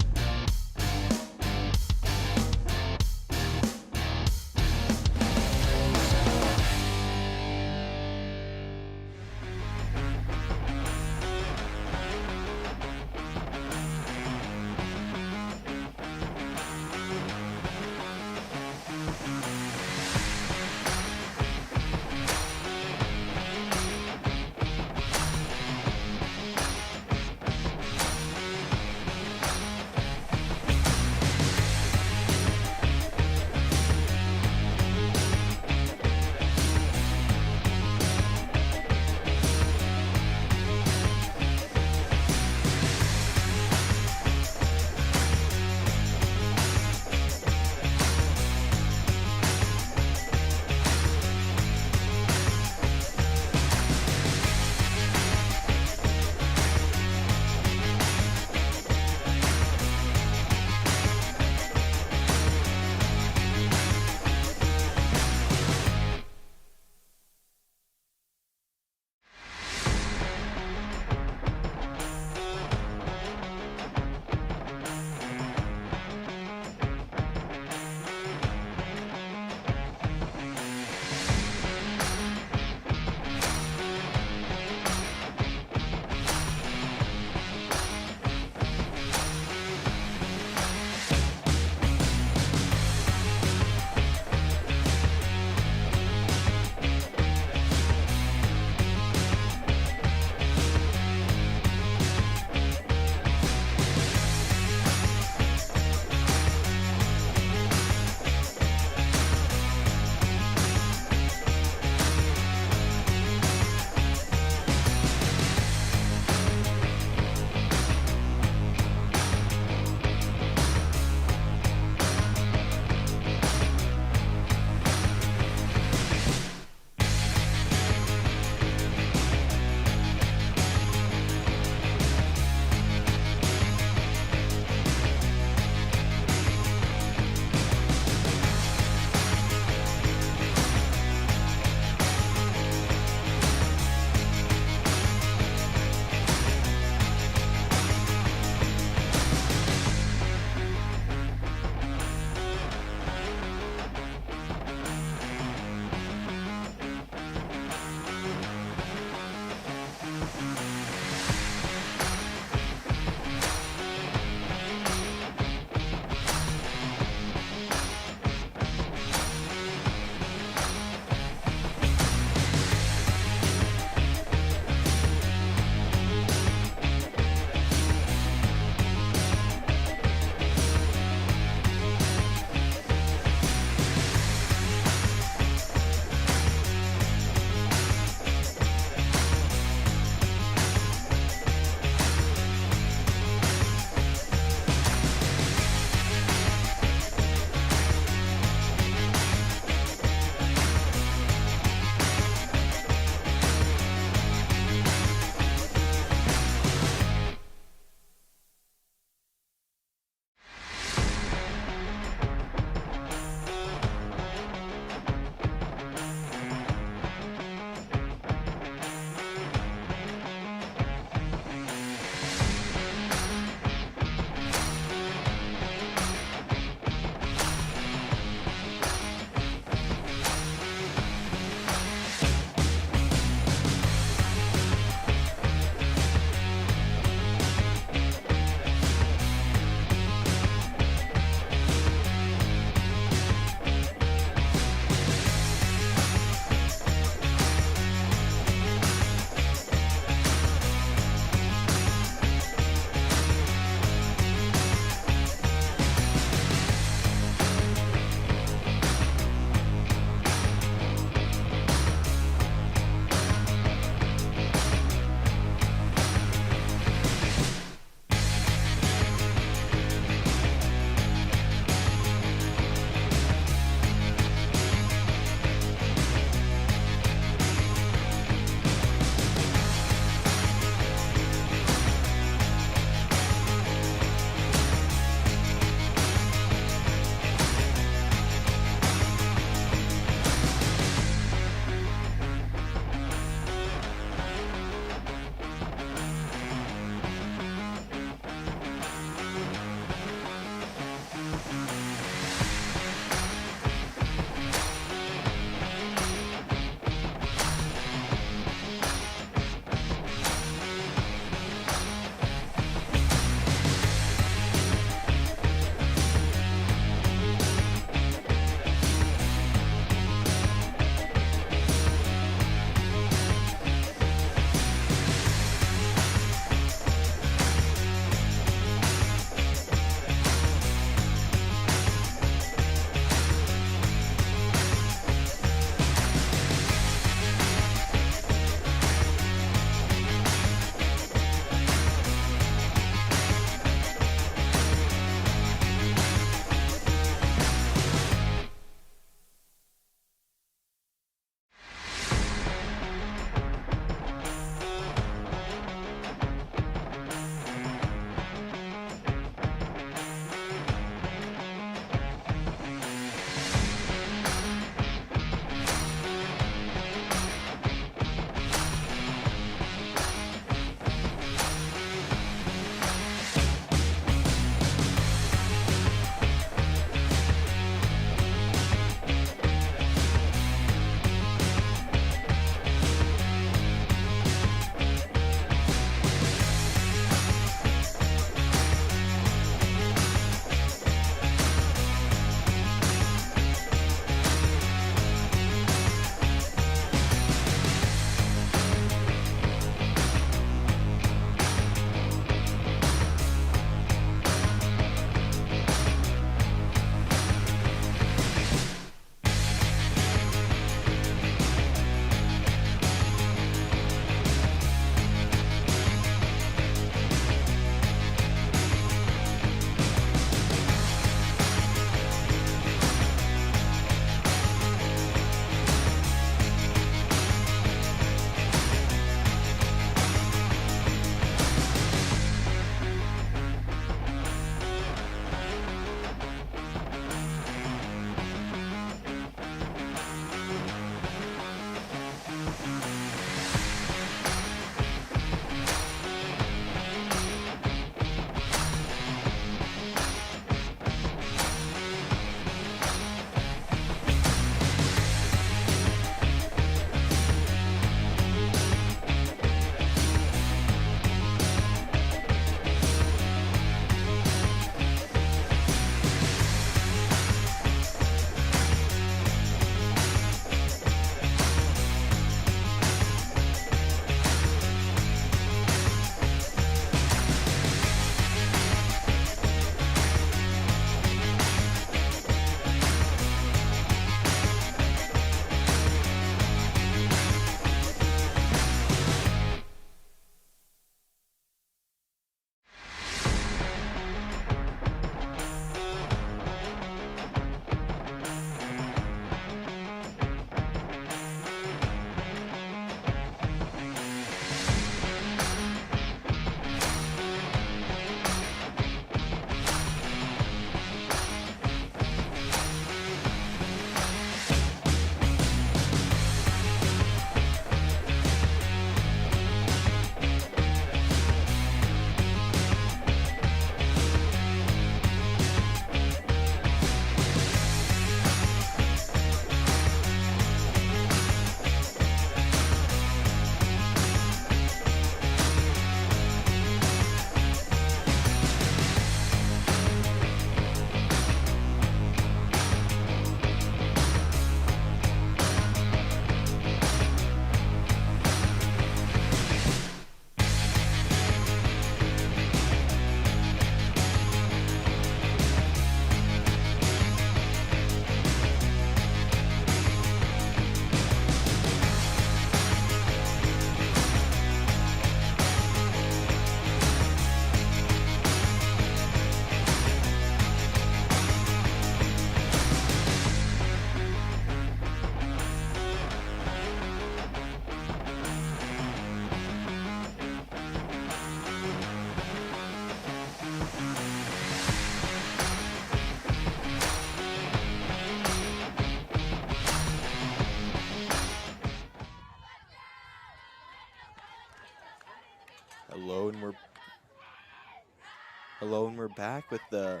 Hello, and we're back with the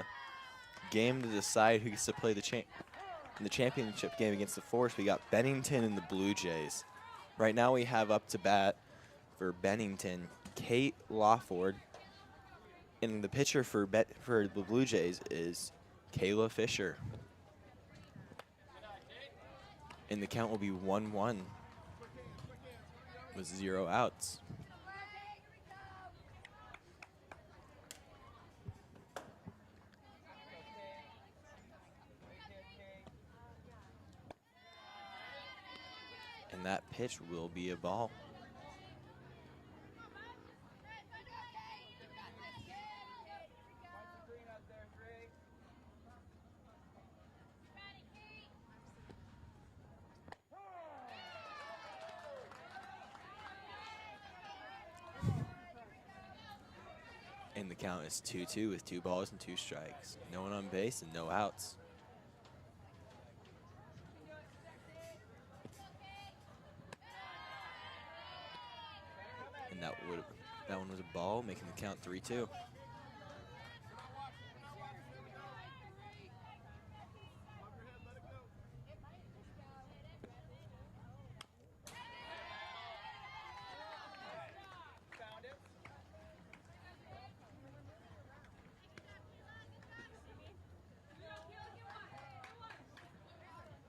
game to decide who gets to play in the championship game against the Forest. We got Bennington and the Blue Jays. Right now we have up to bat for Bennington, Kate Lawford. And the pitcher for the Blue Jays is Kayla Fisher. And the count will be 1-1 with 0 outs. And that pitch will be a ball. And the count is 2-2 with 2 balls and 2 strikes. No one on base and no outs. And that one was a ball, making the count 3-2.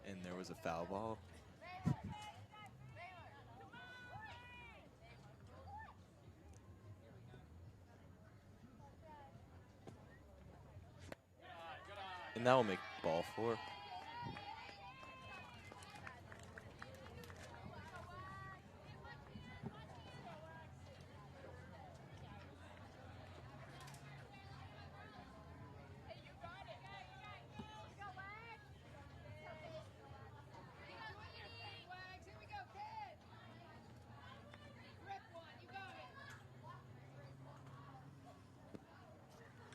And there was a foul ball. And that will make ball 4.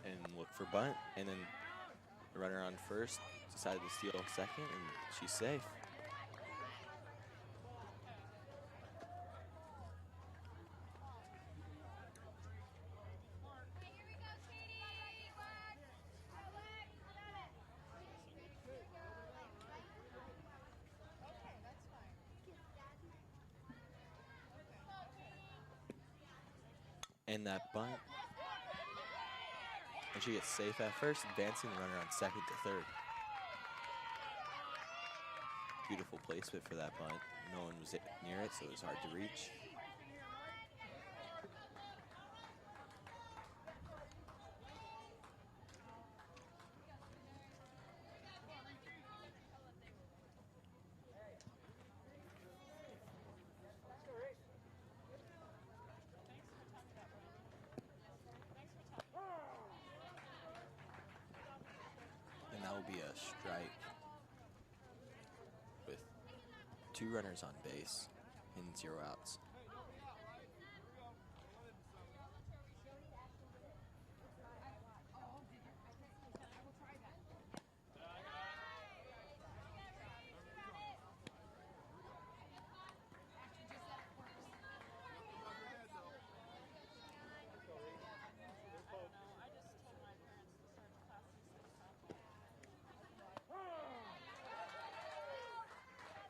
And look for bunt, and then the runner on first decided to steal second, and she's safe. And that bunt. And she gets safe at first, advancing the runner on second to third. Beautiful placement for that bunt. No one was near it, so it was hard to reach. And that will be a strike with 2 runners on base and 0 outs.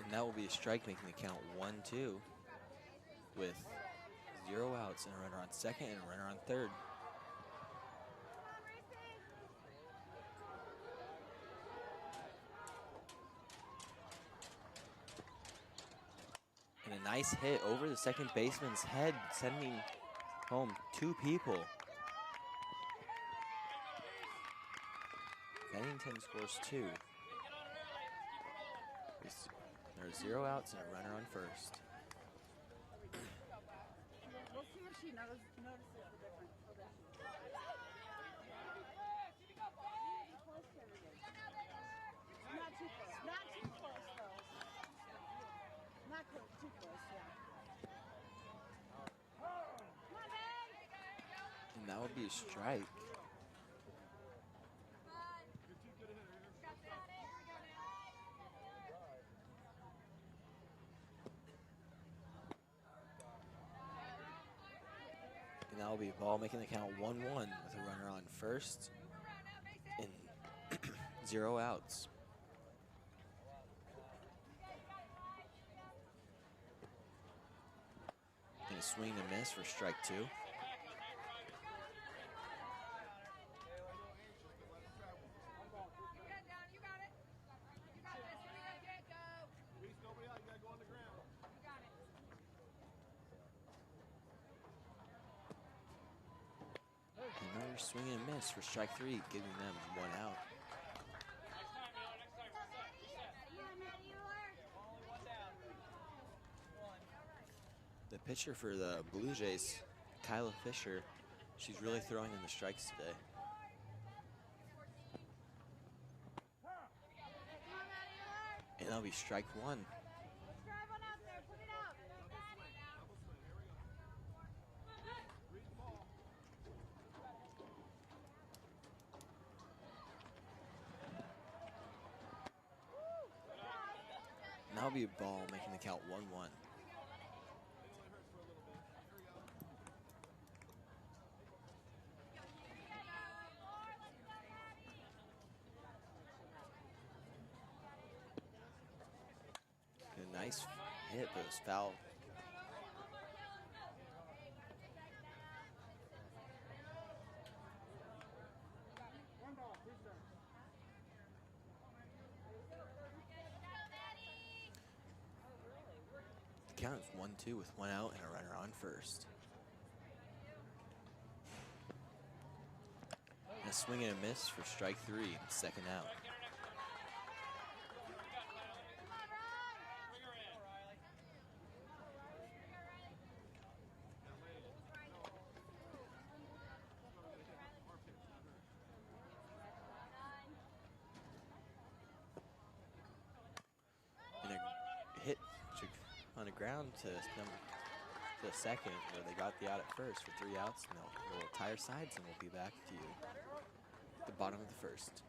And that will be a strike, making the count 1-2 with 0 outs and a runner on second and a runner on third. And a nice hit over the second baseman's head, sending home 2 people. Bennington scores 2. There's 0 outs and a runner on first. We'll see if she notices the difference. Not too close. Not too close, though. Not close. Too close, yeah. And that would be a strike. And that That'll be ball making the count 1-1 with a runner on first and 0 outs. And a swing and a miss for strike 2. Another swing and a miss for strike 3, giving them 1 out. The pitcher for the Blue Jays, Kyla Fisher, she's really throwing in the strikes today. And that'll be strike 1. And that'll be a ball making the count 1-1. A nice hit, but it was foul. The count is 1-2 with 1 out and a runner on first. And a swing and a miss for strike 3, second out. And a hit on the ground to second, where they got the out at first for 3 outs. And they'll tie our sides, and we'll be back to you at the bottom of the first.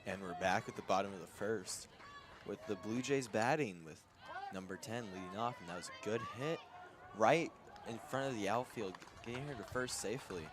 And we're back at the bottom of the first with the Blue Jays batting with number 10 leading off, and that was a good hit right in front of the outfield, getting her to first safely.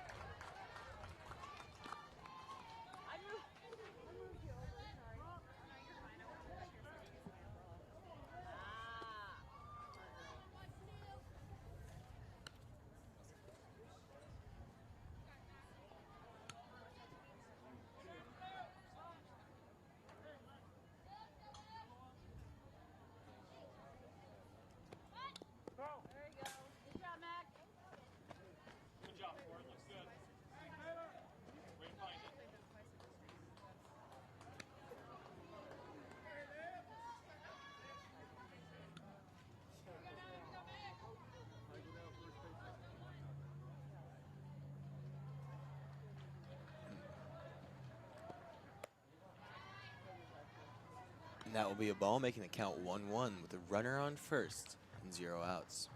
And that will be a ball making the count 1-1 with a runner on first and 0 outs.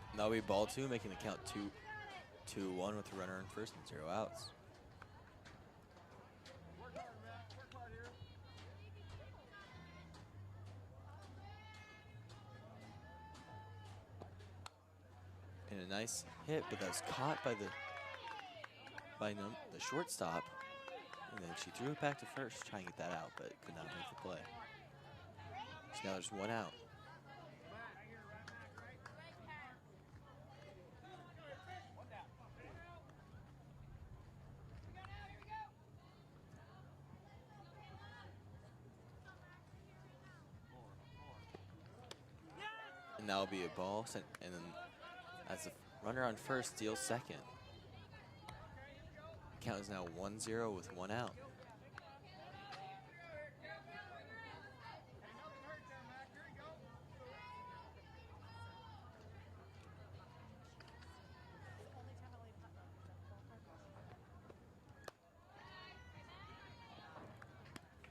And that'll be ball 2, making the count 2-1 with a runner on first and 0 outs. And a nice hit, but that was caught by the shortstop. And then she threw it back to first, trying to get that out, but could not make the play. So now there's 1 out. And that'll be a ball, and then as the runner on first steals second. Count is now 1-0 with 1 out.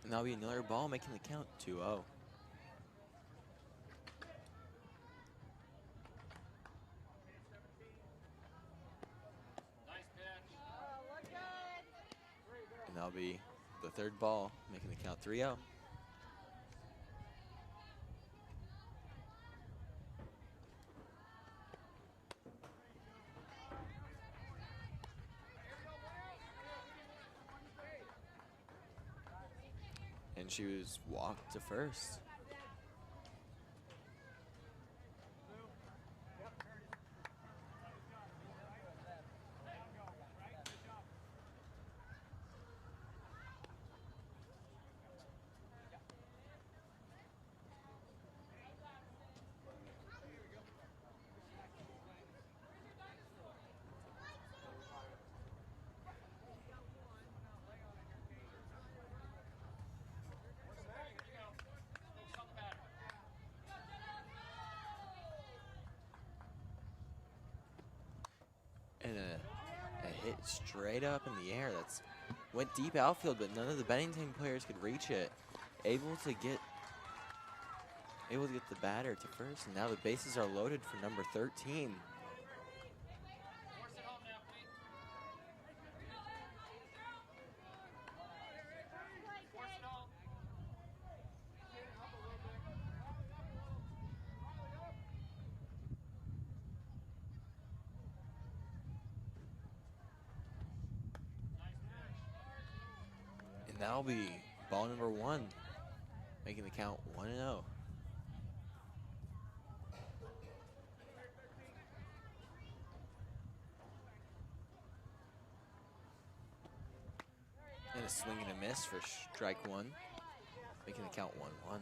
And that'll be another ball, making the count 2-0. And that'll be the third ball, making the count 3-0. And she was walked to first. And a hit straight up in the air. That's went deep outfield, but none of the Bennington players could reach it. Able to get the batter to first, and now the bases are loaded for number 13. And that'll be ball number 1, making the count 1-0. And a swing and a miss for strike 1, making the count 1-1.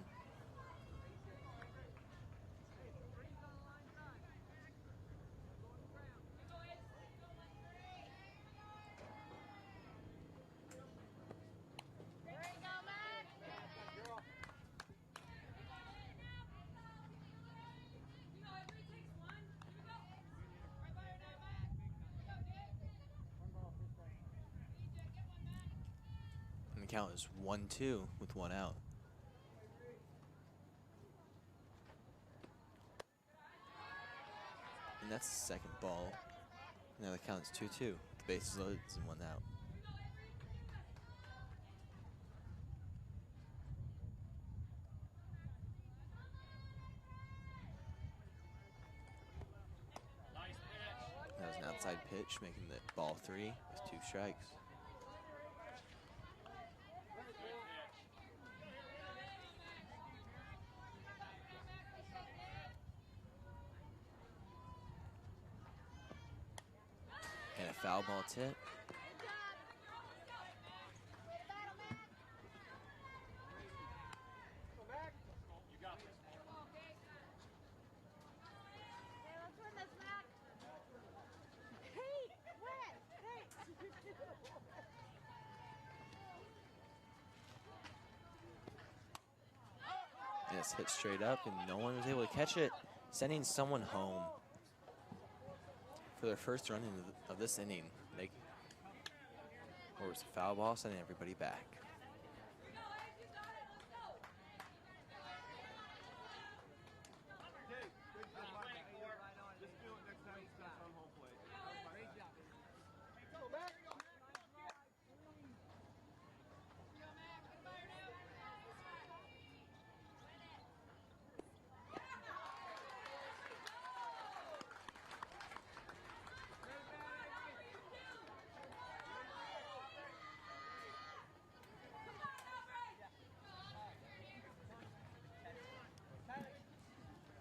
And the count is 1-2 with 1 out. And that's the second ball. Now the count is 2-2. The bases loaded and 1 out. That was an outside pitch, making the ball 3 with 2 strikes. And a foul ball tip. And it's hit straight up, and no one was able to catch it, sending someone home. for their first run of this inning. They force a foul ball, sending everybody back.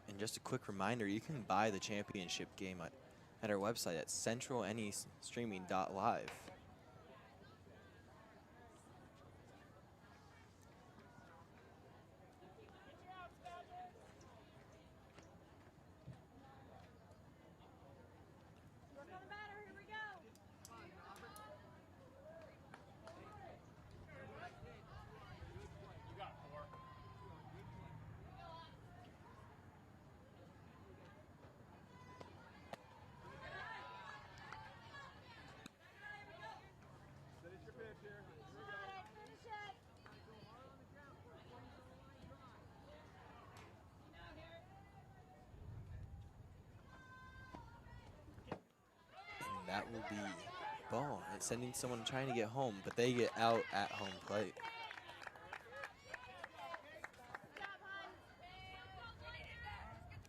And just a quick reminder, you can buy the championship game at our website at centralnestreaming.live. Work on the batter. Here we go. Finish it. And that will be ball. It's sending someone trying to get home, but they get out at home plate.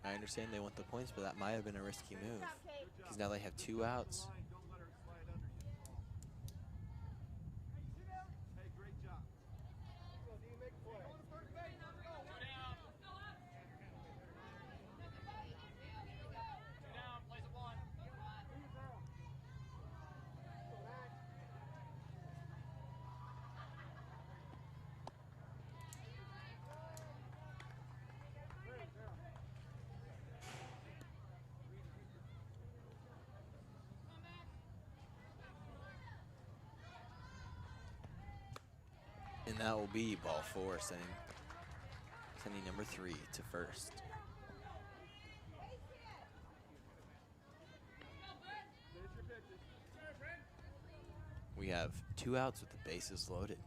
I understand they want the points, but that might have been a risky move. Because now they have 2 outs. And that will be ball 4, sending number 3 to first. We have 2 outs with the bases loaded.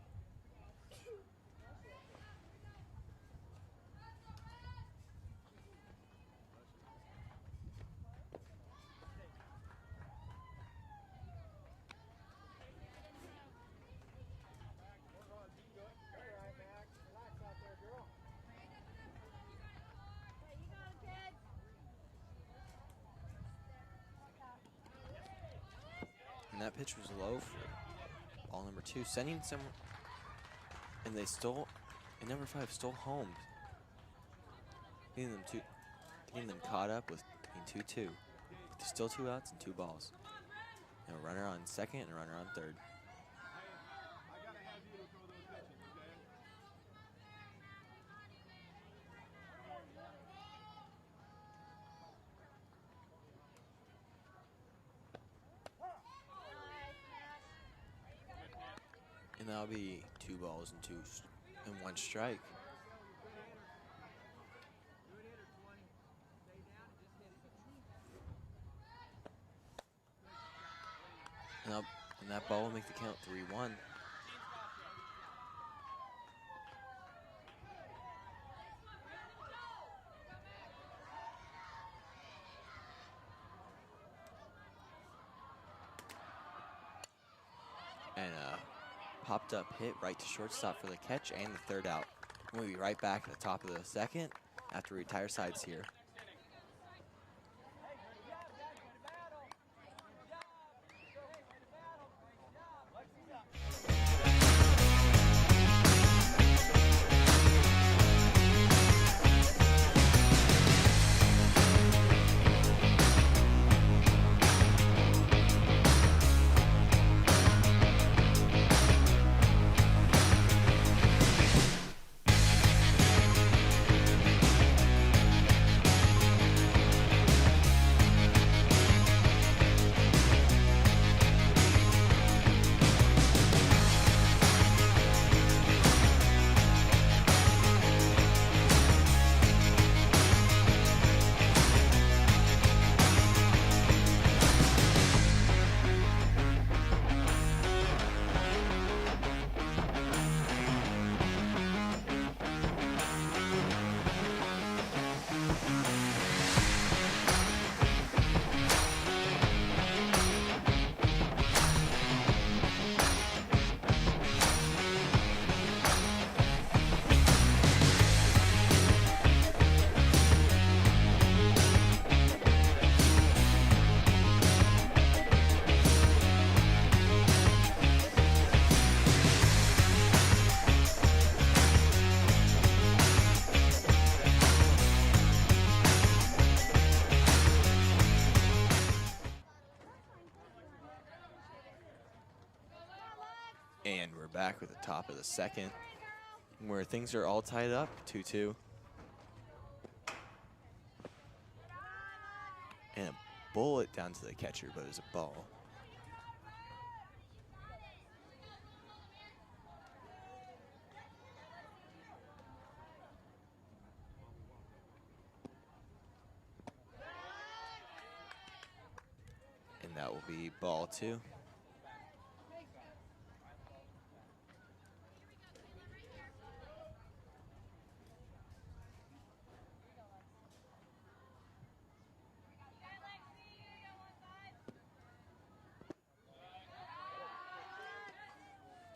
And that pitch was low for ball number 2, sending someone, and they stole, and number 5 stole home, getting them caught up with being 2-2. There's still 2 outs and 2 balls. And a runner on second and a runner on third. And that'll be 2 balls and 1 strike. And that ball will make the count 3-1. And popped up hit right to shortstop for the catch and the 3rd out. We'll be right back at the top of the 2nd after we retire sides here. And we're back with the top of the second, where things are all tied up, 2-2. And a bullet down to the catcher, but it was a ball. And that will be ball 2.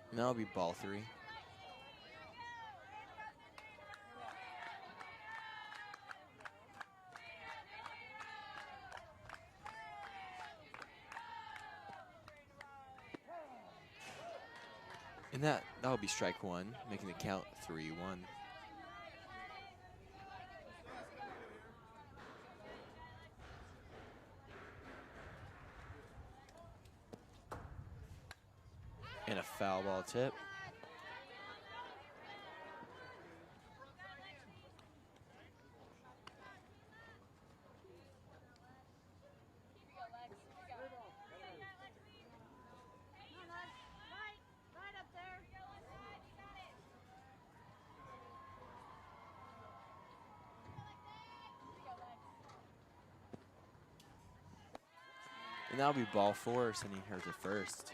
And that'll be ball 3. And that'll be strike 1, making the count 3-1. And a foul ball tip. And that'll be ball 4, sending her to first.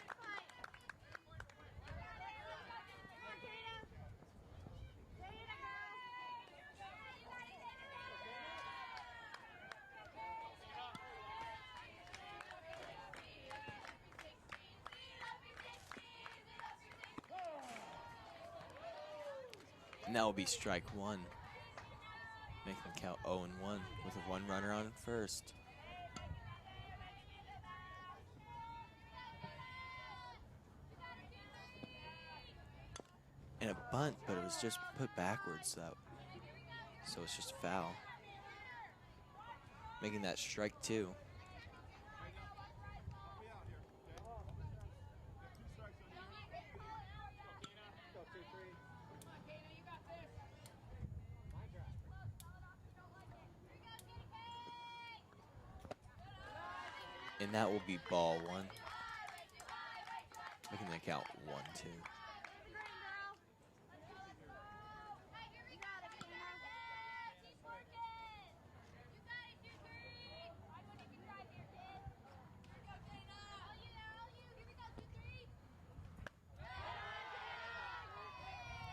And that will be strike 1, making the count 0-1 with a 1 runner on first. And a bunt, but it was just put backwards, so it's just foul, making that strike 2. And that will be ball 1, making the count 1-2.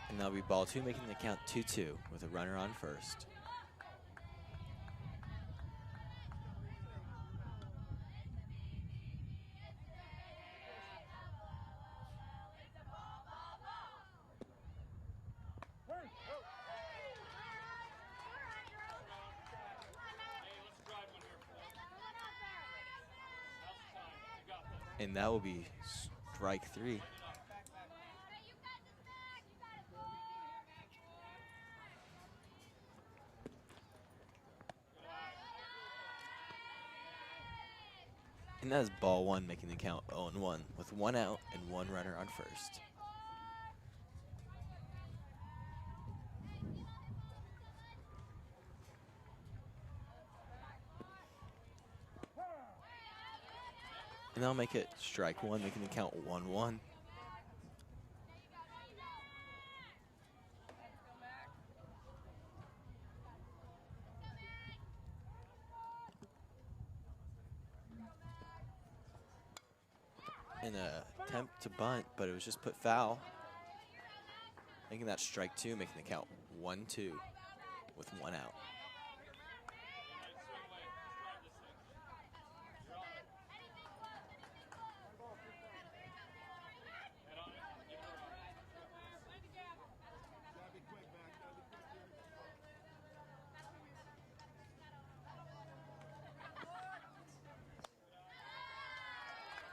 And that'll be ball 2, making the count 2-2 with a runner on first. And that will be strike 3. And that is ball 1, making the count 0-1 with 1 out and 1 runner on first. And that'll make it strike 1, making the count 1-1. An attempt to bunt, but it was just put foul, making that strike 2, making the count 1-2 with 1 out.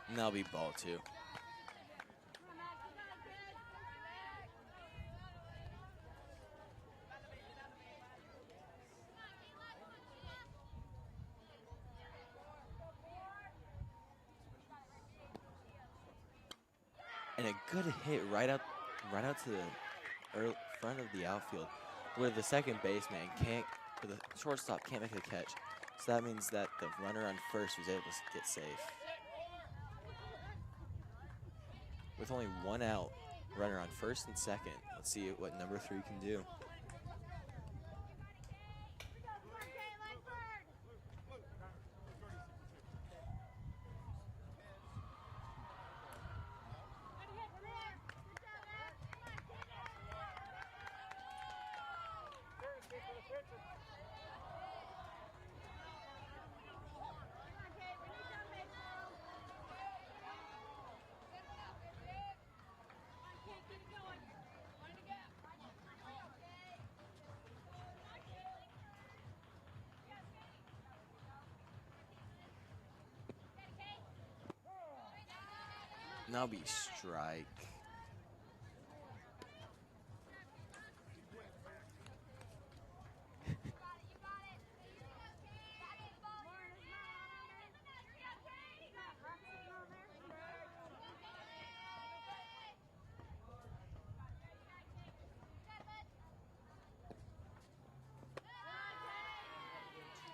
And that'll be ball 2. And a good hit right out to the front of the outfield, where the second baseman can't, or the shortstop can't make a catch. So that means that the runner on first was able to get safe. With only one out, runner on first and second. Let's see what number 3 can do. And that'll be strike.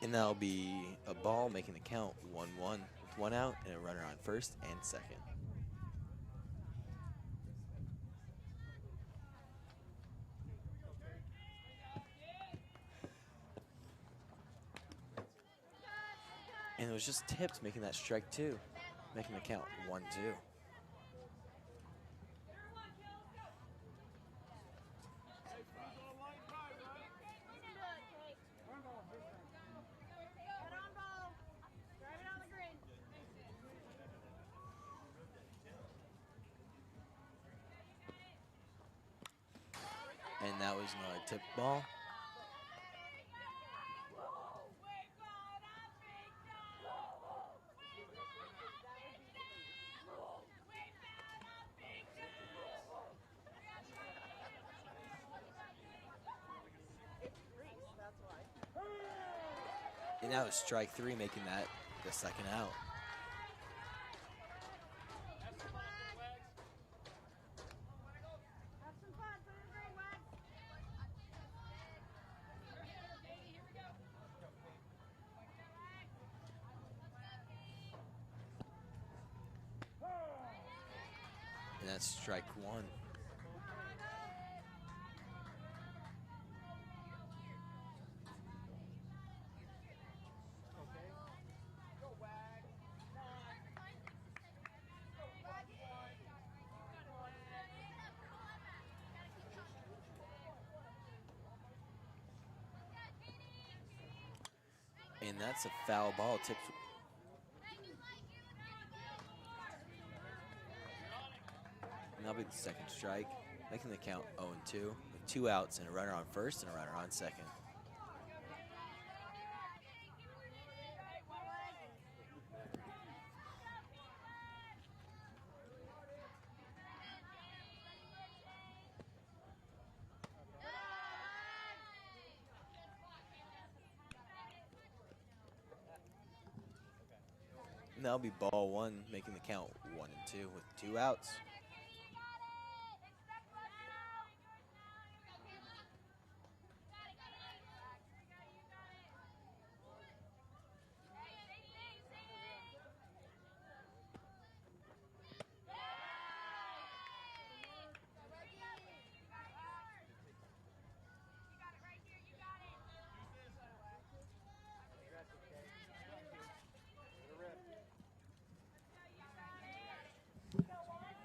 And that'll be a ball, making the count 1-1 with one out and a runner on first and second. And it was just tipped, making that strike 2, making the count 1-2. And that was another tip ball. And that was strike 3, making that the second out. And that's strike 1. And that's a foul ball tipped. And that'll be the second strike, making the count 0-2 with 2 outs and a runner on first and a runner on second. And that'll be ball 1, making the count 1-2 with 2 outs.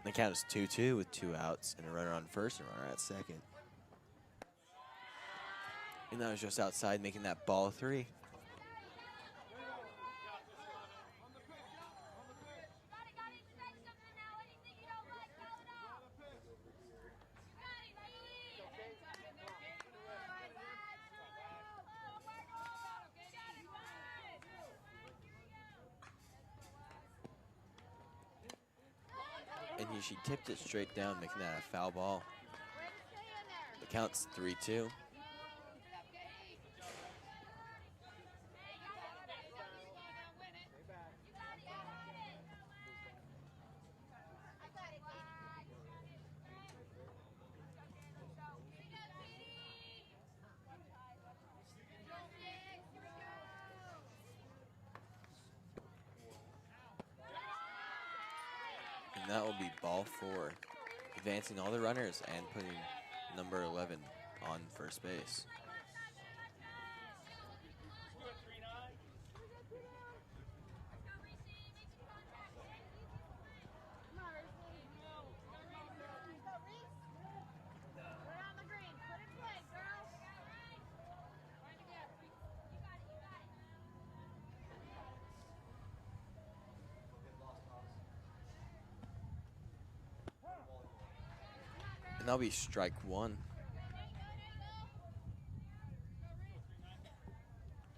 The count is 2-2 with 2 outs and a runner on first and a runner at second. And that was just outside, making that ball 3. And she tipped it straight down, making that a foul ball. The count's 3-2. And that will be ball 4, advancing all the runners and putting number 11 on first base. Come on, Reese. Go, Reese. Put it on the green. Put it play, girl. And that'll be strike 1.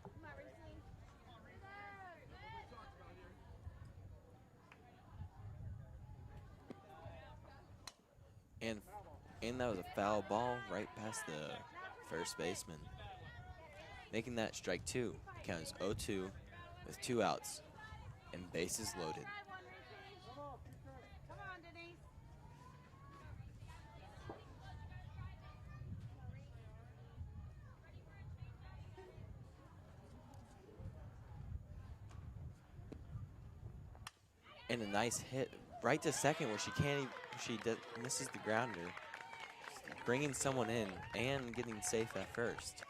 Come on, Reese. And that was a foul ball right past the first baseman, making that strike 2. The count is 0-2 with 2 outs and bases loaded. Come on, Denise. And a nice hit right to second where misses the grounder, bringing someone in and getting safe at first.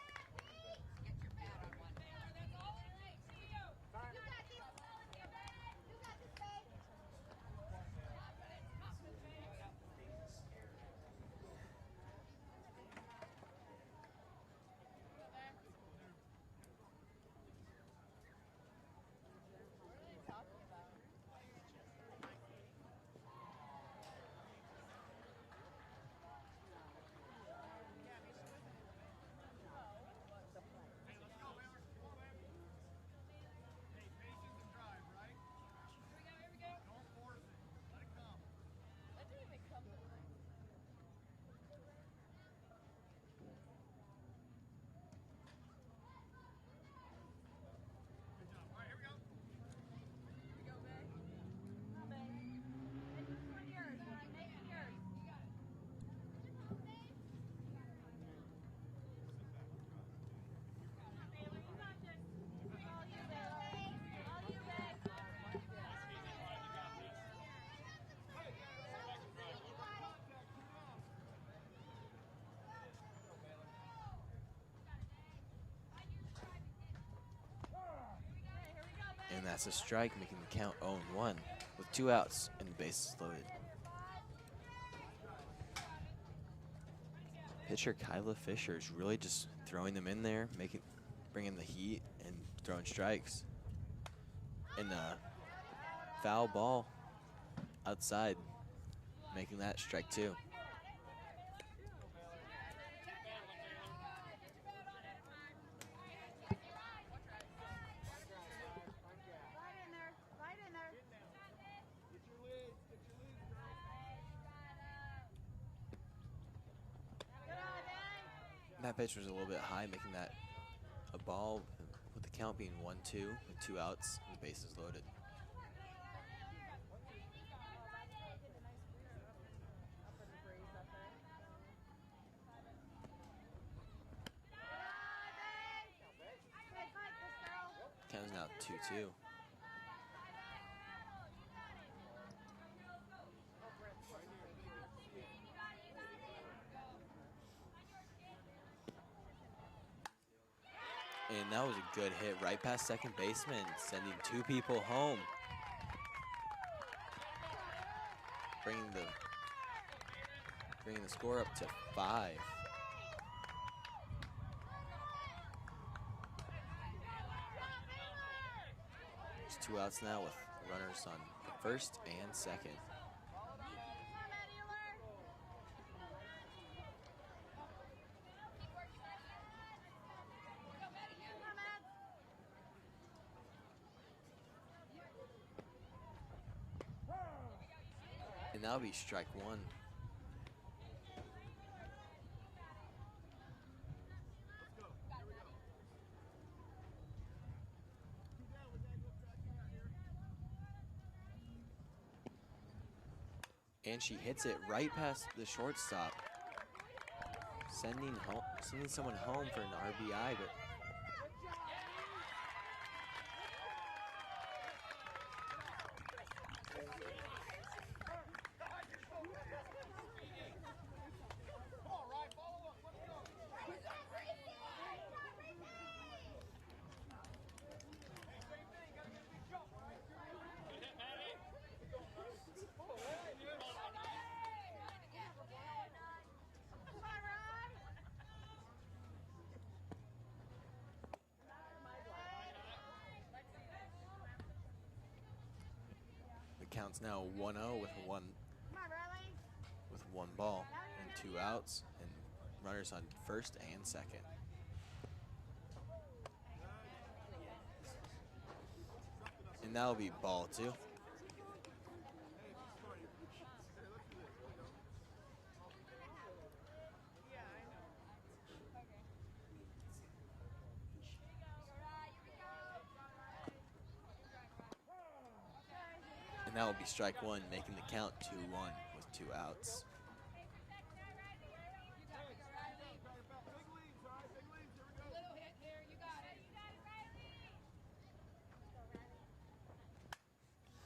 And that's a strike, making the count 0-1 with 2 outs and bases loaded. Pitcher Kyla Fisher is really just throwing them in there, bringing the heat and throwing strikes. And a foul ball outside, making that strike 2. Right in there. And that pitch was a little bit high, making that a ball with the count being 1-2 with 2 outs and the bases loaded. Count is now 2-2. And that was a good hit right past second baseman, sending 2 people home. Bringing the score up to 5. There's 2 outs now with runners on first and second. And that'll be strike 1. And she hits it right past the shortstop, sending someone home for an RBI, but Counts now 1-0 with Come on, Riley. one ball and 2 outs, and runners on first and second. And that'll be ball 2. And that will be strike 1, making the count 2-1 with 2 outs.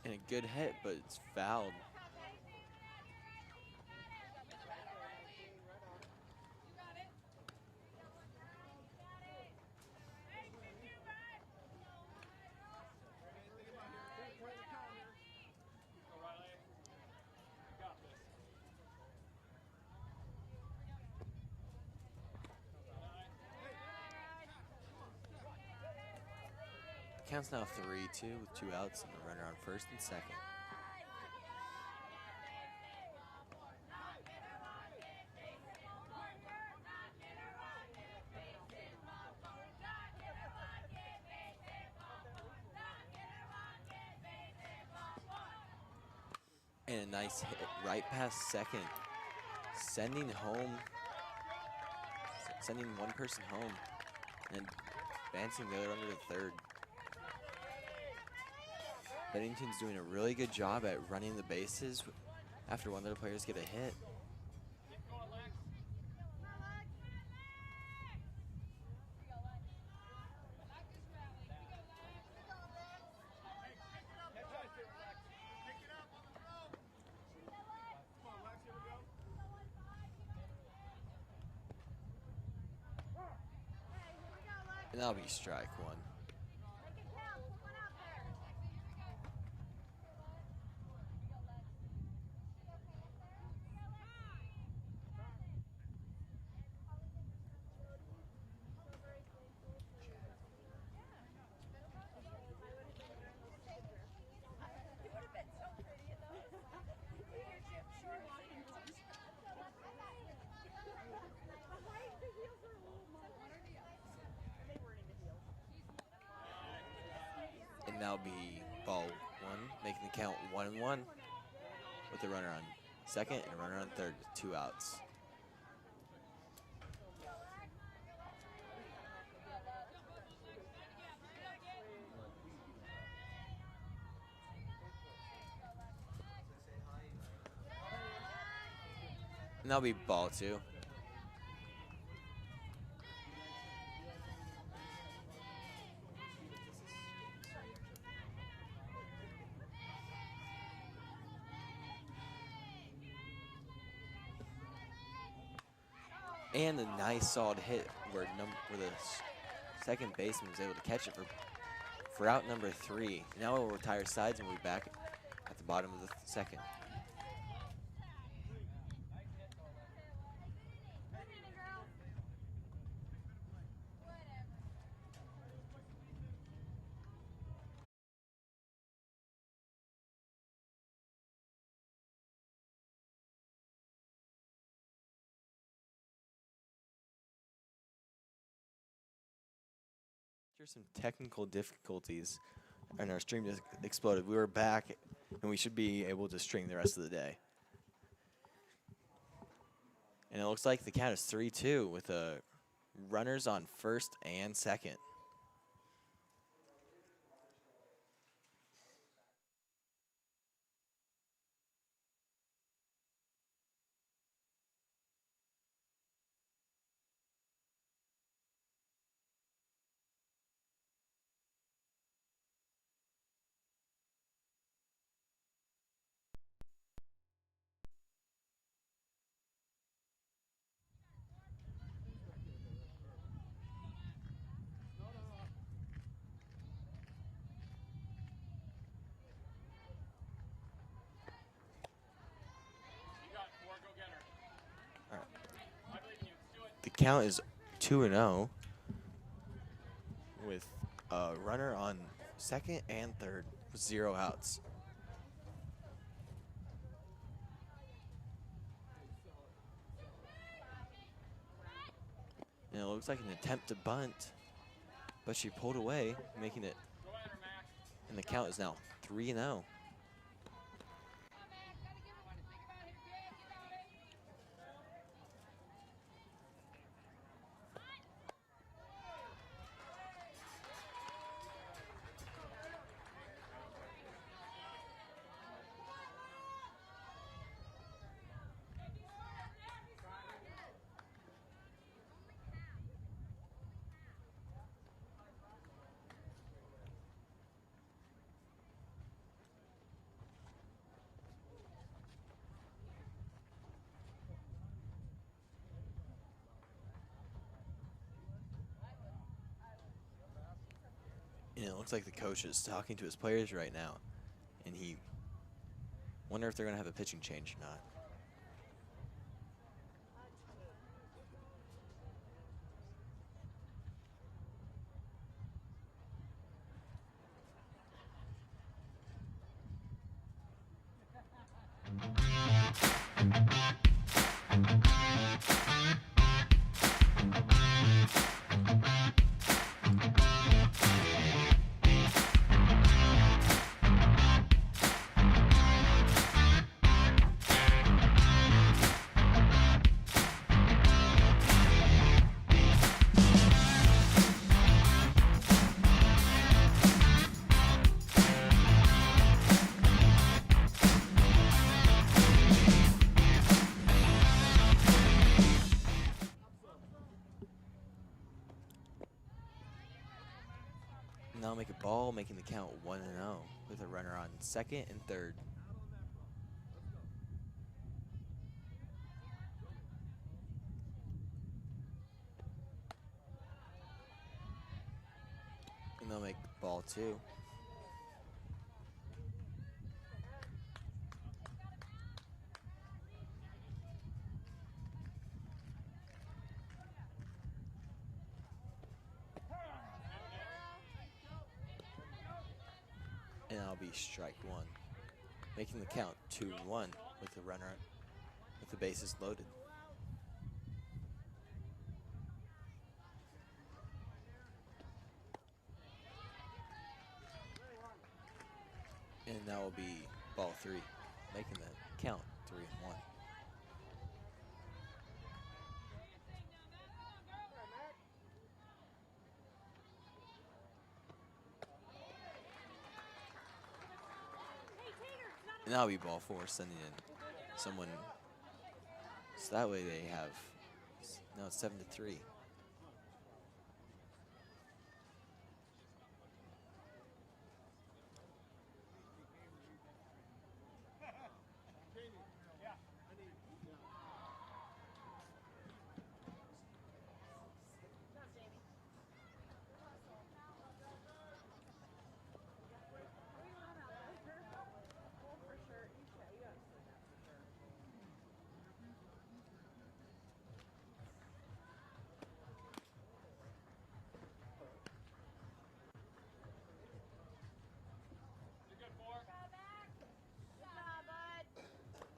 And a good hit, but it's fouled. Counts now 3-2 with 2 outs and the runner on first and second. And a nice hit right past second, sending one person home and advancing the other under to third. Bennington's doing a really good job at running the bases after one of their players get a hit. And that'll be strike 1. And that'll be ball 1, making the count 1-1 with a runner on second and a runner on third with 2 outs. And that'll be ball 2. And a nice solid hit where the second baseman was able to catch it for out number 3. Now we'll retire sides and we'll be back at the bottom of the second. After some technical difficulties and our stream just exploded, we were back and we should be able to stream the rest of the day. And it looks like the count is 3-2 with runners on first and second. The count is 2-0 with a runner on second and third with 0 outs. And it looks like an attempt to bunt, but she pulled away, making it, and the count is now 3-0. And it looks like the coach is talking to his players right now, and he wonder if they're going to have a pitching change or not. Now make a ball, making the count 1-0 with a runner on second and third. And they'll make ball 2. And that'll be strike 1, making the count 2-1 with the runner with the bases loaded. And that will be ball 3, making the count 3-1. And that'll be ball 4, sending in someone. So that way they have, now it's 7-3.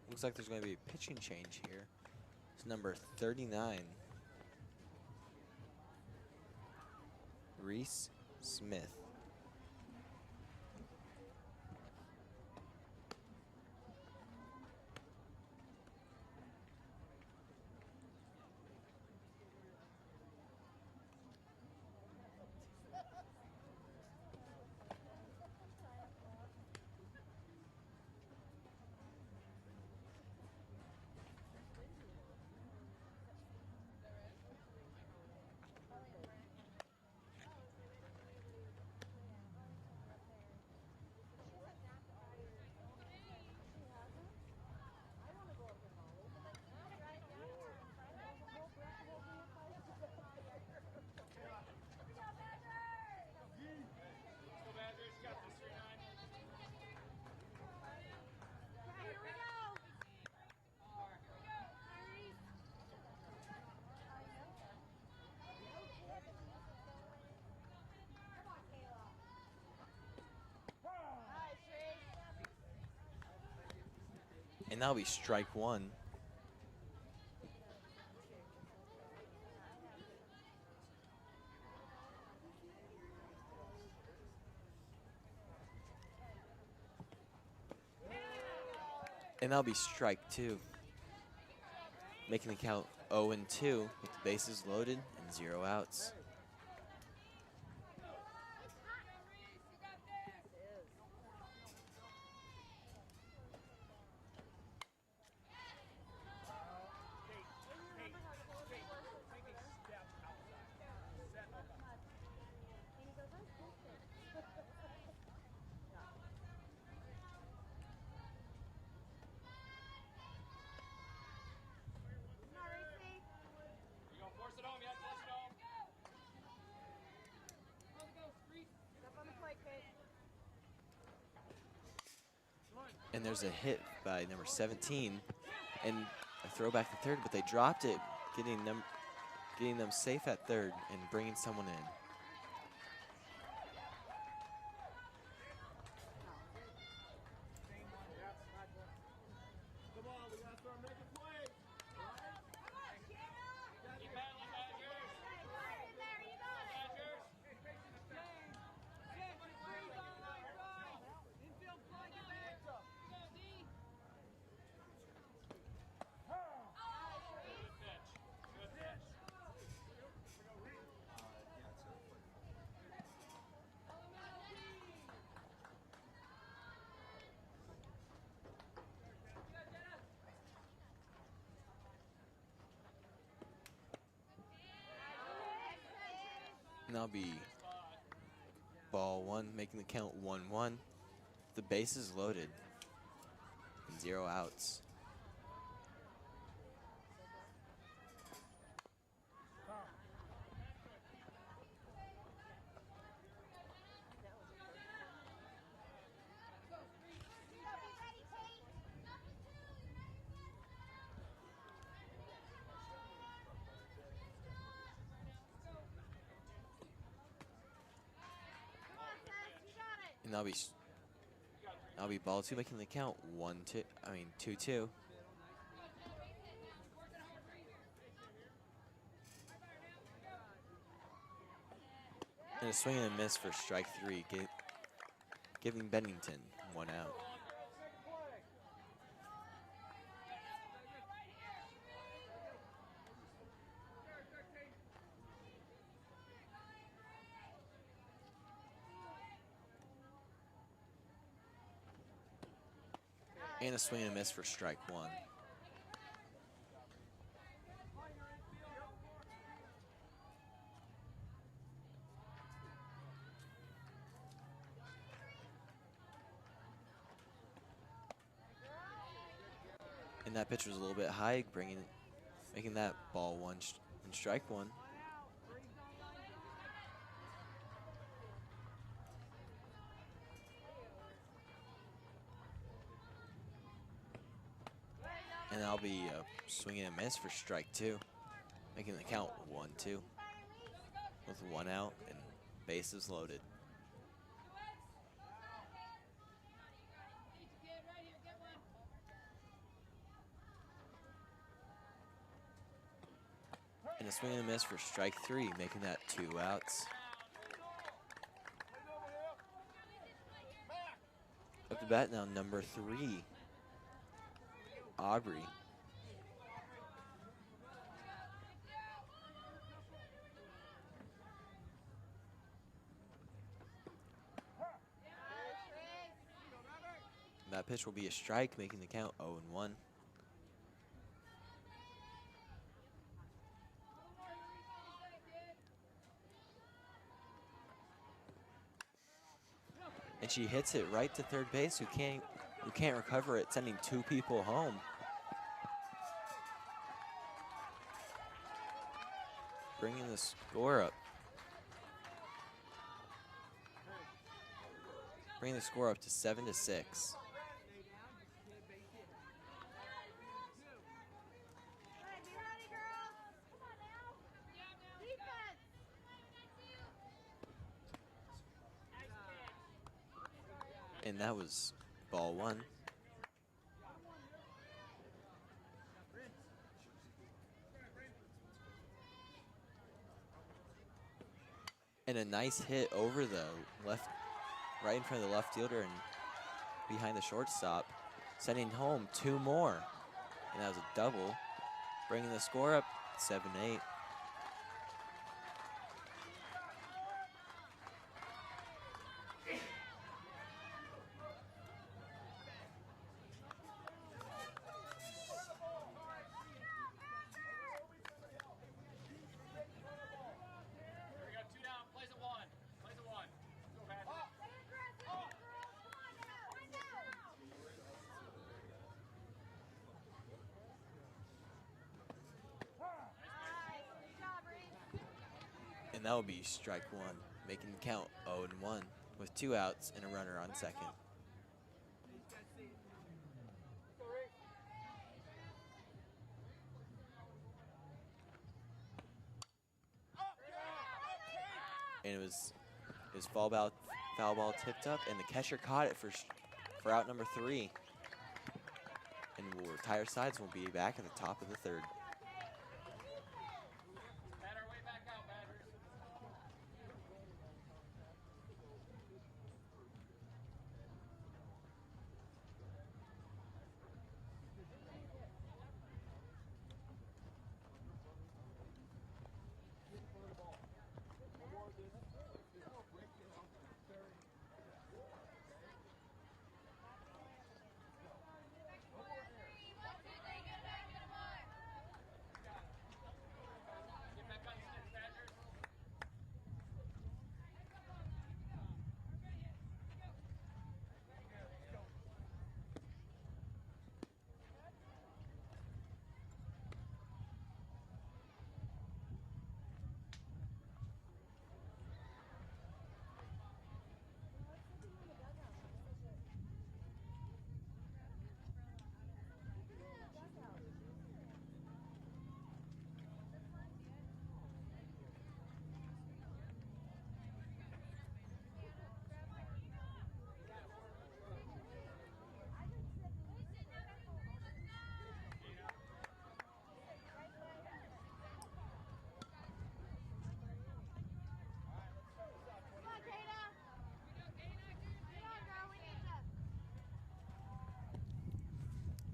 Looks like there's going to be a pitching change here. It's number 39, Reese Smith. And that'll be strike 1. And that'll be strike 2. Making the count 0-2 with the bases loaded and 0 outs. And there's a hit by number 17, and a throwback to third, but they dropped it, getting them safe at third and bringing someone in. And that'll be ball 1, making the count 1-1. The bases loaded and 0 outs. And that'll be ball 2, making the count 2-2. And a swing and a miss for strike 3, giving Bennington 1 out. And a swing and a miss for strike 1. And that pitch was a little bit high, making that ball 1 and strike 1. And that'll be a swing and a miss for strike 2, making the count 1-2 with 1 out and bases loaded. And a swing and a miss for strike 3, making that 2 outs. Up to bat now, number 3, Aubrey. And that pitch will be a strike, making the count 0-1. And she hits it right to third base, who can't recover it, sending 2 people home. Bringing the score up. Bringing the score up to 7-6. And that was ball 1. And a nice hit over the right in front of the left fielder and behind the shortstop. sending home 2 more. And that was a double, bringing the score up 7-8. And that will be strike 1, making the count 0-1 with 2 outs and a runner on second. And it was foul ball tipped up, and the catcher caught it for out number 3. And we'll retire sides. We'll be back at the top of the 3rd.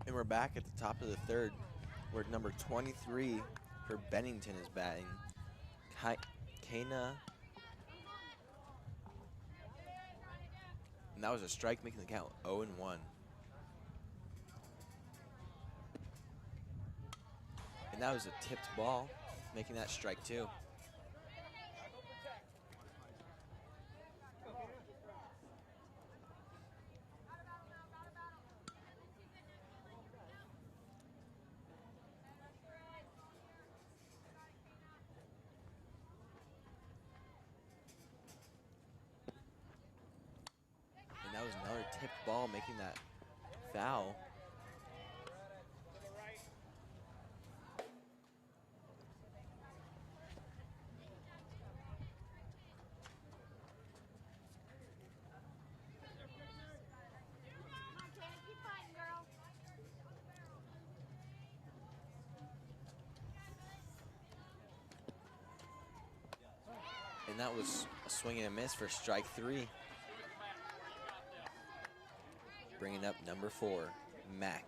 And we're back at the top of the 3rd, where number 23 for Bennington is batting. Kana. And that was a strike, making the count 0-1. And that was a tipped ball, making that strike 2. And that was another tipped ball, making that foul. And that was a swing and a miss for strike 3. Bringing up number 4, Mack.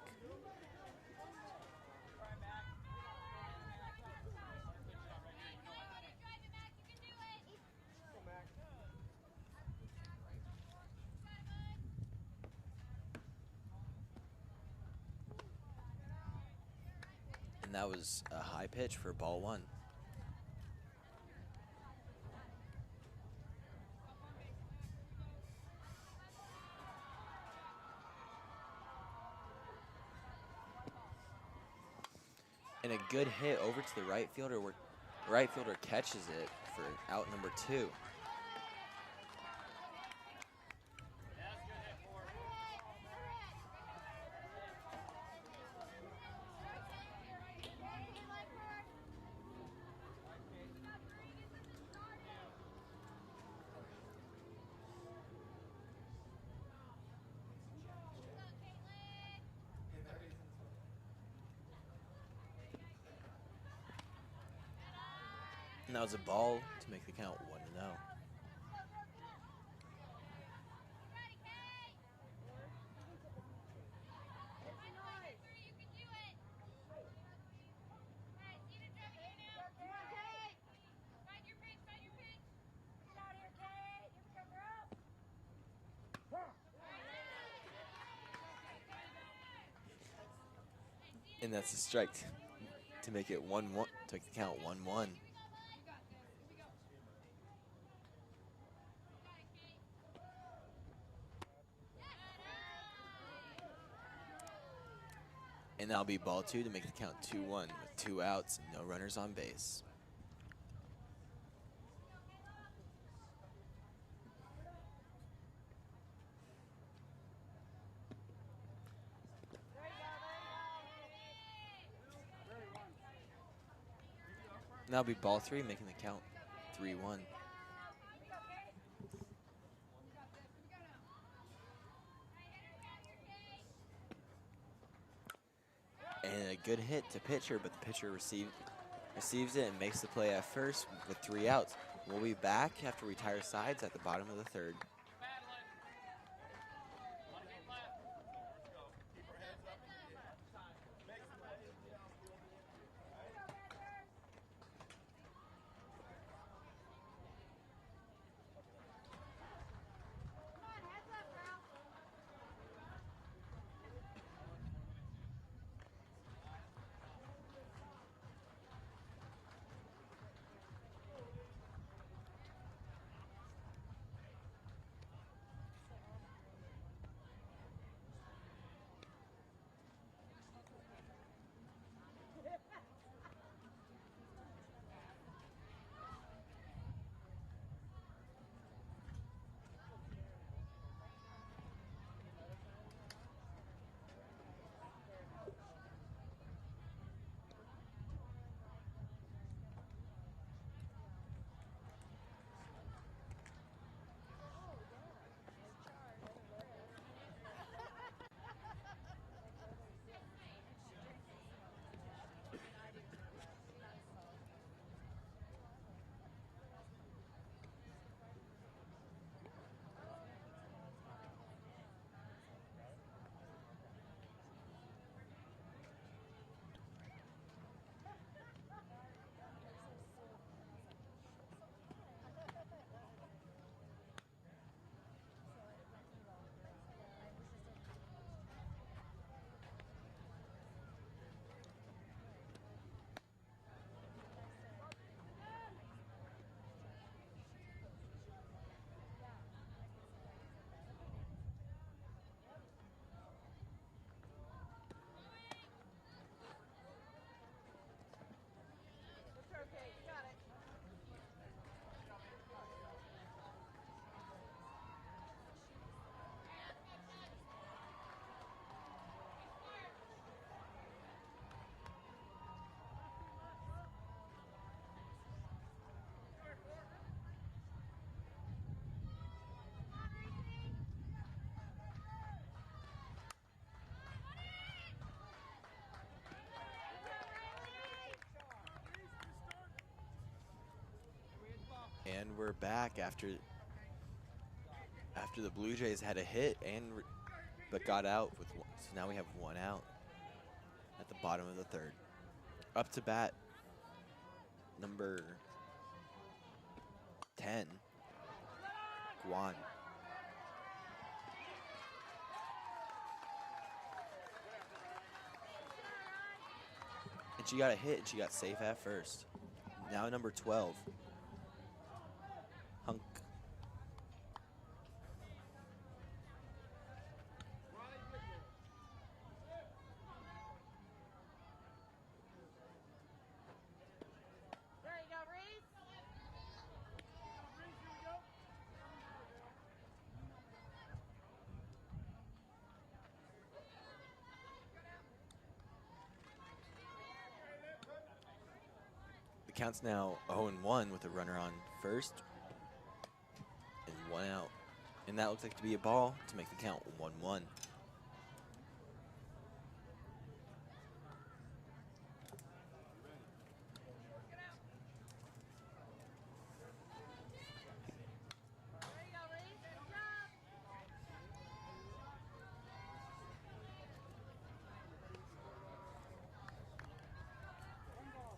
And that was a high pitch for ball 1. And a good hit over to the right fielder, where the right fielder catches it for out number 2. And that was a ball to make the count 1-0. And that's a strike to make it 1-1, to count 1-1. And that'll be ball 2 to make the count 2-1 with 2 outs, no runners on base. And that'll be ball 3, making the count 3-1. And a good hit to pitcher, but the pitcher receives it and makes the play at first with 3 outs. We'll be back after we retire sides at the bottom of the 3rd. And we're back after the Blue Jays had a hit but got out with one. So now we have 1 out at the bottom of the 3rd. Up to bat, number 10, Guan. And she got a hit and she got safe at first. Now number 12, Hunk. There you go, Reese. The count's now 0-1 with a runner on first and 1 out. And that looks like to be a ball to make the count 1-1. There you go, Reese.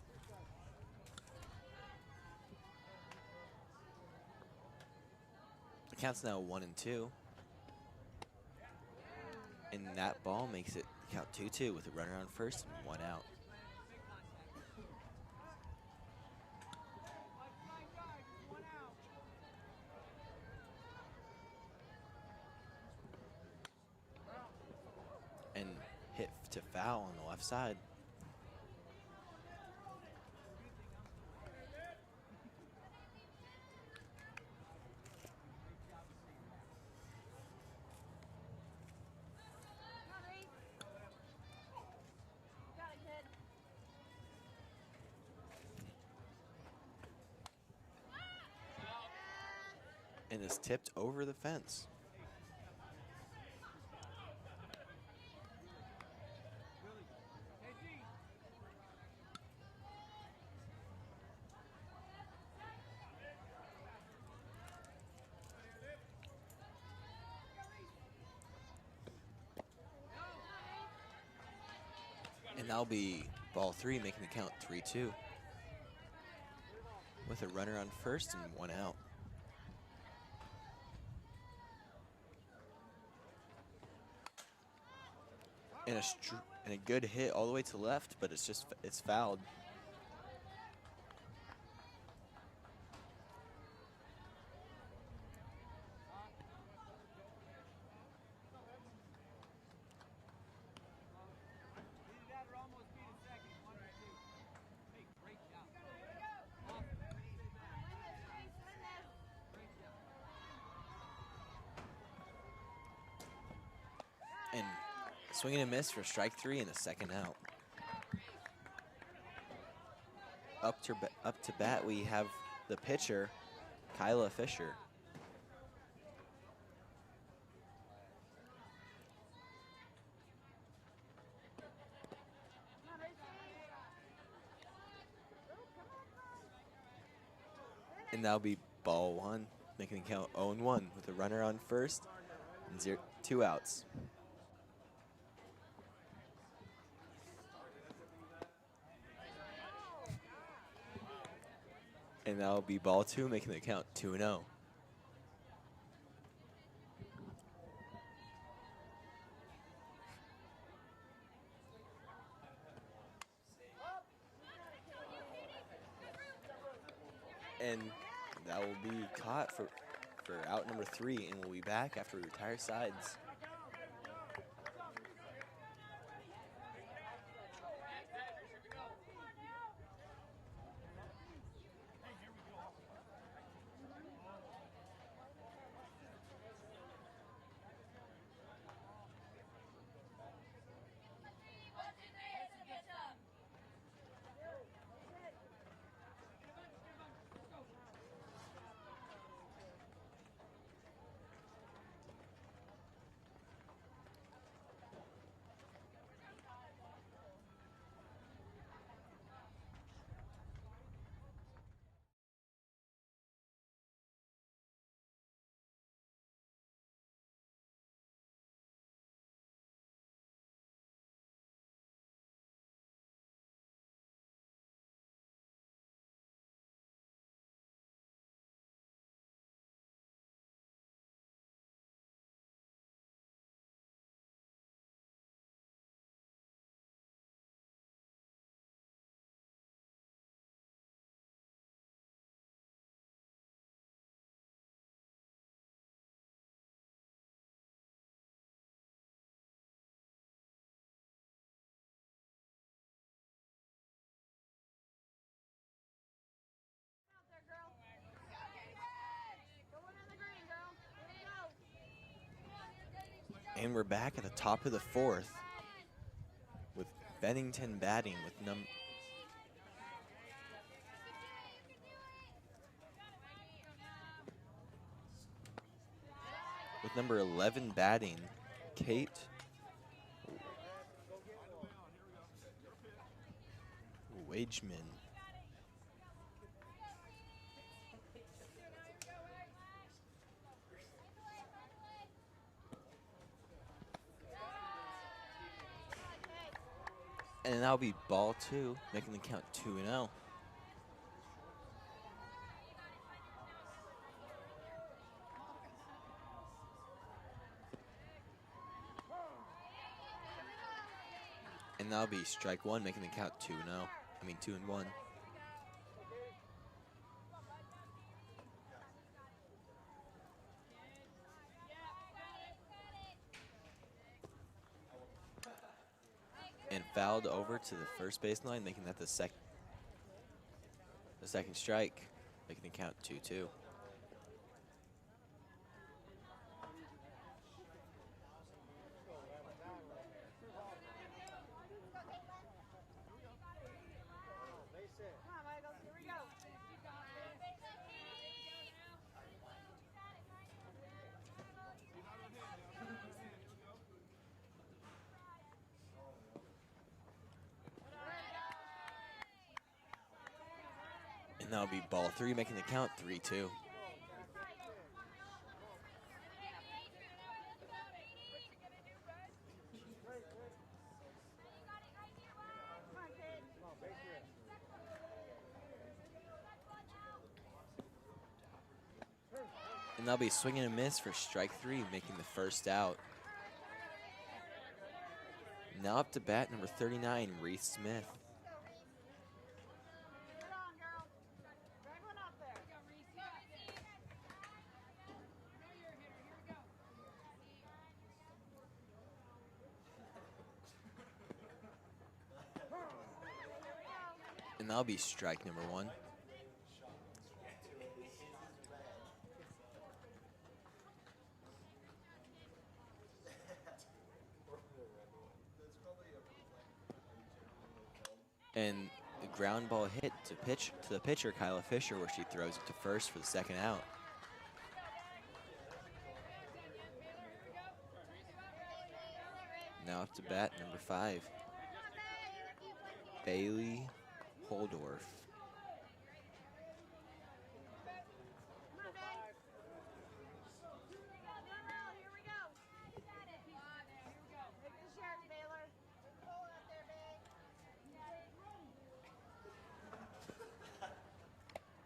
Good job. The count's now 1-2. And that ball makes it count 2-2 with a runner on first and 1 out. And hit to foul on the left side. Come on, Reese. Got it, kid. And is tipped over the fence. And that'll be ball 3, making the count 3-2. With a runner on first and 1 out. And a good hit all the way to left, but it's fouled. And swing and a miss for strike 3 and a second out. Up to bat, we have the pitcher, Kyla Fisher. And that'll be ball 1, making the count 0-1 with a runner on first and 2 outs. And that'll be ball 2, making the count 2-0. And that will be caught for out number 3, and we'll be back after we retire sides. And we're back at the top of the 4th with Bennington batting with number 11 batting, Kate Wageman. And that'll be ball 2, making the count 2-0. And that'll be strike one, making the count 2-0. 2-1. And fouled over to the first baseline, making that the second strike, making the count 2-2. Come on, Michael. Here we go. And that'll be ball 3, making the count 3-2. Come on, kid. And that'll be swing and a miss for strike 3, making the first out. Now up to bat, number 39, Reese Smith. Get on, girl. Drag one up there. And that'll be strike number 1. And the ground ball hit to the pitcher, Kyla Fisher, where she throws it to first for the second out. Now up to bat, number 5, Bailey Holdorf. Come on, babe. Here we go. Make this yours, Baylor. Pull it up there, babe.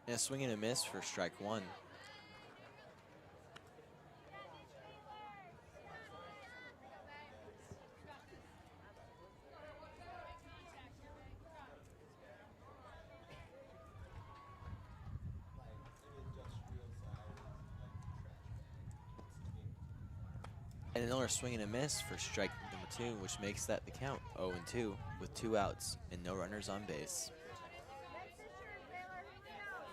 And a swing and a miss for strike 1. And another swing and a miss for strike number 2, which makes that the count 0-2 with 2 outs and no runners on base. Make this yours, Baylor. Here we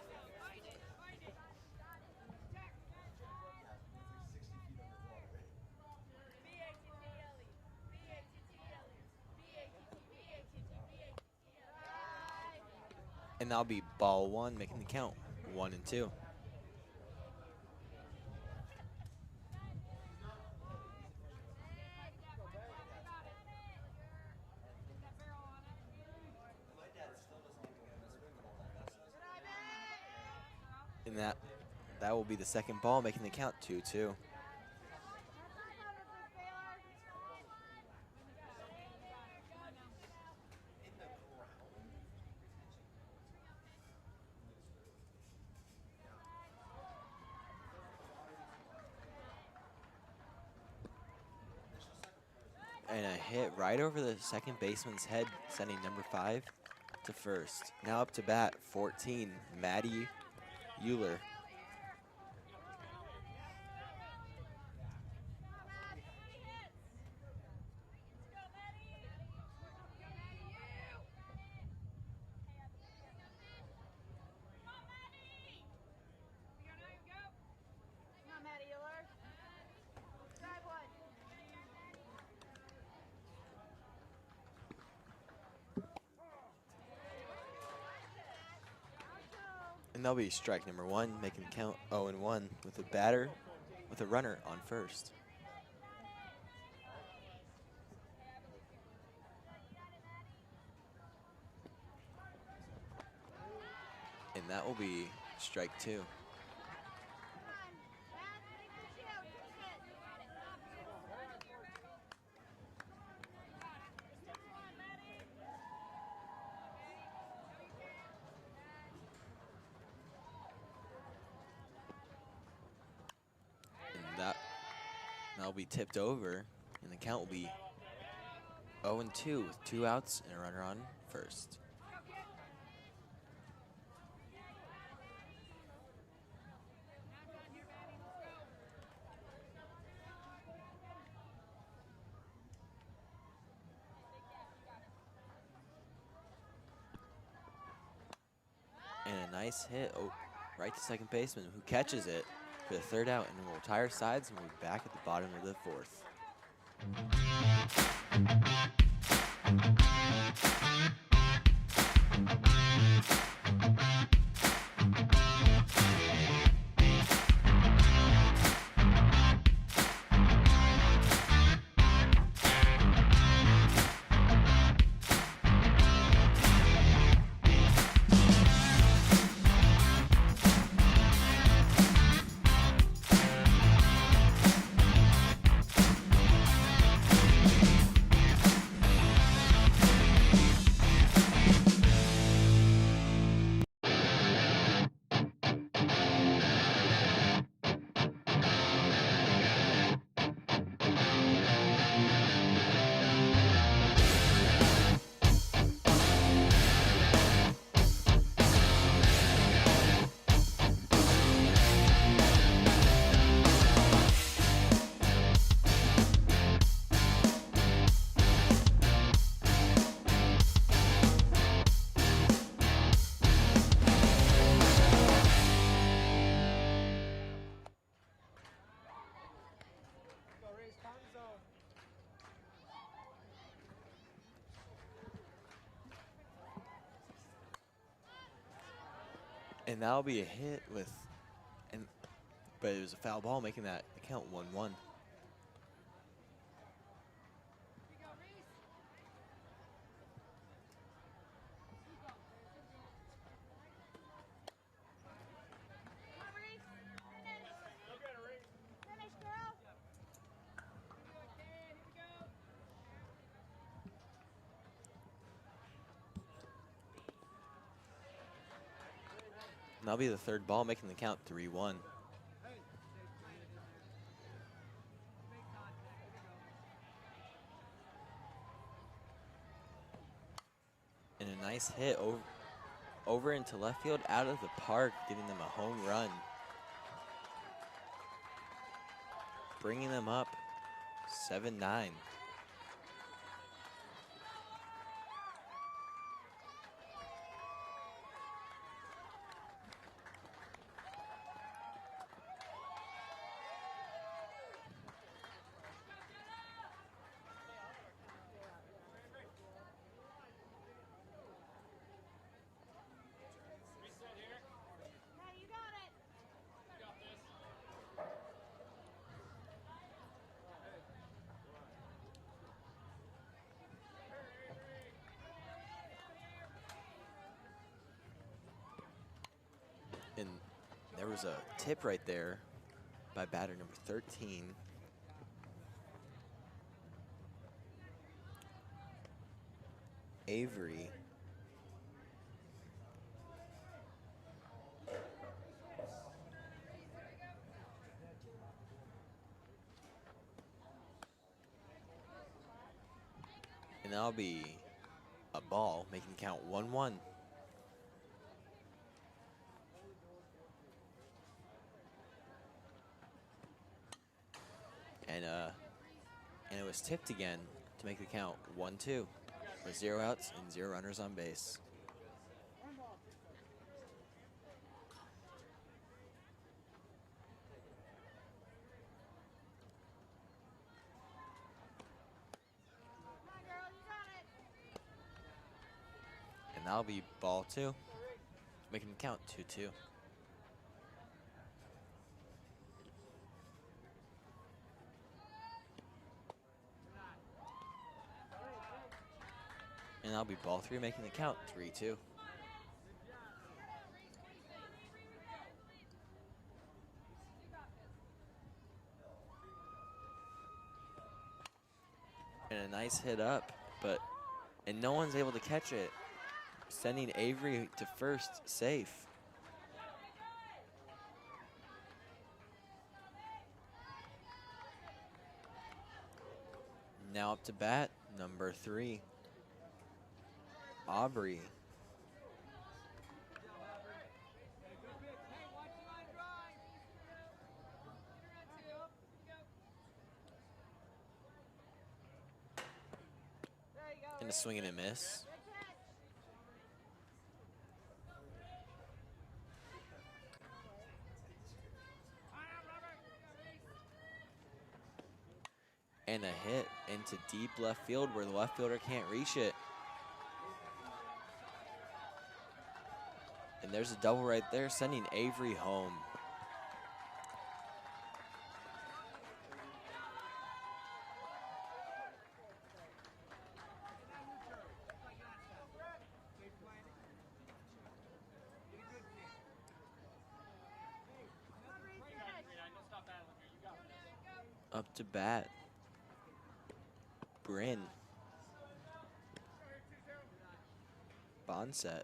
go. And that'll be ball 1, making the count 1-2. And that will be the second ball, making the count 2-2. And a hit right over the second baseman's head, sending number 5 to first. Now up to bat, 14, Maddie Euler. Come on, Maddie Euler. Drive one. And that'll be strike number 1, making the count 0-1 with a runner on first. And that will be strike 2. Come on. Matt, make this you. Take it. And that'll be tipped over, and the count will be 0-2 with 2 outs and a runner on first. And a nice hit right to second baseman, who catches it for the 3rd out, and will retire sides, and we'll be back at the bottom of the 4th. And that'll be a hit with, but it was a foul ball, making that count 1-1. Come on, Reese. Finish, girl. And that'll be the 3rd ball, making the count 3-1. And a nice hit over into left field, out of the park, giving them a home run. Bringing them up 7-9. Hey, you got it. And there was a tip right there by batter number 13. Avery. And that'll be a ball, making the count 1-1. And it was tipped again to make the count 1-2 with 0 outs and 0 runners on base. Come on, girl. You got it. And that'll be ball 2, making the count 2-2. And that'll be ball 3, making the count 3-2. And a nice hit up, and no one's able to catch it, sending Avery to first safe. Now up to bat, Number 3, Aubrey. And a swing and a miss. And a hit into deep left field where the left fielder can't reach it. And there's a double right there, sending Avery home. Up to bat, Bryn. Bonset.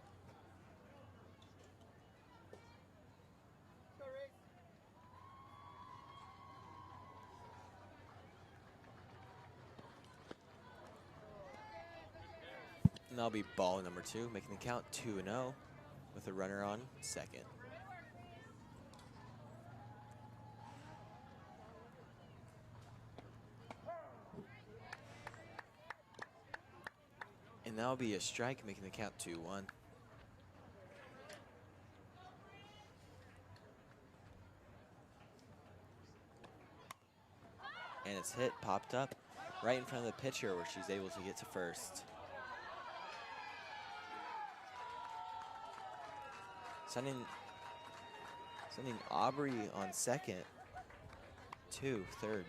And that'll be ball number 2, making the count 2-0 with a runner on second. And that'll be a strike, making the count 2-1. And it's hit, popped up right in front of the pitcher where she's able to get to first. Sending Aubrey on second to third.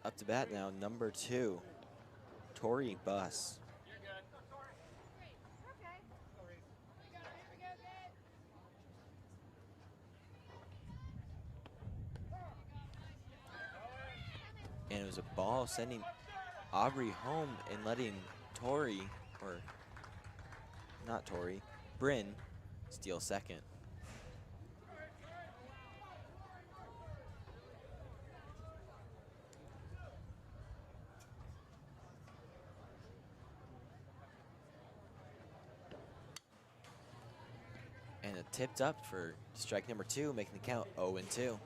Up to bat now, number 2, Tori Buss. And it was a ball sending Aubrey home and letting Tori, or not Tori, Bryn, steal second. And it tipped up for strike number 2, making the count 0-2.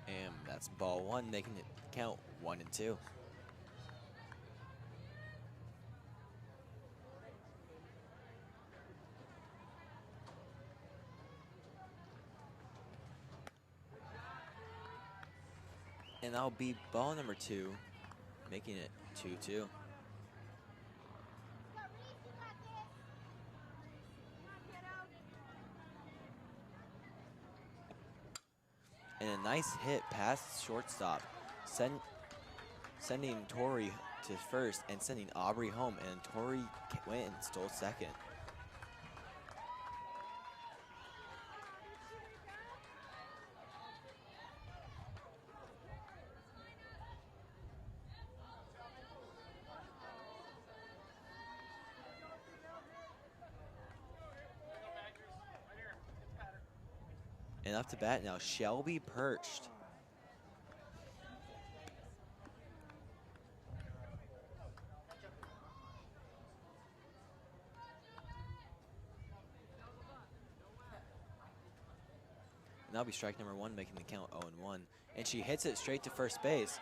And that's ball 1, making it count 1-2. And that'll be ball number 2, making it 2-2. And a nice hit past shortstop, sending Tori to first and sending Aubrey home, and Tori went and stole second. And up to bat now, Shelby Perched. And that'll be strike number 1, making the count 0-1. And she hits it straight to first base,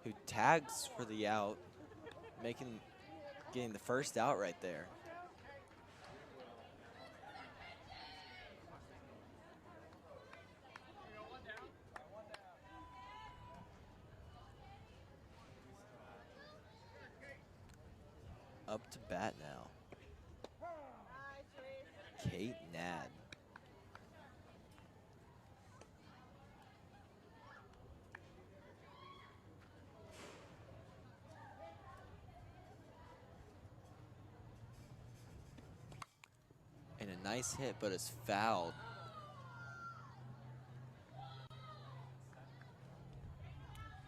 who tags for the out, getting the first out right there. Up to bat now, Kate Nadd. And a nice hit, but it's fouled.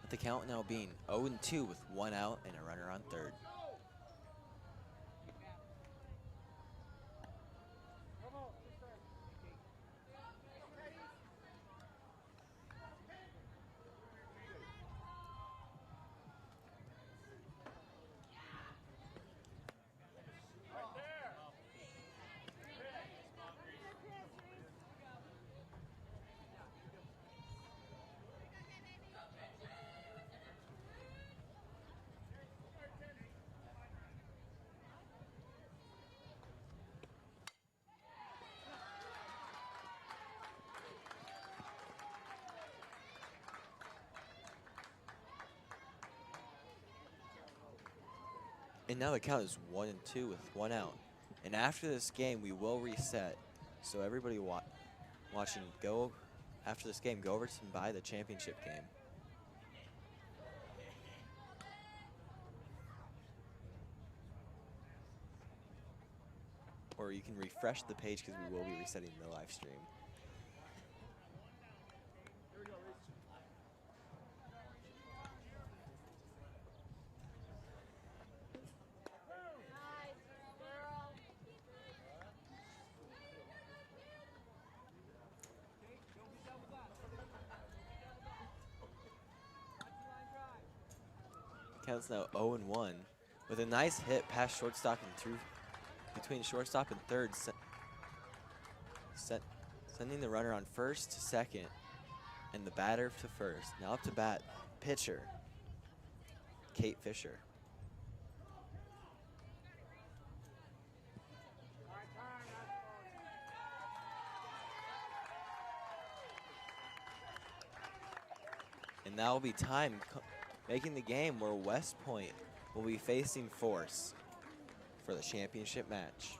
With the count now being 0-2 with 1 out and a runner on third. And now the count is 1-2 with 1 out. And after this game, we will reset. So everybody watching, go after this game, go over to buy the championship game. Or you can refresh the page because we will be resetting the live stream. Counts now 0-1 with a nice hit past shortstop and through between shortstop and third, sending the runner on first to second and the batter to first. Now up to bat, pitcher Kate Fisher. And that will be time making the game where West Point will be facing Force for the championship match.